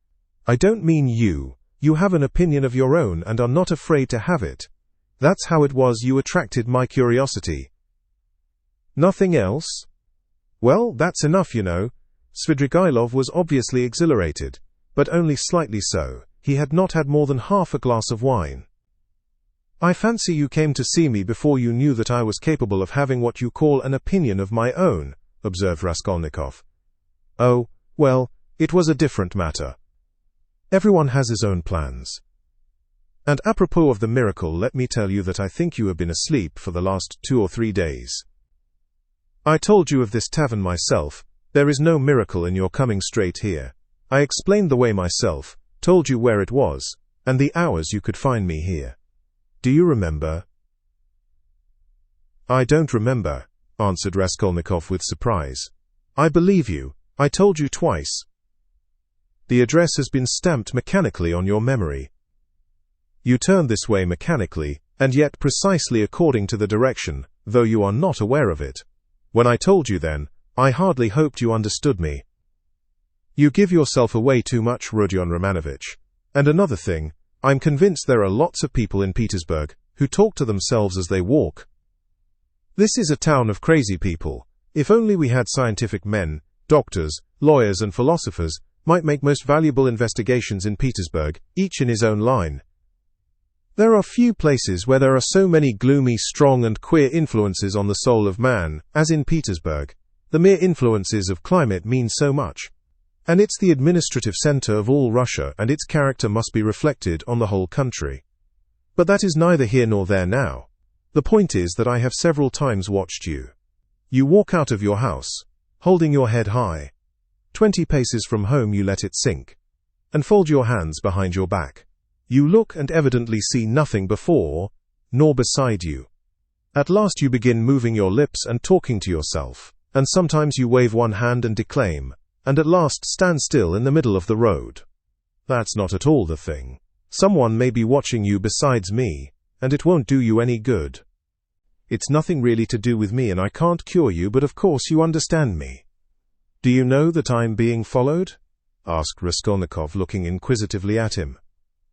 I don't mean you. You have an opinion of your own and are not afraid to have it. That's how it was you attracted my curiosity." "Nothing else?" "Well, that's enough, you know." Svidrigailov was obviously exhilarated, but only slightly so. He had not had more than half a glass of wine. "I fancy you came to see me before you knew that I was capable of having what you call an opinion of my own," observed Raskolnikov. "Oh, well, it was a different matter. Everyone has his own plans. And apropos of the miracle, let me tell you that I think you have been asleep for the last 2 or 3 days. I told you of this tavern myself. There is no miracle in your coming straight here. I explained the way myself, told you where it was, and the hours you could find me here. Do you remember?" "I don't remember," answered Raskolnikov with surprise. "I believe you. I told you twice. The address has been stamped mechanically on your memory. You turned this way mechanically, and yet precisely according to the direction, though you are not aware of it. When I told you then, I hardly hoped you understood me. You give yourself away too much, Rodion Romanovich. And another thing, I'm convinced there are lots of people in Petersburg who talk to themselves as they walk. This is a town of crazy people. If only we had scientific men, doctors, lawyers and philosophers, might make most valuable investigations in Petersburg, each in his own line. There are few places where there are so many gloomy, strong and queer influences on the soul of man, as in Petersburg. The mere influences of climate mean so much. And it's the administrative center of all Russia, and its character must be reflected on the whole country. But that is neither here nor there now. The point is that I have several times watched you. You walk out of your house, holding your head high. 20 paces from home you let it sink, and fold your hands behind your back. You look and evidently see nothing before, nor beside you. At last you begin moving your lips and talking to yourself, and sometimes you wave one hand and declaim, and at last stand still in the middle of the road. That's not at all the thing. Someone may be watching you besides me, and it won't do you any good. It's nothing really to do with me, and I can't cure you, but of course you understand me. Do you know that I'm being followed? Asked Raskolnikov, looking inquisitively at him.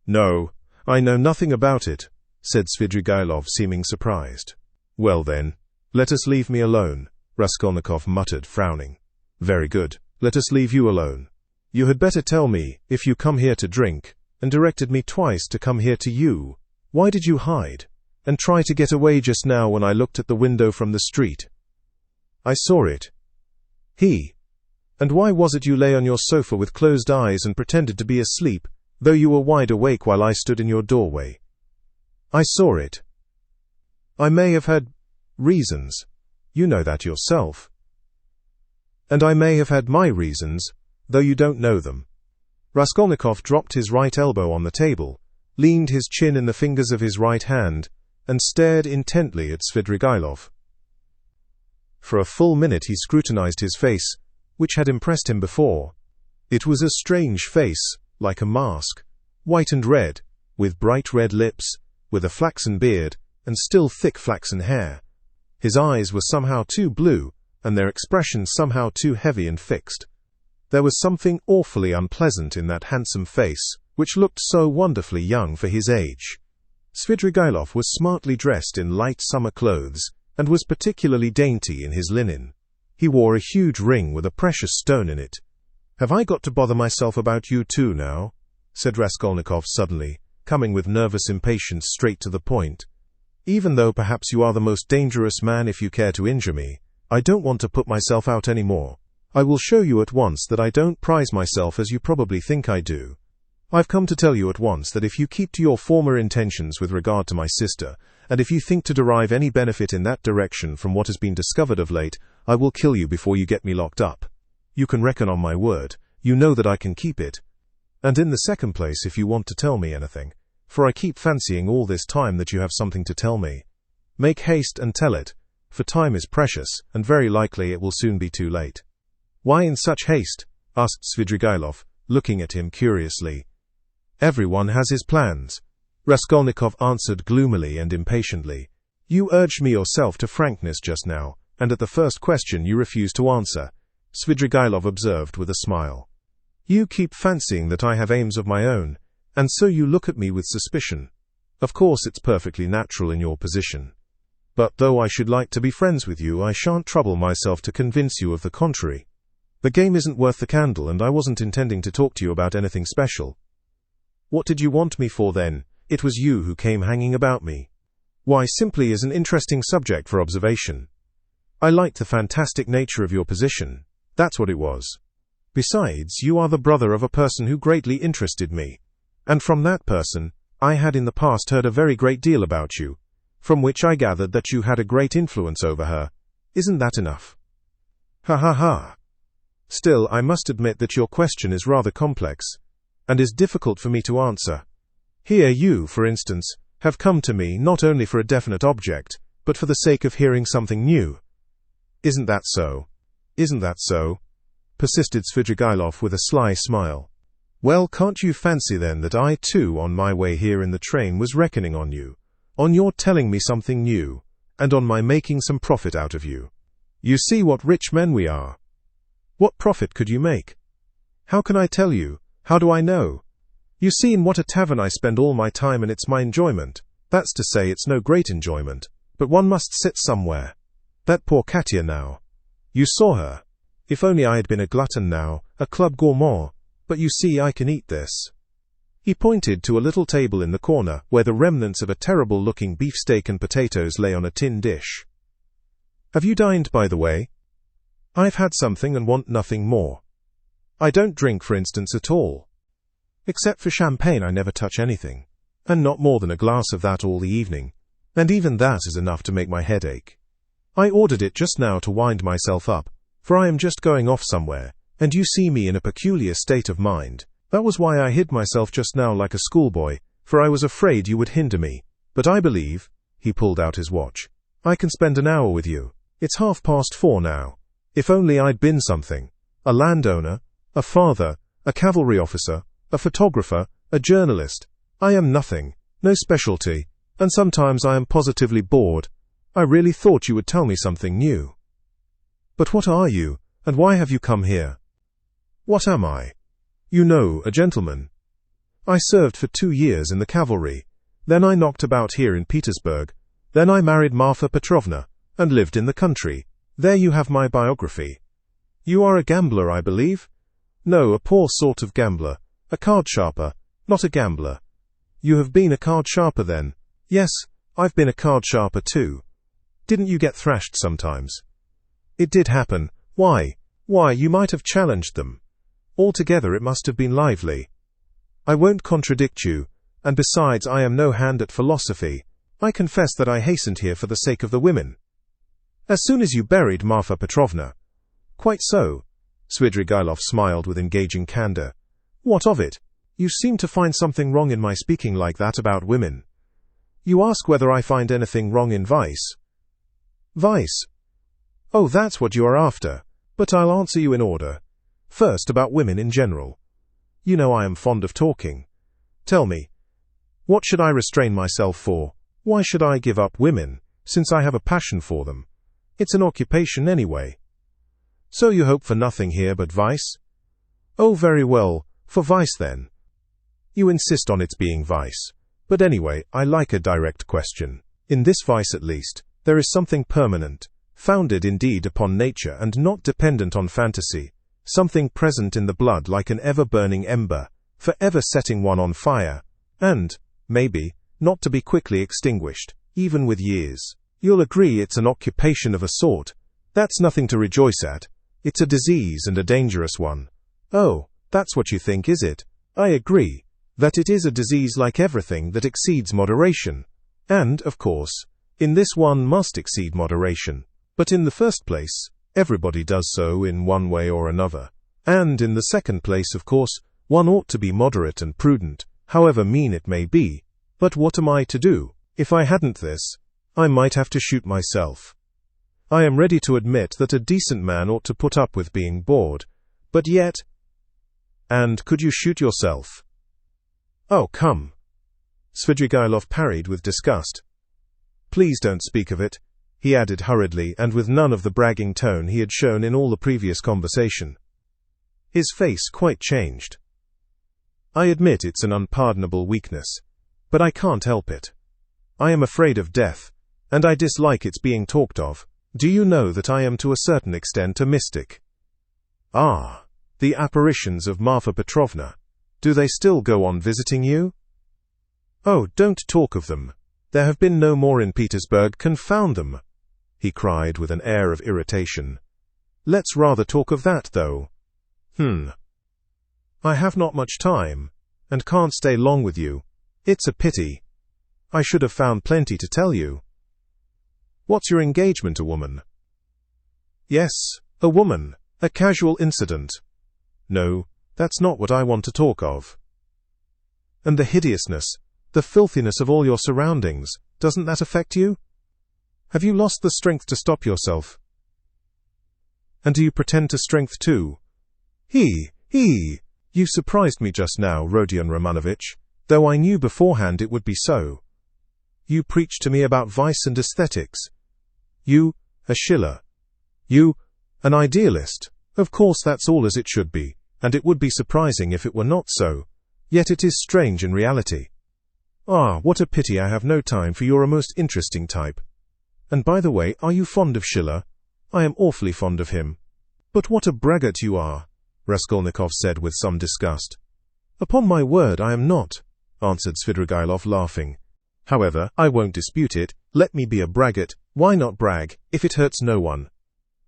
No, I know nothing about it, said Svidrigailov, seeming surprised. Well then, let us leave me alone, Raskolnikov muttered, frowning. Very good, let us leave you alone. You had better tell me, if you come here to drink, and directed me twice to come here to you, why did you hide, and try to get away just now when I looked at the window from the street? I saw it. And why was it you lay on your sofa with closed eyes and pretended to be asleep, though you were wide awake while I stood in your doorway? I saw it. I may have had reasons. You know that yourself. And I may have had my reasons, though you don't know them. Raskolnikov dropped his right elbow on the table, leaned his chin in the fingers of his right hand, and stared intently at Svidrigailov. For a full minute he scrutinized his face, which had impressed him before. It was a strange face, like a mask, white and red, with bright red lips, with a flaxen beard, and still thick flaxen hair. His eyes were somehow too blue, and their expression somehow too heavy and fixed. There was something awfully unpleasant in that handsome face, which looked so wonderfully young for his age. Svidrigailov was smartly dressed in light summer clothes, and was particularly dainty in his linen. He wore a huge ring with a precious stone in it. Have I got to bother myself about you too now? Said Raskolnikov suddenly, coming with nervous impatience straight to the point. Even though perhaps you are the most dangerous man if you care to injure me, I don't want to put myself out any more. I will show you at once that I don't prize myself as you probably think I do. I've come to tell you at once that if you keep to your former intentions with regard to my sister, and if you think to derive any benefit in that direction from what has been discovered of late, I will kill you before you get me locked up. You can reckon on my word. You know that I can keep it. And in the second place, if you want to tell me anything, for I keep fancying all this time that you have something to tell me, make haste and tell it, for time is precious, and very likely it will soon be too late. Why in such haste? Asked Svidrigailov, looking at him curiously. Everyone has his plans, Raskolnikov answered gloomily and impatiently. You urged me yourself to frankness just now, and at the first question you refused to answer, Svidrigailov observed with a smile. You keep fancying that I have aims of my own, and so you look at me with suspicion. Of course it's perfectly natural in your position. But though I should like to be friends with you, I shan't trouble myself to convince you of the contrary. The game isn't worth the candle, and I wasn't intending to talk to you about anything special. What did you want me for then? It was you who came hanging about me. Why, simply as an interesting subject for observation. I liked the fantastic nature of your position. That's what it was. Besides, you are the brother of a person who greatly interested me. And from that person, I had in the past heard a very great deal about you, from which I gathered that you had a great influence over her. Isn't that enough? Ha ha ha. Still, I must admit that your question is rather complex, and is difficult for me to answer. Here you, for instance, have come to me not only for a definite object, but for the sake of hearing something new. Isn't that so? Isn't that so? Persisted Svidrigailov with a sly smile. Well, can't you fancy then that I too, on my way here in the train, was reckoning on you, on your telling me something new, and on my making some profit out of you? You see what rich men we are. What profit could you make? How can I tell you? How do I know? You see in what a tavern I spend all my time, and it's my enjoyment. That's to say, it's no great enjoyment, but one must sit somewhere. That poor Katya now. You saw her. If only I had been a glutton now, a club gourmand, but you see I can eat this. He pointed to a little table in the corner, where the remnants of a terrible-looking beefsteak and potatoes lay on a tin dish. Have you dined, by the way? I've had something and want nothing more. I don't drink, for instance, at all. Except for champagne I never touch anything, and not more than a glass of that all the evening, and even that is enough to make my head ache. I ordered it just now to wind myself up, for I am just going off somewhere, and you see me in a peculiar state of mind. That was why I hid myself just now like a schoolboy, for I was afraid you would hinder me. But I believe, he pulled out his watch, I can spend an hour with you. It's 4:30 now. If only I'd been something, a landowner, A father, a cavalry officer, a photographer, a journalist. I am nothing, no specialty, and sometimes I am positively bored. I really thought you would tell me something new. But what are you, and why have you come here? What am I? You know, a gentleman. I served for 2 years in the cavalry. Then I knocked about here in Petersburg. Then I married Marfa Petrovna, and lived in the country. There you have my biography. You are a gambler, I believe? No, a poor sort of gambler. A card sharper, not a gambler. You have been a card sharper then? Yes, I've been a card sharper too. Didn't you get thrashed sometimes? It did happen. Why? Why, you might have challenged them. Altogether it must have been lively. I won't contradict you, and besides I am no hand at philosophy. I confess that I hastened here for the sake of the women. As soon as you buried Marfa Petrovna. Quite so. Svidrigailov smiled with engaging candor. What of it? You seem to find something wrong in my speaking like that about women. You ask whether I find anything wrong in vice. Vice? Oh, that's what you are after. But I'll answer you in order. First, about women in general. You know I am fond of talking. Tell me, what should I restrain myself for? Why should I give up women, since I have a passion for them? It's an occupation anyway. So you hope for nothing here but vice? Oh, very well, for vice then. You insist on its being vice. But anyway, I like a direct question. In this vice at least, there is something permanent, founded indeed upon nature and not dependent on fantasy, something present in the blood like an ever-burning ember, forever setting one on fire, and, maybe, not to be quickly extinguished, even with years. You'll agree it's an occupation of a sort. That's nothing to rejoice at. It's a disease and a dangerous one. Oh, that's what you think, is it? I agree that it is a disease like everything that exceeds moderation. And, of course, in this one must exceed moderation. But in the first place, everybody does so in one way or another. And in the second place, of course, one ought to be moderate and prudent, however mean it may be. But what am I to do? If I hadn't this, I might have to shoot myself. I am ready to admit that a decent man ought to put up with being bored. But yet... And could you shoot yourself? Oh, come. Svidrigailov parried with disgust. Please don't speak of it, he added hurriedly and with none of the bragging tone he had shown in all the previous conversation. His face quite changed. I admit it's an unpardonable weakness, but I can't help it. I am afraid of death, and I dislike its being talked of. Do you know that I am to a certain extent a mystic? Ah, the apparitions of Marfa Petrovna. Do they still go on visiting you? Oh, don't talk of them. There have been no more in Petersburg, confound them, he cried with an air of irritation. Let's rather talk of that, though. I have not much time, and can't stay long with you. It's a pity. I should have found plenty to tell you. What's your engagement, a woman? Yes, a woman, a casual incident. No, that's not what I want to talk of. And the hideousness, the filthiness of all your surroundings, doesn't that affect you? Have you lost the strength to stop yourself? And do you pretend to strength too? You surprised me just now, Rodion Romanovich, though I knew beforehand it would be so. You preach to me about vice and aesthetics. You, a Schiller. You, an idealist. Of course that's all as it should be, and it would be surprising if it were not so. Yet it is strange in reality. Ah, what a pity I have no time for your most interesting type. And by the way, are you fond of Schiller? I am awfully fond of him. But what a braggart you are, Raskolnikov said with some disgust. Upon my word, I am not, answered Svidrigailov, laughing. However, I won't dispute it. Let me be a braggart. Why not brag, if it hurts no one?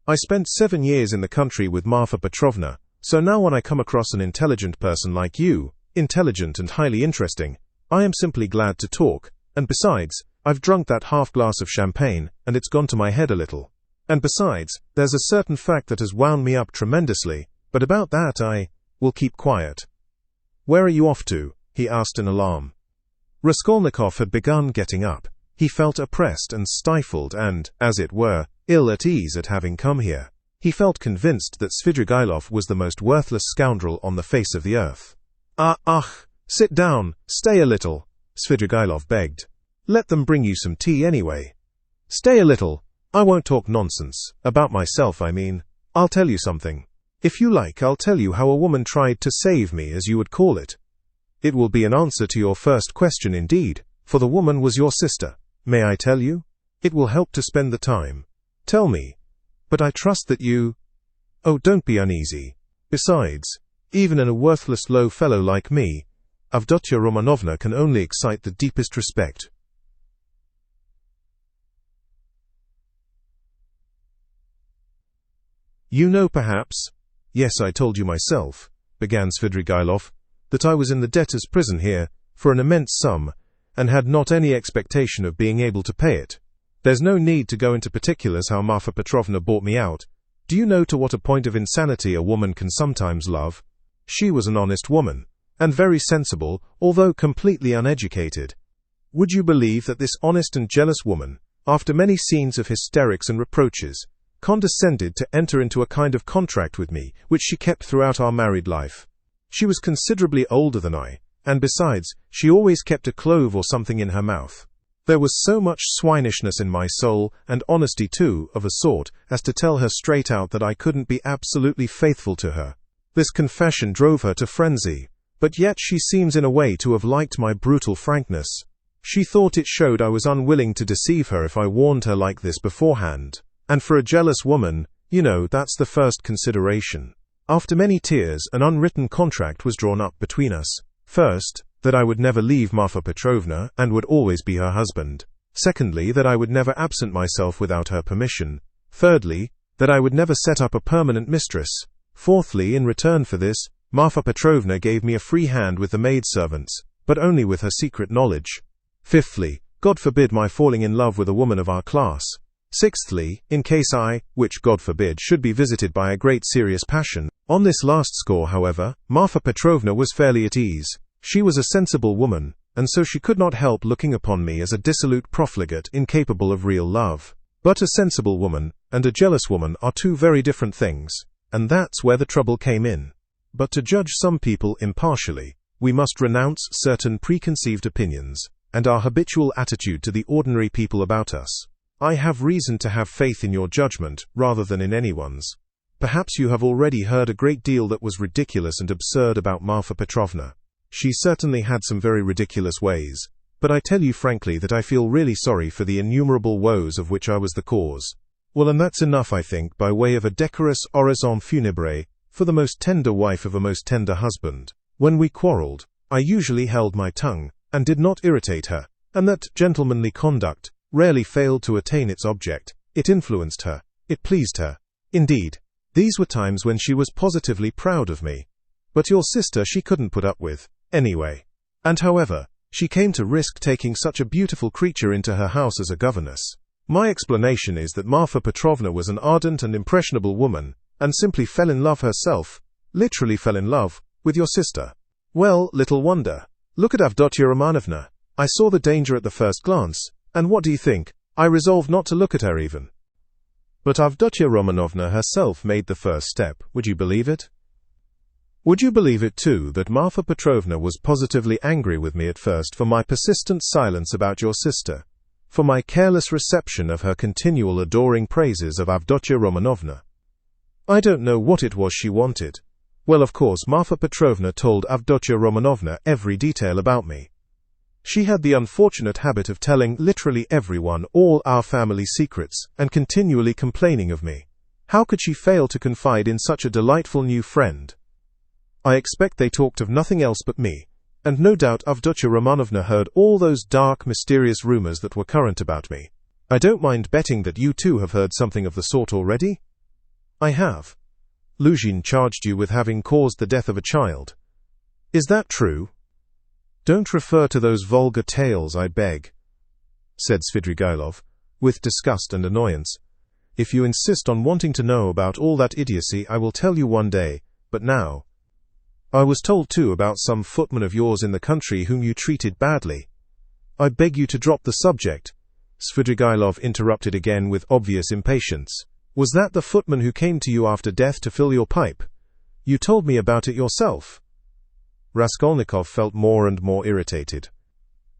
I spent 7 years in the country with Marfa Petrovna, so now when I come across an intelligent person like you, intelligent and highly interesting, I am simply glad to talk, and besides, I've drunk that half glass of champagne, and it's gone to my head a little. And besides, there's a certain fact that has wound me up tremendously, but about that I will keep quiet. Where are you off to? He asked in alarm. Raskolnikov had begun getting up. He felt oppressed and stifled and, as it were, ill at ease at having come here. He felt convinced that Svidrigailov was the most worthless scoundrel on the face of the earth. Sit down, stay a little, Svidrigailov begged. Let them bring you some tea anyway. Stay a little. I won't talk nonsense, about myself I mean. I'll tell you something. If you like, I'll tell you how a woman tried to save me, as you would call it. It will be an answer to your first question indeed, for the woman was your sister. May I tell you? It will help to spend the time. Tell me. But I trust that you... Oh, don't be uneasy. Besides, even in a worthless low fellow like me, Avdotya Romanovna can only excite the deepest respect. You know perhaps, yes, I told you myself, began Svidrigailov, that I was in the debtor's prison here, for an immense sum, and had not any expectation of being able to pay it. There's no need to go into particulars how Marfa Petrovna bought me out. Do you know to what a point of insanity a woman can sometimes love? She was an honest woman, and very sensible, although completely uneducated. Would you believe that this honest and jealous woman, after many scenes of hysterics and reproaches, condescended to enter into a kind of contract with me, which she kept throughout our married life? She was considerably older than I, and besides, she always kept a clove or something in her mouth. There was so much swinishness in my soul, and honesty too, of a sort, as to tell her straight out that I couldn't be absolutely faithful to her. This confession drove her to frenzy, but yet she seems in a way to have liked my brutal frankness. She thought it showed I was unwilling to deceive her if I warned her like this beforehand. And for a jealous woman, you know, that's the first consideration. After many tears, an unwritten contract was drawn up between us. First, that I would never leave Marfa Petrovna, and would always be her husband. Secondly, that I would never absent myself without her permission. Thirdly, that I would never set up a permanent mistress. Fourthly, in return for this, Marfa Petrovna gave me a free hand with the maidservants, but only with her secret knowledge. Fifthly, God forbid my falling in love with a woman of our class. Sixthly, in case I, which God forbid, should be visited by a great serious passion. On this last score, however, Marfa Petrovna was fairly at ease. She was a sensible woman, and so she could not help looking upon me as a dissolute profligate incapable of real love. But a sensible woman and a jealous woman are two very different things, and that's where the trouble came in. But to judge some people impartially, we must renounce certain preconceived opinions, and our habitual attitude to the ordinary people about us. I have reason to have faith in your judgment, rather than in anyone's. Perhaps you have already heard a great deal that was ridiculous and absurd about Marfa Petrovna. She certainly had some very ridiculous ways, but I tell you frankly that I feel really sorry for the innumerable woes of which I was the cause. Well, and that's enough, I think, by way of a decorous oraison funèbre, for the most tender wife of a most tender husband. When we quarrelled, I usually held my tongue, and did not irritate her, and that gentlemanly conduct rarely failed to attain its object. It influenced her. It pleased her. Indeed, these were times when she was positively proud of me. But your sister she couldn't put up with, anyway. And however, she came to risk taking such a beautiful creature into her house as a governess. My explanation is that Marfa Petrovna was an ardent and impressionable woman, and simply fell in love herself, literally fell in love, with your sister. Well, little wonder. Look at Avdotya Romanovna. I saw the danger at the first glance, and what do you think? I resolved not to look at her even. But Avdotya Romanovna herself made the first step, would you believe it? Would you believe it too that Marfa Petrovna was positively angry with me at first for my persistent silence about your sister, for my careless reception of her continual adoring praises of Avdotya Romanovna? I don't know what it was she wanted. Well, of course, Marfa Petrovna told Avdotya Romanovna every detail about me. She had the unfortunate habit of telling literally everyone all our family secrets, and continually complaining of me. How could she fail to confide in such a delightful new friend? I expect they talked of nothing else but me, and no doubt Avdotya Romanovna heard all those dark, mysterious rumors that were current about me. I don't mind betting that you too have heard something of the sort already? I have. Luzhin charged you with having caused the death of a child. Is that true? Don't refer to those vulgar tales, I beg, said Svidrigailov, with disgust and annoyance. If you insist on wanting to know about all that idiocy, I will tell you one day, but now. I was told too about some footman of yours in the country whom you treated badly. I beg you to drop the subject, Svidrigailov interrupted again with obvious impatience. Was that the footman who came to you after death to fill your pipe? You told me about it yourself." Raskolnikov felt more and more irritated.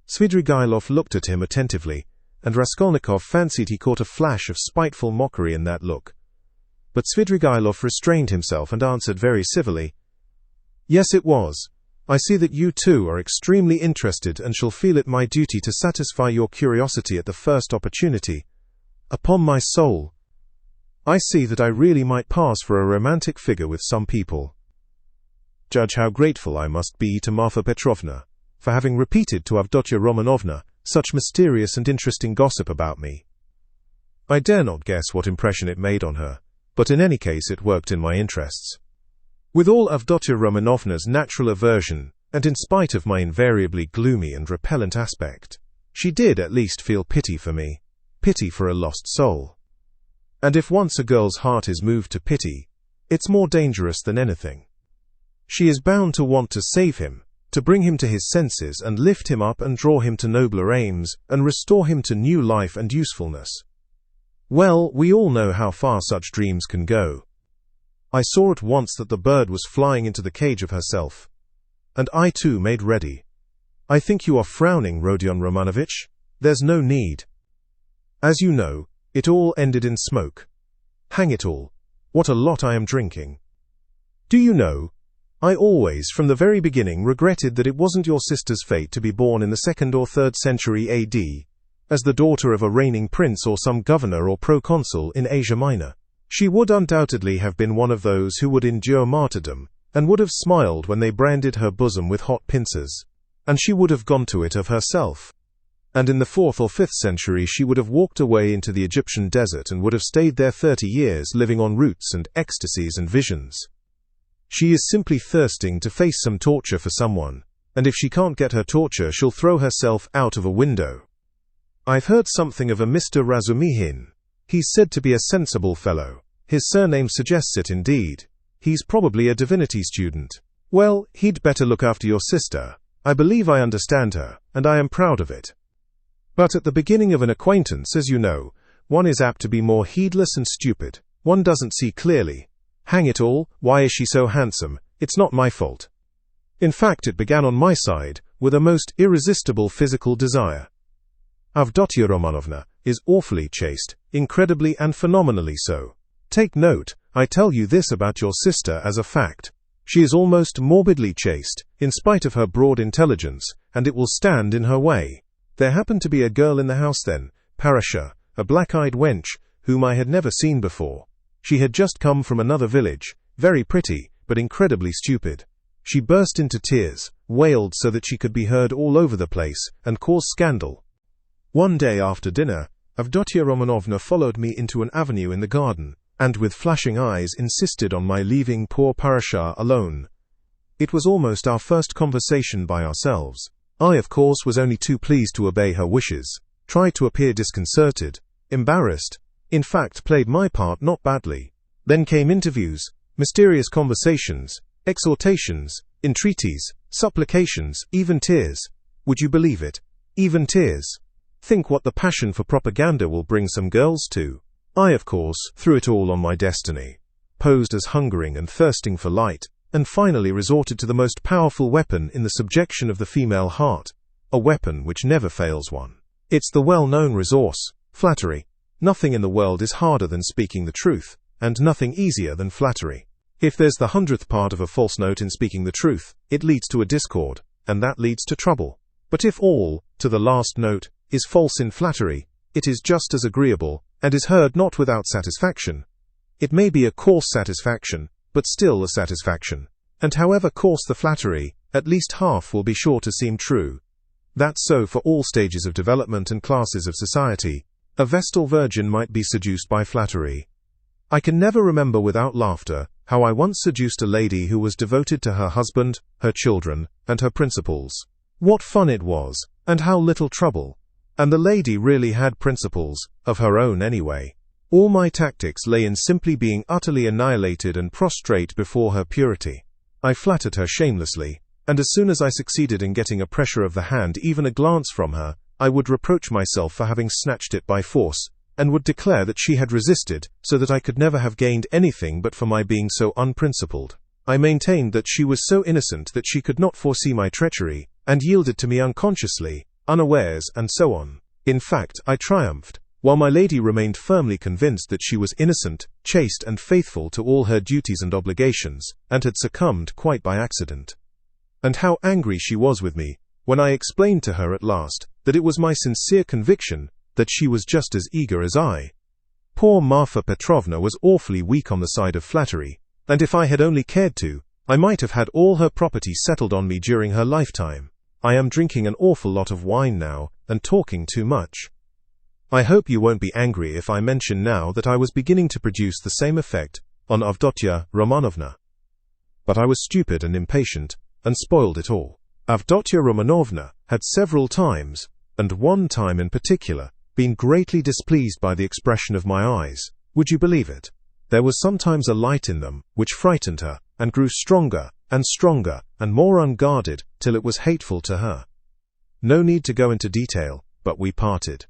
Svidrigailov looked at him attentively, and Raskolnikov fancied he caught a flash of spiteful mockery in that look. But Svidrigailov restrained himself and answered very civilly, "Yes, it was. I see that you too are extremely interested and shall feel it my duty to satisfy your curiosity at the first opportunity. Upon my soul, I see that I really might pass for a romantic figure with some people. Judge how grateful I must be to Marfa Petrovna for having repeated to Avdotya Romanovna such mysterious and interesting gossip about me. I dare not guess what impression it made on her, but in any case it worked in my interests. With all Avdotya Romanovna's natural aversion, and in spite of my invariably gloomy and repellent aspect, she did at least feel pity for me, pity for a lost soul. And if once a girl's heart is moved to pity, it's more dangerous than anything. She is bound to want to save him, to bring him to his senses and lift him up and draw him to nobler aims and restore him to new life and usefulness. Well, we all know how far such dreams can go. I saw at once that the bird was flying into the cage of herself, and I too made ready. I think you are frowning, Rodion Romanovich. There's no need. As you know, it all ended in smoke. Hang it all, what a lot I am drinking. Do you know, I always, from the very beginning, regretted that it wasn't your sister's fate to be born in the 2nd or 3rd century AD, as the daughter of a reigning prince or some governor or proconsul in Asia Minor. She would undoubtedly have been one of those who would endure martyrdom, and would have smiled when they branded her bosom with hot pincers. And she would have gone to it of herself. And in the 4th or 5th century she would have walked away into the Egyptian desert and would have stayed there 30 years living on roots and ecstasies and visions. She is simply thirsting to face some torture for someone, and if she can't get her torture she'll throw herself out of a window. I've heard something of a Mr. Razumihin. He's said to be a sensible fellow. His surname suggests it indeed. He's probably a divinity student. Well, he'd better look after your sister. I believe I understand her, and I am proud of it. But at the beginning of an acquaintance, as you know, one is apt to be more heedless and stupid. One doesn't see clearly. Hang it all, why is she so handsome? It's not my fault. In fact, it began on my side, with a most irresistible physical desire. Avdotya Romanovna is awfully chaste, incredibly and phenomenally so. Take note, I tell you this about your sister as a fact. She is almost morbidly chaste, in spite of her broad intelligence, and it will stand in her way. There happened to be a girl in the house then, Parasha, a black-eyed wench, whom I had never seen before. She had just come from another village, very pretty, but incredibly stupid. She burst into tears, wailed so that she could be heard all over the place, and caused scandal. One day after dinner, Avdotya Romanovna followed me into an avenue in the garden, and with flashing eyes insisted on my leaving poor Parasha alone. It was almost our first conversation by ourselves. I, of course, was only too pleased to obey her wishes, tried to appear disconcerted, embarrassed, in fact played my part not badly. Then came interviews, mysterious conversations, exhortations, entreaties, supplications, even tears. Would you believe it? Even tears. Think what the passion for propaganda will bring some girls to. I, of course, threw it all on my destiny, posed as hungering and thirsting for light, and finally resorted to the most powerful weapon in the subjection of the female heart, a weapon which never fails one. It's the well-known resource, flattery. Nothing in the world is harder than speaking the truth, and nothing easier than flattery. If there's the 100th part of a false note in speaking the truth, it leads to a discord, and that leads to trouble. But if all, to the last note, is false in flattery, it is just as agreeable, and is heard not without satisfaction. It may be a coarse satisfaction, but still a satisfaction. And however coarse the flattery, at least half will be sure to seem true. That's so for all stages of development and classes of society. A Vestal virgin might be seduced by flattery. I can never remember without laughter how I once seduced a lady who was devoted to her husband, her children, and her principles. What fun it was, and how little trouble. And the lady really had principles, of her own anyway. All my tactics lay in simply being utterly annihilated and prostrate before her purity. I flattered her shamelessly, and as soon as I succeeded in getting a pressure of the hand, even a glance from her, I would reproach myself for having snatched it by force, and would declare that she had resisted, so that I could never have gained anything but for my being so unprincipled. I maintained that she was so innocent that she could not foresee my treachery, and yielded to me unconsciously, unawares, and so on. In fact, I triumphed, while my lady remained firmly convinced that she was innocent, chaste, and faithful to all her duties and obligations, and had succumbed quite by accident. And how angry she was with me, when I explained to her at last that it was my sincere conviction that she was just as eager as I. Poor Marfa Petrovna was awfully weak on the side of flattery, and if I had only cared to, I might have had all her property settled on me during her lifetime. I am drinking an awful lot of wine now, and talking too much. I hope you won't be angry if I mention now that I was beginning to produce the same effect on Avdotya Romanovna. But I was stupid and impatient, and spoiled it all. Avdotya Romanovna had several times, and one time in particular, been greatly displeased by the expression of my eyes. Would you believe it? There was sometimes a light in them, which frightened her, and grew stronger, and more unguarded, till it was hateful to her. No need to go into detail, but we parted.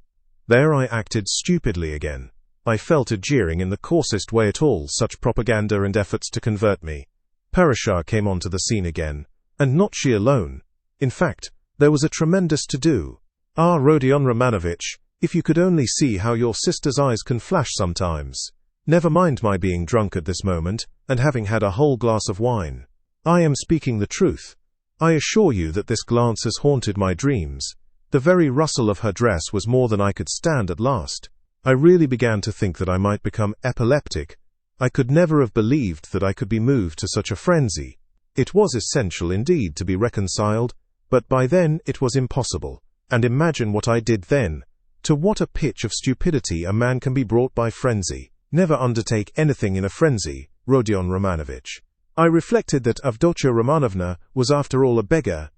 There I acted stupidly again. I fell to jeering in the coarsest way at all such propaganda and efforts to convert me. Parasha came onto the scene again, and not she alone. In fact, there was a tremendous to-do. Ah, Rodion Romanovitch, if you could only see how your sister's eyes can flash sometimes. Never mind my being drunk at this moment, and having had a whole glass of wine. I am speaking the truth. I assure you that this glance has haunted my dreams. The very rustle of her dress was more than I could stand at last. I really began to think that I might become epileptic. I could never have believed that I could be moved to such a frenzy. It was essential indeed to be reconciled, but by then it was impossible. And imagine what I did then. To what a pitch of stupidity a man can be brought by frenzy. Never undertake anything in a frenzy, Rodion Romanovitch. I reflected that Avdotya Romanovna was after all a beggar.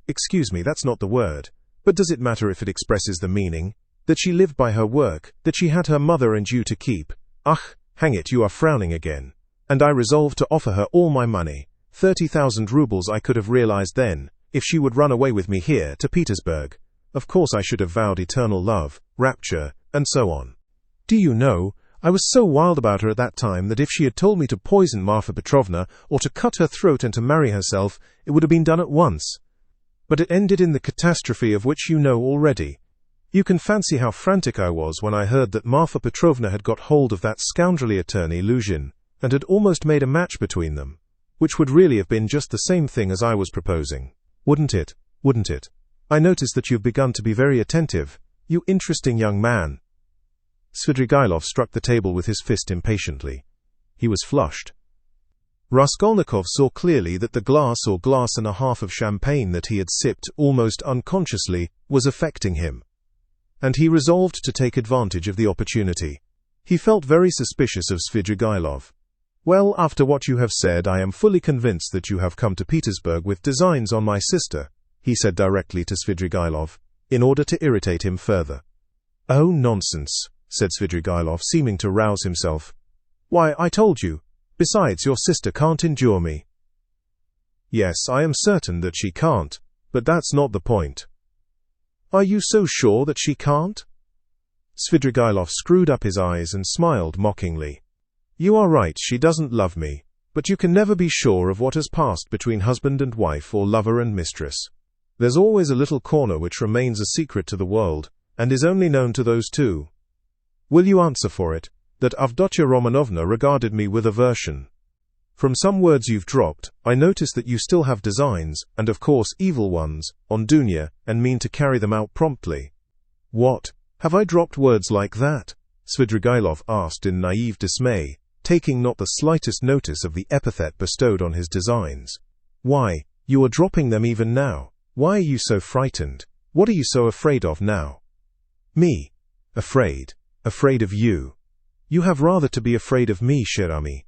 Excuse me, that's not the word. But does it matter if it expresses the meaning? That she lived by her work, that she had her mother and you to keep. Hang it, you are frowning again. And I resolved to offer her all my money, 30,000 rubles I could have realized then, if she would run away with me here to Petersburg. Of course I should have vowed eternal love, rapture, and so on. Do you know, I was so wild about her at that time that if she had told me to poison Marfa Petrovna, or to cut her throat and to marry herself, it would have been done at once. But it ended in the catastrophe of which you know already. You can fancy how frantic I was when I heard that Marfa Petrovna had got hold of that scoundrelly attorney Luzhin, and had almost made a match between them, which would really have been just the same thing as I was proposing. Wouldn't it? Wouldn't it? I notice that you've begun to be very attentive, you interesting young man. Svidrigailov struck the table with his fist impatiently. He was flushed. Raskolnikov saw clearly that the glass or glass and a half of champagne that he had sipped almost unconsciously was affecting him, and he resolved to take advantage of the opportunity. He felt very suspicious of Svidrigailov. Well, after what you have said, I am fully convinced that you have come to Petersburg with designs on my sister, he said directly to Svidrigailov, in order to irritate him further. Oh, nonsense, said Svidrigailov, seeming to rouse himself. Why, I told you. Besides, your sister can't endure me. Yes, I am certain that she can't, but that's not the point. Are you so sure that she can't? Svidrigailov screwed up his eyes and smiled mockingly. You are right, she doesn't love me, but you can never be sure of what has passed between husband and wife or lover and mistress. There's always a little corner which remains a secret to the world, and is only known to those two. Will you answer for it, that Avdotya Romanovna regarded me with aversion? From some words you've dropped, I notice that you still have designs, and of course evil ones, on Dunya, and mean to carry them out promptly. What? Have I dropped words like that? Svidrigailov asked in naive dismay, taking not the slightest notice of the epithet bestowed on his designs. Why, you are dropping them even now. Why are you so frightened? What are you so afraid of now? Me? Afraid? Afraid of you? You have rather to be afraid of me, cher ami.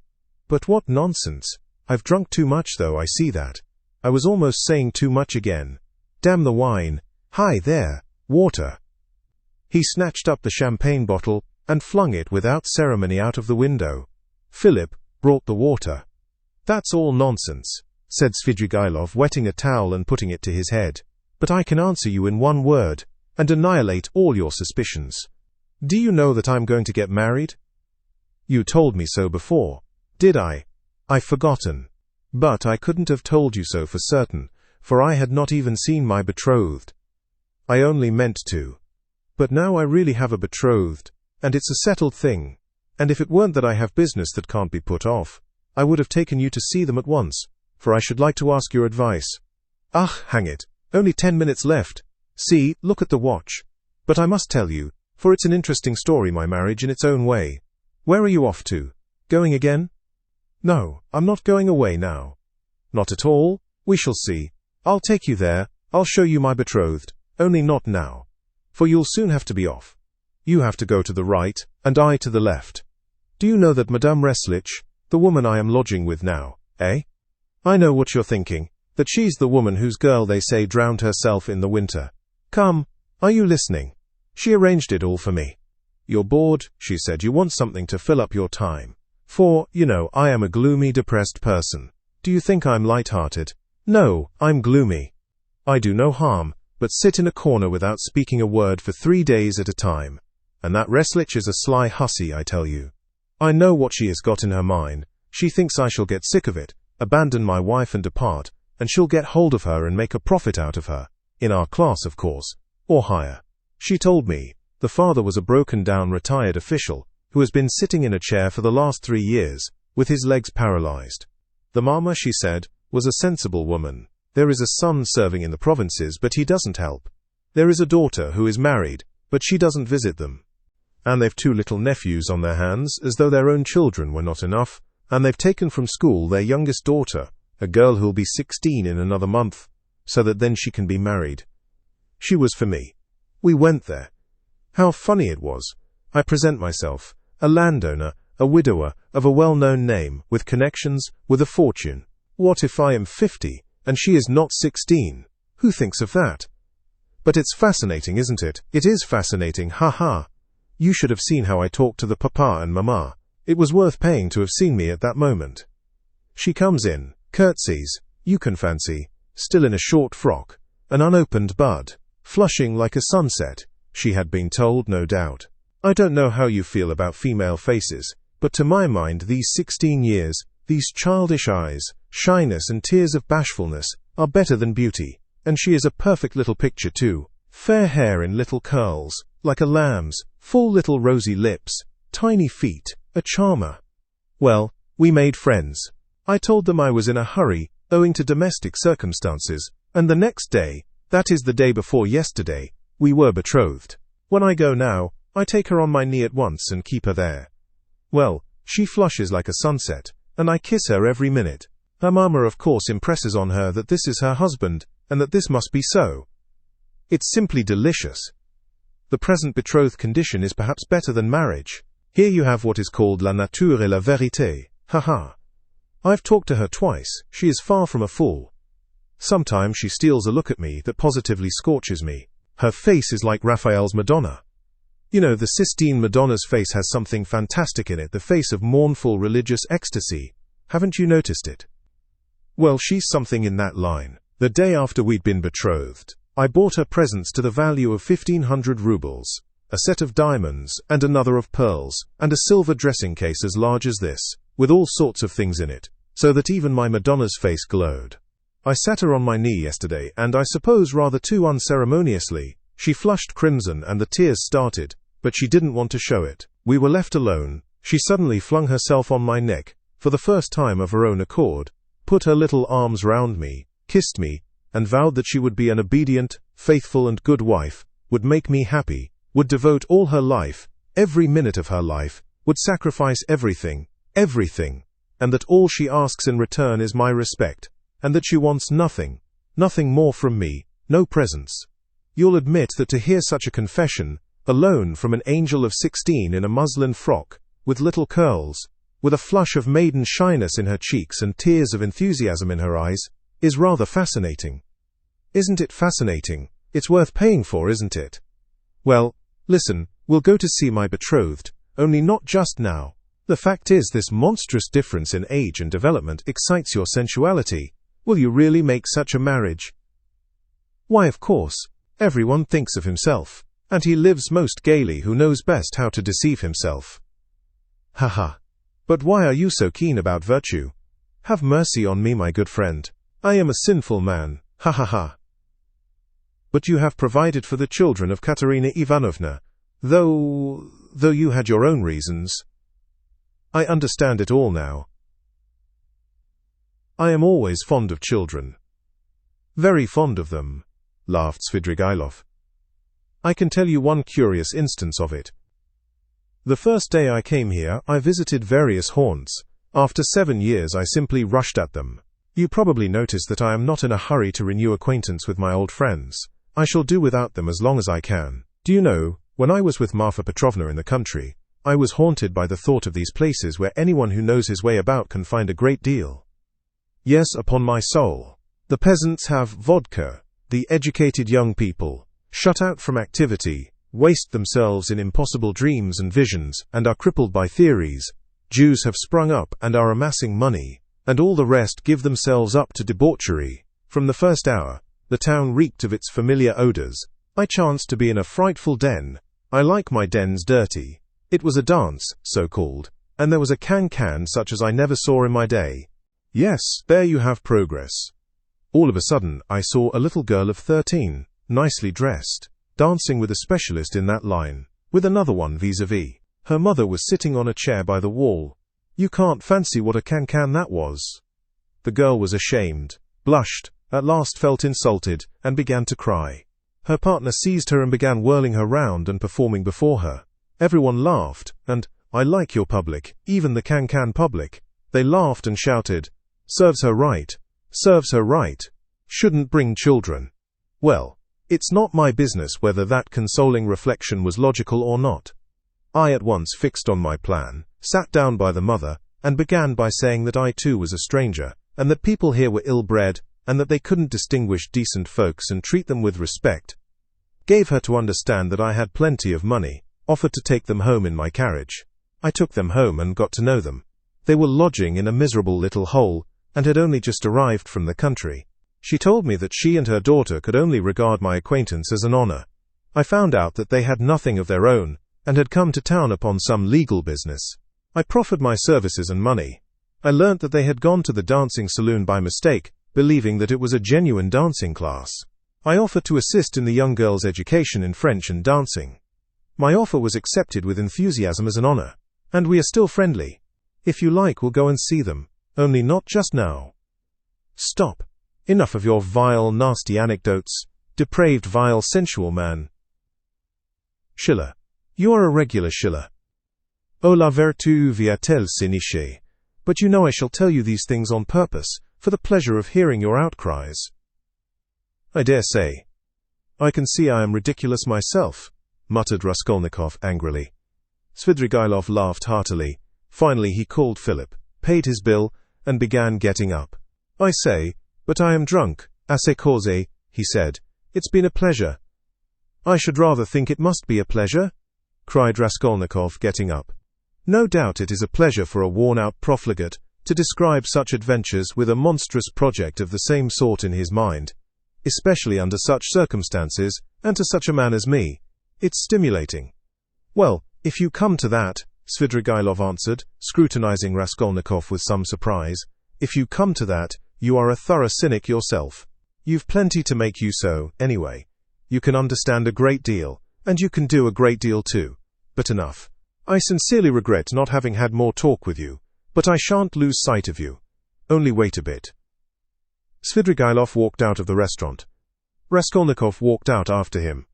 But what nonsense. I've drunk too much though, I see that. I was almost saying too much again. Damn the wine. Hi there, water. He snatched up the champagne bottle, and flung it without ceremony out of the window. Philip brought the water. That's all nonsense, said Svidrigailov, wetting a towel and putting it to his head. But I can answer you in one word, and annihilate all your suspicions. Do you know that I'm going to get married? You told me so before. Did I? I've forgotten. But I couldn't have told you so for certain, for I had not even seen my betrothed. I only meant to. But now I really have a betrothed, and it's a settled thing. And if it weren't that I have business that can't be put off, I would have taken you to see them at once, for I should like to ask your advice. Ah, hang it, only 10 minutes left. See, look at the watch. But I must tell you, for it's an interesting story, my marriage in its own way. Where are you off to? Going again? No, I'm not going away now. Not at all? We shall see. I'll take you there, I'll show you my betrothed, only not now. For you'll soon have to be off. You have to go to the right, and I to the left. Do you know that Madame Reslich, the woman I am lodging with now, eh? I know what you're thinking, that she's the woman whose girl they say drowned herself in the winter. Come, are you listening? She arranged it all for me. You're bored, she said, you want something to fill up your time. For, you know, I am a gloomy, depressed person. Do you think I'm light-hearted? No, I'm gloomy. I do no harm, but sit in a corner without speaking a word for 3 days at a time. And that Reslich is a sly hussy, I tell you. I know what she has got in her mind. She thinks I shall get sick of it, abandon my wife and depart, and she'll get hold of her and make a profit out of her. In our class, of course, or higher. She told me, the father was a broken-down retired official, who has been sitting in a chair for the last 3 years, with his legs paralyzed. The mama, she said, was a sensible woman. There is a son serving in the provinces, but he doesn't help. There is a daughter who is married, but she doesn't visit them. And they've 2 little nephews on their hands, as though their own children were not enough, and they've taken from school their youngest daughter, a girl who'll be 16 in another month, so that then she can be married. She was for me. We went there. How funny it was. I present myself, a landowner, a widower, of a well-known name, with connections, with a fortune. What if I am 50, and she is not 16? Who thinks of that? But it's fascinating, isn't it? It is fascinating, ha. You should have seen how I talked to the papa and mama. It was worth paying to have seen me at that moment. She comes in, curtsies, you can fancy, still in a short frock, an unopened bud, flushing like a sunset, she had been told, no doubt. I don't know how you feel about female faces, but to my mind these 16 years, these childish eyes, shyness and tears of bashfulness, are better than beauty, and she is a perfect little picture too. Fair hair in little curls, like a lamb's, full little rosy lips, tiny feet, a charmer. Well, we made friends. I told them I was in a hurry, owing to domestic circumstances, and the next day, that is the day before yesterday, we were betrothed. When I go now, I take her on my knee at once and keep her there. Well, she flushes like a sunset, and I kiss her every minute. Her mamma of course impresses on her that this is her husband, and that this must be so. It's simply delicious. The present betrothed condition is perhaps better than marriage. Here you have what is called la nature et la vérité. Ha. I've talked to her twice. She is far from a fool. Sometimes she steals a look at me that positively scorches me. Her face is like Raphael's Madonna. You know, the Sistine Madonna's face has something fantastic in it, the face of mournful religious ecstasy. Haven't you noticed it? Well, she's something in that line. The day after we'd been betrothed, I bought her presents to the value of 1,500 rubles, a set of diamonds, and another of pearls, and a silver dressing case as large as this, with all sorts of things in it, so that even my Madonna's face glowed. I sat her on my knee yesterday, and I suppose rather too unceremoniously, she flushed crimson and the tears started, but she didn't want to show it. We were left alone. She suddenly flung herself on my neck, for the first time of her own accord, put her little arms round me, kissed me, and vowed that she would be an obedient, faithful and good wife, would make me happy, would devote all her life, every minute of her life, would sacrifice everything, and that all she asks in return is my respect, and that she wants nothing more from me, no presents. You'll admit that to hear such a confession, alone from an angel of 16 in a muslin frock, with little curls, with a flush of maiden shyness in her cheeks and tears of enthusiasm in her eyes, is rather fascinating. Isn't it fascinating? It's worth paying for, isn't it? Well, listen, we'll go to see my betrothed, only not just now. The fact is, this monstrous difference in age and development excites your sensuality. Will you really make such a marriage? Why, of course. Everyone thinks of himself. And he lives most gaily who knows best how to deceive himself. Ha ha. But why are you so keen about virtue? Have mercy on me, my good friend. I am a sinful man. Ha ha ha. But you have provided for the children of Katerina Ivanovna, though you had your own reasons. I understand it all now. I am always fond of children. Very fond of them, laughed Svidrigailov. I can tell you one curious instance of it. The first day I came here, I visited various haunts. After 7 years, I simply rushed at them. You probably notice that I am not in a hurry to renew acquaintance with my old friends. I shall do without them as long as I can. Do you know, when I was with Marfa Petrovna in the country, I was haunted by the thought of these places where anyone who knows his way about can find a great deal. Yes, upon my soul. The peasants have vodka. The educated young people, shut out from activity, waste themselves in impossible dreams and visions, and are crippled by theories. Jews have sprung up and are amassing money, and all the rest give themselves up to debauchery. From the first hour, the town reeked of its familiar odors. I chanced to be in a frightful den. I like my dens dirty. It was a dance, so-called, and there was a can-can such as I never saw in my day. Yes, there you have progress. All of a sudden, I saw a little girl of 13, nicely dressed, dancing with a specialist in that line, with another one vis-a-vis. Her mother was sitting on a chair by the wall. You can't fancy what a can-can that was. The girl was ashamed, blushed, at last felt insulted, and began to cry. Her partner seized her and began whirling her round and performing before her. Everyone laughed, and, I like your public, even the can-can public. They laughed and shouted, serves her right, serves her right. Shouldn't bring children. Well, it's not my business whether that consoling reflection was logical or not. I at once fixed on my plan, sat down by the mother, and began by saying that I too was a stranger, and that people here were ill-bred, and that they couldn't distinguish decent folks and treat them with respect. Gave her to understand that I had plenty of money, offered to take them home in my carriage. I took them home and got to know them. They were lodging in a miserable little hole, and had only just arrived from the country. She told me that she and her daughter could only regard my acquaintance as an honor. I found out that they had nothing of their own, and had come to town upon some legal business. I proffered my services and money. I learnt that they had gone to the dancing saloon by mistake, believing that it was a genuine dancing class. I offered to assist in the young girl's education in French and dancing. My offer was accepted with enthusiasm as an honor, and we are still friendly. If you like, we'll go and see them, only not just now. Stop. Enough of your vile, nasty anecdotes, depraved, vile, sensual man. Schiller. You are a regular Schiller. Oh, la vertu vient-elle s'initier. But you know I shall tell you these things on purpose, for the pleasure of hearing your outcries. I dare say. I can see I am ridiculous myself, muttered Raskolnikov angrily. Svidrigailov laughed heartily. Finally he called Philip, paid his bill, and began getting up. I say, but I am drunk, assez causé, he said. It's been a pleasure. I should rather think it must be a pleasure, cried Raskolnikov, getting up. No doubt it is a pleasure for a worn-out profligate to describe such adventures with a monstrous project of the same sort in his mind, especially under such circumstances, and to such a man as me. It's stimulating. Well, if you come to that, Svidrigailov answered, scrutinizing Raskolnikov with some surprise, if you come to that, you are a thorough cynic yourself. You've plenty to make you so, anyway. You can understand a great deal, and you can do a great deal too. But enough. I sincerely regret not having had more talk with you, but I shan't lose sight of you. Only wait a bit. Svidrigailov walked out of the restaurant. Raskolnikov walked out after him.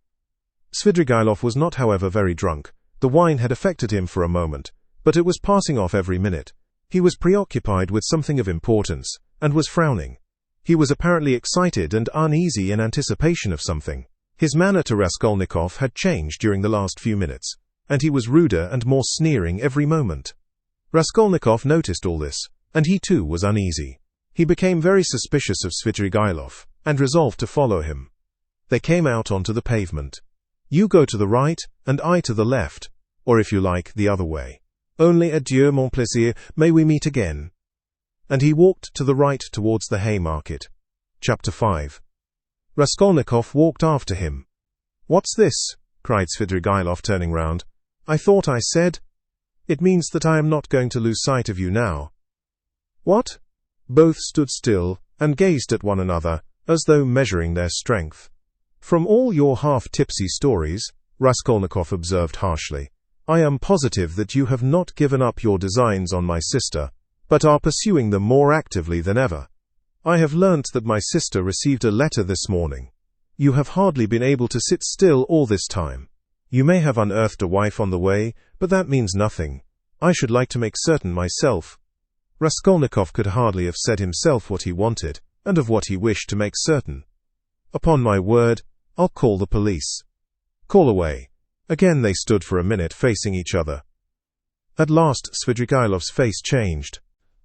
Svidrigailov was not, however, very drunk. The wine had affected him for a moment, but it was passing off every minute. He was preoccupied with something of importance, and was frowning. He was apparently excited and uneasy in anticipation of something. His manner to Raskolnikov had changed during the last few minutes, and he was ruder and more sneering every moment. Raskolnikov noticed all this, and he too was uneasy. He became very suspicious of Svidrigailov, and resolved to follow him. They came out onto the pavement. You go to the right, and I to the left, or if you like, the other way. Only adieu, mon plaisir, may we meet again. And he walked to the right towards the Haymarket. Chapter 5. Raskolnikov walked after him. What's this? cried Svidrigailov, turning round. "I thought I said. It means that I am not going to lose sight of you now." "What?" Both stood still and gazed at one another, as though measuring their strength. "From all your half-tipsy stories," Raskolnikov observed harshly, "I am positive that you have not given up your designs on my sister, but are pursuing them more actively than ever. I have learnt that my sister received a letter this morning. You have hardly been able to sit still all this time. You may have unearthed a wife on the way, but that means nothing. I should like to make certain myself." Raskolnikov could hardly have said himself what he wanted, and of what he wished to make certain. "Upon my word, I'll call the police." "Call away." Again they stood for a minute facing each other. At last Svidrigailov's face changed.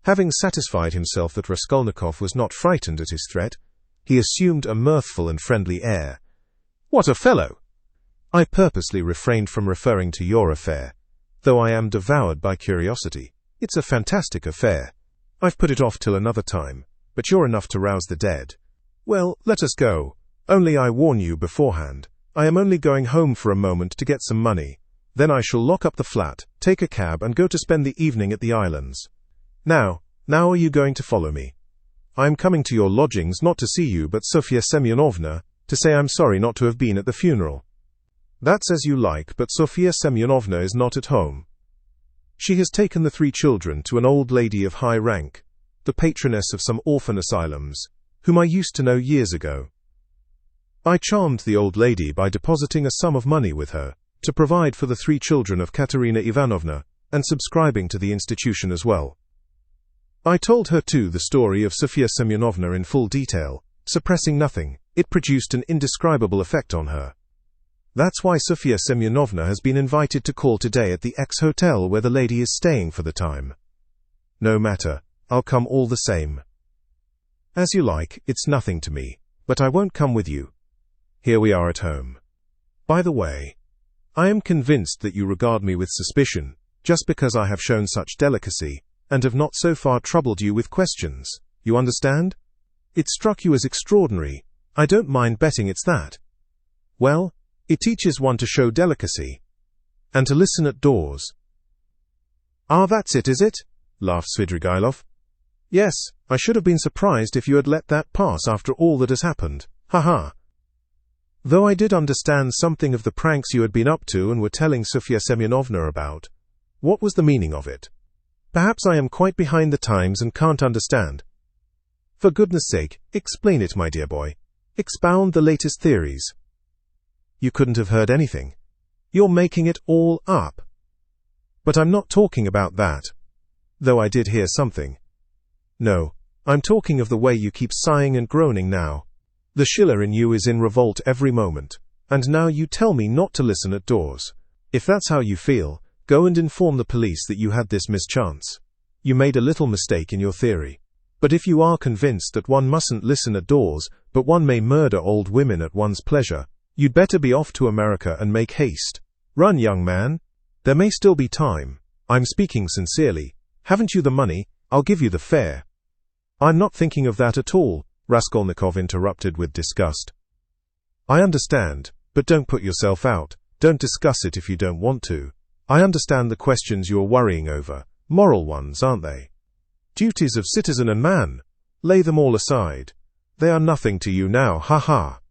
Having satisfied himself that Raskolnikov was not frightened at his threat, he assumed a mirthful and friendly air. "What a fellow! I purposely refrained from referring to your affair, though I am devoured by curiosity. It's a fantastic affair. I've put it off till another time, but you're enough to rouse the dead. Well, let us go. Only I warn you beforehand, I am only going home for a moment to get some money. Then I shall lock up the flat, take a cab, and go to spend the evening at the islands. Now are you going to follow me? I am coming to your lodgings not to see you but Sofya Semyonovna, to say I'm sorry not to have been at the funeral." "That's as you like, but Sofya Semyonovna is not at home. She has taken the 3 children to an old lady of high rank, the patroness of some orphan asylums, whom I used to know years ago. I charmed the old lady by depositing a sum of money with her, to provide for the 3 children of Katerina Ivanovna, and subscribing to the institution as well. I told her too the story of Sofya Semyonovna in full detail, suppressing nothing. It produced an indescribable effect on her. That's why Sofya Semyonovna has been invited to call today at the X hotel where the lady is staying for the time. No matter, I'll come all the same." "As you like, it's nothing to me, but I won't come with you. Here we are at home. By the way, I am convinced that you regard me with suspicion, just because I have shown such delicacy, and have not so far troubled you with questions. You understand? It struck you as extraordinary. I don't mind betting it's that. Well, it teaches one to show delicacy, and to listen at doors." "Ah, that's it, is it?" laughed Svidrigailov. "Yes, I should have been surprised if you had let that pass after all that has happened. Ha-ha. Though I did understand something of the pranks you had been up to and were telling Sofya Semyonovna about. What was the meaning of it? Perhaps I am quite behind the times and can't understand. For goodness sake, explain it, my dear boy. Expound the latest theories." "You couldn't have heard anything. You're making it all up." "But I'm not talking about that. Though I did hear something. No, I'm talking of the way you keep sighing and groaning now. The Schiller in you is in revolt every moment, and now you tell me not to listen at doors. If that's how you feel, go and inform the police that you had this mischance. You made a little mistake in your theory. But if you are convinced that one mustn't listen at doors, but one may murder old women at one's pleasure, you'd better be off to America and make haste. Run, young man. There may still be time. I'm speaking sincerely. Haven't you the money? I'll give you the fare." "I'm not thinking of that at all," Raskolnikov interrupted with disgust. "I understand, but don't put yourself out. Don't discuss it if you don't want to. I understand the questions you're worrying over. Moral ones, aren't they? Duties of citizen and man. Lay them all aside. They are nothing to you now, ha-ha.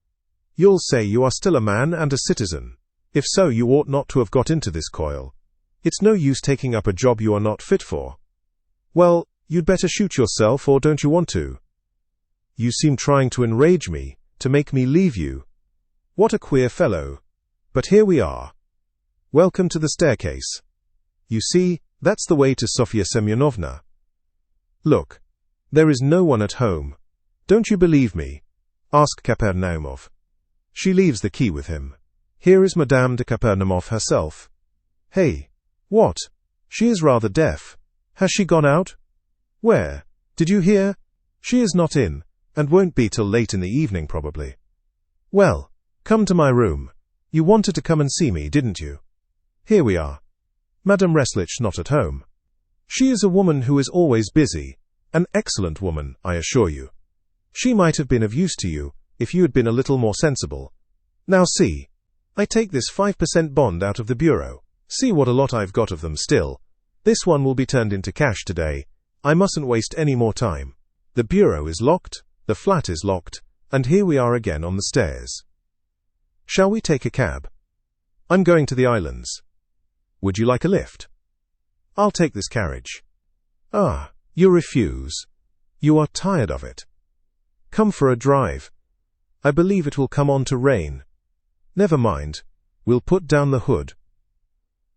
You'll say you are still a man and a citizen. If so, you ought not to have got into this coil. It's no use taking up a job you are not fit for. Well, you'd better shoot yourself, or don't you want to? You seem trying to enrage me, to make me leave you. What a queer fellow. But here we are. Welcome to the staircase. You see, that's the way to Sofya Semyonovna. Look, there is no one at home. Don't you believe me? Ask Kapernaumov. She leaves the key with him. Here is Madame de Kapernaumov herself. Hey, what? She is rather deaf. Has she gone out? Where? Did you hear? She is not in, and won't be till late in the evening probably. Well, come to my room. You wanted to come and see me, didn't you? Here we are. Madame Reslich not at home. She is a woman who is always busy, an excellent woman, I assure you. She might have been of use to you, if you had been a little more sensible. Now see. I take this 5% bond out of the bureau. See what a lot I've got of them still. This one will be turned into cash today. I mustn't waste any more time. The bureau is locked, the flat is locked, and here we are again on the stairs. Shall we take a cab? I'm going to the islands. Would you like a lift? I'll take this carriage. Ah, you refuse. You are tired of it. Come for a drive. I believe it will come on to rain. Never mind. We'll put down the hood.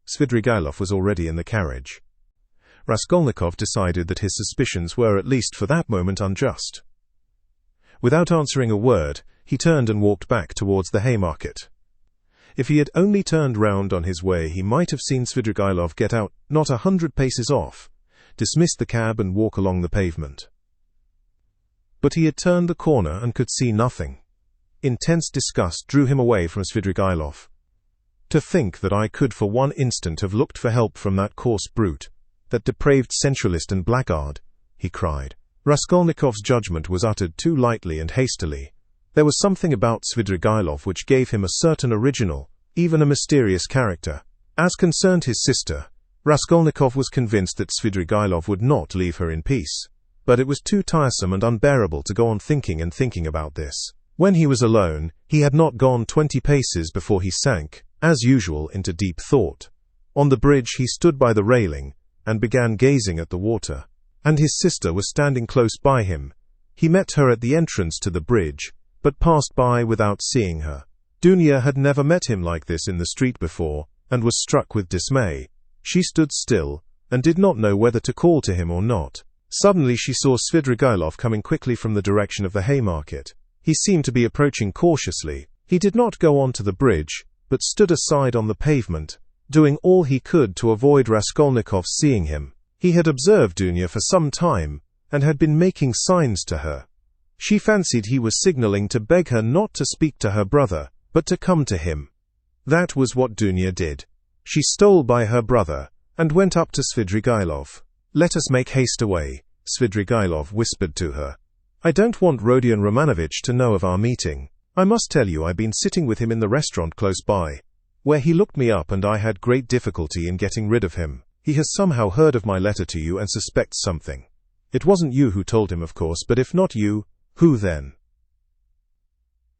Svidrigailov was already in the carriage. Raskolnikov decided that his suspicions were, at least for that moment, unjust. Without answering a word, he turned and walked back towards the Haymarket. If he had only turned round on his way, he might have seen Svidrigailov get out not 100 paces off, dismiss the cab and walk along the pavement. But he had turned the corner and could see nothing. Intense disgust drew him away from Svidrigailov. To think that I could for one instant have looked for help from that coarse brute, that depraved sensualist and blackguard, he cried. Raskolnikov's judgment was uttered too lightly and hastily. There was something about Svidrigailov which gave him a certain original, even a mysterious character. As concerned his sister, Raskolnikov was convinced that Svidrigailov would not leave her in peace. But it was too tiresome and unbearable to go on thinking and thinking about this. When he was alone, he had not gone 20 paces before he sank, as usual, into deep thought. On the bridge he stood by the railing, and began gazing at the water. And his sister was standing close by him. He met her at the entrance to the bridge, but passed by without seeing her. Dunya had never met him like this in the street before, and was struck with dismay. She stood still, and did not know whether to call to him or not. Suddenly she saw Svidrigailov coming quickly from the direction of the Haymarket. He seemed to be approaching cautiously. He did not go on to the bridge, but stood aside on the pavement, doing all he could to avoid Raskolnikov seeing him. He had observed Dunya for some time, and had been making signs to her. She fancied he was signaling to beg her not to speak to her brother, but to come to him. That was what Dunya did. She stole by her brother, and went up to Svidrigailov. "Let us make haste away," Svidrigailov whispered to her. "I don't want Rodion Romanovich to know of our meeting. I must tell you I've been sitting with him in the restaurant close by, where he looked me up and I had great difficulty in getting rid of him. He has somehow heard of my letter to you and suspects something. It wasn't you who told him, of course, but if not you, who then?"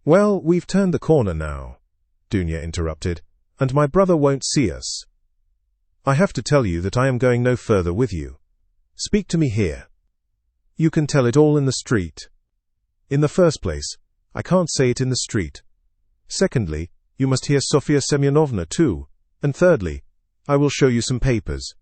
"Well, we've turned the corner now," Dunya interrupted, "and my brother won't see us. I have to tell you that I am going no further with you. Speak to me here. You can tell it all in the street. In the first place, I can't say it in the street. Secondly, you must hear Sofya Semyonovna too. And thirdly, I will show you some papers.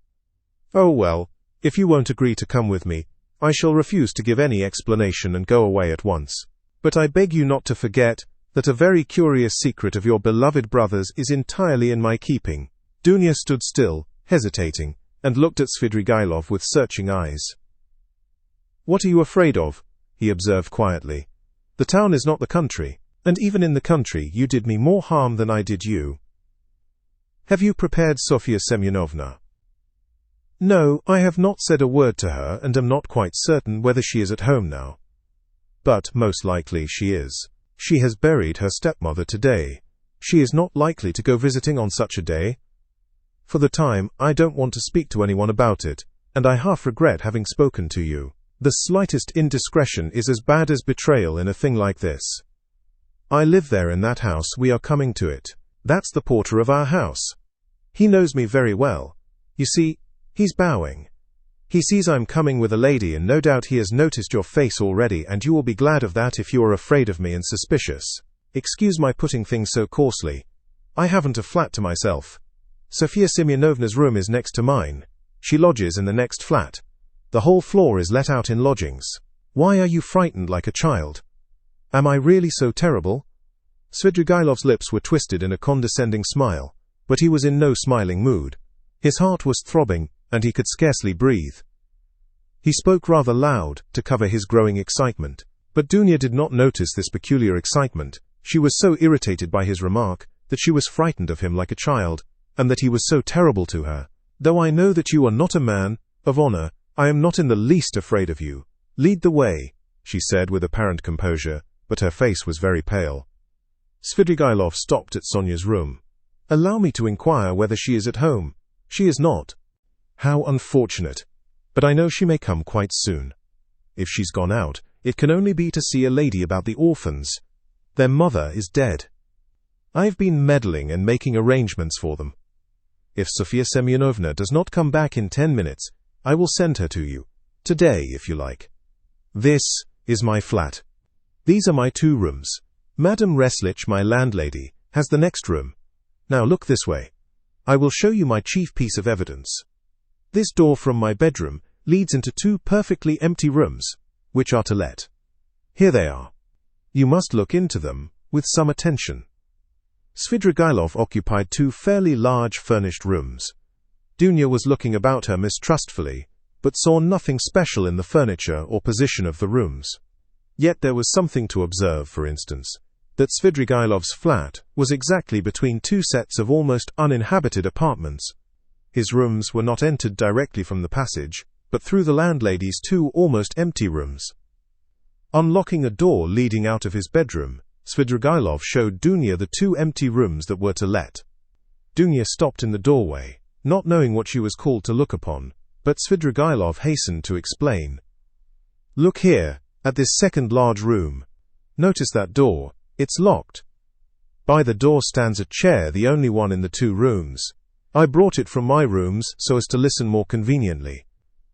Oh well, if you won't agree to come with me, I shall refuse to give any explanation and go away at once. But I beg you not to forget that a very curious secret of your beloved brother's is entirely in my keeping." Dunya stood still, hesitating, and looked at Svidrigailov with searching eyes. "What are you afraid of?" he observed quietly. "The town is not the country, and even in the country you did me more harm than I did you. Have you prepared Sofya Semyonovna?" "No, I have not said a word to her, and am not quite certain whether she is at home now. But most likely she is. She has buried her stepmother today. She is not likely to go visiting on such a day. For the time, I don't want to speak to anyone about it, and I half regret having spoken to you. The slightest indiscretion is as bad as betrayal in a thing like this. I live there in that house, we are coming to it. That's the porter of our house. He knows me very well. You see, he's bowing. He sees I'm coming with a lady, and no doubt he has noticed your face already, and you will be glad of that if you are afraid of me and suspicious. Excuse my putting things so coarsely. I haven't a flat to myself. Sofya Semyonovna's room is next to mine. She lodges in the next flat. The whole floor is let out in lodgings. Why are you frightened like a child? Am I really so terrible?" Svidrigailov's lips were twisted in a condescending smile, but he was in no smiling mood. His heart was throbbing, and he could scarcely breathe. He spoke rather loud, to cover his growing excitement, but Dunya did not notice this peculiar excitement. She was so irritated by his remark, that she was frightened of him like a child, and that he was so terrible to her. "Though I know that you are not a man of honor, I am not in the least afraid of you. Lead the way," she said with apparent composure, but her face was very pale. Svidrigailov stopped at Sonia's room. "Allow me to inquire whether she is at home." "She is not." "How unfortunate. But I know she may come quite soon. If she's gone out, it can only be to see a lady about the orphans. Their mother is dead. I've been meddling and making arrangements for them. If Sofia Semyonovna does not come back in 10 minutes, I will send her to you. Today, if you like. This is my flat. These are my 2 rooms. Madame Reslich, my landlady, has the next room. Now look this way. I will show you my chief piece of evidence. This door from my bedroom leads into 2 perfectly empty rooms, which are to let. Here they are. You must look into them with some attention." Svidrigailov occupied 2 fairly large furnished rooms. Dunya was looking about her mistrustfully, but saw nothing special in the furniture or position of the rooms. Yet there was something to observe, for instance, that Svidrigailov's flat was exactly between 2 sets of almost uninhabited apartments. His rooms were not entered directly from the passage, but through the landlady's 2 almost empty rooms. Unlocking a door leading out of his bedroom, Svidrigailov showed Dunya the 2 empty rooms that were to let. Dunya stopped in the doorway, not knowing what she was called to look upon, but Svidrigailov hastened to explain. "Look here, at this second large room. Notice that door, it's locked. By the door stands a chair, the only one in the 2 rooms. I brought it from my rooms so as to listen more conveniently.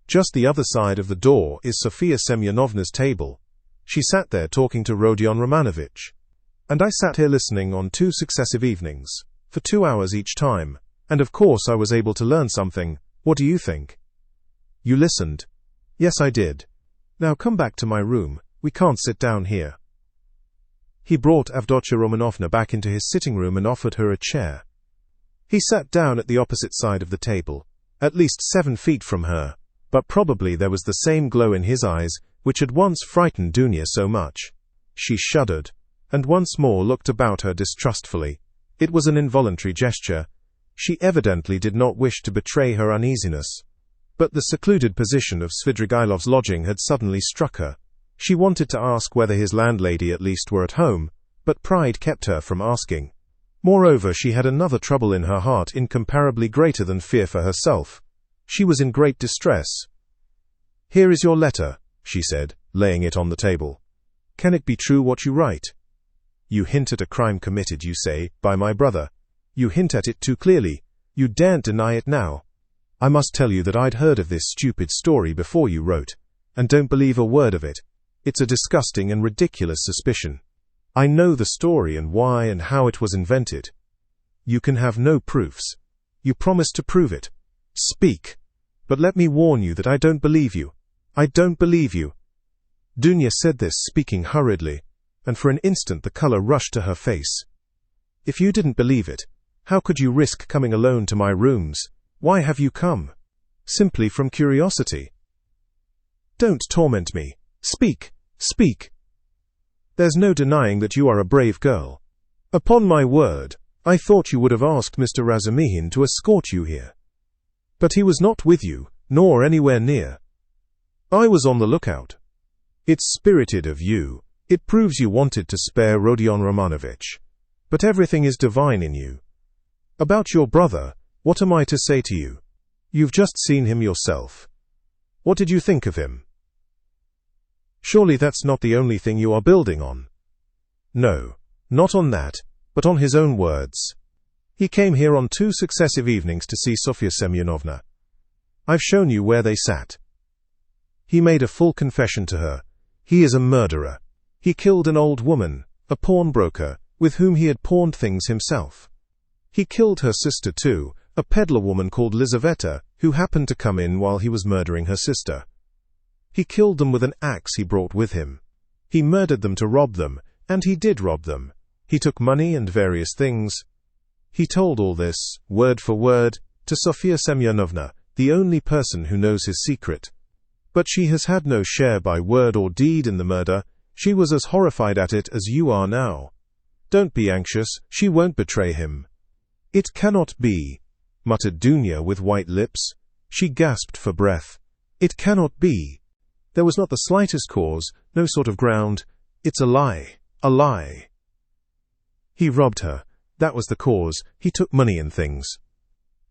Just the other side of the door is Sofia Semyonovna's table. She sat there talking to Rodion Romanovich. And I sat here listening on 2 successive evenings, for 2 hours each time, and of course I was able to learn something. What do you think?" "You listened?" "Yes, I did. Now come back to my room. We can't sit down here." He brought Avdotya Romanovna back into his sitting room and offered her a chair. He sat down at the opposite side of the table, at least 7 feet from her, but probably there was the same glow in his eyes which had once frightened Dunya so much. She shuddered, and once more looked about her distrustfully. It was an involuntary gesture. She evidently did not wish to betray her uneasiness. But the secluded position of Svidrigailov's lodging had suddenly struck her. She wanted to ask whether his landlady at least were at home, but pride kept her from asking. Moreover, she had another trouble in her heart incomparably greater than fear for herself. She was in great distress. "Here is your letter," she said, laying it on the table. "Can it be true what you write? You hint at a crime committed, you say, by my brother. You hint at it too clearly. You daren't deny it now. I must tell you that I'd heard of this stupid story before you wrote, and don't believe a word of it. It's a disgusting and ridiculous suspicion. I know the story and why and how it was invented. You can have no proofs. You promised to prove it. Speak. But let me warn you that I don't believe you. I don't believe you." Dunya said this, speaking hurriedly, and for an instant the color rushed to her face. "If you didn't believe it, how could you risk coming alone to my rooms? Why have you come? Simply from curiosity. Don't torment me. Speak, speak. There's no denying that you are a brave girl. Upon my word, I thought you would have asked Mr. Razumihin to escort you here. But he was not with you, nor anywhere near. I was on the lookout. It's spirited of you. It proves you wanted to spare Rodion Romanovich. But everything is divine in you. About your brother, what am I to say to you? You've just seen him yourself. What did you think of him? Surely that's not the only thing you are building on. No, not on that, but on his own words. He came here on 2 successive evenings to see Sofia Semyonovna. I've shown you where they sat. He made a full confession to her. He is a murderer. He killed an old woman, a pawnbroker, with whom he had pawned things himself. He killed her sister too, a peddler woman called Lizaveta, who happened to come in while he was murdering her sister. He killed them with an axe he brought with him. He murdered them to rob them, and he did rob them. He took money and various things. He told all this, word for word, to Sofia Semyonovna, the only person who knows his secret. But she has had no share by word or deed in the murder. She was as horrified at it as you are now. Don't be anxious, she won't betray him. It cannot be, muttered Dunya with white lips. She gasped for breath. It cannot be. There was not the slightest cause, no sort of ground. It's a lie, a lie. He robbed her. That was the cause. He took money and things.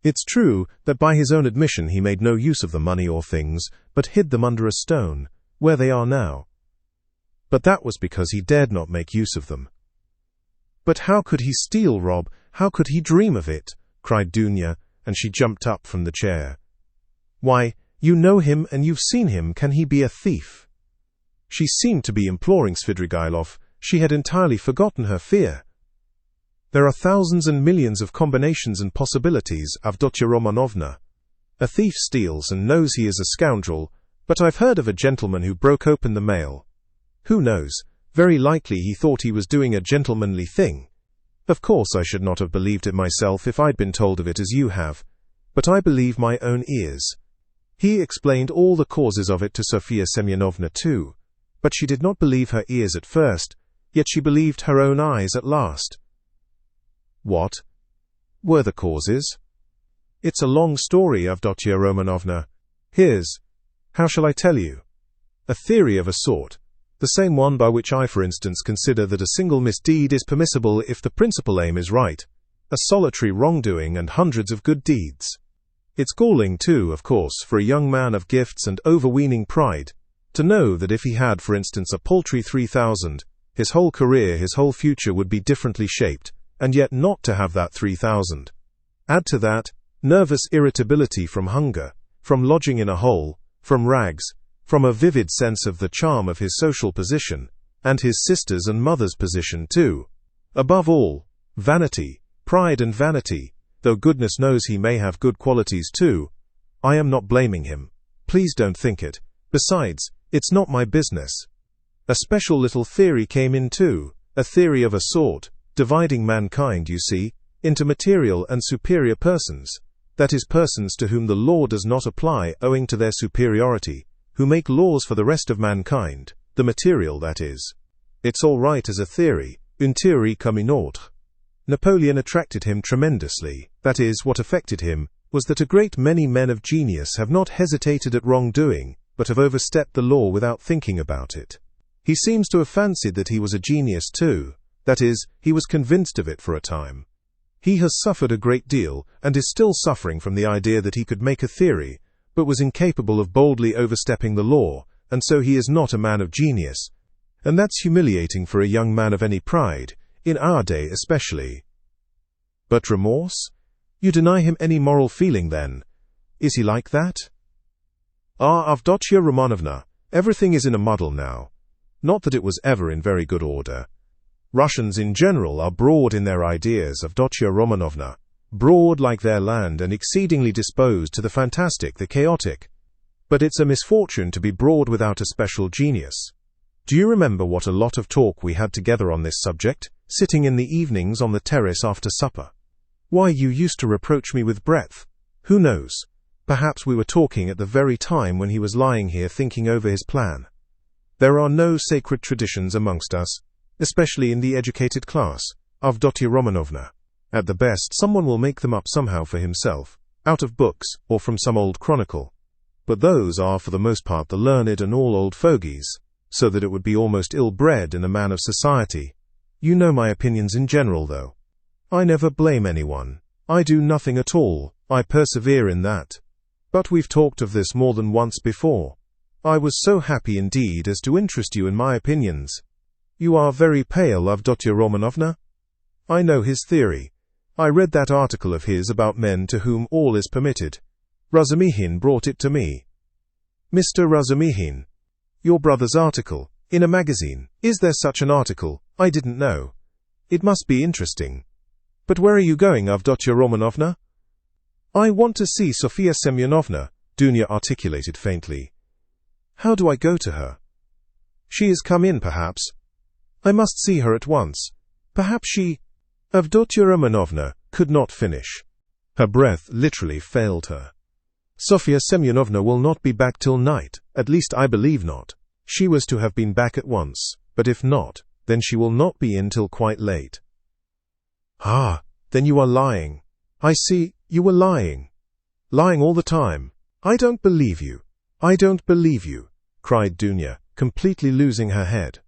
It's true that by his own admission he made no use of the money or things, but hid them under a stone, where they are now. But that was because he dared not make use of them. But how could he steal, Rob? How could he dream of it? Cried Dunya, and she jumped up from the chair. Why, you know him and you've seen him. Can he be a thief? She seemed to be imploring Svidrigailov. She had entirely forgotten her fear. There are thousands and millions of combinations and possibilities, Avdotya Romanovna. A thief steals and knows he is a scoundrel, but I've heard of a gentleman who broke open the mail. Who knows? Very likely he thought he was doing a gentlemanly thing. Of course I should not have believed it myself if I'd been told of it as you have, but I believe my own ears. He explained all the causes of it to Sofya Semyonovna too, but she did not believe her ears at first, yet she believed her own eyes at last. What were the causes? It's a long story, Avdotya Romanovna. Here's, how shall I tell you? A theory of a sort. The same one by which I, for instance, consider that a single misdeed is permissible if the principal aim is right, a solitary wrongdoing and hundreds of good deeds. It's galling too, of course, for a young man of gifts and overweening pride, to know that if he had, for instance, a paltry 3,000, his whole career, his whole future would be differently shaped, and yet not to have that 3,000. Add to that, nervous irritability from hunger, from lodging in a hole, from rags, from a vivid sense of the charm of his social position, and his sister's and mother's position too. Above all, vanity, pride and vanity, though goodness knows he may have good qualities too. I am not blaming him. Please don't think it. Besides, it's not my business. A special little theory came in too, a theory of a sort, dividing mankind, you see, into material and superior persons, that is, persons to whom the law does not apply owing to their superiority, who make laws for the rest of mankind, the material, that is. It's all right as a theory, une théorie comme une autre. Napoleon attracted him tremendously, that is, what affected him was that a great many men of genius have not hesitated at wrongdoing, but have overstepped the law without thinking about it. He seems to have fancied that he was a genius too, that is, he was convinced of it for a time. He has suffered a great deal, and is still suffering from the idea that he could make a theory, but was incapable of boldly overstepping the law, and so he is not a man of genius. And that's humiliating for a young man of any pride, in our day especially. But remorse? You deny him any moral feeling then? Is he like that? Ah, Avdotya Romanovna, everything is in a muddle now. Not that it was ever in very good order. Russians in general are broad in their ideas, Avdotya Romanovna, broad like their land and exceedingly disposed to the fantastic, the chaotic. But it's a misfortune to be broad without a special genius. Do you remember what a lot of talk we had together on this subject, sitting in the evenings on the terrace after supper? Why, you used to reproach me with breadth. Who knows? Perhaps we were talking at the very time when he was lying here thinking over his plan. There are no sacred traditions amongst us, especially in the educated class, Avdotya Romanovna. At the best, someone will make them up somehow for himself, out of books, or from some old chronicle. But those are for the most part the learned and all old fogies, so that it would be almost ill-bred in a man of society. You know my opinions in general, though. I never blame anyone. I do nothing at all. I persevere in that. But we've talked of this more than once before. I was so happy indeed as to interest you in my opinions. You are very pale, Avdotya Romanovna. I know his theory. I read that article of his about men to whom all is permitted. Razumihin brought it to me. Mr. Razumihin. Your brother's article, in a magazine. Is there such an article? I didn't know. It must be interesting. But where are you going, Avdotya Romanovna? I want to see Sofya Semyonovna, Dunya articulated faintly. How do I go to her? She has come in, perhaps. I must see her at once. Perhaps she... Avdotya Romanovna could not finish. Her breath literally failed her. Sofya Semyonovna will not be back till night, at least I believe not. She was to have been back at once, but if not, then she will not be in till quite late. Ah, then you are lying. I see, you were lying. Lying all the time. I don't believe you. I don't believe you, cried Dunya, completely losing her head.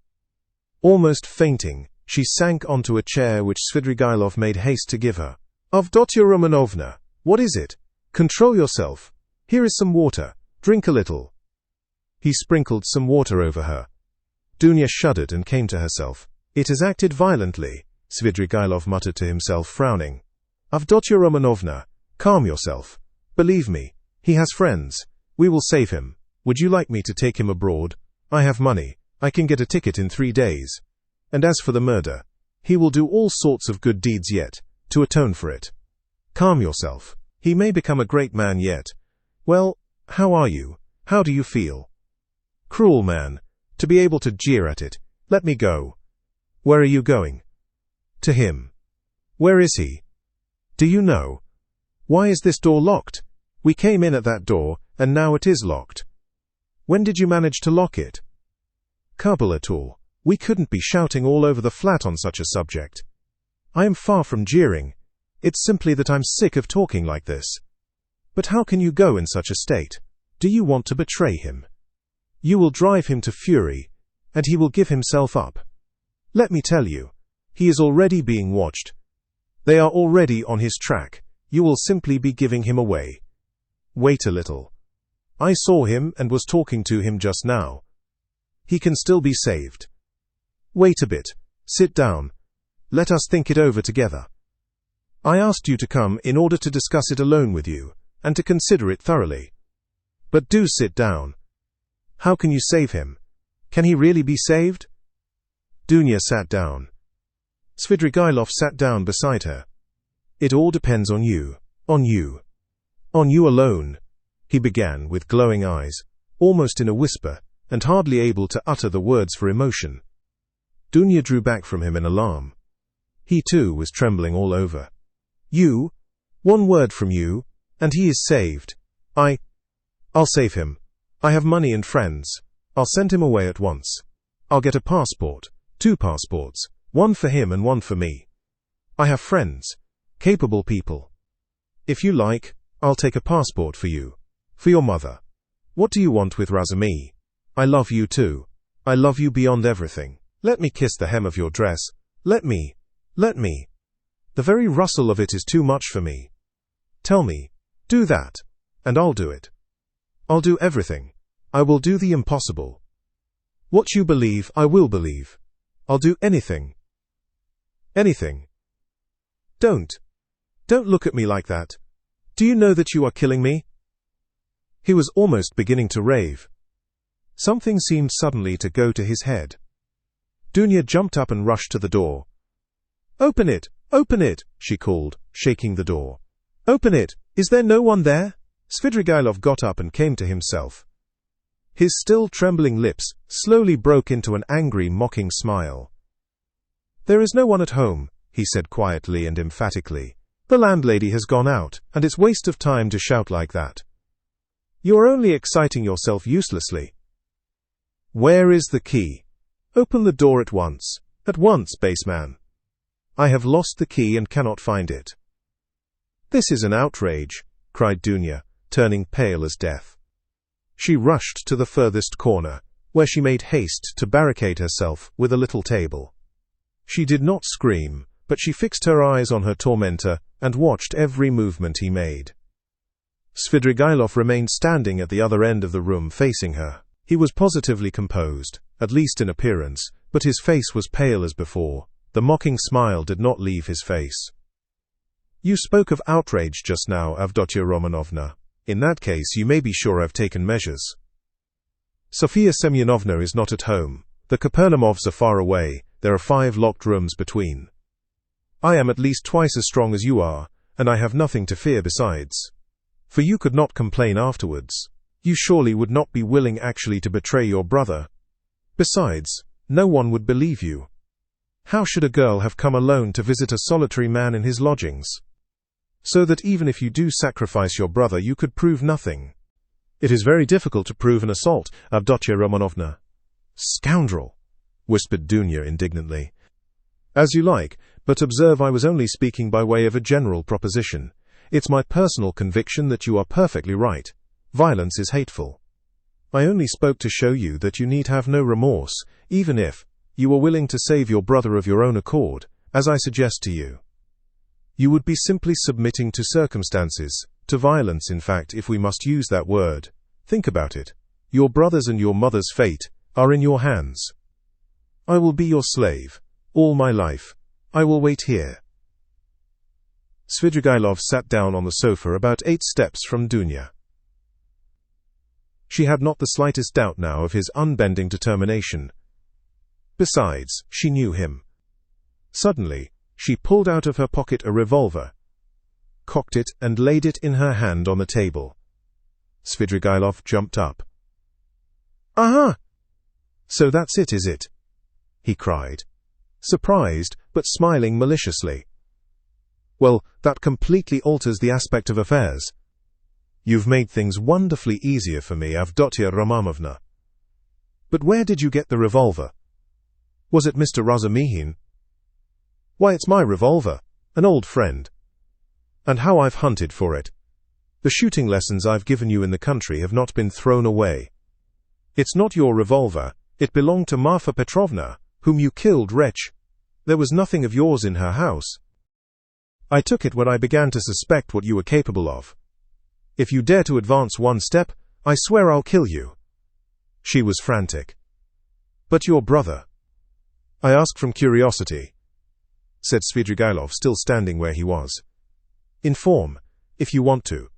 Almost fainting, She sank onto a chair which Svidrigailov made haste to give her. "Avdotya Romanovna, what is it? Control yourself. Here is some water. Drink a little." He sprinkled some water over her. Dunya shuddered and came to herself. "It has acted violently," Svidrigailov muttered to himself, frowning. "Avdotya Romanovna, calm yourself. Believe me, he has friends. We will save him. Would you like me to take him abroad? I have money. I can get a ticket in 3 days. And as for the murder, he will do all sorts of good deeds yet, to atone for it. Calm yourself. He may become a great man yet. Well, how are you? How do you feel?" "Cruel man, to be able to jeer at it. Let me go." "Where are you going?" "To him." "Where is he?" "Do you know? Why is this door locked? We came in at that door, and now it is locked. When did you manage to lock it?" "Kabulatul, we couldn't be shouting all over the flat on such a subject. I am far from jeering. It's simply that I'm sick of talking like this. But how can you go in such a state? Do you want to betray him? You will drive him to fury, and he will give himself up. Let me tell you, he is already being watched. They are already on his track. You will simply be giving him away. Wait a little. I saw him and was talking to him just now. He can still be saved. Wait a bit. Sit down. Let us think it over together. I asked you to come in order to discuss it alone with you, and to consider it thoroughly. But do sit down. How can you save him? Can he really be saved?" Dunya sat down. Svidrigailov sat down beside her. "It all depends on you. On you. On you alone," he began with glowing eyes, almost in a whisper, and hardly able to utter the words for emotion. Dunya drew back from him in alarm. He too was trembling all over. "You? One word from you, and he is saved. I'll save him. I have money and friends. I'll send him away at once. I'll get a passport, 2 passports, one for him and one for me. I have friends, capable people. If you like, I'll take a passport for you, for your mother. What do you want with Razumi? I love you too. I love you beyond everything. Let me kiss the hem of your dress. Let me. The very rustle of it is too much for me. Tell me, do that, and I'll do it. I'll do everything. I will do the impossible. What you believe, I will believe. I'll do anything. Anything. Don't look at me like that. Do you know that you are killing me?" He was almost beginning to rave. Something seemed suddenly to go to his head. Dunya jumped up and rushed to the door. Open it, she called, shaking the door. "Open it! Is there no one there?" Svidrigailov got up and came to himself. His still trembling lips slowly broke into an angry, mocking smile. "There is no one at home," he said quietly and emphatically. "The landlady has gone out, and it's waste of time to shout like that. You are only exciting yourself uselessly. Where is the key? Open the door at once. At once, baseman. I have lost the key and cannot find it." "This is an outrage," cried Dunya, turning pale as death. She rushed to the furthest corner, where she made haste to barricade herself with a little table. She did not scream, but she fixed her eyes on her tormentor and watched every movement he made. Svidrigailov remained standing at the other end of the room facing her. He was positively composed, at least in appearance, but his face was pale as before. The mocking smile did not leave his face. "You spoke of outrage just now, Avdotya Romanovna. In that case, you may be sure I've taken measures. Sofia Semyonovna is not at home. The Kapernamovs are far away. There are 5 locked rooms between. I am at least twice as strong as you are, and I have nothing to fear besides. For you could not complain afterwards. You surely would not be willing actually to betray your brother. Besides, no one would believe you. How should a girl have come alone to visit a solitary man in his lodgings? So that even if you do sacrifice your brother, you could prove nothing. It is very difficult to prove an assault, Avdotya Romanovna." "Scoundrel!" whispered Dunya indignantly. "As you like, but observe I was only speaking by way of a general proposition. It's my personal conviction that you are perfectly right. Violence is hateful. I only spoke to show you that you need have no remorse, even if you were willing to save your brother of your own accord, as I suggest to you. You would be simply submitting to circumstances, to violence in fact, if we must use that word. Think about it. Your brother's and your mother's fate are in your hands. I will be your slave, all my life. I will wait here. Svidrigailov sat down on the sofa about 8 steps from Dunya. She had not the slightest doubt now of his unbending determination. Besides, she knew him. Suddenly, she pulled out of her pocket a revolver, cocked it and laid it in her hand on the table. Svidrigailov jumped up. "Aha! So that's it, is it?" he cried, surprised but smiling maliciously. "Well, that completely alters the aspect of affairs. You've made things wonderfully easier for me, Avdotia Romanovna. But where did you get the revolver? Was it Mr. Razumihin?" "Why, it's my revolver, an old friend. And how I've hunted for it. The shooting lessons I've given you in the country have not been thrown away. It's not your revolver, it belonged to Marfa Petrovna, whom you killed, wretch. There was nothing of yours in her house. I took it when I began to suspect what you were capable of. If you dare to advance one step, I swear I'll kill you." She was frantic. "But your brother?" "I ask from curiosity," said Svidrigailov, still standing where he was. "Inform, if you want to.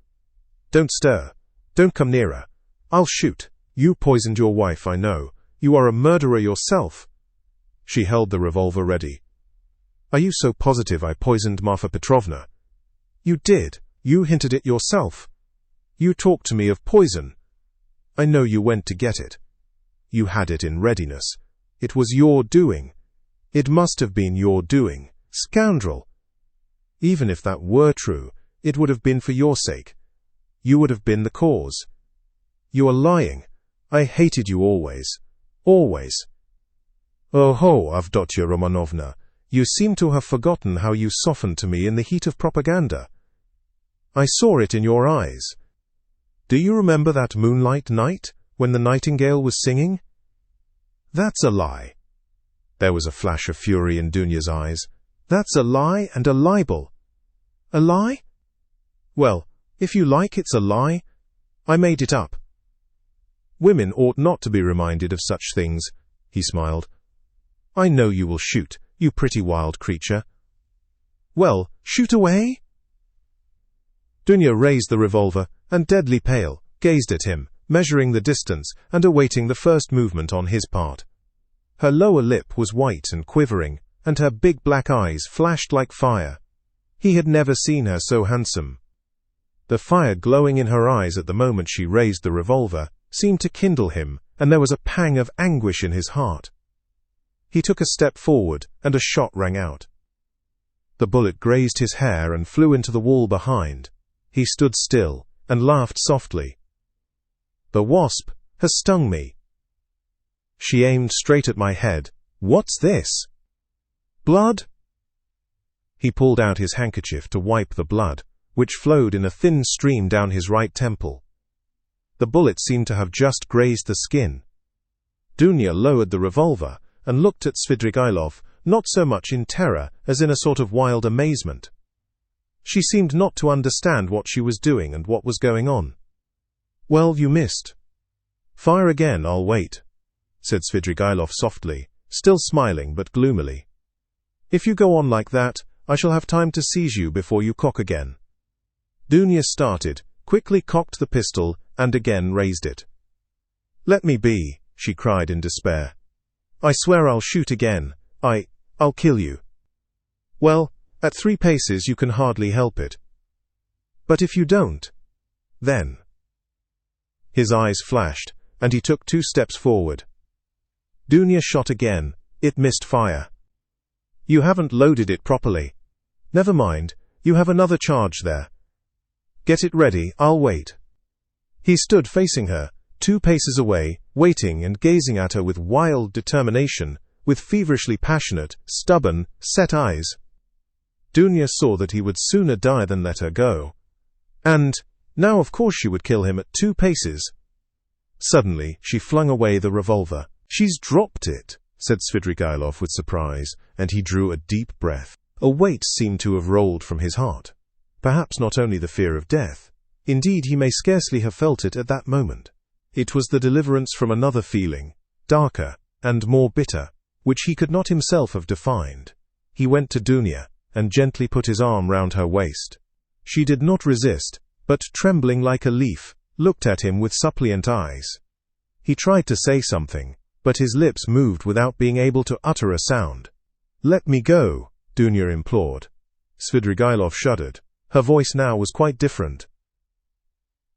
Don't stir. Don't come nearer. I'll shoot. You poisoned your wife, I know. You are a murderer yourself." She held the revolver ready. "Are you so positive I poisoned Marfa Petrovna?" "You did. You hinted it yourself. You talked to me of poison. I know you went to get it. You had it in readiness. It was your doing. It must have been your doing. Scoundrel! Even if that were true, it would have been for your sake. You would have been the cause. You are lying. I hated you always. Always." "Oh ho, Avdotia Romanovna, you seem to have forgotten how you softened to me in the heat of propaganda. I saw it in your eyes. Do you remember that moonlight night, when the nightingale was singing?" "That's a lie." There was a flash of fury in Dunya's eyes. "That's a lie and a libel." "A lie? Well, if you like, it's a lie. I made it up." "Women ought not to be reminded of such things," he smiled. "I know you will shoot, you pretty wild creature." "Well, shoot away." Dunya raised the revolver, and deadly pale, gazed at him, measuring the distance and awaiting the first movement on his part. Her lower lip was white and quivering, and her big black eyes flashed like fire. He had never seen her so handsome. The fire glowing in her eyes at the moment she raised the revolver seemed to kindle him, and there was a pang of anguish in his heart. He took a step forward, and a shot rang out. The bullet grazed his hair and flew into the wall behind. He stood still, and laughed softly. "The wasp has stung me." She aimed straight at my head. "What's this? Blood?" He pulled out his handkerchief to wipe the blood, which flowed in a thin stream down his right temple. The bullet seemed to have just grazed the skin. Dunya lowered the revolver and looked at Svidrigailov, not so much in terror as in a sort of wild amazement. She seemed not to understand what she was doing and what was going on. "Well, you missed. Fire again, I'll wait," said Svidrigailov softly, still smiling but gloomily. "If you go on like that, I shall have time to seize you before you cock again." Dunya started, quickly cocked the pistol, and again raised it. "Let me be," she cried in despair. "I swear I'll shoot again. I'll kill you." "Well, at 3 paces you can hardly help it. But if you don't, then—" His eyes flashed, and he took 2 steps forward. Dunya shot again. It missed fire. "You haven't loaded it properly. Never mind, you have another charge there. Get it ready, I'll wait." He stood facing her, 2 paces away, waiting and gazing at her with wild determination, with feverishly passionate, stubborn, set eyes. Dunya saw that he would sooner die than let her go. And now of course she would kill him at 2 paces. Suddenly she flung away the revolver. "She's dropped it," said Svidrigailov with surprise, and he drew a deep breath. A weight seemed to have rolled from his heart. Perhaps not only the fear of death. Indeed, he may scarcely have felt it at that moment. It was the deliverance from another feeling, darker and more bitter, which he could not himself have defined. He went to Dunya and gently put his arm round her waist. She did not resist, but, trembling like a leaf, looked at him with suppliant eyes. He tried to say something, but his lips moved without being able to utter a sound. "Let me go," Dunya implored. Svidrigailov shuddered. Her voice now was quite different.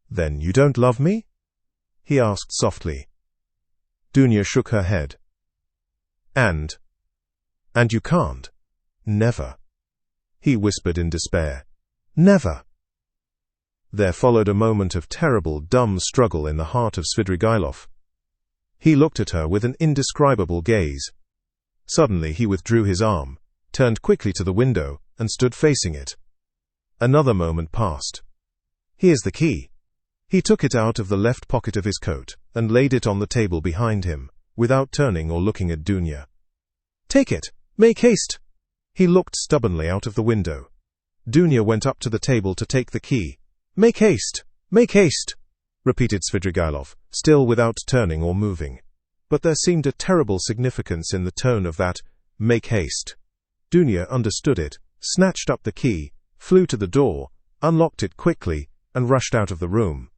"Then you don't love me?" he asked softly. Dunya shook her head. And you can't?" "Never," he whispered in despair. "Never." There followed a moment of terrible, dumb struggle in the heart of Svidrigailov. He looked at her with an indescribable gaze. Suddenly he withdrew his arm, turned quickly to the window, and stood facing it. Another moment passed. "Here's the key." He took it out of the left pocket of his coat, and laid it on the table behind him, without turning or looking at Dunya. "Take it! Make haste!" He looked stubbornly out of the window. Dunya went up to the table to take the key. "Make haste! Make haste!" repeated Svidrigailov, still without turning or moving. But there seemed a terrible significance in the tone of that "make haste." Dunya understood it, snatched up the key, flew to the door, unlocked it quickly, and rushed out of the room.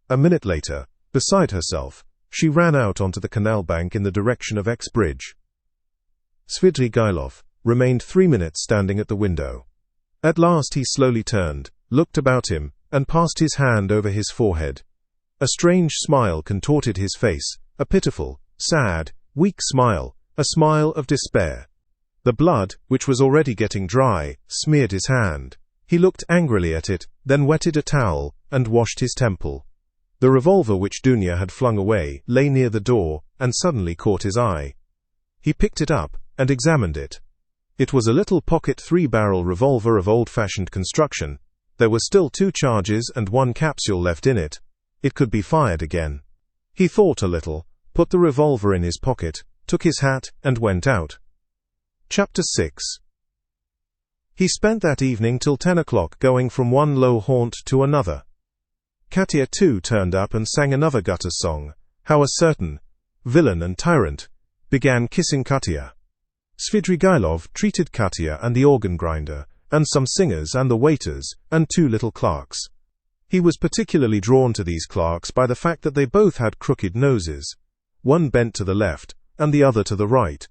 A minute later, beside herself, she ran out onto the canal bank in the direction of X Bridge. Svidrigailov remained 3 minutes standing at the window. At last he slowly turned, looked about him, and passed his hand over his forehead. A strange smile contorted his face, a pitiful, sad, weak smile, a smile of despair. The blood, which was already getting dry, smeared his hand. He looked angrily at it, then wetted a towel, and washed his temple. The revolver which Dunya had flung away lay near the door, and suddenly caught his eye. He picked it up, and examined it. It was a little pocket 3-barrel revolver of old-fashioned construction. There were still 2 charges and 1 capsule left in it. It could be fired again. He thought a little, put the revolver in his pocket, took his hat, and went out. Chapter 6. He spent that evening till 10 o'clock going from one low haunt to another. Katya too turned up and sang another gutter song, how a certain villain and tyrant began kissing Katya. Svidrigailov treated Katya and the organ grinder, and some singers and the waiters, and 2 little clerks. He was particularly drawn to these clerks by the fact that they both had crooked noses, one bent to the left, and the other to the right.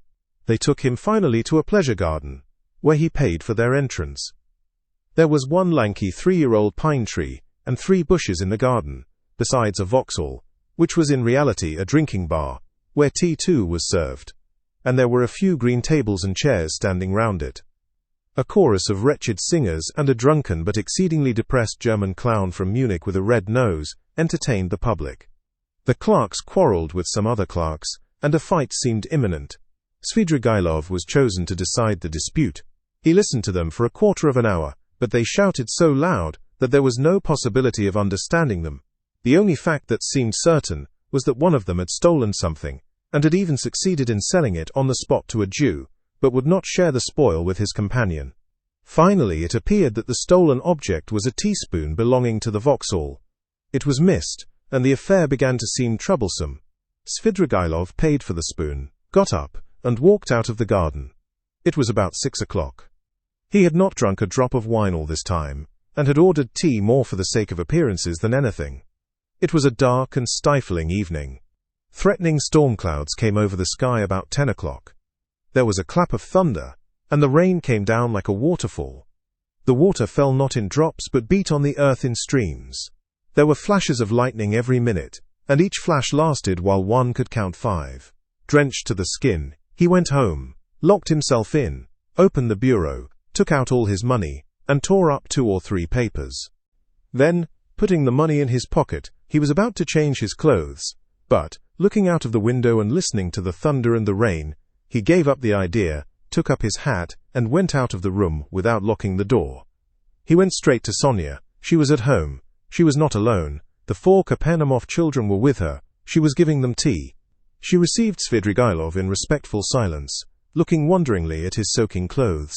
They took him finally to a pleasure garden, where he paid for their entrance. There was 1 lanky 3-year-old pine tree, and 3 bushes in the garden, besides a Vauxhall, which was in reality a drinking bar, where tea too was served, and there were a few green tables and chairs standing round it. A chorus of wretched singers and a drunken but exceedingly depressed German clown from Munich with a red nose entertained the public. The clerks quarrelled with some other clerks, and a fight seemed imminent. Svidrigailov was chosen to decide the dispute. He listened to them for a quarter of an hour, but they shouted so loud that there was no possibility of understanding them. The only fact that seemed certain was that one of them had stolen something, and had even succeeded in selling it on the spot to a Jew, but would not share the spoil with his companion. Finally it appeared that the stolen object was a teaspoon belonging to the Vauxhall. It was missed, and the affair began to seem troublesome. Svidrigailov paid for the spoon, got up, and walked out of the garden. It was about 6 o'clock. He had not drunk a drop of wine all this time, and had ordered tea more for the sake of appearances than anything. It was a dark and stifling evening. Threatening storm clouds came over the sky about 10 o'clock. There was a clap of thunder, and the rain came down like a waterfall. The water fell not in drops but beat on the earth in streams. There were flashes of lightning every minute, and each flash lasted while one could count 5. Drenched to the skin, he went home, locked himself in, opened the bureau, took out all his money, and tore up 2 or 3 papers. Then, putting the money in his pocket, he was about to change his clothes, but, looking out of the window and listening to the thunder and the rain, he gave up the idea, took up his hat, and went out of the room without locking the door. He went straight to Sonia. She was at home. She was not alone. The 4 Kapernaumov children were with her. She was giving them tea. She received Svidrigailov in respectful silence, looking wonderingly at his soaking clothes.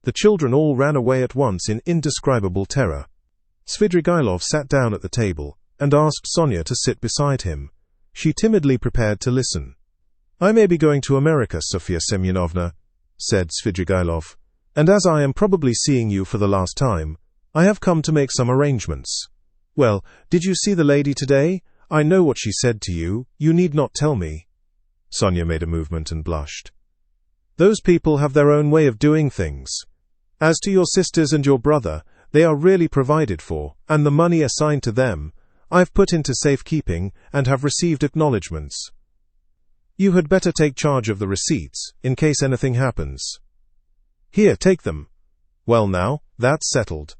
The children all ran away at once in indescribable terror. Svidrigailov sat down at the table and asked Sonia to sit beside him. She timidly prepared to listen. "I may be going to America, Sofia Semyonovna," said Svidrigailov, "and as I am probably seeing you for the last time, I have come to make some arrangements." "Well, did you see the lady today? I know what she said to you. You need not tell me." Sonia made a movement and blushed. "Those people have their own way of doing things. As to your sisters and your brother, they are really provided for, and the money assigned to them, I've put into safekeeping and have received acknowledgments. You had better take charge of the receipts, in case anything happens. Here, take them. Well now, that's settled.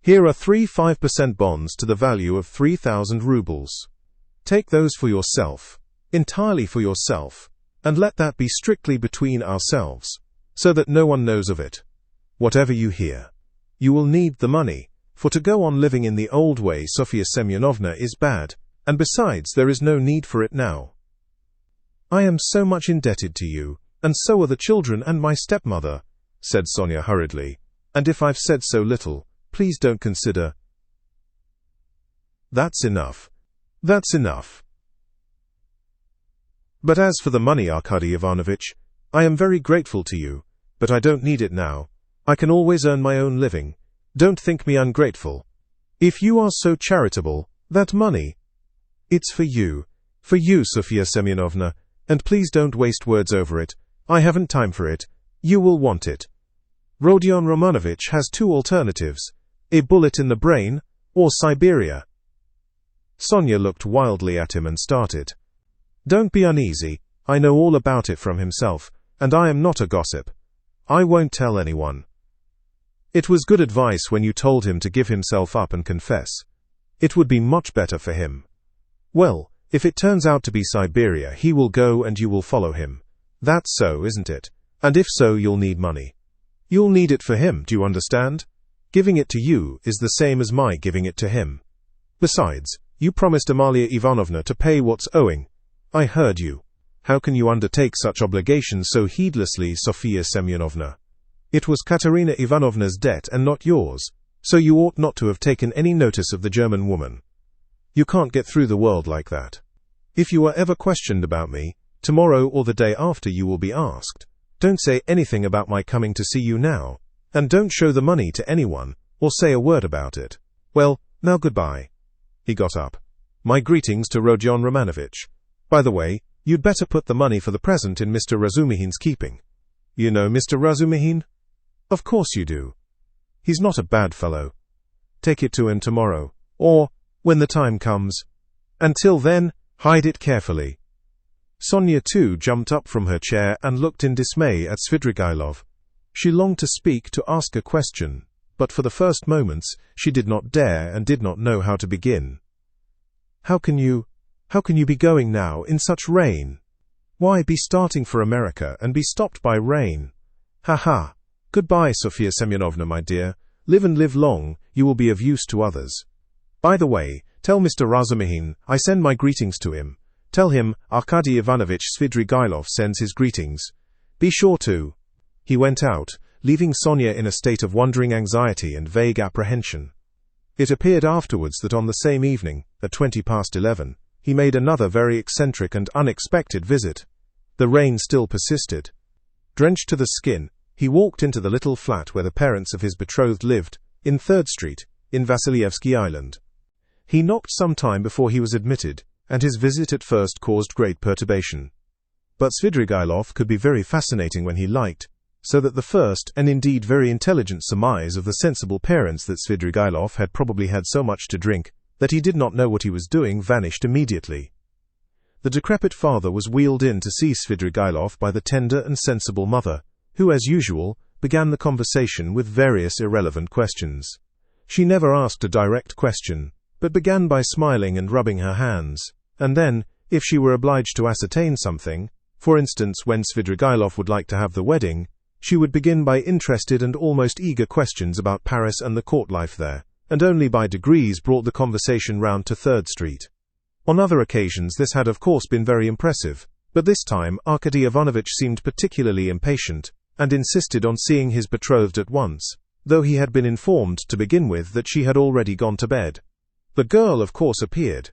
Here are 3 5% bonds to the value of 3,000 rubles. Take those for yourself, entirely for yourself, and let that be strictly between ourselves, so that no one knows of it. Whatever you hear. You will need the money, for to go on living in the old way, Sofia Semyonovna, is bad, and besides there is no need for it now. I am so much indebted to you, and so are the children and my stepmother," said Sonia hurriedly, "and if I've said so little, please don't consider—" "That's enough. That's enough. But as for the money, Arkady Ivanovich, I am very grateful to you, but I don't need it now. I can always earn my own living. Don't think me ungrateful. If you are so charitable, that money, it's for you, Sofia Semyonovna, and please don't waste words over it. I haven't time for it. You will want it. Rodion Romanovich has 2 alternatives, a bullet in the brain, or Siberia." Sonia looked wildly at him and started. "Don't be uneasy, I know all about it from himself, and I am not a gossip. I won't tell anyone. It was good advice when you told him to give himself up and confess. It would be much better for him. Well, if it turns out to be Siberia, he will go and you will follow him. That's so, isn't it? And if so, you'll need money. You'll need it for him, do you understand? Giving it to you is the same as my giving it to him. Besides, you promised Amalia Ivanovna to pay what's owing. I heard you. How can you undertake such obligations so heedlessly, Sofia Semyonovna? It was Katerina Ivanovna's debt and not yours, so you ought not to have taken any notice of the German woman. You can't get through the world like that. If you are ever questioned about me, tomorrow or the day after you will be asked. Don't say anything about my coming to see you now, and don't show the money to anyone, or say a word about it. Well, now goodbye." He got up. "My greetings to Rodion Romanovich. By the way, you'd better put the money for the present in Mr. Razumihin's keeping. You know Mr. Razumihin? Of course you do. He's not a bad fellow. Take it to him tomorrow, or when the time comes. Until then, hide it carefully." Sonia too jumped up from her chair and looked in dismay at Svidrigailov. She longed to speak, to ask a question, but for the first moments she did not dare and did not know how to begin. How can you be going now in such rain? Why, be starting for America and be stopped by rain? Ha ha! Goodbye, Sofia Semyonovna, my dear. Live and live long, you will be of use to others. By the way, tell Mr. Razumihin I send my greetings to him. Tell him Arkady Ivanovich Svidrigailov sends his greetings. Be sure to. He went out, leaving Sonia in a state of wondering anxiety and vague apprehension. It appeared afterwards that on the same evening, at 11:20, he made another very eccentric and unexpected visit. The rain still persisted. Drenched to the skin, he walked into the little flat where the parents of his betrothed lived, in 3rd Street, in Vasilyevsky Island. He knocked some time before he was admitted, and his visit at first caused great perturbation. But Svidrigailov could be very fascinating when he liked, so that the first, and indeed very intelligent surmise of the sensible parents that Svidrigailov had probably had so much to drink that he did not know what he was doing vanished immediately. The decrepit father was wheeled in to see Svidrigailov by the tender and sensible mother, who, as usual, began the conversation with various irrelevant questions. She never asked a direct question, but began by smiling and rubbing her hands, and then, if she were obliged to ascertain something, for instance when Svidrigailov would like to have the wedding, she would begin by interested and almost eager questions about Paris and the court life there, and only by degrees brought the conversation round to 3rd Street. On other occasions this had of course been very impressive, but this time Arkady Ivanovich seemed particularly impatient, and insisted on seeing his betrothed at once, though he had been informed to begin with that she had already gone to bed. The girl of course appeared.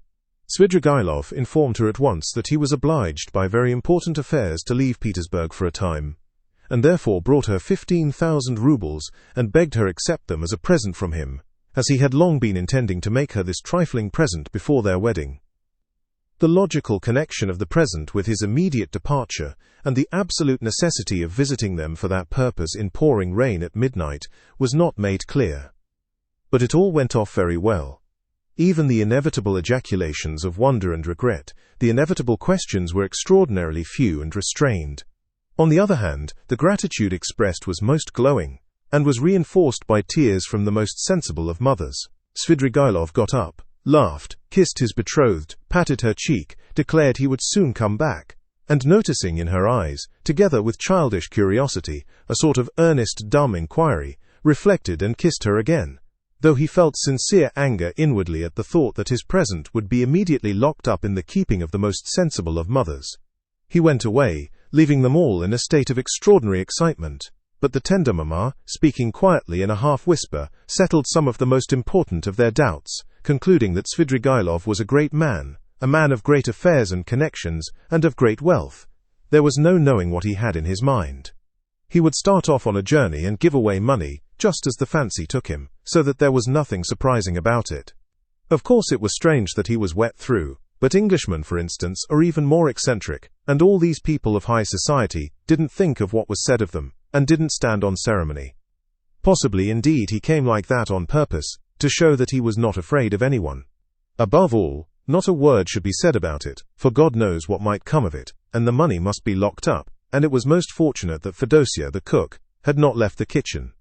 Svidrigailov informed her at once that he was obliged by very important affairs to leave Petersburg for a time, and therefore brought her 15,000 rubles and begged her accept them as a present from him, as he had long been intending to make her this trifling present before their wedding. The logical connection of the present with his immediate departure, and the absolute necessity of visiting them for that purpose in pouring rain at midnight, was not made clear. But it all went off very well. Even the inevitable ejaculations of wonder and regret, the inevitable questions were extraordinarily few and restrained. On the other hand, the gratitude expressed was most glowing, and was reinforced by tears from the most sensible of mothers. Svidrigailov got up, laughed, kissed his betrothed, patted her cheek, declared he would soon come back, and noticing in her eyes, together with childish curiosity, a sort of earnest dumb inquiry, reflected and kissed her again, though he felt sincere anger inwardly at the thought that his present would be immediately locked up in the keeping of the most sensible of mothers. He went away, leaving them all in a state of extraordinary excitement, but the tender mamma, speaking quietly in a half-whisper, settled some of the most important of their doubts, concluding that Svidrigailov was a great man, a man of great affairs and connections, and of great wealth. There was no knowing what he had in his mind. He would start off on a journey and give away money, just as the fancy took him, so that there was nothing surprising about it. Of course it was strange that he was wet through, but Englishmen, for instance, are even more eccentric, and all these people of high society didn't think of what was said of them, and didn't stand on ceremony. Possibly indeed he came like that on purpose, to show that he was not afraid of anyone. Above all, not a word should be said about it, for God knows what might come of it, and the money must be locked up, and it was most fortunate that Fedosia, the cook, had not left the kitchen.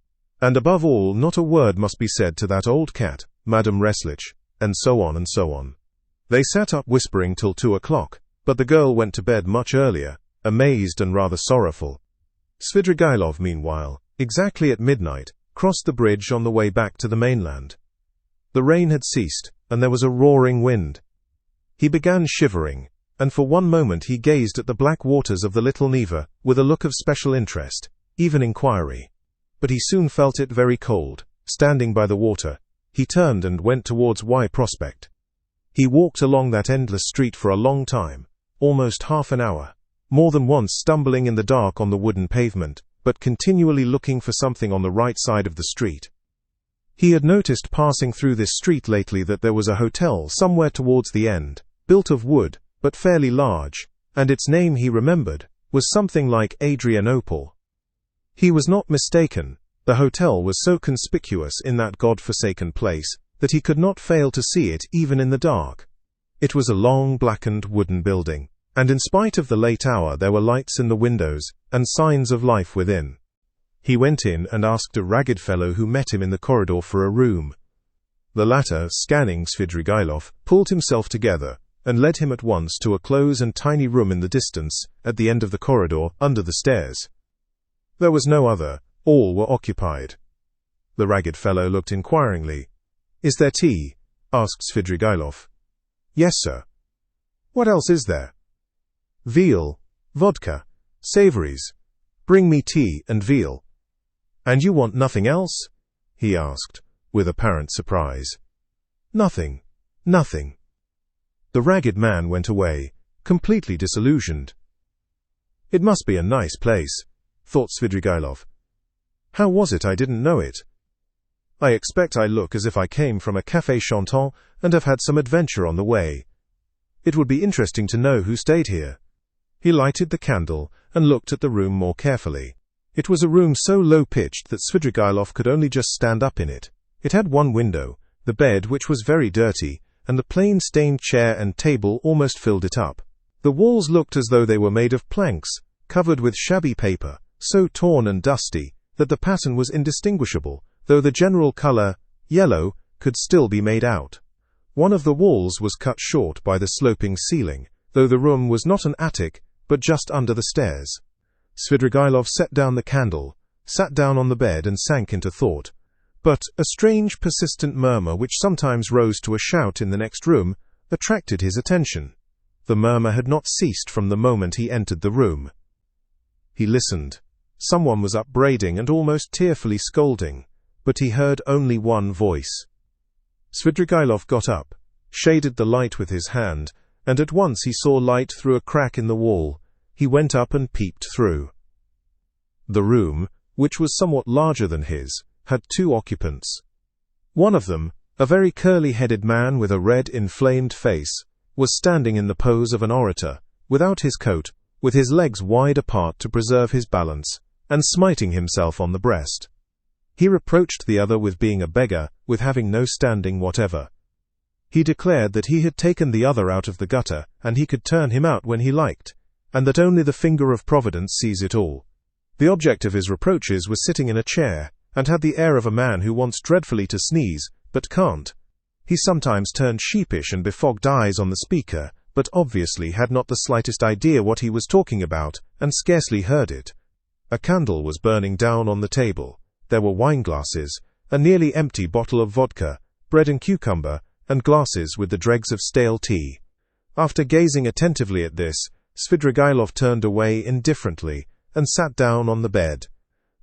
And above all, not a word must be said to that old cat, Madame Reslich, and so on and so on. They sat up whispering till 2 o'clock, but the girl went to bed much earlier, amazed and rather sorrowful. Svidrigailov, meanwhile, exactly at midnight, crossed the bridge on the way back to the mainland. The rain had ceased, and there was a roaring wind. He began shivering, and for one moment he gazed at the black waters of the little Neva with a look of special interest, even inquiry. But he soon felt it very cold. Standing by the water, he turned and went towards Y Prospect. He walked along that endless street for a long time, almost half an hour, more than once stumbling in the dark on the wooden pavement, but continually looking for something on the right side of the street. He had noticed passing through this street lately that there was a hotel somewhere towards the end, built of wood, but fairly large, and its name he remembered, was something like Adrianople. He was not mistaken. The hotel was so conspicuous in that God-forsaken place that he could not fail to see it even in the dark. It was a long blackened wooden building, and in spite of the late hour there were lights in the windows, and signs of life within. He went in and asked a ragged fellow who met him in the corridor for a room. The latter, scanning Svidrigailov, pulled himself together, and led him at once to a close and tiny room in the distance, at the end of the corridor, under the stairs. There was no other, all were occupied. The ragged fellow looked inquiringly. "Is there tea?" asked Svidrigailov. "Yes, sir." "What else is there?" "Veal, vodka, savories. Bring me tea and veal." "And you want nothing else?" he asked, with apparent surprise. "Nothing, nothing." The ragged man went away, completely disillusioned. "It must be a nice place," thought Svidrigailov. "How was it I didn't know it? I expect I look as if I came from a café chantant and have had some adventure on the way. It would be interesting to know who stayed here." He lighted the candle and looked at the room more carefully. It was a room so low-pitched that Svidrigailov could only just stand up in it. It had one window, the bed which was very dirty, and the plain stained chair and table almost filled it up. The walls looked as though they were made of planks, covered with shabby paper, so torn and dusty that the pattern was indistinguishable, though the general color, yellow, could still be made out. One of the walls was cut short by the sloping ceiling, though the room was not an attic, but just under the stairs. Svidrigailov set down the candle, sat down on the bed and sank into thought. But a strange persistent murmur which sometimes rose to a shout in the next room attracted his attention. The murmur had not ceased from the moment he entered the room. He listened. Someone was upbraiding and almost tearfully scolding, but he heard only one voice. Svidrigailov got up, shaded the light with his hand, and at once he saw light through a crack in the wall. He went up and peeped through. The room, which was somewhat larger than his, had two occupants. One of them, a very curly-headed man with a red, inflamed face, was standing in the pose of an orator, without his coat, with his legs wide apart to preserve his balance, and smiting himself on the breast. He reproached the other with being a beggar, with having no standing whatever. He declared that he had taken the other out of the gutter, and he could turn him out when he liked, and that only the finger of Providence sees it all. The object of his reproaches was sitting in a chair, and had the air of a man who wants dreadfully to sneeze, but can't. He sometimes turned sheepish and befogged eyes on the speaker, but obviously had not the slightest idea what he was talking about, and scarcely heard it. A candle was burning down on the table. There were wineglasses, a nearly empty bottle of vodka, bread and cucumber, and glasses with the dregs of stale tea. After gazing attentively at this, Svidrigailov turned away indifferently, and sat down on the bed.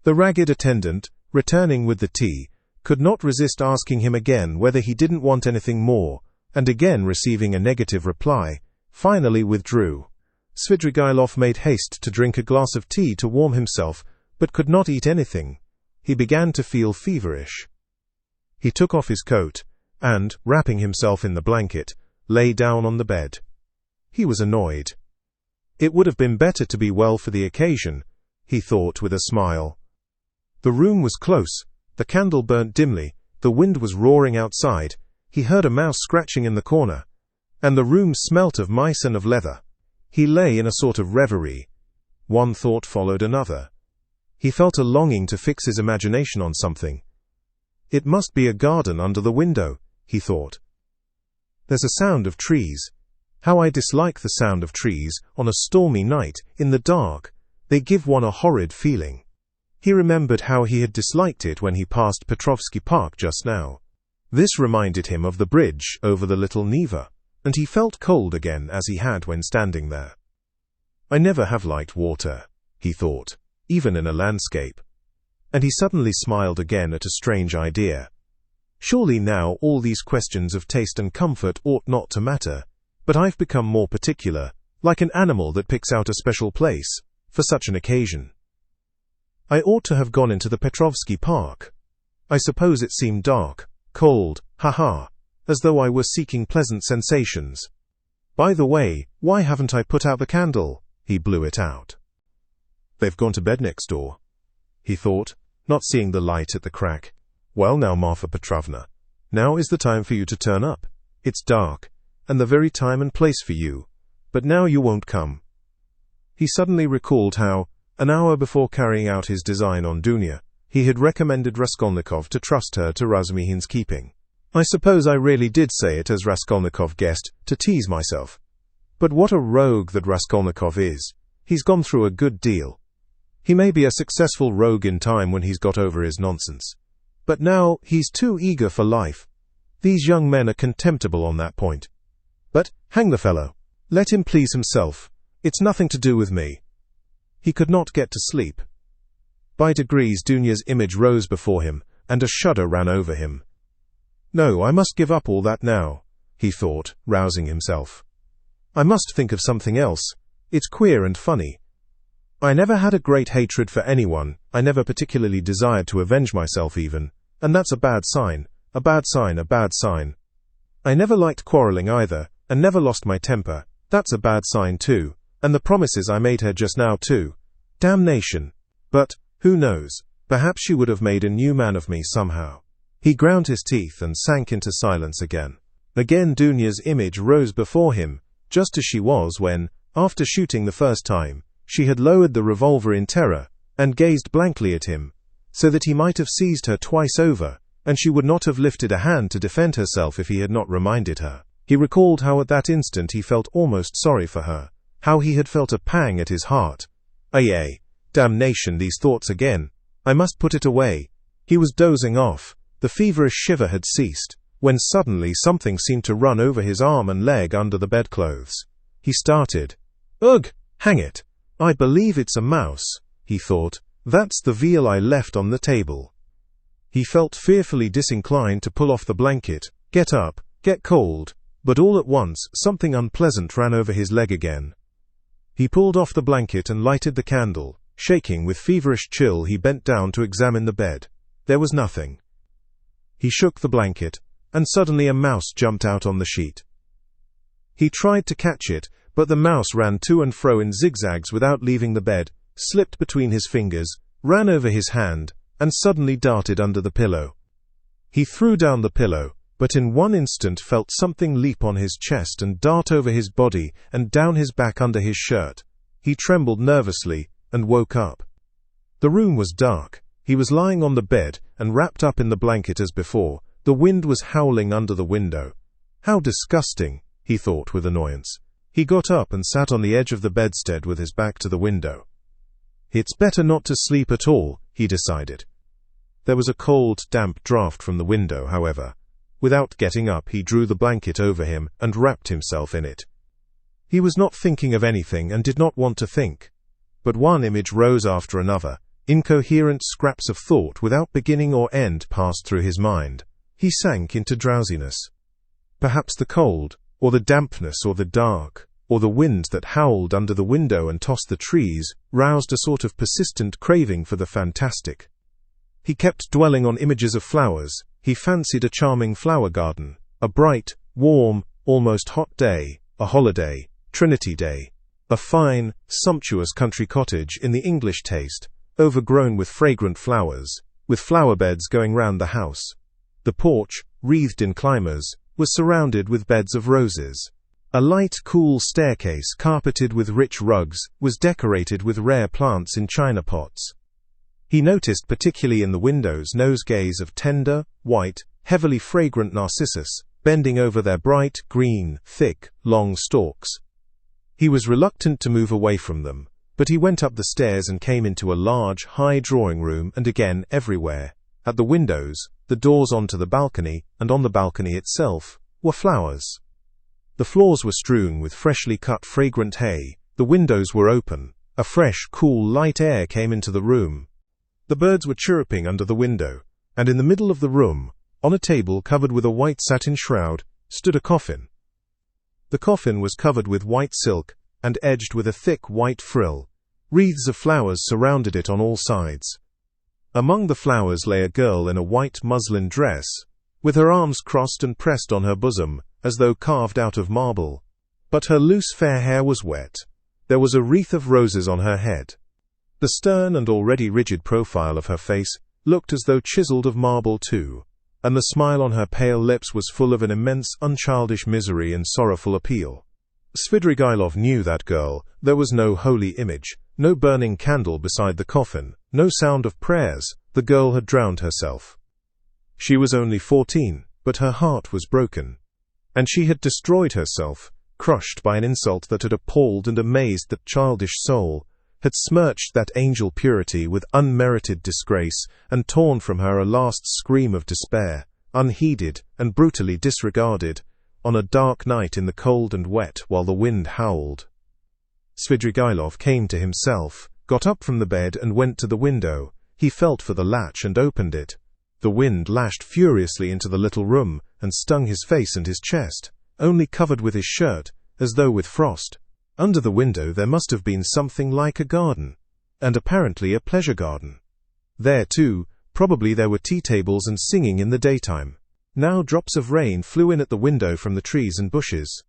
The ragged attendant, returning with the tea, could not resist asking him again whether he didn't want anything more, and again receiving a negative reply, finally withdrew. Svidrigailov made haste to drink a glass of tea to warm himself, but could not eat anything. He began to feel feverish. He took off his coat, and, wrapping himself in the blanket, lay down on the bed. He was annoyed. It would have been better to be well for the occasion, he thought with a smile. The room was close, the candle burnt dimly, the wind was roaring outside, he heard a mouse scratching in the corner, and the room smelt of mice and of leather. He lay in a sort of reverie. One thought followed another. He felt a longing to fix his imagination on something. It must be a garden under the window, he thought. There's a sound of trees. How I dislike the sound of trees, on a stormy night, in the dark. They give one a horrid feeling. He remembered how he had disliked it when he passed Petrovsky Park just now. This reminded him of the bridge over the little Neva, and he felt cold again as he had when standing there. I never have liked water, he thought, even in a landscape. And he suddenly smiled again at a strange idea. Surely now all these questions of taste and comfort ought not to matter, but I've become more particular, like an animal that picks out a special place, for such an occasion. I ought to have gone into the Petrovsky Park. I suppose it seemed dark, cold, as though I were seeking pleasant sensations. By the way, why haven't I put out the candle? He blew it out. They've gone to bed next door, he thought, not seeing the light at the crack. Well now, Marfa Petrovna, now is the time for you to turn up. It's dark, and the very time and place for you, but now you won't come. He suddenly recalled how, an hour before carrying out his design on Dunya, he had recommended Raskolnikov to trust her to Razumihin's keeping. I suppose I really did say it as Raskolnikov guessed, to tease myself. But what a rogue that Raskolnikov is. He's gone through a good deal. He may be a successful rogue in time when he's got over his nonsense. But now he's too eager for life. These young men are contemptible on that point. But, hang the fellow. Let him please himself. It's nothing to do with me. He could not get to sleep. By degrees Dunya's image rose before him, and a shudder ran over him. No, I must give up all that now, he thought, rousing himself. I must think of something else. It's queer and funny. I never had a great hatred for anyone, I never particularly desired to avenge myself even, and that's a bad sign, a bad sign, a bad sign. I never liked quarrelling either, and never lost my temper, that's a bad sign too, and the promises I made her just now too. Damnation. But, who knows, perhaps she would have made a new man of me somehow. He ground his teeth and sank into silence again. Again Dunya's image rose before him, just as she was when, after shooting the first time, she had lowered the revolver in terror, and gazed blankly at him, so that he might have seized her twice over, and she would not have lifted a hand to defend herself if he had not reminded her. He recalled how at that instant he felt almost sorry for her, how he had felt a pang at his heart. Ay, damnation, these thoughts again. I must put it away. He was dozing off. The feverish shiver had ceased. when suddenly something seemed to run over his arm and leg under the bedclothes. He started. "Ugh, hang it. I believe it's a mouse," he thought. "That's the veal I left on the table." He felt fearfully disinclined to pull off the blanket, get up, get cold, but all at once something unpleasant ran over his leg again. He pulled off the blanket and lighted the candle. Shaking with feverish chill, he bent down to examine the bed. There was nothing. He shook the blanket, and suddenly a mouse jumped out on the sheet. He tried to catch it, but the mouse ran to and fro in zigzags without leaving the bed, slipped between his fingers, ran over his hand, and suddenly darted under the pillow. He threw down the pillow, but in one instant felt something leap on his chest and dart over his body and down his back under his shirt. He trembled nervously and woke up. The room was dark. He was lying on the bed and wrapped up in the blanket as before. The wind was howling under the window. How disgusting, he thought with annoyance. He got up and sat on the edge of the bedstead with his back to the window. It's better not to sleep at all, he decided. There was a cold, damp draught from the window, however. Without getting up, he drew the blanket over him and wrapped himself in it. He was not thinking of anything and did not want to think. But one image rose after another. Incoherent scraps of thought without beginning or end passed through his mind. He sank into drowsiness. Perhaps the cold, or the dampness, or the dark, or the wind that howled under the window and tossed the trees, roused a sort of persistent craving for the fantastic. He kept dwelling on images of flowers. He fancied a charming flower garden, a bright, warm, almost hot day, a holiday, Trinity Day, a fine, sumptuous country cottage in the English taste, overgrown with fragrant flowers, with flower beds going round the house. The porch, wreathed in climbers, was surrounded with beds of roses. A light, cool staircase carpeted with rich rugs was decorated with rare plants in china pots. He noticed particularly in the windows nosegays of tender, white, heavily fragrant narcissus, bending over their bright, green, thick, long stalks. He was reluctant to move away from them, but he went up the stairs and came into a large, high drawing room, and again everywhere, at the windows, the doors onto the balcony, and on the balcony itself, were flowers. The floors were strewn with freshly cut fragrant hay, the windows were open, a fresh, cool, light air came into the room. The birds were chirruping under the window, and in the middle of the room, on a table covered with a white satin shroud, stood a coffin. The coffin was covered with white silk and edged with a thick white frill. Wreaths of flowers surrounded it on all sides. Among the flowers lay a girl in a white muslin dress, with her arms crossed and pressed on her bosom, as though carved out of marble. But her loose fair hair was wet. There was a wreath of roses on her head. The stern and already rigid profile of her face looked as though chiseled of marble too, and the smile on her pale lips was full of an immense unchildish misery and sorrowful appeal. Svidrigailov knew that girl. There was no holy image, no burning candle beside the coffin, no sound of prayers. The girl had drowned herself. She was only 14, but her heart was broken. And she had destroyed herself, crushed by an insult that had appalled and amazed that childish soul, had smirched that angel purity with unmerited disgrace, and torn from her a last scream of despair, unheeded and brutally disregarded, on a dark night in the cold and wet while the wind howled. Svidrigailov came to himself, got up from the bed and went to the window. He felt for the latch and opened it. The wind lashed furiously into the little room and stung his face and his chest, only covered with his shirt, as though with frost. Under the window there must have been something like a garden, and apparently a pleasure garden. There, too, probably there were tea tables and singing in the daytime. Now drops of rain flew in at the window from the trees and bushes.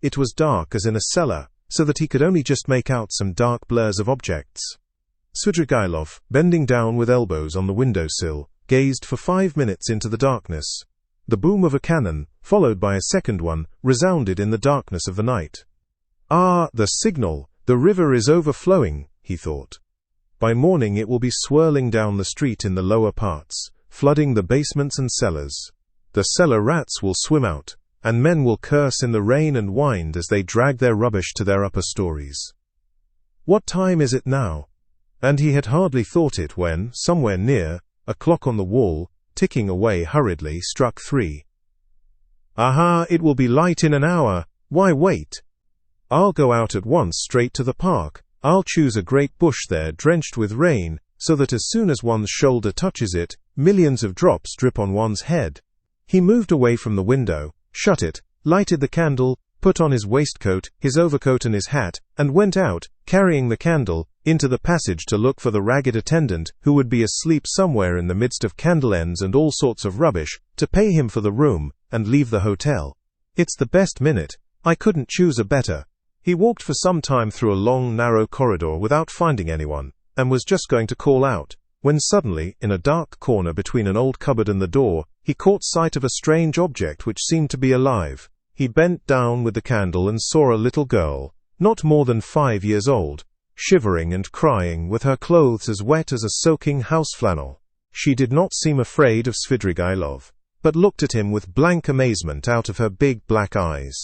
It was dark as in a cellar, so that he could only just make out some dark blurs of objects. Svidrigailov, bending down with elbows on the windowsill, gazed for 5 minutes into the darkness. The boom of a cannon, followed by a second one, resounded in the darkness of the night. Ah, the signal! The river is overflowing, he thought. By morning it will be swirling down the street in the lower parts, flooding the basements and cellars. The cellar rats will swim out, and men will curse in the rain and wind as they drag their rubbish to their upper stories. What time is it now? And he had hardly thought it when, somewhere near, a clock on the wall, ticking away hurriedly, struck 3. Aha, it will be light in an hour. Why wait? I'll go out at once straight to the park. I'll choose a great bush there drenched with rain, so that as soon as one's shoulder touches it, millions of drops drip on one's head. He moved away from the window, shut it, lighted the candle, put on his waistcoat, his overcoat and his hat, and went out, carrying the candle, into the passage to look for the ragged attendant, who would be asleep somewhere in the midst of candle ends and all sorts of rubbish, to pay him for the room, and leave the hotel. It's the best minute. I couldn't choose a better. He walked for some time through a long, narrow corridor without finding anyone, and was just going to call out, when suddenly, in a dark corner between an old cupboard and the door, he caught sight of a strange object which seemed to be alive. He bent down with the candle and saw a little girl, not more than 5 years old, shivering and crying, with her clothes as wet as a soaking house flannel. She did not seem afraid of Svidrigailov, but looked at him with blank amazement out of her big black eyes.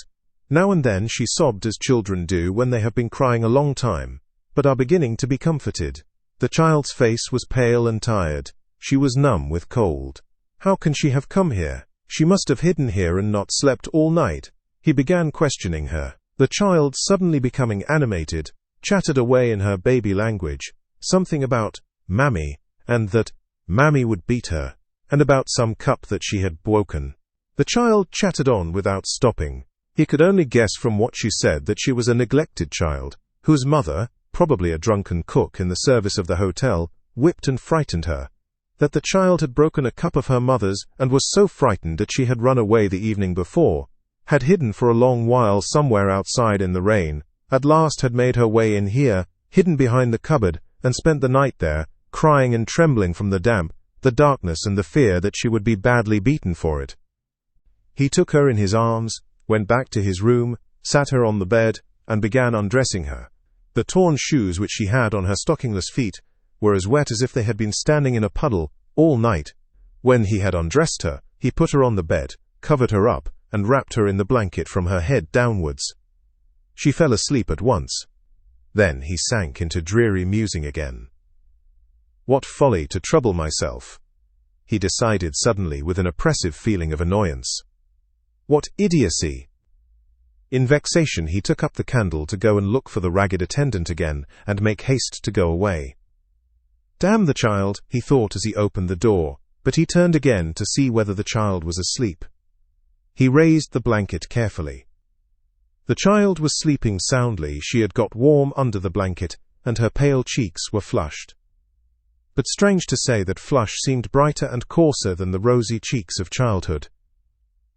Now and then she sobbed as children do when they have been crying a long time, but are beginning to be comforted. The child's face was pale and tired. She was numb with cold. How can she have come here? She must have hidden here and not slept all night. He began questioning her. The child, suddenly becoming animated, chattered away in her baby language, something about Mammy, and that Mammy would beat her, and about some cup that she had broken. The child chattered on without stopping. He could only guess from what she said that she was a neglected child, whose mother, probably a drunken cook in the service of the hotel, whipped and frightened her. That the child had broken a cup of her mother's and was so frightened that she had run away the evening before, had hidden for a long while somewhere outside in the rain, at last had made her way in here, hidden behind the cupboard, and spent the night there, crying and trembling from the damp, the darkness and the fear that she would be badly beaten for it. He took her in his arms, went back to his room, sat her on the bed, and began undressing her. The torn shoes which she had on her stockingless feet were as wet as if they had been standing in a puddle all night. When he had undressed her, he put her on the bed, covered her up, and wrapped her in the blanket from her head downwards. She fell asleep at once. Then he sank into dreary musing again. What folly to trouble myself, he decided suddenly with an oppressive feeling of annoyance. What idiocy! In vexation he took up the candle to go and look for the ragged attendant again, and make haste to go away. Damn the child, he thought as he opened the door, but he turned again to see whether the child was asleep. He raised the blanket carefully. The child was sleeping soundly. She had got warm under the blanket, and her pale cheeks were flushed. But strange to say, that flush seemed brighter and coarser than the rosy cheeks of childhood.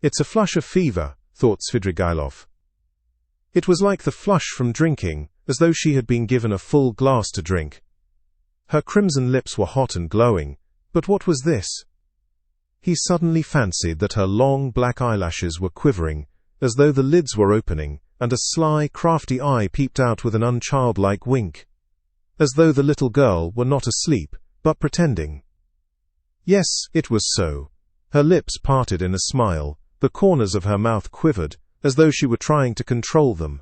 It's a flush of fever, thought Svidrigailov. It was like the flush from drinking, as though she had been given a full glass to drink. Her crimson lips were hot and glowing, but what was this? He suddenly fancied that her long black eyelashes were quivering, as though the lids were opening, and a sly, crafty eye peeped out with an unchildlike wink. As though the little girl were not asleep, but pretending. Yes, it was so. Her lips parted in a smile, the corners of her mouth quivered, as though she were trying to control them.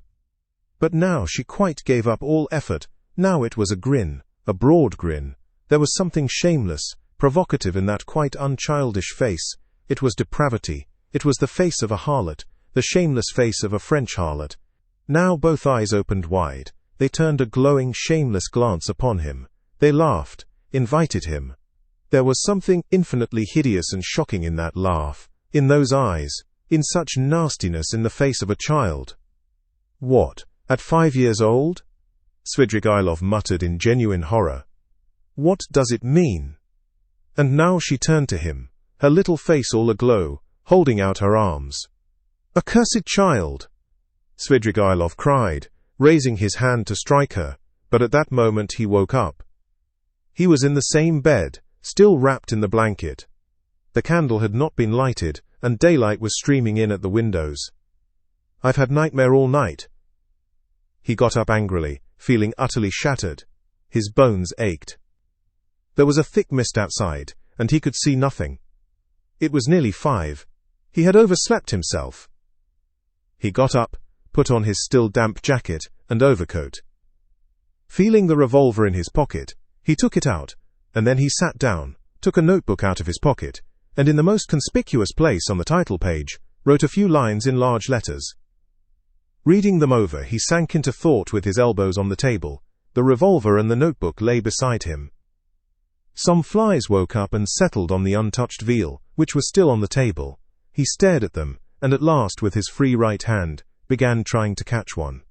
But now she quite gave up all effort. Now it was a grin, a broad grin. There was something shameless, provocative in that quite unchildish face. It was depravity. It was the face of a harlot, the shameless face of a French harlot. Now both eyes opened wide. They turned a glowing, shameless glance upon him. They laughed, invited him. There was something infinitely hideous and shocking in that laugh, in those eyes, in such nastiness in the face of a child. What, at 5 years old? Svidrigailov muttered in genuine horror. What does it mean? And now she turned to him, her little face all aglow, holding out her arms. Accursed child! Svidrigailov cried, raising his hand to strike her, but at that moment he woke up. He was in the same bed, still wrapped in the blanket. The candle had not been lighted, and daylight was streaming in at the windows. I've had nightmare all night. He got up angrily, feeling utterly shattered. His bones ached. There was a thick mist outside, and he could see nothing. It was nearly 5. He had overslept himself. He got up, put on his still damp jacket and overcoat. Feeling the revolver in his pocket, he took it out, and then he sat down, took a notebook out of his pocket, and in the most conspicuous place on the title page, wrote a few lines in large letters. Reading them over, he sank into thought with his elbows on the table. The revolver and the notebook lay beside him. Some flies woke up and settled on the untouched veal, which was still on the table. He stared at them, and at last, with his free right hand, began trying to catch one.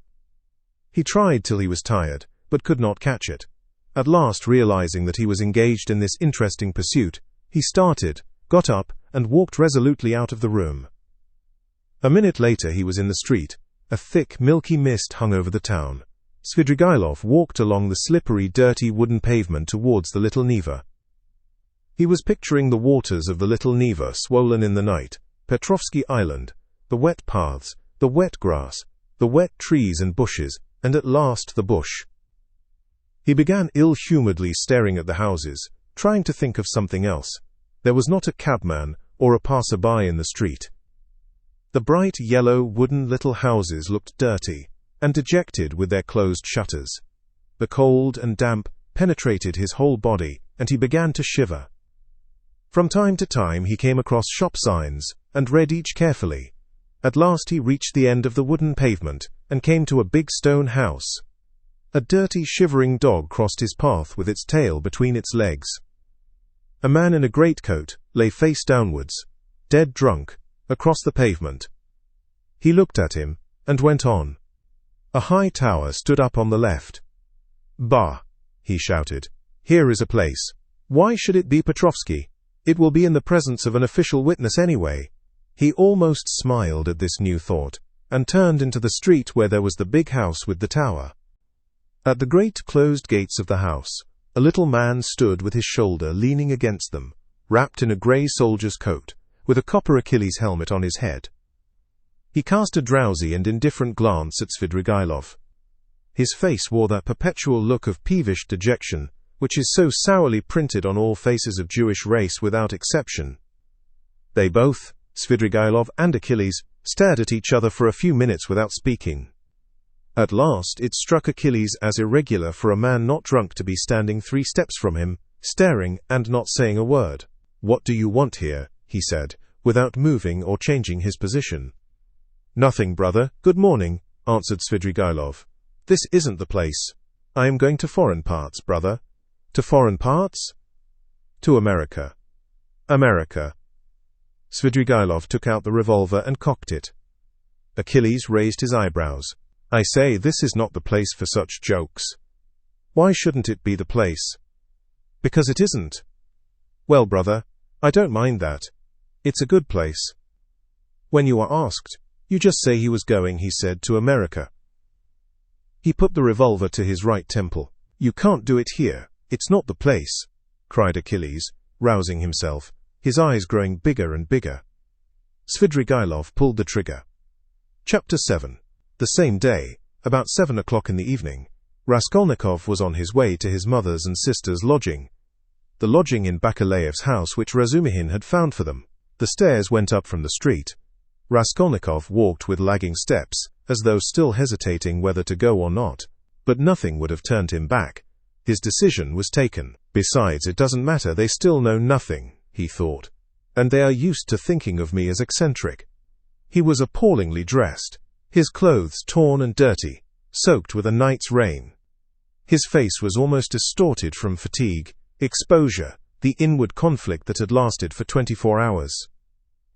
He tried till he was tired, but could not catch it. At last, realizing that he was engaged in this interesting pursuit, he started, got up, and walked resolutely out of the room. A minute later he was in the street. A thick, milky mist hung over the town. Svidrigailov walked along the slippery, dirty wooden pavement towards the Little Neva. He was picturing the waters of the Little Neva swollen in the night, Petrovsky Island, the wet paths, the wet grass, the wet trees and bushes, and at last the bush. He began ill-humoredly staring at the houses, trying to think of something else. There was not a cabman or a passer-by in the street. The bright yellow wooden little houses looked dirty and dejected with their closed shutters. The cold and damp penetrated his whole body, and he began to shiver. From time to time he came across shop signs and read each carefully. At last he reached the end of the wooden pavement and came to a big stone house. A dirty, shivering dog crossed his path with its tail between its legs. A man in a greatcoat lay face downwards, dead drunk, across the pavement. He looked at him and went on. A high tower stood up on the left. "Bah!" he shouted. "Here is a place. Why should it be Petrovsky? It will be in the presence of an official witness anyway." He almost smiled at this new thought, and turned into the street where there was the big house with the tower. At the great closed gates of the house, a little man stood with his shoulder leaning against them, wrapped in a grey soldier's coat, with a copper Achilles helmet on his head. He cast a drowsy and indifferent glance at Svidrigailov. His face wore that perpetual look of peevish dejection, which is so sourly printed on all faces of Jewish race without exception. They both, Svidrigailov and Achilles, stared at each other for a few minutes without speaking. At last it struck Achilles as irregular for a man not drunk to be standing 3 steps from him, staring and not saying a word. "What do you want here?" he said, without moving or changing his position. "Nothing, brother. Good morning," answered Svidrigailov. "This isn't the place. I am going to foreign parts, brother." "To foreign parts?" "To America." "America." Svidrigailov took out the revolver and cocked it. Achilles raised his eyebrows. "I say, this is not the place for such jokes." "Why shouldn't it be the place?" "Because it isn't." "Well, brother, I don't mind that. It's a good place." "When you are asked, you just say he was going," he said, "to America." He put the revolver to his right temple. "You can't do it here. It's not the place," cried Achilles, rousing himself, his eyes growing bigger and bigger. Svidrigailov pulled the trigger. Chapter 7. The same day, about 7 o'clock in the evening, Raskolnikov was on his way to his mother's and sister's lodging, the lodging in Bakalayev's house which Razumihin had found for them. The stairs went up from the street. Raskolnikov walked with lagging steps, as though still hesitating whether to go or not. But nothing would have turned him back. His decision was taken. "Besides, it doesn't matter, they still know nothing," he thought. "And they are used to thinking of me as eccentric." He was appallingly dressed, his clothes torn and dirty, soaked with a night's rain. His face was almost distorted from fatigue, exposure, the inward conflict that had lasted for 24 hours.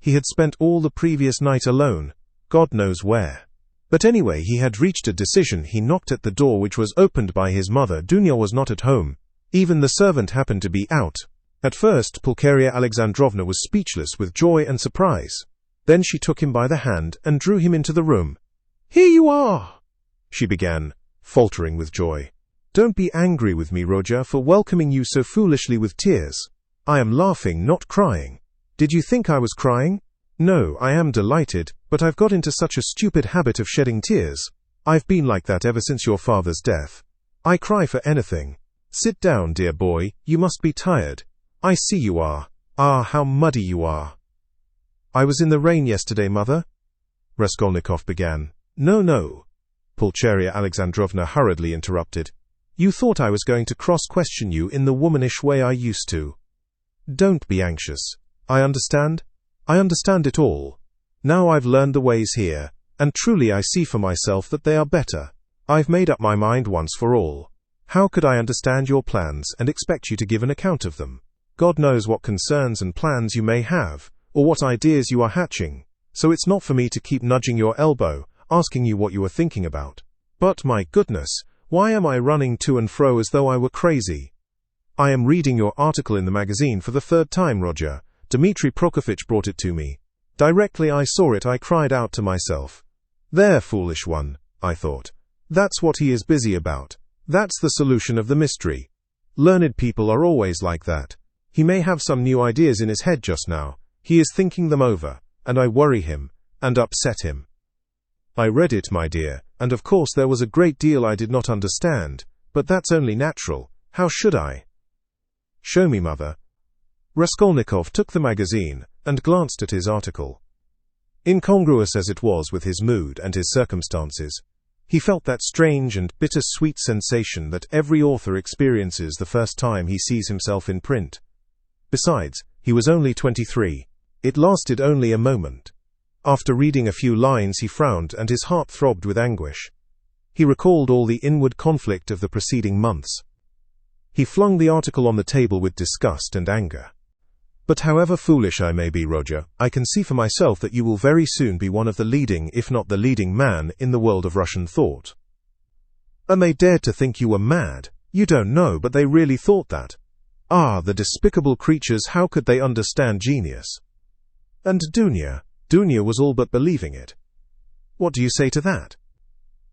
He had spent all the previous night alone, God knows where. But anyway, he had reached a decision. He knocked at the door, which was opened by his mother. Dunya was not at home. Even the servant happened to be out. At first, Pulcheria Alexandrovna was speechless with joy and surprise. Then she took him by the hand and drew him into the room. "Here you are," she began, faltering with joy. "Don't be angry with me, Roger, for welcoming you so foolishly with tears. I am laughing, not crying. Did you think I was crying? No, I am delighted, but I've got into such a stupid habit of shedding tears. I've been like that ever since your father's death. I cry for anything. Sit down, dear boy, you must be tired. I see you are. Ah, how muddy you are." "I was in the rain yesterday, mother," Raskolnikov began. No, Pulcheria Alexandrovna hurriedly interrupted. "You thought I was going to cross-question you in the womanish way I used to. Don't be anxious. I understand it all. Now I've learned the ways here, and truly I see for myself that they are better. I've made up my mind once for all. How could I understand your plans and expect you to give an account of them? God knows what concerns and plans you may have, or what ideas you are hatching, so it's not for me to keep nudging your elbow, asking you what you are thinking about. But my goodness, why am I running to and fro as though I were crazy? I am reading your article in the magazine for the third time, Roger. Dmitri Prokofiev brought it to me. Directly I saw it, I cried out to myself. There, foolish one, I thought. That's what he is busy about. That's the solution of the mystery. Learned people are always like that. He may have some new ideas in his head just now. He is thinking them over, and I worry him, and upset him. I read it, my dear, and of course there was a great deal I did not understand, but that's only natural. How should I? Show me, mother. Raskolnikov took the magazine and glanced at his article. Incongruous as it was with his mood and his circumstances, he felt that strange and bitter-sweet sensation that every author experiences the first time he sees himself in print. Besides, he was only 23. It lasted only a moment. After reading a few lines, he frowned and his heart throbbed with anguish. He recalled all the inward conflict of the preceding months. He flung the article on the table with disgust and anger. But however foolish I may be, Roger, I can see for myself that you will very soon be one of the leading, if not the leading man, in the world of Russian thought. And they dared to think you were mad. You don't know, but they really thought that. Ah, the despicable creatures, how could they understand genius? And Dunya was all but believing it. What do you say to that?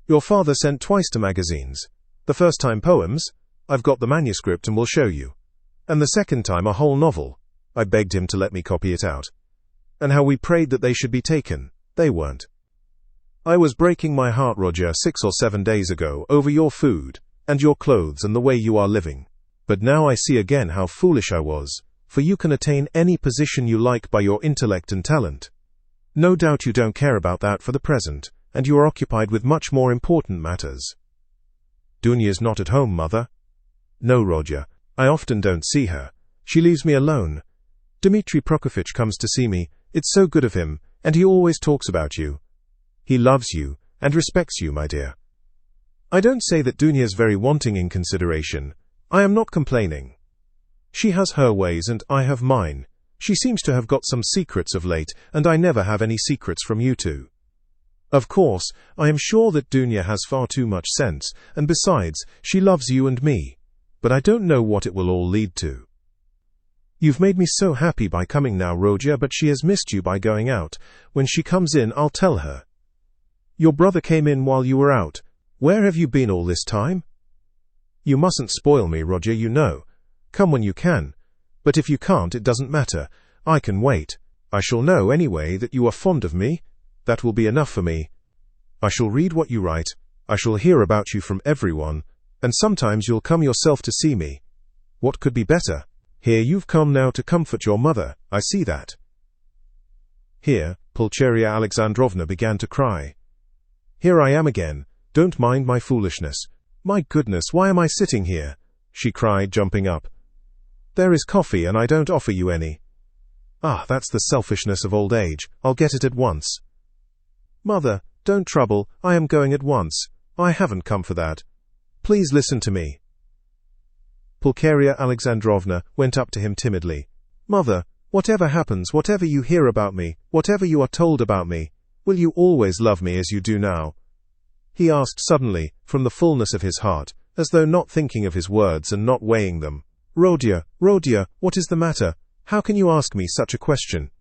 Your father sent twice to magazines. The first time poems, I've got the manuscript and will show you. And the second time a whole novel. I begged him to let me copy it out. And how we prayed that they should be taken. They weren't. I was breaking my heart, Roger, 6 or 7 days ago, over your food, and your clothes and the way you are living. But now I see again how foolish I was, for you can attain any position you like by your intellect and talent. No doubt you don't care about that for the present, and you are occupied with much more important matters. Dunya's not at home, mother. No, Roger, I often don't see her. She leaves me alone. Dmitri Prokofiev comes to see me. It's so good of him, and he always talks about you. He loves you, and respects you, my dear. I don't say that Dunya's very wanting in consideration. I am not complaining. She has her ways and I have mine. She seems to have got some secrets of late, and I never have any secrets from you two. Of course, I am sure that Dunya has far too much sense, and besides, she loves you and me. But I don't know what it will all lead to. You've made me so happy by coming now, Roger, but she has missed you by going out. When she comes in, I'll tell her. Your brother came in while you were out. Where have you been all this time? You mustn't spoil me, Roger, you know. Come when you can. But if you can't, it doesn't matter. I can wait. I shall know, anyway, that you are fond of me. That will be enough for me. I shall read what you write. I shall hear about you from everyone. And sometimes you'll come yourself to see me. What could be better? Here you've come now to comfort your mother. I see that. Here, Pulcheria Alexandrovna began to cry. Here I am again. Don't mind my foolishness. My goodness, why am I sitting here? She cried, jumping up. There is coffee, and I don't offer you any. Ah, that's the selfishness of old age. I'll get it at once. Mother, don't trouble. I am going at once. I haven't come for that. Please listen to me. Pulcheria Alexandrovna went up to him timidly. Mother, whatever happens, whatever you hear about me, whatever you are told about me, will you always love me as you do now? He asked suddenly, from the fullness of his heart, as though not thinking of his words and not weighing them. Rodia, what is the matter? How can you ask me such a question?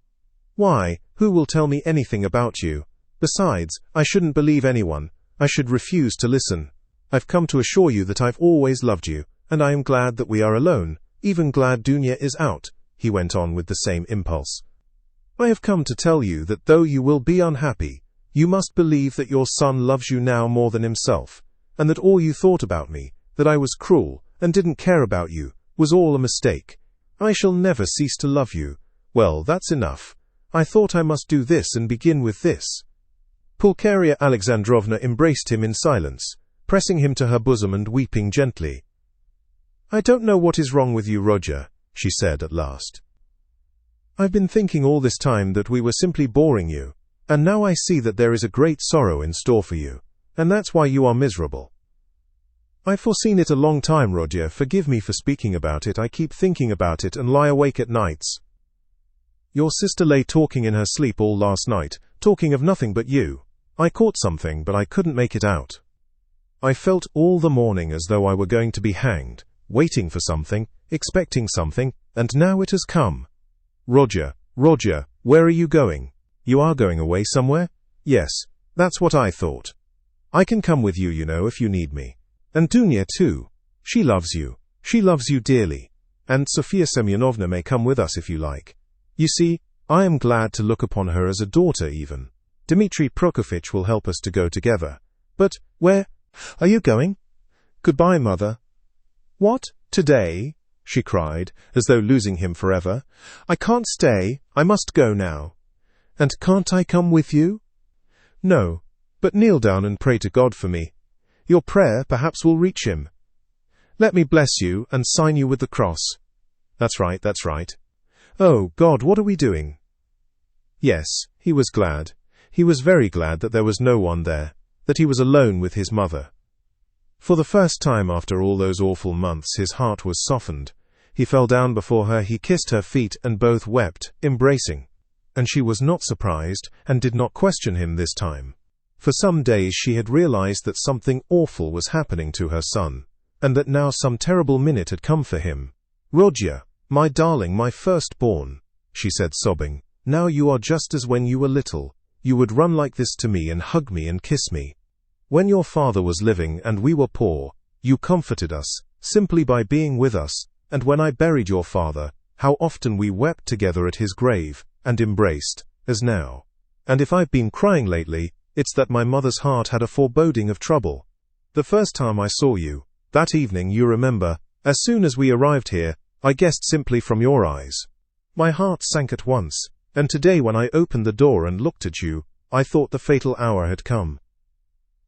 Why, who will tell me anything about you? Besides, I shouldn't believe anyone. I should refuse to listen. I've come to assure you that I've always loved you, and I am glad that we are alone, even glad Dunya is out, he went on with the same impulse. I have come to tell you that though you will be unhappy, you must believe that your son loves you now more than himself, and that all you thought about me, that I was cruel and didn't care about you, was all a mistake. I shall never cease to love you. Well, that's enough. I thought I must do this and begin with this. Pulcheria Alexandrovna embraced him in silence, pressing him to her bosom and weeping gently. I don't know what is wrong with you, Roger, she said at last. I've been thinking all this time that we were simply boring you. And now I see that there is a great sorrow in store for you, and that's why you are miserable. I've foreseen it a long time, Rodya. Forgive me for speaking about it. I keep thinking about it and lie awake at nights. Your sister lay talking in her sleep all last night, talking of nothing but you. I caught something, but I couldn't make it out. I felt all the morning as though I were going to be hanged, waiting for something, expecting something, and now it has come. Rodya, where are you going? You are going away somewhere? Yes, that's what I thought. I can come with you, you know, if you need me. And Dunya too. She loves you. She loves you dearly. And Sofia Semyonovna may come with us if you like. You see, I am glad to look upon her as a daughter even. Dmitri Prokofitch will help us to go together. But where are you going? Goodbye, mother. What? Today? She cried, as though losing him forever. I can't stay. I must go now. And can't I come with you? No, but kneel down and pray to God for me. Your prayer perhaps will reach him. Let me bless you and sign you with the cross. That's right, that's right. Oh, God, what are we doing? Yes, he was glad. He was very glad that there was no one there, that he was alone with his mother. For the first time after all those awful months, his heart was softened. He fell down before her, he kissed her feet, and both wept, embracing. And she was not surprised, and did not question him this time. For some days she had realized that something awful was happening to her son, and that now some terrible minute had come for him. Rodya, my darling, my firstborn, she said sobbing, now you are just as when you were little. You would run like this to me and hug me and kiss me. When your father was living and we were poor, you comforted us, simply by being with us, and when I buried your father, how often we wept together at his grave, and embraced, as now. And if I've been crying lately, it's that my mother's heart had a foreboding of trouble. The first time I saw you, that evening, you remember, as soon as we arrived here, I guessed simply from your eyes. My heart sank at once, and today when I opened the door and looked at you, I thought the fatal hour had come.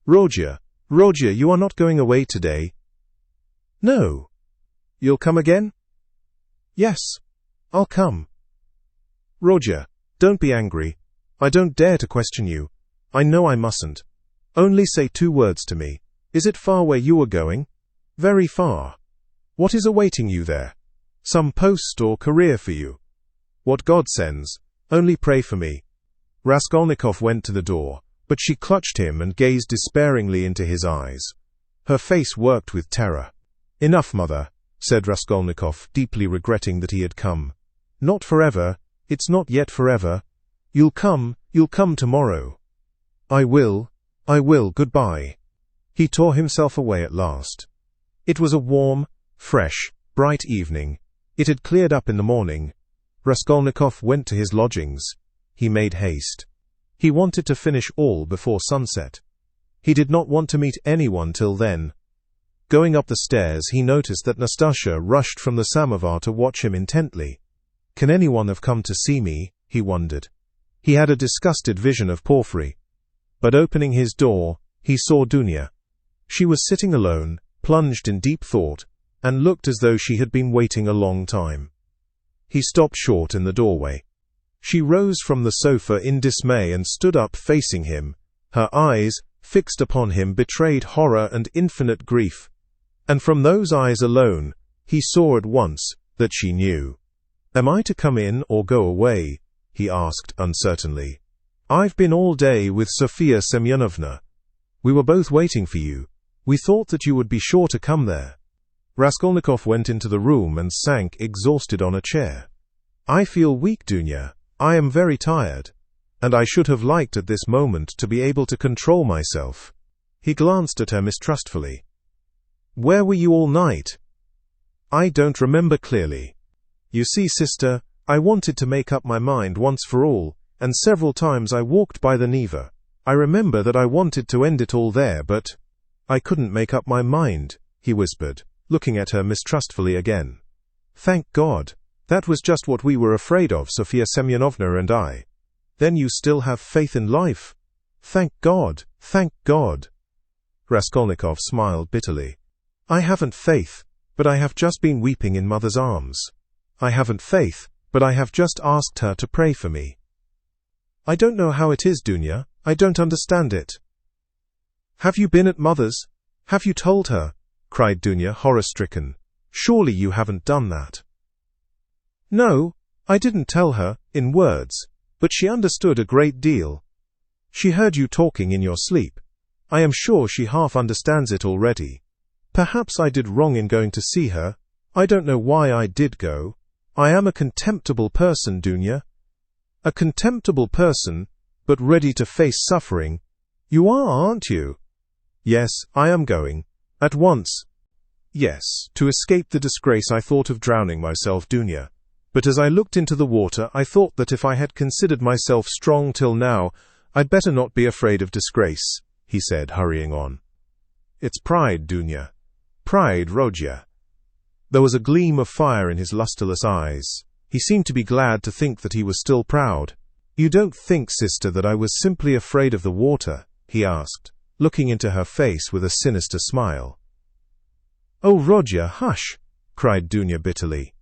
Rodya, you are not going away today? No. You'll come again? Yes, I'll come. Rodya, don't be angry. I don't dare to question you. I know I mustn't. Only say 2 words to me. Is it far where you are going? Very far. What is awaiting you there? Some post or career for you? What God sends. Only pray for me. Raskolnikov went to the door, but she clutched him and gazed despairingly into his eyes. Her face worked with terror. Enough, mother, said Raskolnikov, deeply regretting that he had come. Not forever. It's not yet forever. You'll come tomorrow. I will, goodbye. He tore himself away at last. It was a warm, fresh, bright evening. It had cleared up in the morning. Raskolnikov went to his lodgings. He made haste. He wanted to finish all before sunset. He did not want to meet anyone till then. Going up the stairs, he noticed that Nastasya rushed from the samovar to watch him intently. Can anyone have come to see me? He wondered. He had a disgusted vision of Porfiry. But opening his door, he saw Dunya. She was sitting alone, plunged in deep thought, and looked as though she had been waiting a long time. He stopped short in the doorway. She rose from the sofa in dismay and stood up facing him. Her eyes, fixed upon him, betrayed horror and infinite grief. And from those eyes alone, he saw at once that she knew. Am I to come in or go away? He asked uncertainly. I've been all day with Sofia Semyonovna. We were both waiting for you. We thought that you would be sure to come there. Raskolnikov went into the room and sank exhausted on a chair. I feel weak, Dunya. I am very tired. And I should have liked at this moment to be able to control myself. He glanced at her mistrustfully. Where were you all night? I don't remember clearly. You see, sister, I wanted to make up my mind once for all, and several times I walked by the Neva. I remember that I wanted to end it all there, but I couldn't make up my mind, he whispered, looking at her mistrustfully again. Thank God. That was just what we were afraid of, Sofia Semyonovna and I. Then you still have faith in life? Thank God, thank God. Raskolnikov smiled bitterly. I haven't faith, but I have just been weeping in mother's arms. I haven't faith, but I have just asked her to pray for me. I don't know how it is, Dunya. I don't understand it. Have you been at Mother's? Have you told her? Cried Dunya, horror-stricken. Surely you haven't done that. No, I didn't tell her, in words, but she understood a great deal. She heard you talking in your sleep. I am sure she half understands it already. Perhaps I did wrong in going to see her. I don't know why I did go. I am a contemptible person, Dunya. A contemptible person, but ready to face suffering. You are, aren't you? Yes, I am going. At once. Yes, to escape the disgrace I thought of drowning myself, Dunya. But as I looked into the water, I thought that if I had considered myself strong till now, I'd better not be afraid of disgrace, he said, hurrying on. It's pride, Dunya. Pride, Rodya. There was a gleam of fire in his lustreless eyes. He seemed to be glad to think that he was still proud. You don't think, sister, that I was simply afraid of the water? He asked, looking into her face with a sinister smile. Oh, Rodya, hush! Cried Dunya bitterly.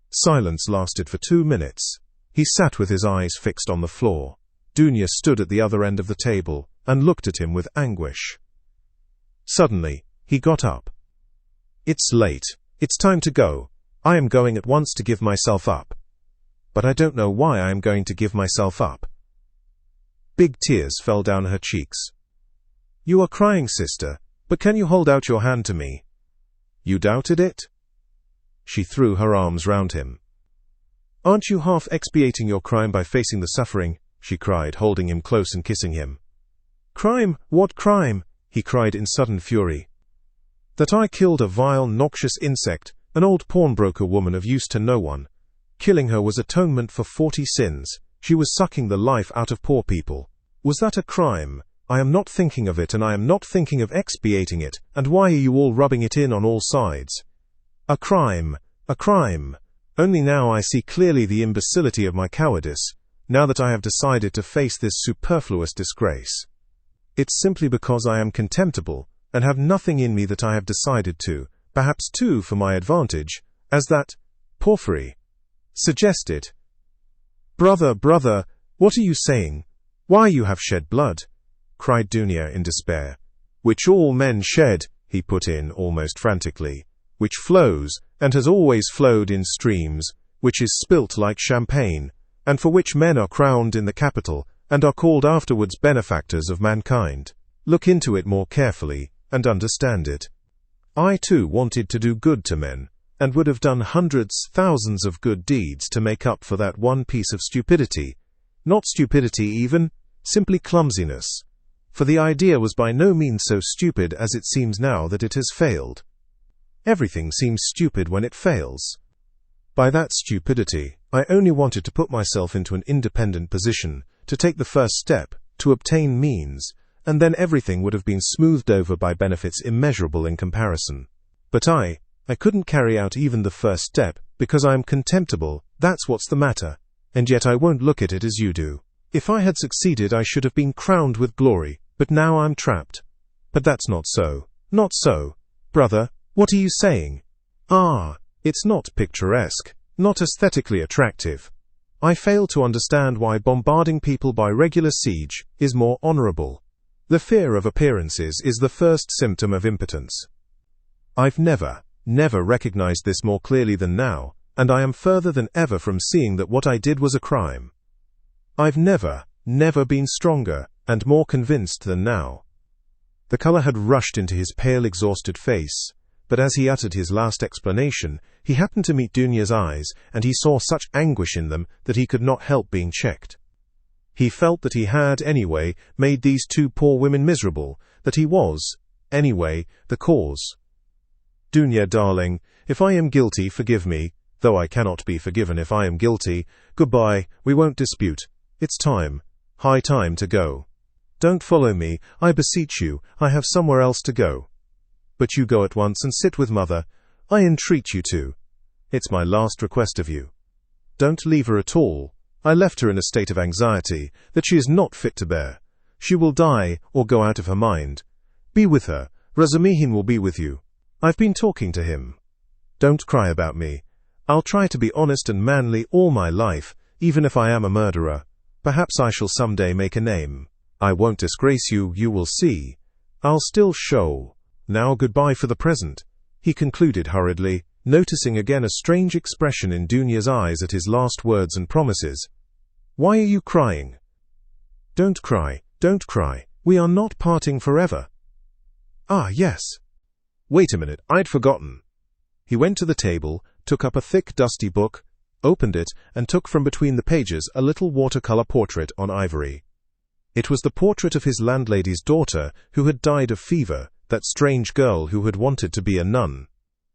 Silence lasted for 2 minutes. He sat with his eyes fixed on the floor. Dunya stood at the other end of the table and looked at him with anguish. Suddenly, he got up. It's late. It's time to go. I am going at once to give myself up. But I don't know why I am going to give myself up. Big tears fell down her cheeks. You are crying, sister, but can you hold out your hand to me? You doubted it? She threw her arms round him. Aren't you half expiating your crime by facing the suffering? She cried, holding him close and kissing him. Crime? What crime? He cried in sudden fury. That I killed a vile, noxious insect, an old pawnbroker woman of use to no one. Killing her was atonement for 40 sins. She was sucking the life out of poor people. Was that a crime? I am not thinking of it, and I am not thinking of expiating it, and why are you all rubbing it in on all sides? A crime. A crime. Only now I see clearly the imbecility of my cowardice, now that I have decided to face this superfluous disgrace. It's simply because I am contemptible, and have nothing in me that I have decided to, perhaps too for my advantage, as that Porphyry suggested. Brother, what are you saying? Why, you have shed blood, cried Dunya in despair. Which all men shed, he put in almost frantically, which flows, and has always flowed in streams, which is spilt like champagne, and for which men are crowned in the capital, and are called afterwards benefactors of mankind. Look into it more carefully, and understand it. I too wanted to do good to men, and would have done hundreds, thousands of good deeds to make up for that one piece of stupidity. Not stupidity even, simply clumsiness. For the idea was by no means so stupid as it seems now that it has failed. Everything seems stupid when it fails. By that stupidity, I only wanted to put myself into an independent position, to take the first step, to obtain means, and then everything would have been smoothed over by benefits immeasurable in comparison. But I couldn't carry out even the first step, because I am contemptible, that's what's the matter, and yet I won't look at it as you do. If I had succeeded I should have been crowned with glory, but now I'm trapped. But that's not so. Not so. Brother, what are you saying? It's not picturesque, not aesthetically attractive. I fail to understand why bombarding people by regular siege is more honorable. The fear of appearances is the first symptom of impotence. I've never recognized this more clearly than now, and I am further than ever from seeing that what I did was a crime. I've never been stronger and more convinced than now. The color had rushed into his pale, exhausted face, but as he uttered his last explanation, he happened to meet Dunya's eyes, and he saw such anguish in them that he could not help being checked. He felt that he had, anyway, made these 2 poor women miserable, that he was, anyway, the cause. Dunya, darling, if I am guilty, forgive me, though I cannot be forgiven if I am guilty. Goodbye, we won't dispute. It's time, high time to go. Don't follow me, I beseech you, I have somewhere else to go. But you go at once and sit with Mother. I entreat you to. It's my last request of you. Don't leave her at all. I left her in a state of anxiety that she is not fit to bear. She will die or go out of her mind. Be with her. Razumihin will be with you. I've been talking to him. Don't cry about me. I'll try to be honest and manly all my life, even if I am a murderer. Perhaps I shall someday make a name. I won't disgrace you, you will see. I'll still show. Now goodbye for the present," he concluded hurriedly, noticing again a strange expression in Dunya's eyes at his last words and promises. "Why are you crying?" Don't cry. We are not parting forever." "Ah, yes. Wait a minute, I'd forgotten." He went to the table, took up a thick, dusty book, opened it, and took from between the pages a little watercolor portrait on ivory. It was the portrait of his landlady's daughter, who had died of fever, that strange girl who had wanted to be a nun.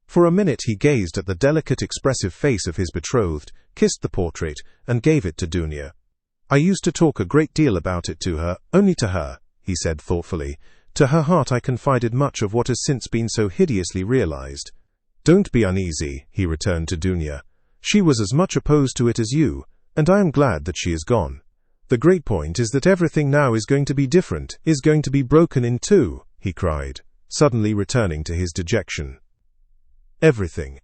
For a minute he gazed at the delicate, expressive face of his betrothed, kissed the portrait, and gave it to Dunya. "I used to talk a great deal about it to her, only to her," he said thoughtfully. "To her heart I confided much of what has since been so hideously realized." "Don't be uneasy," he returned to Dunya. "She was as much opposed to it as you, and I am glad that she is gone. The great point is that everything now is going to be different, is going to be broken in two," he cried, suddenly returning to his dejection. Everything.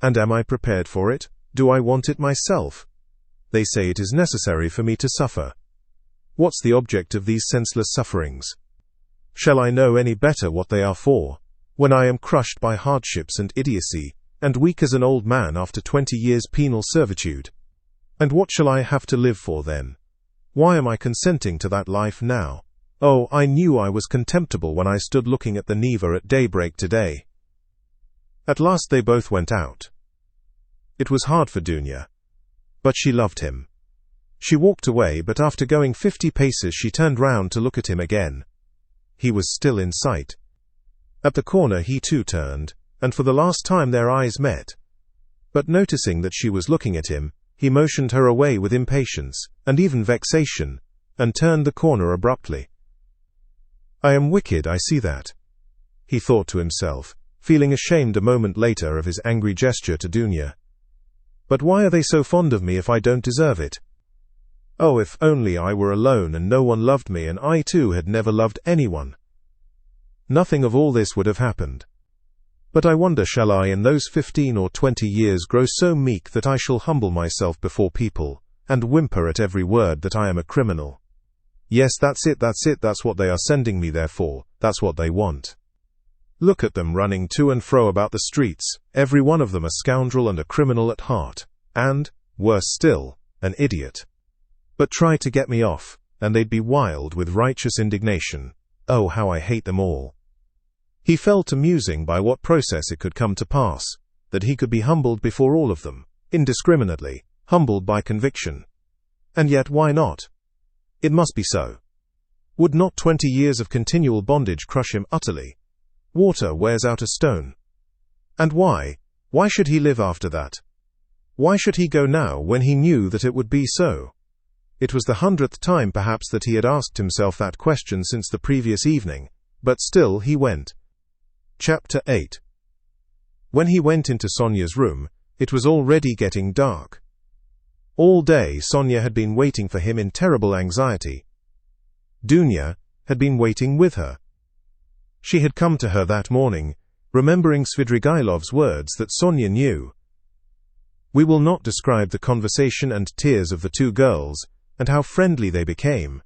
And am I prepared for it? Do I want it myself? They say it is necessary for me to suffer. What's the object of these senseless sufferings? Shall I know any better what they are for, when I am crushed by hardships and idiocy, and weak as an old man after 20 years penal servitude? And what shall I have to live for then? Why am I consenting to that life now? Oh, I knew I was contemptible when I stood looking at the Neva at daybreak today." At last they both went out. It was hard for Dunya. But she loved him. She walked away, but after going 50 paces she turned round to look at him again. He was still in sight. At the corner he too turned, and for the last time their eyes met. But noticing that she was looking at him, he motioned her away with impatience, and even vexation, and turned the corner abruptly. "I am wicked, I see that," he thought to himself, feeling ashamed a moment later of his angry gesture to Dunya. "But why are they so fond of me if I don't deserve it? Oh, if only I were alone and no one loved me, and I too had never loved anyone. Nothing of all this would have happened. But I wonder, shall I in those 15 or 20 years grow so meek that I shall humble myself before people, and whimper at every word that I am a criminal? Yes, that's it, that's what they are sending me there for, that's what they want. Look at them running to and fro about the streets, every one of them a scoundrel and a criminal at heart, and, worse still, an idiot. But try to get me off, and they'd be wild with righteous indignation. Oh, how I hate them all." He fell to musing by what process it could come to pass, that he could be humbled before all of them, indiscriminately, humbled by conviction. And yet why not? It must be so. Would not 20 years of continual bondage crush him utterly? Water wears out a stone. And why should he live after that? Why should he go now when he knew that it would be so? It was the 100th time perhaps that he had asked himself that question since the previous evening, but still he went. Chapter 8. When he went into Sonia's room, it was already getting dark. All day Sonia had been waiting for him in terrible anxiety. Dunya had been waiting with her. She had come to her that morning, remembering Svidrigailov's words that Sonia knew. We will not describe the conversation and tears of the two girls, and how friendly they became.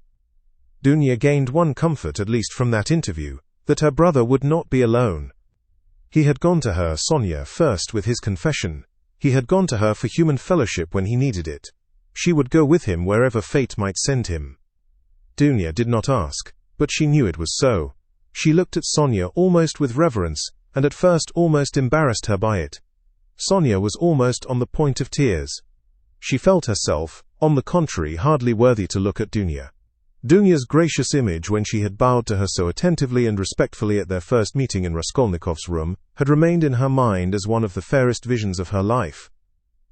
Dunya gained one comfort at least from that interview, that her brother would not be alone. He had gone to her, Sonia, first with his confession. He had gone to her for human fellowship when he needed it. She would go with him wherever fate might send him. Dunya did not ask, but she knew it was so. She looked at Sonia almost with reverence, and at first almost embarrassed her by it. Sonia was almost on the point of tears. She felt herself, on the contrary, hardly worthy to look at Dunya. Dunya's gracious image, when she had bowed to her so attentively and respectfully at their first meeting in Raskolnikov's room, had remained in her mind as one of the fairest visions of her life.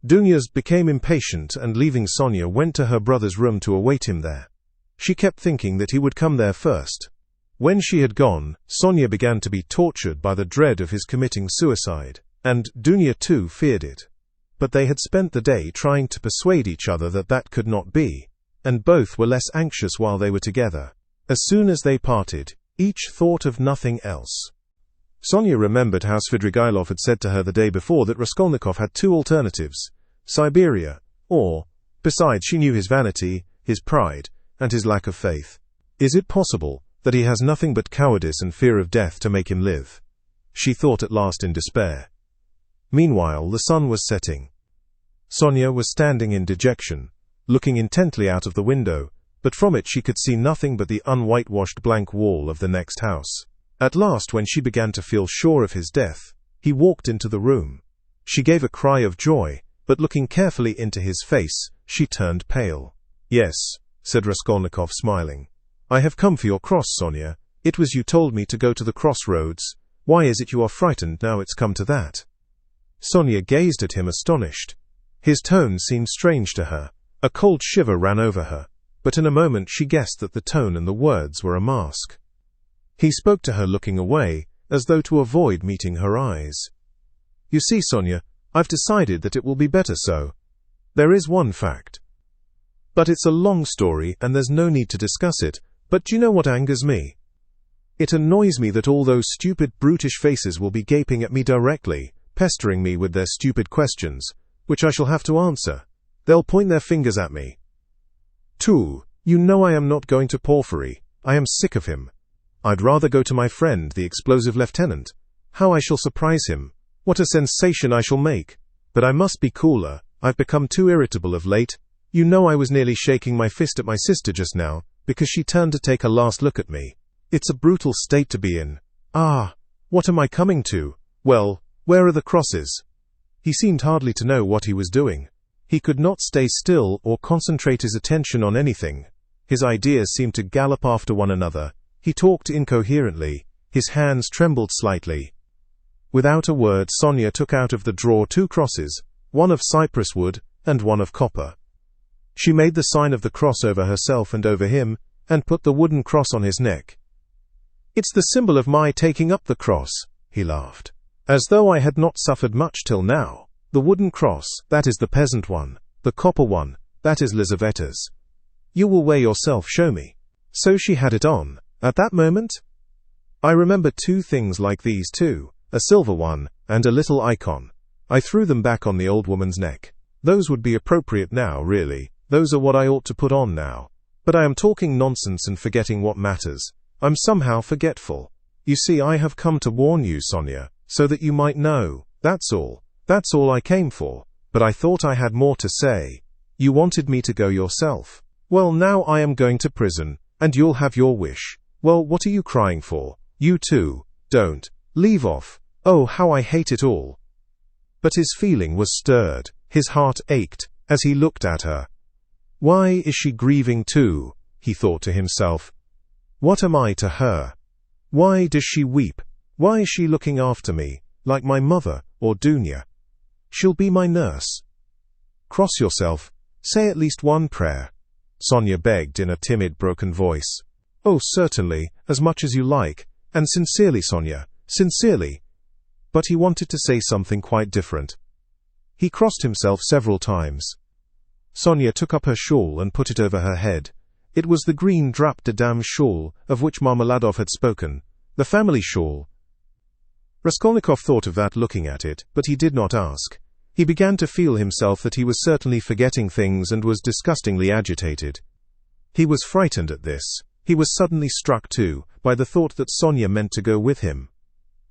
Dunya's became impatient, and leaving Sonia went to her brother's room to await him there. She kept thinking that he would come there first. When she had gone, Sonia began to be tortured by the dread of his committing suicide, and Dunya too feared it. But they had spent the day trying to persuade each other that that could not be, and both were less anxious while they were together. As soon as they parted, each thought of nothing else. Sonia remembered how Svidrigailov had said to her the day before that Raskolnikov had two alternatives, Siberia, or, besides she knew his vanity, his pride, and his lack of faith. Is it possible that he has nothing but cowardice and fear of death to make him live? She thought at last in despair. Meanwhile, the sun was setting. Sonia was standing in dejection, looking intently out of the window, but from it she could see nothing but the unwhitewashed blank wall of the next house. At last, when she began to feel sure of his death, he walked into the room. She gave a cry of joy, but looking carefully into his face, she turned pale. "Yes," said Raskolnikov, smiling. "I have come for your cross, Sonia. It was you told me to go to the crossroads. Why is it you are frightened now it's come to that?" Sonia gazed at him astonished. His tone seemed strange to her. A cold shiver ran over her, but in a moment she guessed that the tone and the words were a mask. He spoke to her looking away, as though to avoid meeting her eyes. "You see, Sonia, I've decided that it will be better so. There is one fact. But it's a long story and there's no need to discuss it, but do you know what angers me? It annoys me that all those stupid, brutish faces will be gaping at me directly, pestering me with their stupid questions, which I shall have to answer. They'll point their fingers at me. 2. You know I am not going to Porfiry. I am sick of him. I'd rather go to my friend, the explosive lieutenant. How I shall surprise him. What a sensation I shall make. But I must be cooler. I've become too irritable of late. You know I was nearly shaking my fist at my sister just now, because she turned to take a last look at me. It's a brutal state to be in. Ah, what am I coming to? Well, where are the crosses?" He seemed hardly to know what he was doing. He could not stay still or concentrate his attention on anything. His ideas seemed to gallop after one another. He talked incoherently. His hands trembled slightly. Without a word, Sonia took out of the drawer 2 crosses, one of cypress wood and one of copper. She made the sign of the cross over herself and over him, and put the wooden cross on his neck. "It's the symbol of my taking up the cross," he laughed. "As though I had not suffered much till now. The wooden cross, that is the peasant one. The copper one, that is Lizaveta's. You will weigh yourself, show me." So she had it on. At that moment, I remember 2 things like these too, a silver one, and a little icon. I threw them back on the old woman's neck. Those would be appropriate now, really. Those are what I ought to put on now. But I am talking nonsense and forgetting what matters. I'm somehow forgetful. You see, I have come to warn you, Sonia, so that you might know. That's all. That's all I came for. But I thought I had more to say. You wanted me to go yourself. Well, now I am going to prison, and you'll have your wish. Well, what are you crying for? You too. Don't. Leave off. Oh, how I hate it all. But his feeling was stirred. His heart ached, as he looked at her. Why is she grieving too? He thought to himself. What am I to her? Why does she weep? Why is she looking after me, like my mother or Dunya? She'll be my nurse. Cross yourself. Say at least one prayer. Sonia begged in a timid, broken voice. Oh, certainly, as much as you like, and sincerely, Sonia, sincerely. But he wanted to say something quite different. He crossed himself several times. Sonia took up her shawl and put it over her head. It was the green drap de dame shawl of which Marmeladov had spoken, the family shawl. Raskolnikov thought of that looking at it, but he did not ask. He began to feel himself that he was certainly forgetting things and was disgustingly agitated. He was frightened at this. He was suddenly struck, too, by the thought that Sonia meant to go with him.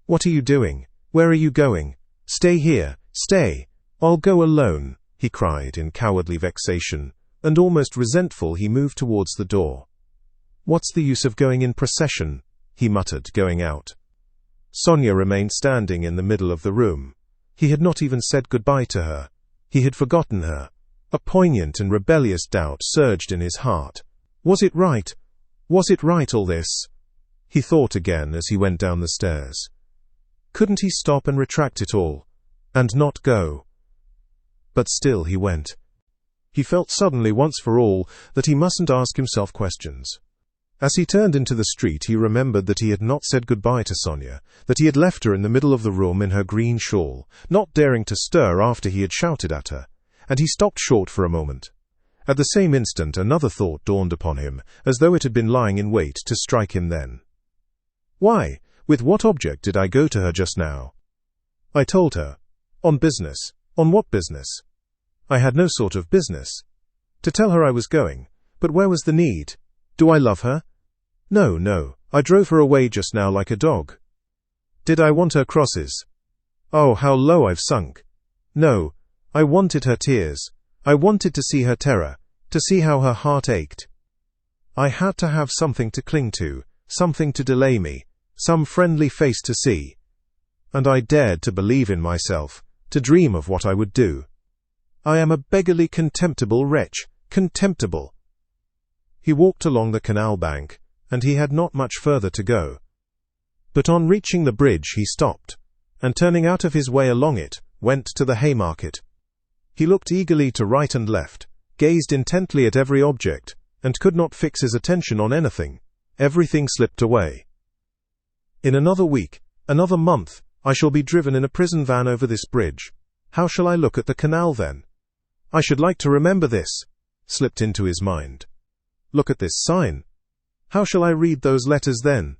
What are you doing? Where are you going? Stay here, stay. I'll go alone, he cried in cowardly vexation, and almost resentful he moved towards the door. What's the use of going in procession? He muttered, going out. Sonia remained standing in the middle of the room. He had not even said goodbye to her. He had forgotten her. A poignant and rebellious doubt surged in his heart. Was it right? Was it right, all this? He thought again as he went down the stairs. Couldn't he stop and retract it all, and not go? But still he went. He felt suddenly, once for all, that he mustn't ask himself questions. As he turned into the street, he remembered that he had not said goodbye to Sonia, that he had left her in the middle of the room in her green shawl, not daring to stir after he had shouted at her, and he stopped short for a moment. At the same instant, another thought dawned upon him, as though it had been lying in wait to strike him then. Why, with what object did I go to her just now? I told her. On business. On what business? I had no sort of business. To tell her I was going, But where was the need? Do I love her? No, no, I drove her away just now like a dog. Did I want her crosses? Oh, how low I've sunk. No, I wanted her tears. I wanted to see her terror, to see how her heart ached. I had to have something to cling to, something to delay me, some friendly face to see. And I dared to believe in myself, to dream of what I would do. I am a beggarly, contemptible wretch, contemptible. He walked along the canal bank, and he had not much further to go. But on reaching the bridge he stopped, and turning out of his way along it, went to the Haymarket. He looked eagerly to right and left, gazed intently at every object, and could not fix his attention on anything. Everything slipped away. In another week, another month, I shall be driven in a prison van over this bridge. How shall I look at the canal then? I should like to remember this, slipped into his mind. Look at this sign. How shall I read those letters then?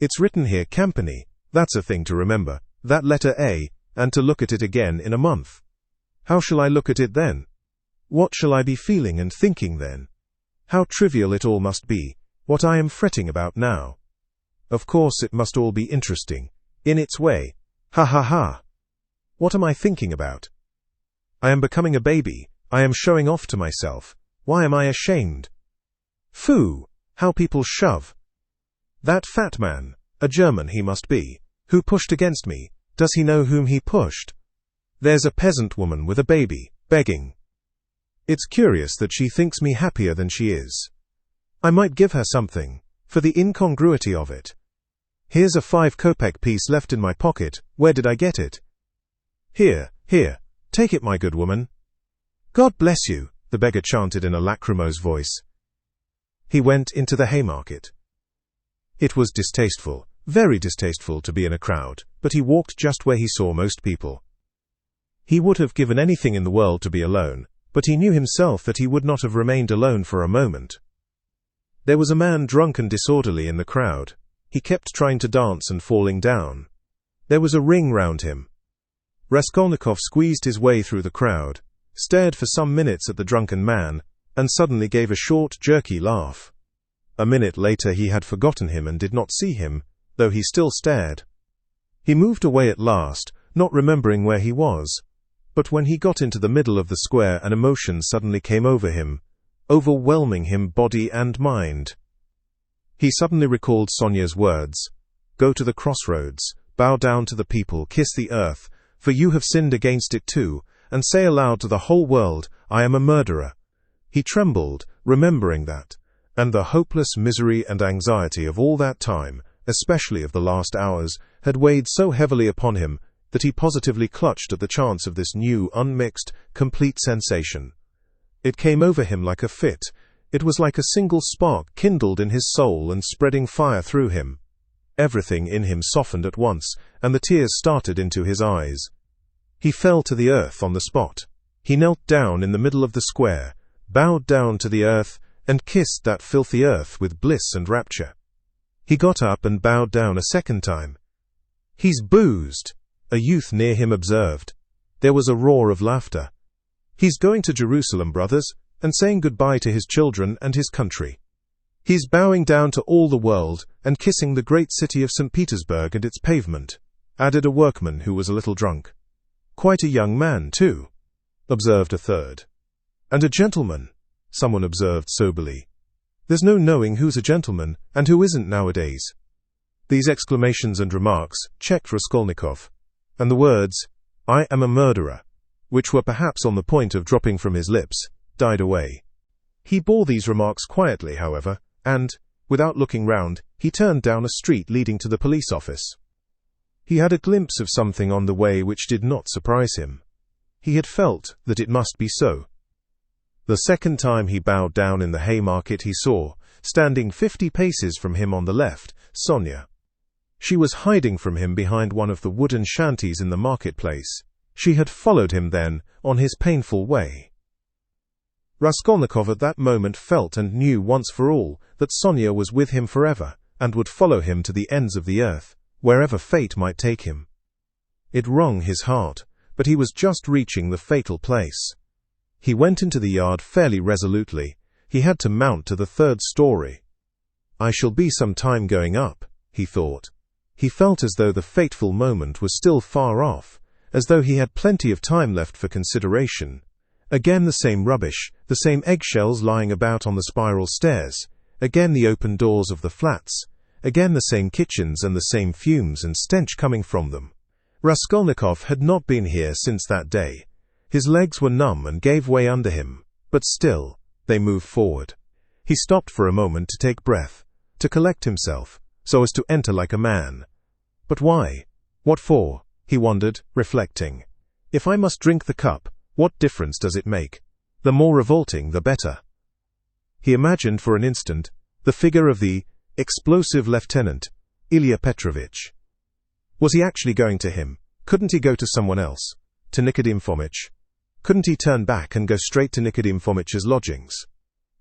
It's written here Campany, that's a thing to remember, that letter A, and to look at it again in a month. How shall I look at it then? What shall I be feeling and thinking then? How trivial it all must be, what I am fretting about now. Of course it must all be interesting, in its way. Ha ha ha. What am I thinking about? I am becoming a baby, I am showing off to myself. Why am I ashamed? Phoo, how people shove. That fat man, a German he must be, who pushed against me, does he know whom he pushed? There's a peasant woman with a baby, begging. It's curious that she thinks me happier than she is. I might give her something, for the incongruity of it. Here's a 5-kopeck piece left in my pocket, where did I get it? Here, take it, my good woman. God bless you, the beggar chanted in a lachrymose voice. He went into the Haymarket. It was distasteful, very distasteful to be in a crowd, but he walked just where he saw most people. He would have given anything in the world to be alone, but he knew himself that he would not have remained alone for a moment. There was a man drunk and disorderly in the crowd. He kept trying to dance and falling down. There was a ring round him. Raskolnikov squeezed his way through the crowd, stared for some minutes at the drunken man, and suddenly gave a short, jerky laugh. A minute later he had forgotten him and did not see him, though he still stared. He moved away at last, not remembering where he was. But when he got into the middle of the square, an emotion suddenly came over him, overwhelming him body and mind. He suddenly recalled Sonia's words, "Go to the crossroads, bow down to the people, kiss the earth, for you have sinned against it too, and say aloud to the whole world, I am a murderer." He trembled, remembering that, and the hopeless misery and anxiety of all that time, especially of the last hours, had weighed so heavily upon him that he positively clutched at the chance of this new, unmixed, complete sensation. It came over him like a fit. It was like a single spark kindled in his soul and spreading fire through him. Everything in him softened at once, and the tears started into his eyes. He fell to the earth on the spot. He knelt down in the middle of the square, bowed down to the earth, and kissed that filthy earth with bliss and rapture. He got up and bowed down a second time. "He's boozed," a youth near him observed. There was a roar of laughter. "He's going to Jerusalem, brothers, and saying goodbye to his children and his country. He's bowing down to all the world, and kissing the great city of St. Petersburg and its pavement," added a workman who was a little drunk. "Quite a young man, too," observed a third. "And a gentleman," someone observed soberly. "There's no knowing who's a gentleman, and who isn't nowadays." These exclamations and remarks checked Raskolnikov, and the words, "I am a murderer," which were perhaps on the point of dropping from his lips, died away. He bore these remarks quietly, however, and, without looking round, he turned down a street leading to the police office. He had a glimpse of something on the way which did not surprise him. He had felt that it must be so. The second time he bowed down in the Haymarket, he saw, standing 50 paces from him on the left, Sonia. She was hiding from him behind one of the wooden shanties in the marketplace. She had followed him then, on his painful way. Raskolnikov at that moment felt and knew once for all that Sonia was with him forever, and would follow him to the ends of the earth, wherever fate might take him. It wrung his heart, but he was just reaching the fatal place. He went into the yard fairly resolutely, He had to mount to the 3rd story. I shall be some time going up, he thought. He felt as though the fateful moment was still far off, as though he had plenty of time left for consideration. Again the same rubbish, the same eggshells lying about on the spiral stairs, again the open doors of the flats, again the same kitchens and the same fumes and stench coming from them. Raskolnikov had not been here since that day. His legs were numb and gave way under him, but still, they moved forward. He stopped for a moment to take breath, to collect himself, so as to enter like a man. But why? What for? He wondered, reflecting. If I must drink the cup, what difference does it make? The more revolting, the better. He imagined for an instant the figure of the explosive lieutenant, Ilya Petrovich. Was he actually going to him? Couldn't he go to someone else? To Nikodim Fomitch? Couldn't he turn back and go straight to Nikodim Fomitch's lodgings?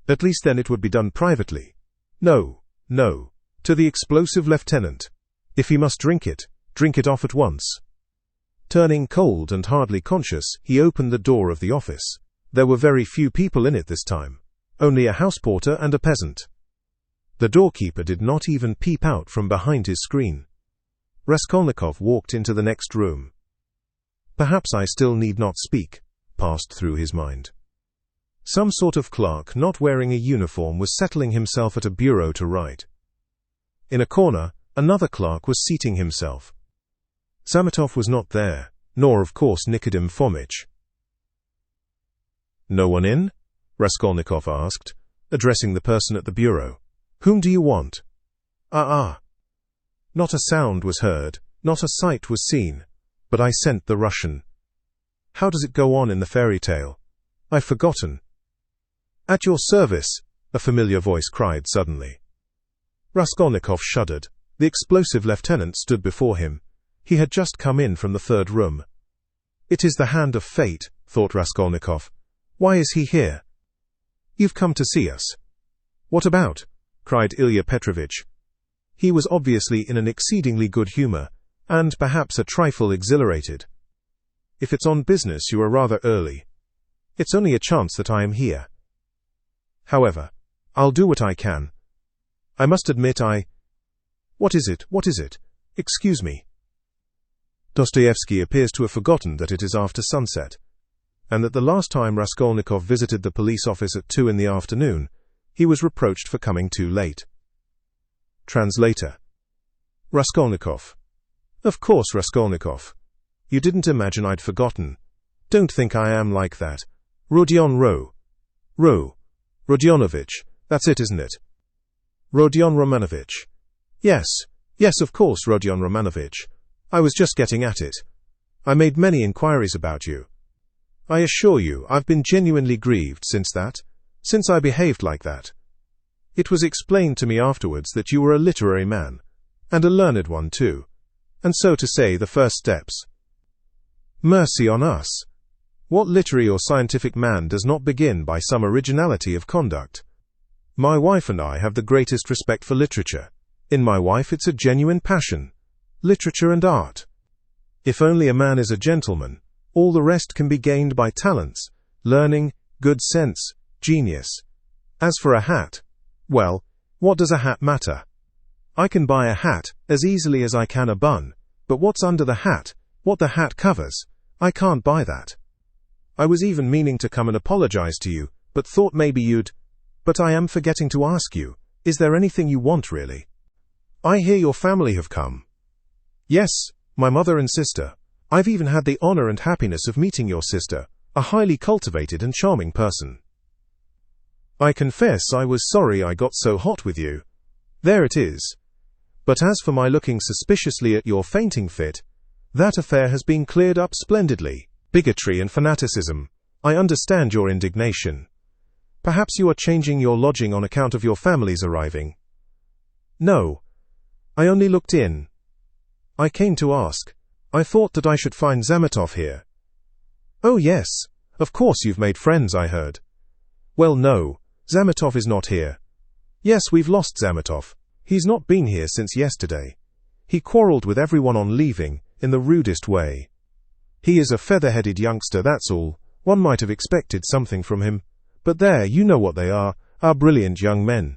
At least then it would be done privately. No, no, to the explosive lieutenant. If he must drink it off at once. Turning cold and hardly conscious, he opened the door of the office. There were very few people in it this time. Only a house porter and a peasant. The doorkeeper did not even peep out from behind his screen. Raskolnikov walked into the next room. Perhaps I still need not speak, passed through his mind. Some sort of clerk not wearing a uniform was settling himself at a bureau to write. In a corner, another clerk was seating himself. Zametov was not there, nor of course Nikodim Fomitch. "No one in?" Raskolnikov asked, addressing the person at the bureau. "Whom do you want?" Not a sound was heard, not a sight was seen, but I sent the Russian. How does it go on in the fairy tale? I've forgotten. "At your service," a familiar voice cried suddenly. Raskolnikov shuddered. The explosive lieutenant stood before him. He had just come in from the 3rd room. It is the hand of fate, thought Raskolnikov. Why is he here? "You've come to see us." "What about?" cried Ilya Petrovich. He was obviously in an exceedingly good humor, and perhaps a trifle exhilarated. "If it's on business, you are rather early. It's only a chance that I am here. However, I'll do what I can. I must admit What is it? What is it? Excuse me." Dostoevsky appears to have forgotten that it is after sunset, and that the last time Raskolnikov visited the police office at 2 in the afternoon, he was reproached for coming too late. Translator. Raskolnikov. "Of course, Raskolnikov. You didn't imagine I'd forgotten. Don't think I am like that. Rodion Rodionovich. That's it, isn't it? Rodion Romanovich. Yes, of course, Rodion Romanovich. I was just getting at it. I made many inquiries about you. I assure you, I've been genuinely grieved since I behaved like that. It was explained to me afterwards that you were a literary man, and a learned one too, and so to say the first steps. Mercy on us! What literary or scientific man does not begin by some originality of conduct? My wife and I have the greatest respect for literature. In my wife it's a genuine passion. Literature and art. If only a man is a gentleman, all the rest can be gained by talents, learning, good sense, genius. As for a hat, well, what does a hat matter? I can buy a hat as easily as I can a bun, but what's under the hat, what the hat covers, I can't buy that. I was even meaning to come and apologize to you, but thought maybe you'd... But I am forgetting to ask you, is there anything you want really? I hear your family have come. Yes, my mother and sister. I've even had the honor and happiness of meeting your sister, a highly cultivated and charming person. I confess I was sorry I got so hot with you. There it is. But as for my looking suspiciously at your fainting fit, that affair has been cleared up splendidly. Bigotry and fanaticism. I understand your indignation. Perhaps you are changing your lodging on account of your family's arriving. No. I only looked in. I came to ask. I thought that I should find Zametov here. Oh yes, of course you've made friends, I heard. Well no, Zametov is not here. Yes, we've lost Zametov. He's not been here since yesterday. He quarreled with everyone on leaving, in the rudest way. He is a feather-headed youngster, that's all. One might have expected something from him. But there, you know what they are, are brilliant young men.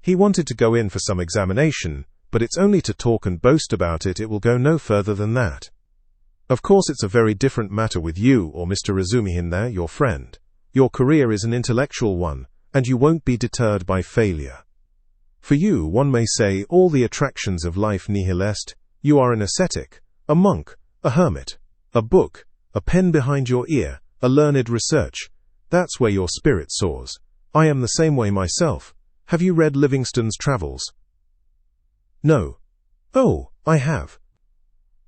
He wanted to go in for some examination, but it's only to talk and boast about it. It will go no further than that. Of course it's a very different matter with you or Mr. Razumihin there, your friend. Your career is an intellectual one, and you won't be deterred by failure. For you, one may say, all the attractions of life nihil est. You are an ascetic, a monk, a hermit, a book, a pen behind your ear, a learned research. That's where your spirit soars. I am the same way myself. Have you read Livingstone's Travels? No. Oh, I have.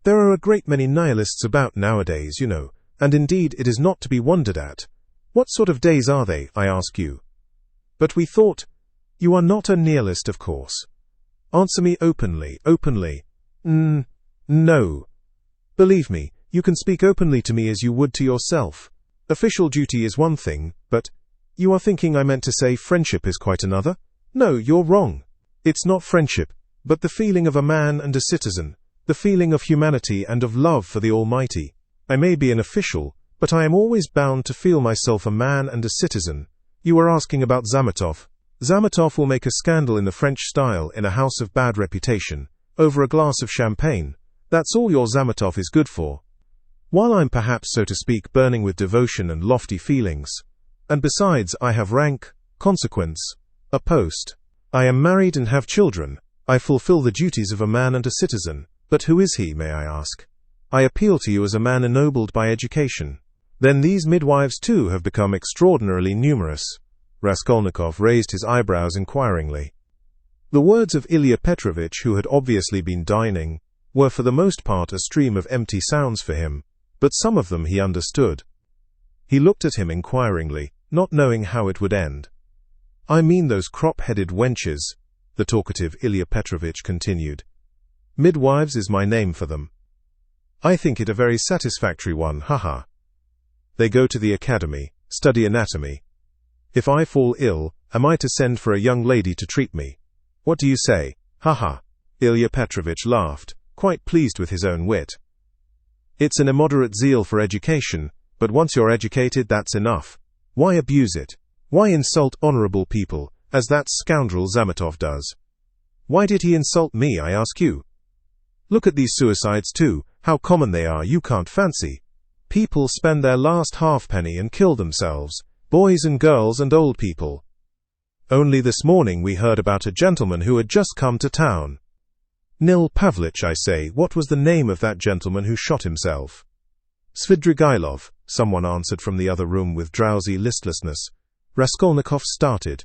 There are a great many nihilists about nowadays, you know, and indeed it is not to be wondered at. What sort of days are they, I ask you? But we thought, you are not a nihilist, of course. Answer me openly. No. Believe me, you can speak openly to me as you would to yourself. Official duty is one thing, but you are thinking I meant to say friendship is quite another? No, you're wrong. It's not friendship, but the feeling of a man and a citizen, the feeling of humanity and of love for the Almighty. I may be an official, but I am always bound to feel myself a man and a citizen. You were asking about Zametov. Zametov will make a scandal in the French style in a house of bad reputation, over a glass of champagne. That's all your Zametov is good for. While I'm perhaps, so to speak, burning with devotion and lofty feelings. And besides, I have rank, consequence, a post. I am married and have children. I fulfill the duties of a man and a citizen. But who is he, may I ask? I appeal to you as a man ennobled by education. Then these midwives too have become extraordinarily numerous. Raskolnikov raised his eyebrows inquiringly. The words of Ilya Petrovitch, who had obviously been dining, were for the most part a stream of empty sounds for him, but some of them he understood. He looked at him inquiringly, not knowing how it would end. I mean those crop-headed wenches, the talkative Ilya Petrovitch continued. Midwives is my name for them. I think it a very satisfactory one, haha. They go to the academy, study anatomy. If I fall ill, am I to send for a young lady to treat me? What do you say? Haha. Ilya Petrovitch laughed, quite pleased with his own wit. It's an immoderate zeal for education, but once you're educated, that's enough. Why abuse it? Why insult honorable people, as that scoundrel Zametov does? Why did he insult me, I ask you? Look at these suicides too, how common they are, you can't fancy. People spend their last halfpenny and kill themselves, boys and girls and old people. Only this morning we heard about a gentleman who had just come to town. Nil Pavlich, I say, what was the name of that gentleman who shot himself? Svidrigailov, someone answered from the other room with drowsy listlessness. Raskolnikov started.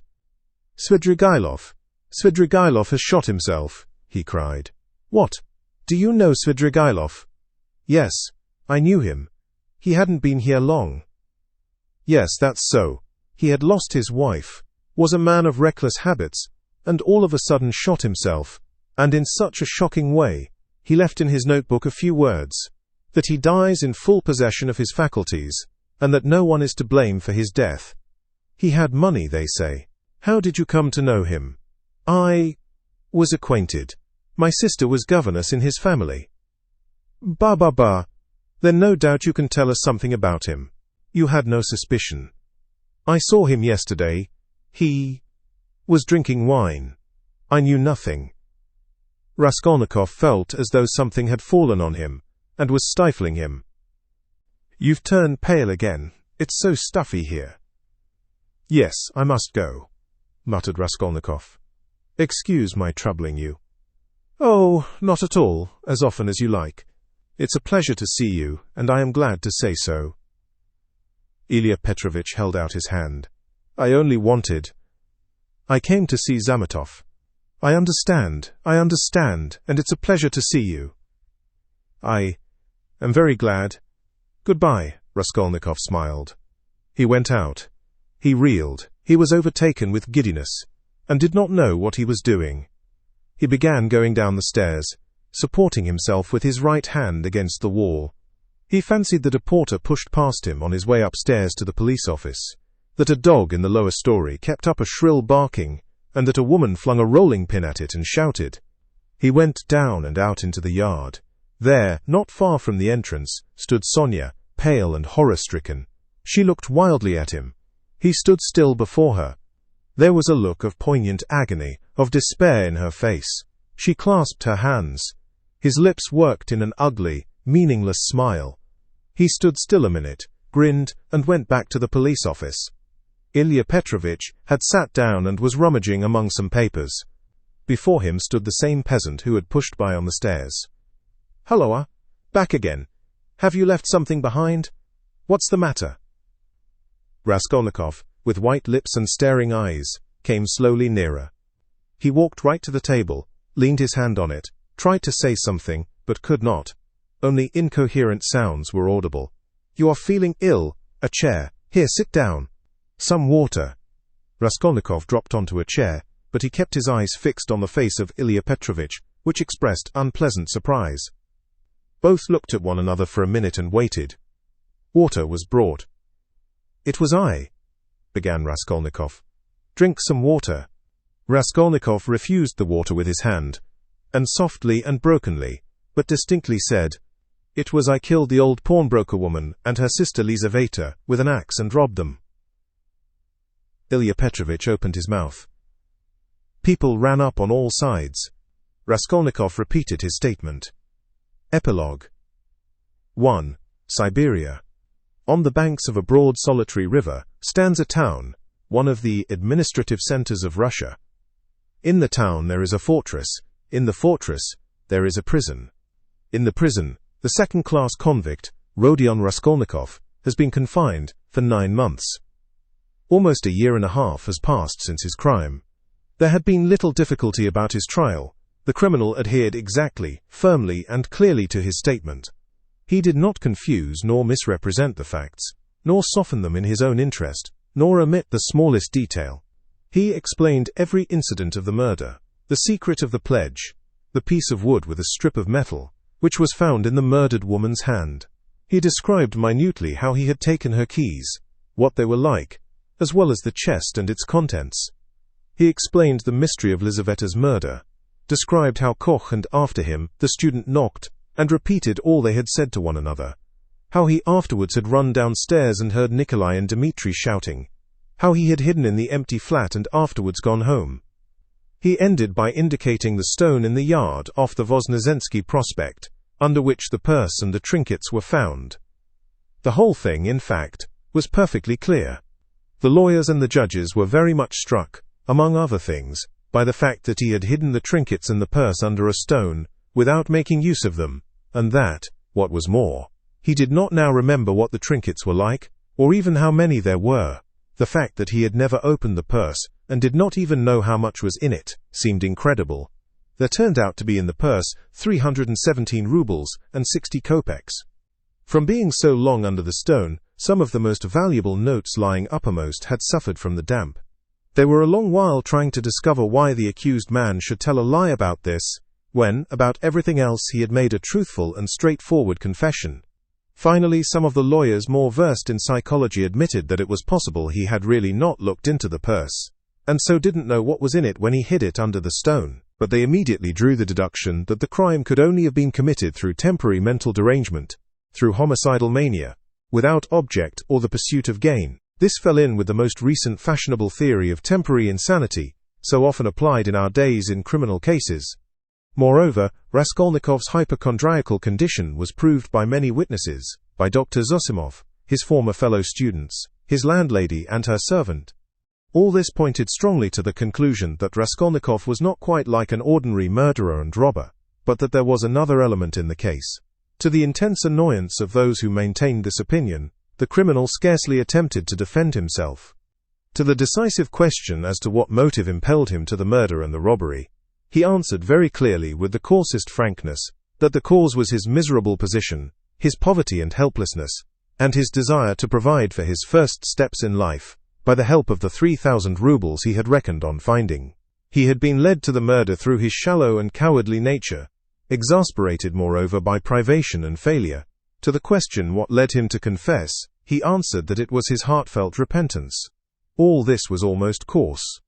Svidrigailov has shot himself, he cried. What? Do you know Svidrigailov? Yes, I knew him. He hadn't been here long. Yes, that's so. He had lost his wife, was a man of reckless habits, and all of a sudden shot himself, and in such a shocking way. He left in his notebook a few words, that he dies in full possession of his faculties, and that no one is to blame for his death. He had money, they say. How did you come to know him? I was acquainted. My sister was governess in his family. Bah. Then no doubt you can tell us something about him. You had no suspicion. I saw him yesterday. He was drinking wine. I knew nothing. Raskolnikov felt as though something had fallen on him, and was stifling him. You've turned pale again. It's so stuffy here. Yes, I must go, muttered Raskolnikov. Excuse my troubling you. Oh, not at all, as often as you like. It's a pleasure to see you, and I am glad to say so. Ilya Petrovitch held out his hand. I came to see Zametov. I understand, and it's a pleasure to see you. I am very glad. Goodbye, Raskolnikov smiled. He went out. He reeled. He was overtaken with giddiness, and did not know what he was doing. He began going down the stairs, supporting himself with his right hand against the wall. He fancied that a porter pushed past him on his way upstairs to the police office, that a dog in the lower story kept up a shrill barking, and that a woman flung a rolling pin at it and shouted. He went down and out into the yard. There, not far from the entrance, stood Sonia, pale and horror-stricken. She looked wildly at him. He stood still before her. There was a look of poignant agony, of despair in her face. She clasped her hands. His lips worked in an ugly, meaningless smile. He stood still a minute, grinned, and went back to the police office. Ilya Petrovich had sat down and was rummaging among some papers. Before him stood the same peasant who had pushed by on the stairs. "Hulloa, back again. Have you left something behind? What's the matter?" Raskolnikov, with white lips and staring eyes, came slowly nearer. He walked right to the table, leaned his hand on it, tried to say something, but could not. Only incoherent sounds were audible. "You are feeling ill. A chair. Here, sit down. Some water." Raskolnikov dropped onto a chair, but he kept his eyes fixed on the face of Ilya Petrovich, which expressed unpleasant surprise. Both looked at one another for a minute and waited. Water was brought. "It was I," began Raskolnikov. "Drink some water." Raskolnikov refused the water with his hand, and softly and brokenly, but distinctly said, "It was I killed the old pawnbroker woman and her sister Lizaveta with an axe and robbed them." Ilya Petrovich opened his mouth. People ran up on all sides. Raskolnikov repeated his statement. Epilogue 1. Siberia. On the banks of a broad solitary river stands a town, one of the administrative centers of Russia. In the town there is a fortress. In the fortress there is a prison. In the prison, the second-class convict, Rodion Raskolnikov, has been confined for 9 months. Almost a year and a half has passed since his crime. There had been little difficulty about his trial. The criminal adhered exactly, firmly, and clearly to his statement. He did not confuse nor misrepresent the facts, nor soften them in his own interest, nor omit the smallest detail. He explained every incident of the murder, the secret of the pledge, the piece of wood with a strip of metal, which was found in the murdered woman's hand. He described minutely how he had taken her keys, what they were like, as well as the chest and its contents. He explained the mystery of Lizaveta's murder, described how Koch and after him the student knocked, and repeated all they had said to one another, how he afterwards had run downstairs and heard Nikolai and Dmitri shouting, how he had hidden in the empty flat and afterwards gone home. He ended by indicating the stone in the yard off the Voznesensky Prospect, under which the purse and the trinkets were found. The whole thing, in fact, was perfectly clear. The lawyers and the judges were very much struck, among other things, by the fact that he had hidden the trinkets and the purse under a stone, without making use of them, and that, what was more, he did not now remember what the trinkets were like, or even how many there were. The fact that he had never opened the purse, and did not even know how much was in it, seemed incredible. There turned out to be in the purse 317 rubles and 60 kopecks. From being so long under the stone, some of the most valuable notes lying uppermost had suffered from the damp. They were a long while trying to discover why the accused man should tell a lie about this, when, about everything else, he had made a truthful and straightforward confession. Finally, some of the lawyers more versed in psychology admitted that it was possible he had really not looked into the purse, and so didn't know what was in it when he hid it under the stone, but they immediately drew the deduction that the crime could only have been committed through temporary mental derangement, through homicidal mania, without object or the pursuit of gain. This fell in with the most recent fashionable theory of temporary insanity, so often applied in our days in criminal cases. Moreover, Raskolnikov's hypochondriacal condition was proved by many witnesses, by Dr. Zosimov, his former fellow students, his landlady and her servant. All this pointed strongly to the conclusion that Raskolnikov was not quite like an ordinary murderer and robber, but that there was another element in the case. To the intense annoyance of those who maintained this opinion, the criminal scarcely attempted to defend himself. To the decisive question as to what motive impelled him to the murder and the robbery, he answered very clearly with the coarsest frankness that the cause was his miserable position, his poverty and helplessness, and his desire to provide for his first steps in life, by the help of the 3,000 rubles he had reckoned on finding. He had been led to the murder through his shallow and cowardly nature, exasperated moreover by privation and failure. To the question what led him to confess, he answered that it was his heartfelt repentance. All this was almost coarse.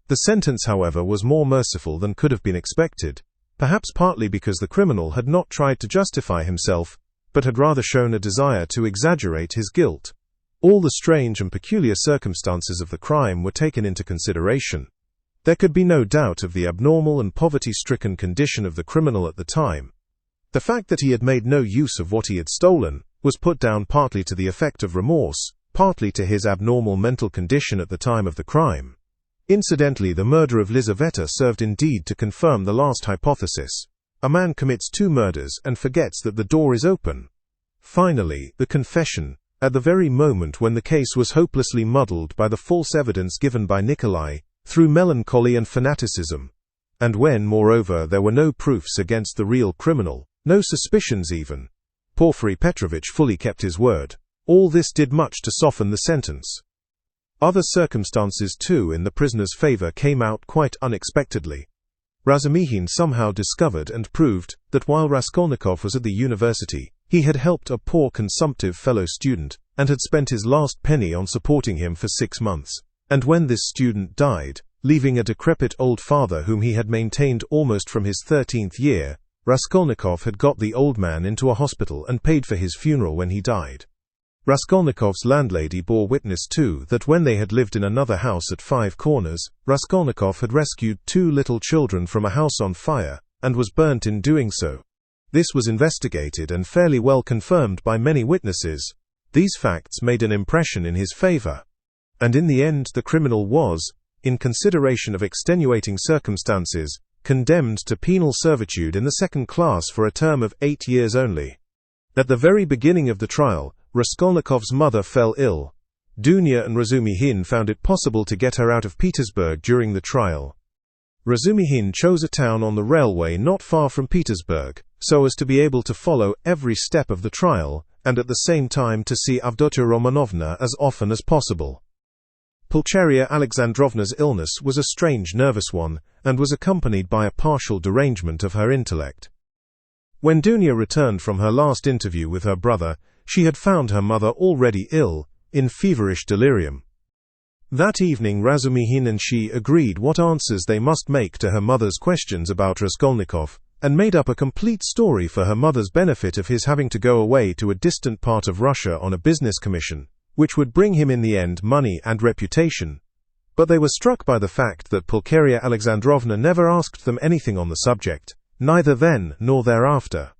The sentence, however, was more merciful than could have been expected, perhaps partly because the criminal had not tried to justify himself, but had rather shown a desire to exaggerate his guilt. All the strange and peculiar circumstances of the crime were taken into consideration. There could be no doubt of the abnormal and poverty-stricken condition of the criminal at the time. The fact that he had made no use of what he had stolen was put down partly to the effect of remorse, partly to his abnormal mental condition at the time of the crime. Incidentally, the murder of Lizaveta served indeed to confirm the last hypothesis. A man commits 2 murders and forgets that the door is open. Finally, the confession, at the very moment when the case was hopelessly muddled by the false evidence given by Nikolai, through melancholy and fanaticism, and when, moreover, there were no proofs against the real criminal, no suspicions even. Porfiry Petrovitch fully kept his word. All this did much to soften the sentence. Other circumstances too in the prisoner's favor came out quite unexpectedly. Razumihin somehow discovered and proved that while Raskolnikov was at the university, he had helped a poor consumptive fellow student, and had spent his last penny on supporting him for 6 months. And when this student died, leaving a decrepit old father whom he had maintained almost from his 13th year, Raskolnikov had got the old man into a hospital and paid for his funeral when he died. Raskolnikov's landlady bore witness too that when they had lived in another house at 5 Corners, Raskolnikov had rescued 2 little children from a house on fire, and was burnt in doing so. This was investigated and fairly well confirmed by many witnesses. These facts made an impression in his favor. And in the end the criminal was, in consideration of extenuating circumstances, condemned to penal servitude in the 2nd class for a term of 8 years only. At the very beginning of the trial, Raskolnikov's mother fell ill. Dunya and Razumihin found it possible to get her out of Petersburg during the trial. Razumihin chose a town on the railway not far from Petersburg, so as to be able to follow every step of the trial, and at the same time to see Avdotya Romanovna as often as possible. Pulcheria Alexandrovna's illness was a strange nervous one, and was accompanied by a partial derangement of her intellect. When Dunya returned from her last interview with her brother, she had found her mother already ill, in feverish delirium. That evening Razumihin and she agreed what answers they must make to her mother's questions about Raskolnikov, and made up a complete story for her mother's benefit of his having to go away to a distant part of Russia on a business commission, which would bring him in the end money and reputation. But they were struck by the fact that Pulcheria Alexandrovna never asked them anything on the subject, neither then nor thereafter.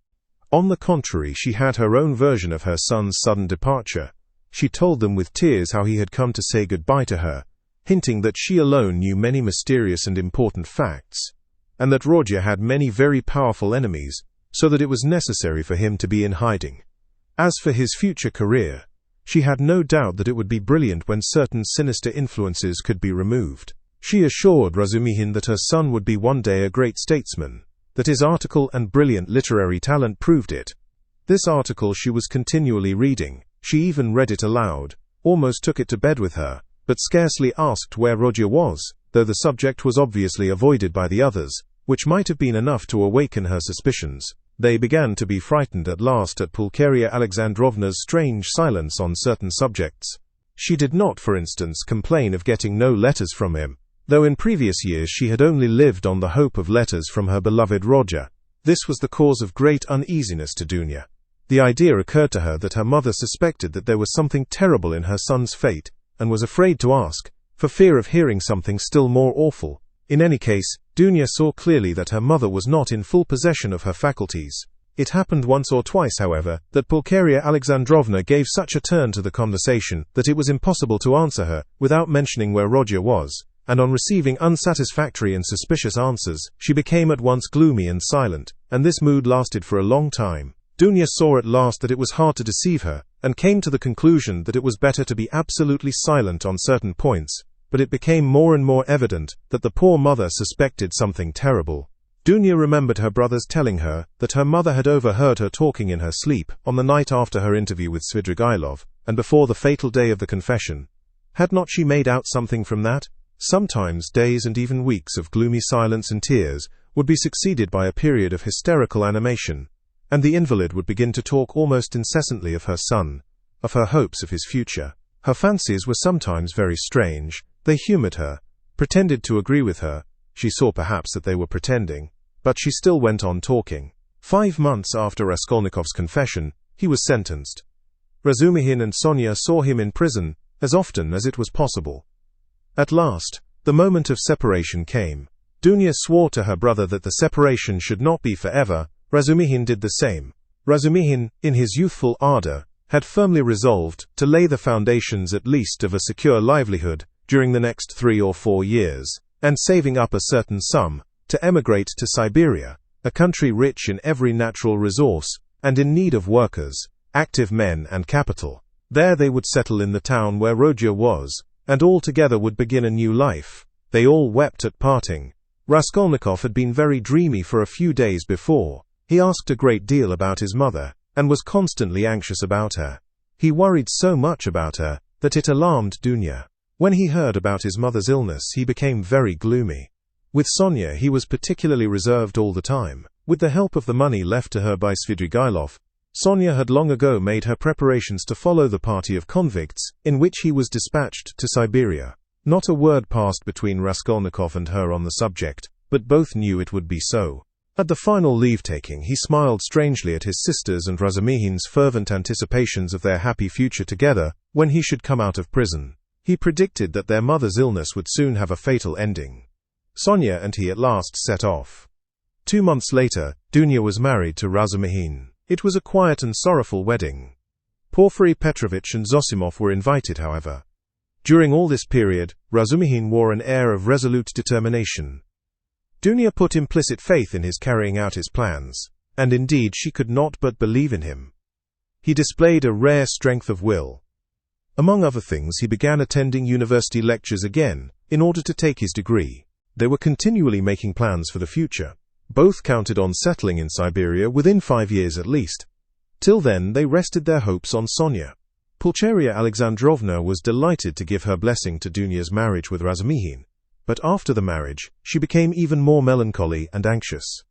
On the contrary, she had her own version of her son's sudden departure. She told them with tears how he had come to say goodbye to her, hinting that she alone knew many mysterious and important facts, and that Rodya had many very powerful enemies, so that it was necessary for him to be in hiding. As for his future career, she had no doubt that it would be brilliant when certain sinister influences could be removed. She assured Razumihin that her son would be one day a great statesman, that his article and brilliant literary talent proved it. This article she was continually reading. She even read it aloud, almost took it to bed with her, but scarcely asked where Rodya was, though the subject was obviously avoided by the others, which might have been enough to awaken her suspicions. They began to be frightened at last at Pulcheria Alexandrovna's strange silence on certain subjects. She did not, for instance, complain of getting no letters from him, though in previous years she had only lived on the hope of letters from her beloved Rodya. This was the cause of great uneasiness to Dunya. The idea occurred to her that her mother suspected that there was something terrible in her son's fate, and was afraid to ask, for fear of hearing something still more awful. In any case, Dunya saw clearly that her mother was not in full possession of her faculties. It happened once or twice, however, that Pulcheria Alexandrovna gave such a turn to the conversation that it was impossible to answer her without mentioning where Rodya was, and on receiving unsatisfactory and suspicious answers, she became at once gloomy and silent, and this mood lasted for a long time. Dunya saw at last that it was hard to deceive her, and came to the conclusion that it was better to be absolutely silent on certain points, but it became more and more evident that the poor mother suspected something terrible. Dunya remembered her brothers telling her that her mother had overheard her talking in her sleep on the night after her interview with Svidrigailov, and before the fatal day of the confession. Had not she made out something from that? Sometimes days and even weeks of gloomy silence and tears would be succeeded by a period of hysterical animation, and the invalid would begin to talk almost incessantly of her son, of her hopes of his future. Her fancies were sometimes very strange. They humored her, pretended to agree with her. She saw perhaps that they were pretending, but she still went on talking. 5 months after Raskolnikov's confession, he was sentenced. Razumihin and Sonia saw him in prison as often as it was possible. At last, the moment of separation came. Dunya swore to her brother that the separation should not be forever. Razumihin did the same. Razumihin, in his youthful ardor, had firmly resolved to lay the foundations at least of a secure livelihood during the next 3 or 4 years, and saving up a certain sum, to emigrate to Siberia, a country rich in every natural resource, and in need of workers, active men and capital. There they would settle in the town where Rodya was, and all together would begin a new life. They all wept at parting. Raskolnikov had been very dreamy for a few days before. He asked a great deal about his mother, and was constantly anxious about her. He worried so much about her, that it alarmed Dunya. When he heard about his mother's illness, he became very gloomy. With Sonia he was particularly reserved all the time. With the help of the money left to her by Svidrigailov, Sonia had long ago made her preparations to follow the party of convicts, in which he was dispatched to Siberia. Not a word passed between Raskolnikov and her on the subject, but both knew it would be so. At the final leave-taking he smiled strangely at his sisters and Razumihin's fervent anticipations of their happy future together when he should come out of prison. He predicted that their mother's illness would soon have a fatal ending. Sonia and he at last set off. 2 months later, Dunya was married to Razumihin. It was a quiet and sorrowful wedding. Porfiry Petrovitch and Zosimov were invited, however. During all this period, Razumihin wore an air of resolute determination. Dunya put implicit faith in his carrying out his plans, and indeed she could not but believe in him. He displayed a rare strength of will. Among other things, he began attending university lectures again, in order to take his degree. They were continually making plans for the future. Both counted on settling in Siberia within 5 years at least. Till then they rested their hopes on Sonia. Pulcheria Alexandrovna was delighted to give her blessing to Dunya's marriage with Razumihin, but after the marriage, she became even more melancholy and anxious.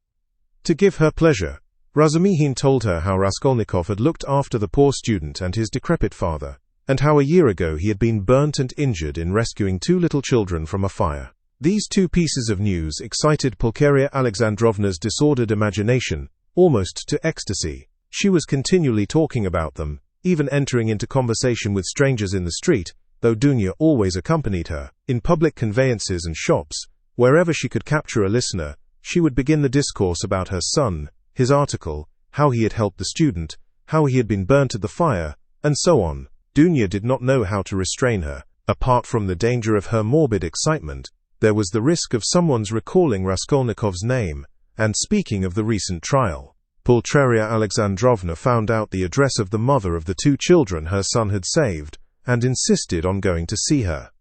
To give her pleasure, Razumihin told her how Raskolnikov had looked after the poor student and his decrepit father, and how a year ago he had been burnt and injured in rescuing 2 little children from a fire. These 2 pieces of news excited Pulcheria Alexandrovna's disordered imagination, almost to ecstasy. She was continually talking about them, even entering into conversation with strangers in the street, though Dunya always accompanied her. In public conveyances and shops, wherever she could capture a listener, she would begin the discourse about her son, his article, how he had helped the student, how he had been burnt at the fire, and so on. Dunya did not know how to restrain her. Apart from the danger of her morbid excitement, there was the risk of someone's recalling Raskolnikov's name, and speaking of the recent trial. Pulcheria Alexandrovna found out the address of the mother of the 2 children her son had saved, and insisted on going to see her.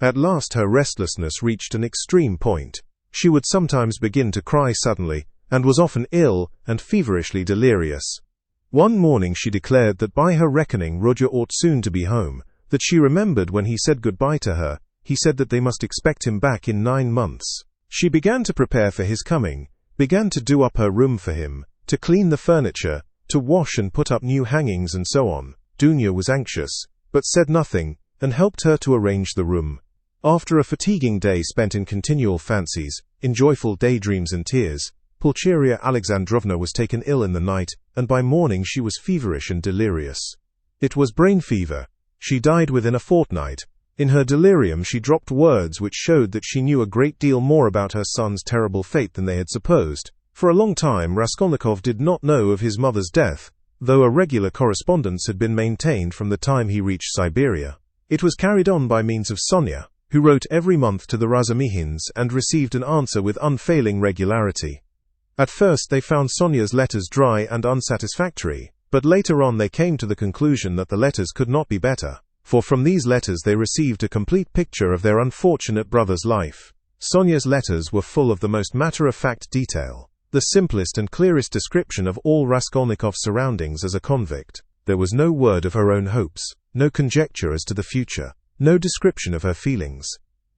At last her restlessness reached an extreme point. She would sometimes begin to cry suddenly, and was often ill and feverishly delirious. One morning she declared that by her reckoning Rodya ought soon to be home, that she remembered when he said goodbye to her, he said that they must expect him back in 9 months. She began to prepare for his coming, began to do up her room for him, to clean the furniture, to wash and put up new hangings and so on. Dunya was anxious, but said nothing, and helped her to arrange the room. After a fatiguing day spent in continual fancies, in joyful daydreams and tears, Pulcheria Alexandrovna was taken ill in the night, and by morning she was feverish and delirious. It was brain fever. She died within a fortnight. In her delirium she dropped words which showed that she knew a great deal more about her son's terrible fate than they had supposed. For a long time Raskolnikov did not know of his mother's death, though a regular correspondence had been maintained from the time he reached Siberia. It was carried on by means of Sonia, who wrote every month to the Razumihins and received an answer with unfailing regularity. At first they found Sonia's letters dry and unsatisfactory, but later on they came to the conclusion that the letters could not be better, for from these letters they received a complete picture of their unfortunate brother's life. Sonia's letters were full of the most matter-of-fact detail, the simplest and clearest description of all Raskolnikov's surroundings as a convict. There was no word of her own hopes, no conjecture as to the future, no description of her feelings.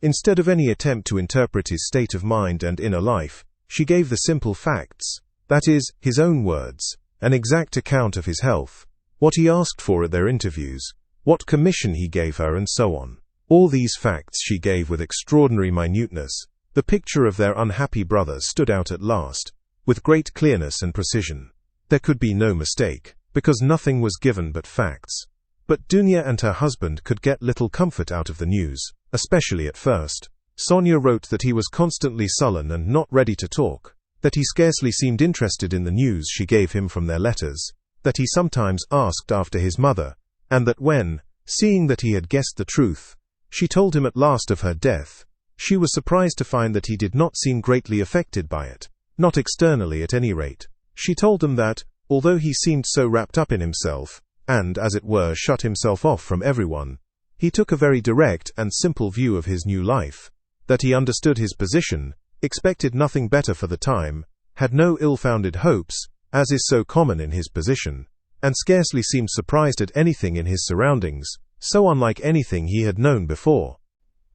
Instead of any attempt to interpret his state of mind and inner life, she gave the simple facts, that is, his own words, an exact account of his health, what he asked for at their interviews, what commission he gave her, and so on. All these facts she gave with extraordinary minuteness. The picture of their unhappy brother stood out at last, with great clearness and precision. There could be no mistake, because nothing was given but facts. But Dunya and her husband could get little comfort out of the news, especially at first. Sonia wrote that he was constantly sullen and not ready to talk, that he scarcely seemed interested in the news she gave him from their letters, that he sometimes asked after his mother, and that when, seeing that he had guessed the truth, she told him at last of her death, she was surprised to find that he did not seem greatly affected by it, not externally at any rate. She told them that, although he seemed so wrapped up in himself, and, as it were, shut himself off from everyone, he took a very direct and simple view of his new life, that he understood his position, expected nothing better for the time, had no ill-founded hopes, as is so common in his position, and scarcely seemed surprised at anything in his surroundings, so unlike anything he had known before.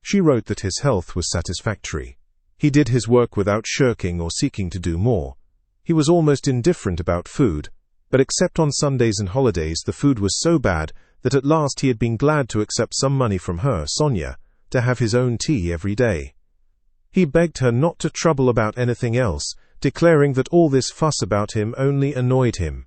She wrote that his health was satisfactory. He did his work without shirking or seeking to do more. He was almost indifferent about food, but except on Sundays and holidays the food was so bad that at last he had been glad to accept some money from her, Sonia, to have his own tea every day. He begged her not to trouble about anything else, declaring that all this fuss about him only annoyed him.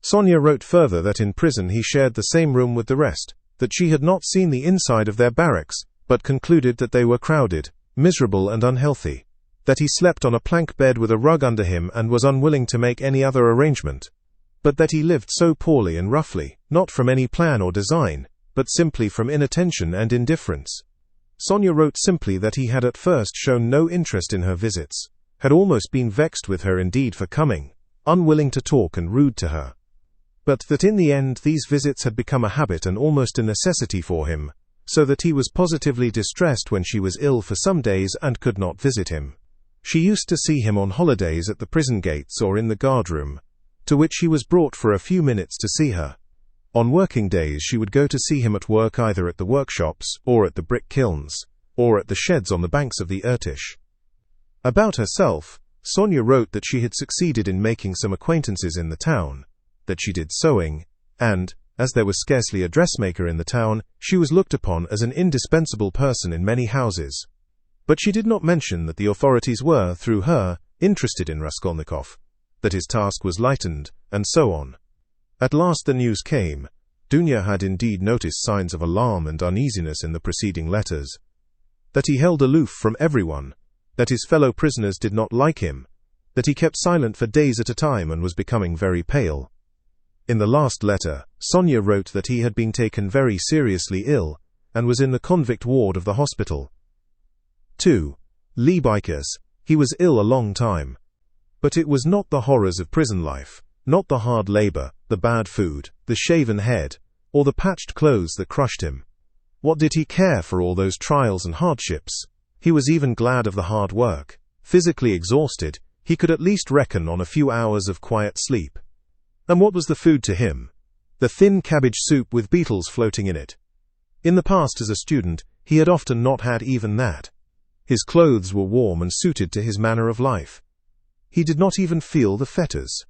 Sonia wrote further that in prison he shared the same room with the rest, that she had not seen the inside of their barracks, but concluded that they were crowded, miserable and unhealthy, that he slept on a plank bed with a rug under him and was unwilling to make any other arrangement, but that he lived so poorly and roughly, not from any plan or design, but simply from inattention and indifference. Sonia wrote simply that he had at first shown no interest in her visits, had almost been vexed with her indeed for coming, unwilling to talk and rude to her, but that in the end these visits had become a habit and almost a necessity for him, so that he was positively distressed when she was ill for some days and could not visit him. She used to see him on holidays at the prison gates or in the guard-room, to which he was brought for a few minutes to see her. On working days she would go to see him at work either at the workshops, or at the brick kilns, or at the sheds on the banks of the Irtish. About herself, Sonia wrote that she had succeeded in making some acquaintances in the town, that she did sewing, and, as there was scarcely a dressmaker in the town, she was looked upon as an indispensable person in many houses. But she did not mention that the authorities were, through her, interested in Raskolnikov, that his task was lightened, and so on. At last the news came. Dunya had indeed noticed signs of alarm and uneasiness in the preceding letters. That he held aloof from everyone, that his fellow prisoners did not like him, that he kept silent for days at a time and was becoming very pale. In the last letter, Sonia wrote that he had been taken very seriously ill, and was in the convict ward of the hospital. 2. Leibikers, he was ill a long time. But it was not the horrors of prison life, not the hard labor, the bad food, the shaven head, or the patched clothes that crushed him. What did he care for all those trials and hardships? He was even glad of the hard work. Physically exhausted, he could at least reckon on a few hours of quiet sleep. And what was the food to him? The thin cabbage soup with beetles floating in it. In the past as a student, he had often not had even that. His clothes were warm and suited to his manner of life. He did not even feel the fetters.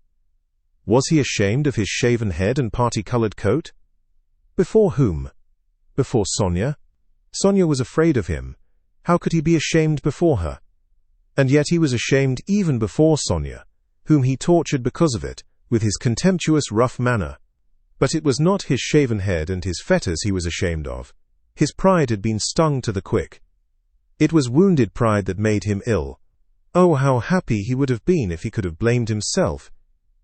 Was he ashamed of his shaven head and party-colored coat? Before whom? Before Sonia? Sonia was afraid of him. How could he be ashamed before her? And yet he was ashamed even before Sonia, whom he tortured because of it, with his contemptuous rough manner. But it was not his shaven head and his fetters he was ashamed of. His pride had been stung to the quick. It was wounded pride that made him ill. Oh, how happy he would have been if he could have blamed himself.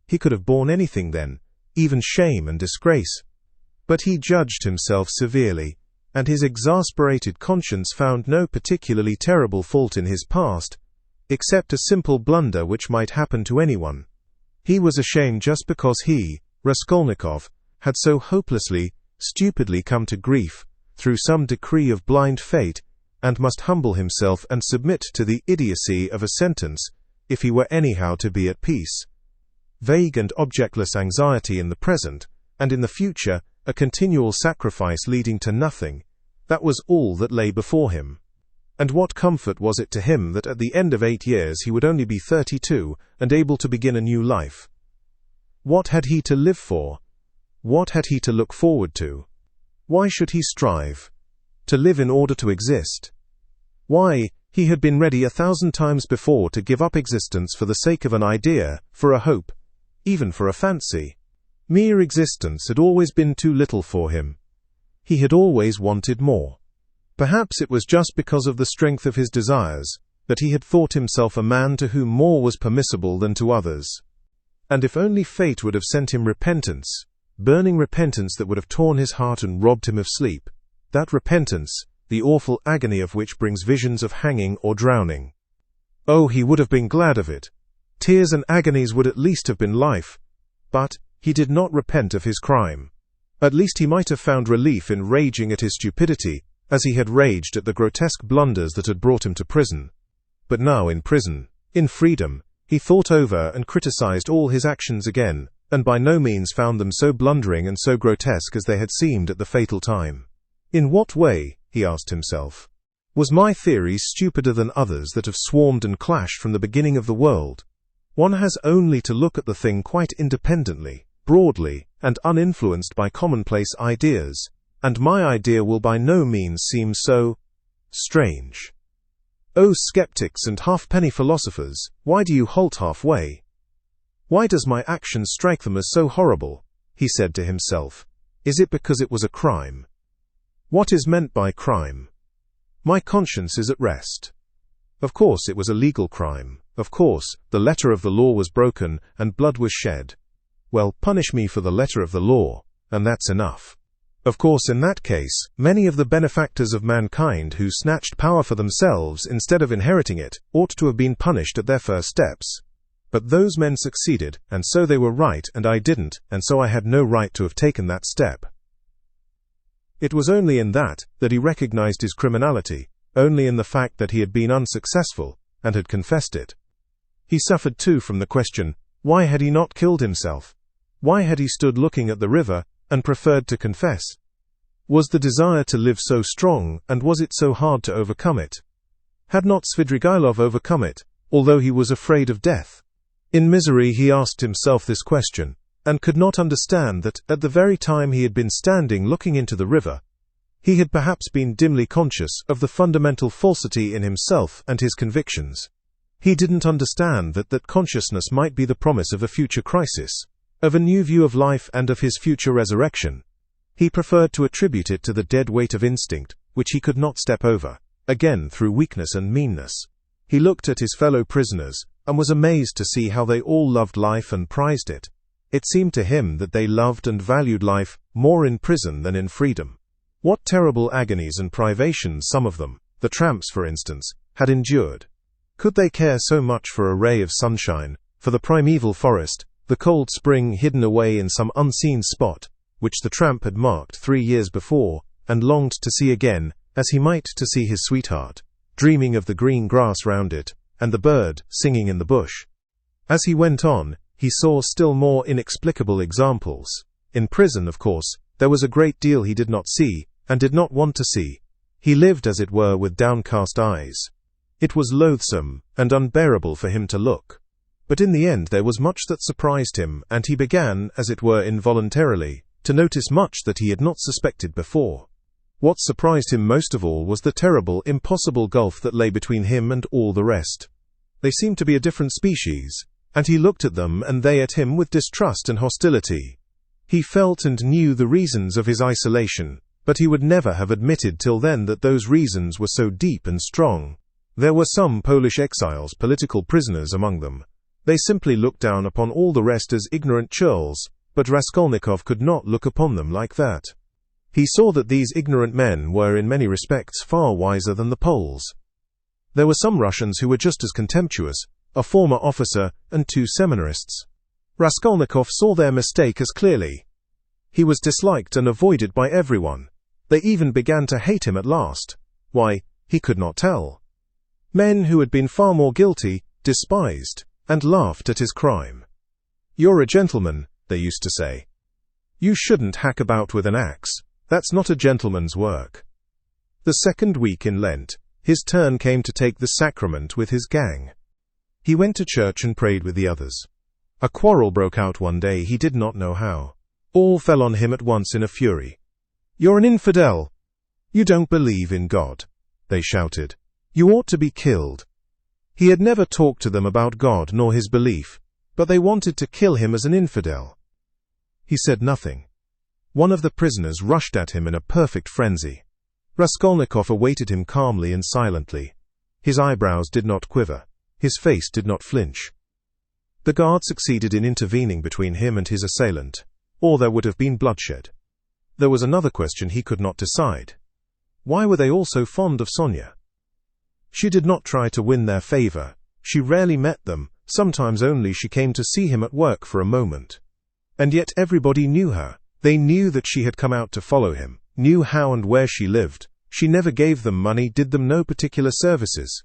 He could have borne anything then, even shame and disgrace. But he judged himself severely, and his exasperated conscience found no particularly terrible fault in his past, except a simple blunder which might happen to anyone. He was ashamed just because he, Raskolnikov, had so hopelessly, stupidly come to grief, through some decree of blind fate, and must humble himself and submit to the idiocy of a sentence, if he were anyhow to be at peace. Vague and objectless anxiety in the present, and in the future, a continual sacrifice leading to nothing, that was all that lay before him. And what comfort was it to him that at the end of 8 years he would only be 32, and able to begin a new life? What had he to live for? What had he to look forward to? Why should he strive? To live in order to exist? Why, he had been ready 1,000 times before to give up existence for the sake of an idea, for a hope, even for a fancy. Mere existence had always been too little for him. He had always wanted more. Perhaps it was just because of the strength of his desires that he had thought himself a man to whom more was permissible than to others. And if only fate would have sent him repentance, burning repentance that would have torn his heart and robbed him of sleep, that repentance, the awful agony of which brings visions of hanging or drowning. Oh, he would have been glad of it. Tears and agonies would at least have been life. But he did not repent of his crime. At least he might have found relief in raging at his stupidity, as he had raged at the grotesque blunders that had brought him to prison. But now in prison, in freedom, he thought over and criticized all his actions again, and by no means found them so blundering and so grotesque as they had seemed at the fatal time. In what way, he asked himself, was my theory stupider than others that have swarmed and clashed from the beginning of the world? One has only to look at the thing quite independently, broadly, and uninfluenced by commonplace ideas, and my idea will by no means seem so strange. O skeptics and halfpenny philosophers, why do you halt halfway? Why does my action strike them as so horrible? He said to himself. Is it because it was a crime? What is meant by crime? My conscience is at rest. Of course it was a legal crime. Of course, the letter of the law was broken and blood was shed. Well, punish me for the letter of the law, and that's enough. Of course, in that case, many of the benefactors of mankind who snatched power for themselves instead of inheriting it ought to have been punished at their first steps. But those men succeeded, and so they were right and I didn't, and so I had no right to have taken that step. It was only in that he recognized his criminality, only in the fact that he had been unsuccessful, and had confessed it. He suffered too from the question, why had he not killed himself? Why had he stood looking at the river, and preferred to confess? Was the desire to live so strong, and was it so hard to overcome it? Had not Svidrigailov overcome it, although he was afraid of death? In misery he asked himself this question, and could not understand that, at the very time he had been standing looking into the river, he had perhaps been dimly conscious of the fundamental falsity in himself and his convictions. He didn't understand that consciousness might be the promise of a future crisis, of a new view of life and of his future resurrection. He preferred to attribute it to the dead weight of instinct, which he could not step over, again through weakness and meanness. He looked at his fellow prisoners, and was amazed to see how they all loved life and prized it. It seemed to him that they loved and valued life more in prison than in freedom. What terrible agonies and privations some of them, the tramps for instance, had endured. Could they care so much for a ray of sunshine, for the primeval forest, the cold spring hidden away in some unseen spot, which the tramp had marked 3 years before, and longed to see again, as he might to see his sweetheart, dreaming of the green grass round it, and the bird singing in the bush? As he went on, he saw still more inexplicable examples. In prison, of course, there was a great deal he did not see, and did not want to see. He lived, as it were, with downcast eyes. It was loathsome and unbearable for him to look. But in the end there was much that surprised him, and he began, as it were involuntarily, to notice much that he had not suspected before. What surprised him most of all was the terrible, impossible gulf that lay between him and all the rest. They seemed to be a different species, and he looked at them and they at him with distrust and hostility. He felt and knew the reasons of his isolation, but he would never have admitted till then that those reasons were so deep and strong. There were some Polish exiles, political prisoners among them. They simply looked down upon all the rest as ignorant churls, but Raskolnikov could not look upon them like that. He saw that these ignorant men were in many respects far wiser than the Poles. There were some Russians who were just as contemptuous, a former officer and 2 seminarists. Raskolnikov saw their mistake as clearly. He was disliked and avoided by everyone. They even began to hate him at last. Why, he could not tell. Men who had been far more guilty, despised, and laughed at his crime. "You're a gentleman," they used to say. "You shouldn't hack about with an axe. That's not a gentleman's work." The second week in Lent, his turn came to take the sacrament with his gang. He went to church and prayed with the others. A quarrel broke out one day, he did not know how. All fell on him at once in a fury. "You're an infidel! You don't believe in God," they shouted. "You ought to be killed." He had never talked to them about God nor his belief, but they wanted to kill him as an infidel. He said nothing. One of the prisoners rushed at him in a perfect frenzy. Raskolnikov awaited him calmly and silently. His eyebrows did not quiver. His face did not flinch. The guard succeeded in intervening between him and his assailant, or there would have been bloodshed. There was another question he could not decide. Why were they all so fond of Sonia? She did not try to win their favor. She rarely met them, sometimes only she came to see him at work for a moment. And yet everybody knew her. They knew that she had come out to follow him, knew how and where she lived. She never gave them money, did them no particular services.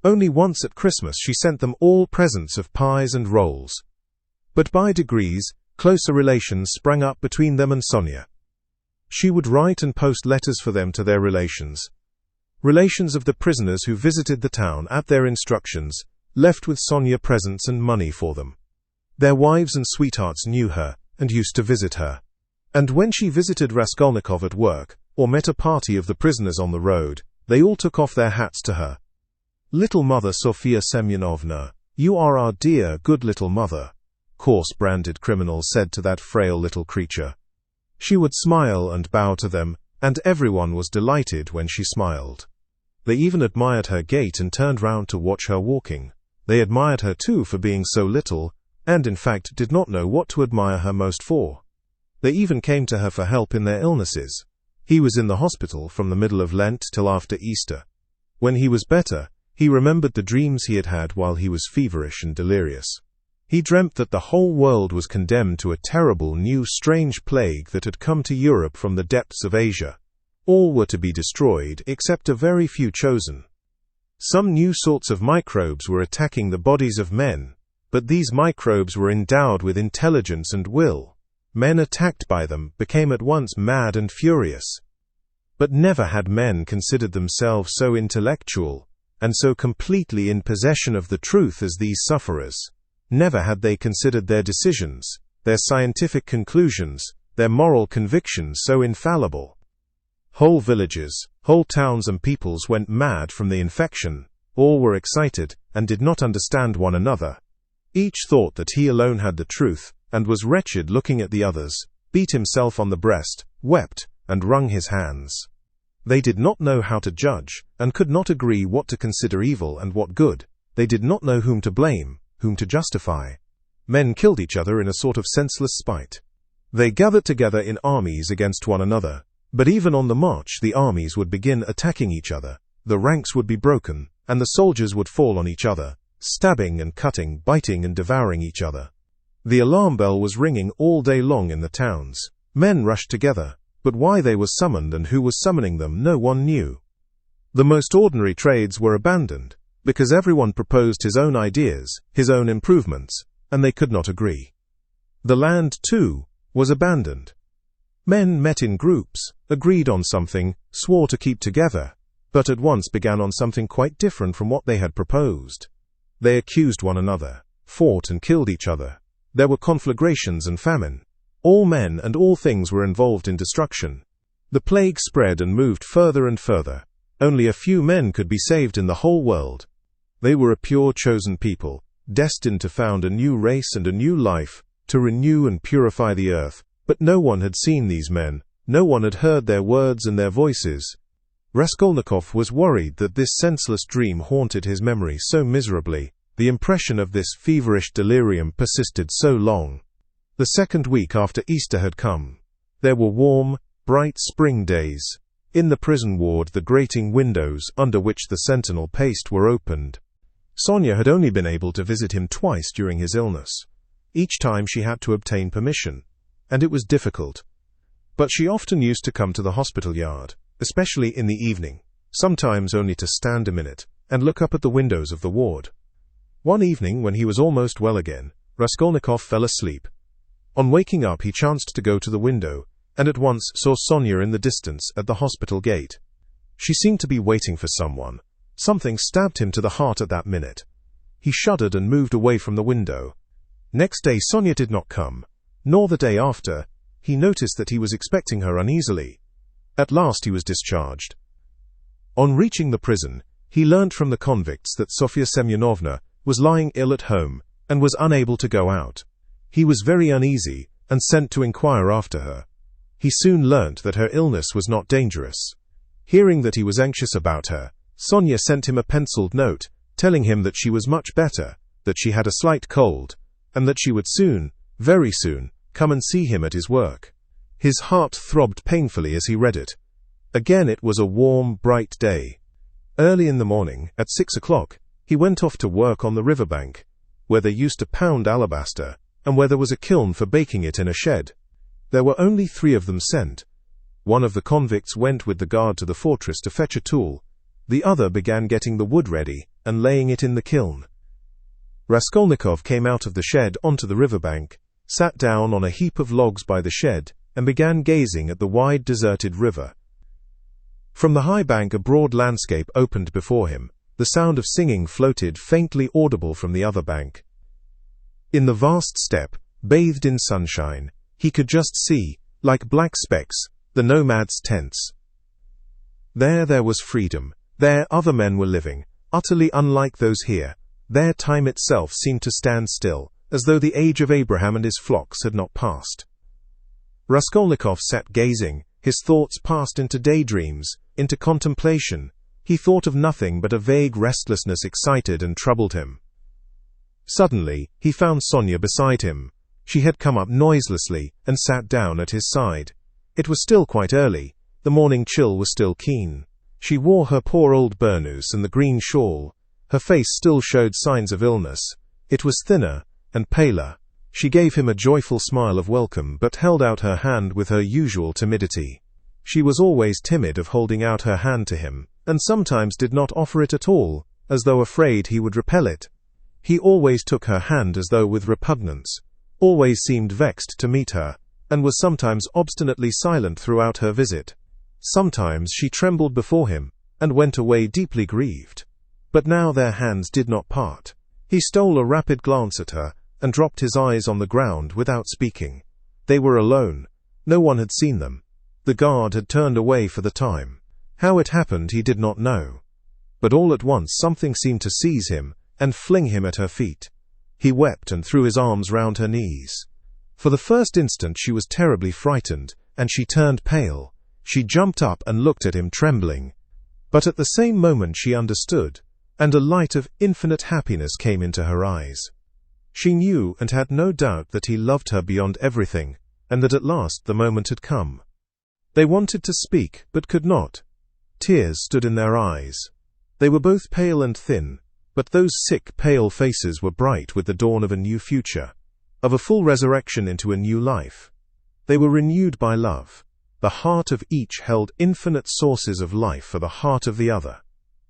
Only once at Christmas she sent them all presents of pies and rolls. But by degrees, closer relations sprang up between them and Sonia. She would write and post letters for them to their relations. Relations of the prisoners who visited the town at their instructions, left with Sonia presents and money for them. Their wives and sweethearts knew her, and used to visit her. And when she visited Raskolnikov at work, or met a party of the prisoners on the road, they all took off their hats to her. "Little mother Sofia Semyonovna, you are our dear, good little mother," coarse-branded criminals said to that frail little creature. She would smile and bow to them, and everyone was delighted when she smiled. They even admired her gait and turned round to watch her walking. They admired her too for being so little, and in fact did not know what to admire her most for. They even came to her for help in their illnesses. He was in the hospital from the middle of Lent till after Easter. When he was better, he remembered the dreams he had had while he was feverish and delirious. He dreamt that the whole world was condemned to a terrible new strange plague that had come to Europe from the depths of Asia. All were to be destroyed except a very few chosen. Some new sorts of microbes were attacking the bodies of men, but these microbes were endowed with intelligence and will. Men attacked by them became at once mad and furious. But never had men considered themselves so intellectual, and so completely in possession of the truth as these sufferers. Never had they considered their decisions, their scientific conclusions, their moral convictions so infallible. Whole villages, whole towns and peoples went mad from the infection. All were excited, and did not understand one another. Each thought that he alone had the truth, and was wretched looking at the others, beat himself on the breast, wept, and wrung his hands. They did not know how to judge, and could not agree what to consider evil and what good. They did not know whom to blame, whom to justify. Men killed each other in a sort of senseless spite. They gathered together in armies against one another. But even on the march the armies would begin attacking each other. The ranks would be broken, and the soldiers would fall on each other, stabbing and cutting, biting and devouring each other. The alarm bell was ringing all day long in the towns. Men rushed together, but why they were summoned and who was summoning them no one knew. The most ordinary trades were abandoned, because everyone proposed his own ideas, his own improvements, and they could not agree. The land, too, was abandoned. Men met in groups, agreed on something, swore to keep together, but at once began on something quite different from what they had proposed. They accused one another, fought and killed each other. There were conflagrations and famine. All men and all things were involved in destruction. The plague spread and moved further and further. Only a few men could be saved in the whole world. They were a pure chosen people, destined to found a new race and a new life, to renew and purify the earth. But no one had seen these men, no one had heard their words and their voices. Raskolnikov was worried that this senseless dream haunted his memory so miserably. The impression of this feverish delirium persisted so long. The second week after Easter had come. There were warm, bright spring days. In the prison ward the grating windows under which the sentinel paced were opened. Sonia had only been able to visit him twice during his illness. Each time she had to obtain permission, and it was difficult. But she often used to come to the hospital yard, especially in the evening, sometimes only to stand a minute, and look up at the windows of the ward. One evening, when he was almost well again, Raskolnikov fell asleep. On waking up he chanced to go to the window, and at once saw Sonia in the distance at the hospital gate. She seemed to be waiting for someone. Something stabbed him to the heart at that minute. He shuddered and moved away from the window. Next day Sonia did not come, nor the day after. He noticed that he was expecting her uneasily. At last he was discharged. On reaching the prison, he learnt from the convicts that Sofia Semyonovna was lying ill at home, and was unable to go out. He was very uneasy, and sent to inquire after her. He soon learnt that her illness was not dangerous. Hearing that he was anxious about her, Sonia sent him a penciled note, telling him that she was much better, that she had a slight cold, and that she would soon, very soon, come and see him at his work. His heart throbbed painfully as he read it. Again it was a warm, bright day. Early in the morning, at 6 o'clock, he went off to work on the riverbank, where they used to pound alabaster, and where there was a kiln for baking it in a shed. There were only 3 of them sent. One of the convicts went with the guard to the fortress to fetch a tool. The other began getting the wood ready and laying it in the kiln. Raskolnikov came out of the shed onto the riverbank, sat down on a heap of logs by the shed, and began gazing at the wide deserted river. From the high bank a broad landscape opened before him. The sound of singing floated faintly audible from the other bank. In the vast steppe, bathed in sunshine, he could just see, like black specks, the nomads' tents. There was freedom. There other men were living, utterly unlike those here. There time itself seemed to stand still, as though the age of Abraham and his flocks had not passed. Raskolnikov sat gazing. His thoughts passed into daydreams, into contemplation. He thought of nothing but a vague restlessness excited and troubled him. Suddenly, he found Sonia beside him. She had come up noiselessly and sat down at his side. It was still quite early. The morning chill was still keen. She wore her poor old burnous and the green shawl. Her face still showed signs of illness. It was thinner and paler. She gave him a joyful smile of welcome, but held out her hand with her usual timidity. She was always timid of holding out her hand to him, and sometimes did not offer it at all, as though afraid he would repel it. He always took her hand as though with repugnance, always seemed vexed to meet her, and was sometimes obstinately silent throughout her visit. Sometimes she trembled before him, and went away deeply grieved. But now their hands did not part. He stole a rapid glance at her, and dropped his eyes on the ground without speaking. They were alone. No one had seen them. The guard had turned away for the time. How it happened he did not know. But all at once something seemed to seize him, and fling him at her feet. He wept and threw his arms round her knees. For the first instant she was terribly frightened, and she turned pale. She jumped up and looked at him trembling. But at the same moment she understood, and a light of infinite happiness came into her eyes. She knew and had no doubt that he loved her beyond everything, and that at last the moment had come. They wanted to speak, but could not. Tears stood in their eyes. They were both pale and thin, but those sick, pale faces were bright with the dawn of a new future, of a full resurrection into a new life. They were renewed by love. The heart of each held infinite sources of life for the heart of the other.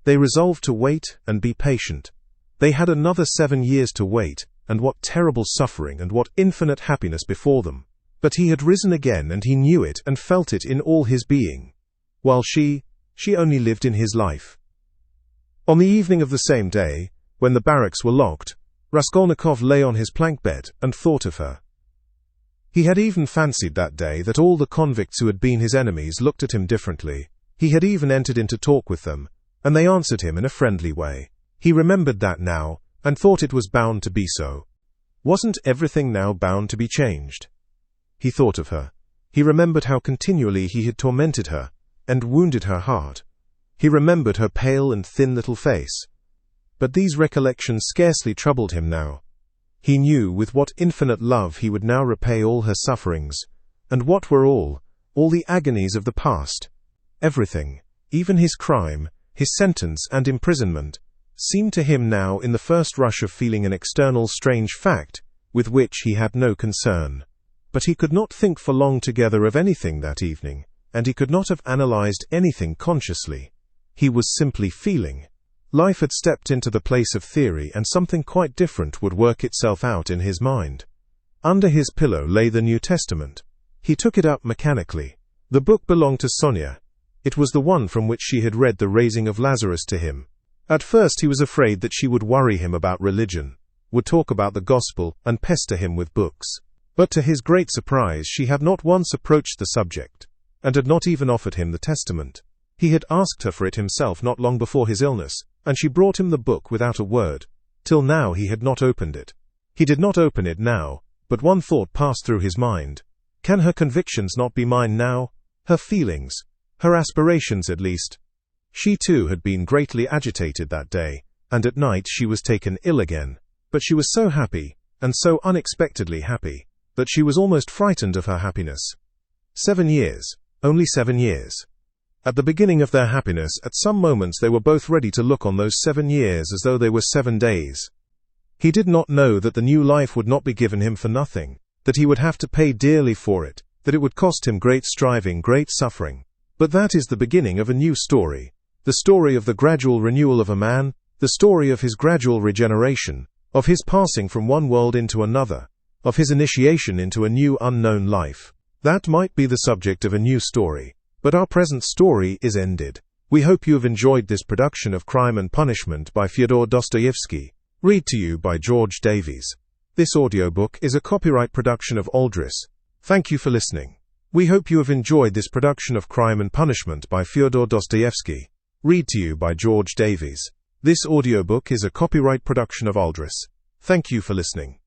They resolved to wait and be patient. They had another 7 years to wait, and what terrible suffering and what infinite happiness before them. But he had risen again, and he knew it and felt it in all his being. While she only lived in his life. On the evening of the same day, when the barracks were locked, Raskolnikov lay on his plank bed and thought of her. He had even fancied that day that all the convicts who had been his enemies looked at him differently. He had even entered into talk with them, and they answered him in a friendly way. He remembered that now, and thought it was bound to be so. Wasn't everything now bound to be changed? He thought of her. He remembered how continually he had tormented her, and wounded her heart. He remembered her pale and thin little face. But these recollections scarcely troubled him now. He knew with what infinite love he would now repay all her sufferings, and what were all the agonies of the past. Everything, even his crime, his sentence and imprisonment, seemed to him now in the first rush of feeling an external strange fact, with which he had no concern. But he could not think for long together of anything that evening, and he could not have analyzed anything consciously. He was simply feeling. Life had stepped into the place of theory, and something quite different would work itself out in his mind. Under his pillow lay the New Testament. He took it up mechanically. The book belonged to Sonia. It was the one from which she had read the raising of Lazarus to him. At first he was afraid that she would worry him about religion, would talk about the gospel, and pester him with books. But to his great surprise she had not once approached the subject, and had not even offered him the Testament. He had asked her for it himself not long before his illness, and she brought him the book without a word. Till now he had not opened it. He did not open it now, But one thought passed through his mind. Can her convictions not be mine now? Her feelings? Her aspirations, at least? She too had been greatly agitated that day, and at night she was taken ill again. But she was so happy, and so unexpectedly happy, that she was almost frightened of her happiness. 7 years. Only 7 years. At the beginning of their happiness, at some moments they were both ready to look on those 7 years as though they were 7 days. He did not know that the new life would not be given him for nothing, that he would have to pay dearly for it, that it would cost him great striving, great suffering. But that is the beginning of a new story, the story of the gradual renewal of a man, the story of his gradual regeneration, of his passing from one world into another, of his initiation into a new unknown life. That might be the subject of a new story, but our present story is ended. We hope you have enjoyed this production of Crime and Punishment by Fyodor Dostoyevsky, read to you by George Davies. This audiobook is a copyright production of Aldris. Thank you for listening. We hope you have enjoyed this production of Crime and Punishment by Fyodor Dostoyevsky, read to you by George Davies. This audiobook is a copyright production of Aldris. Thank you for listening.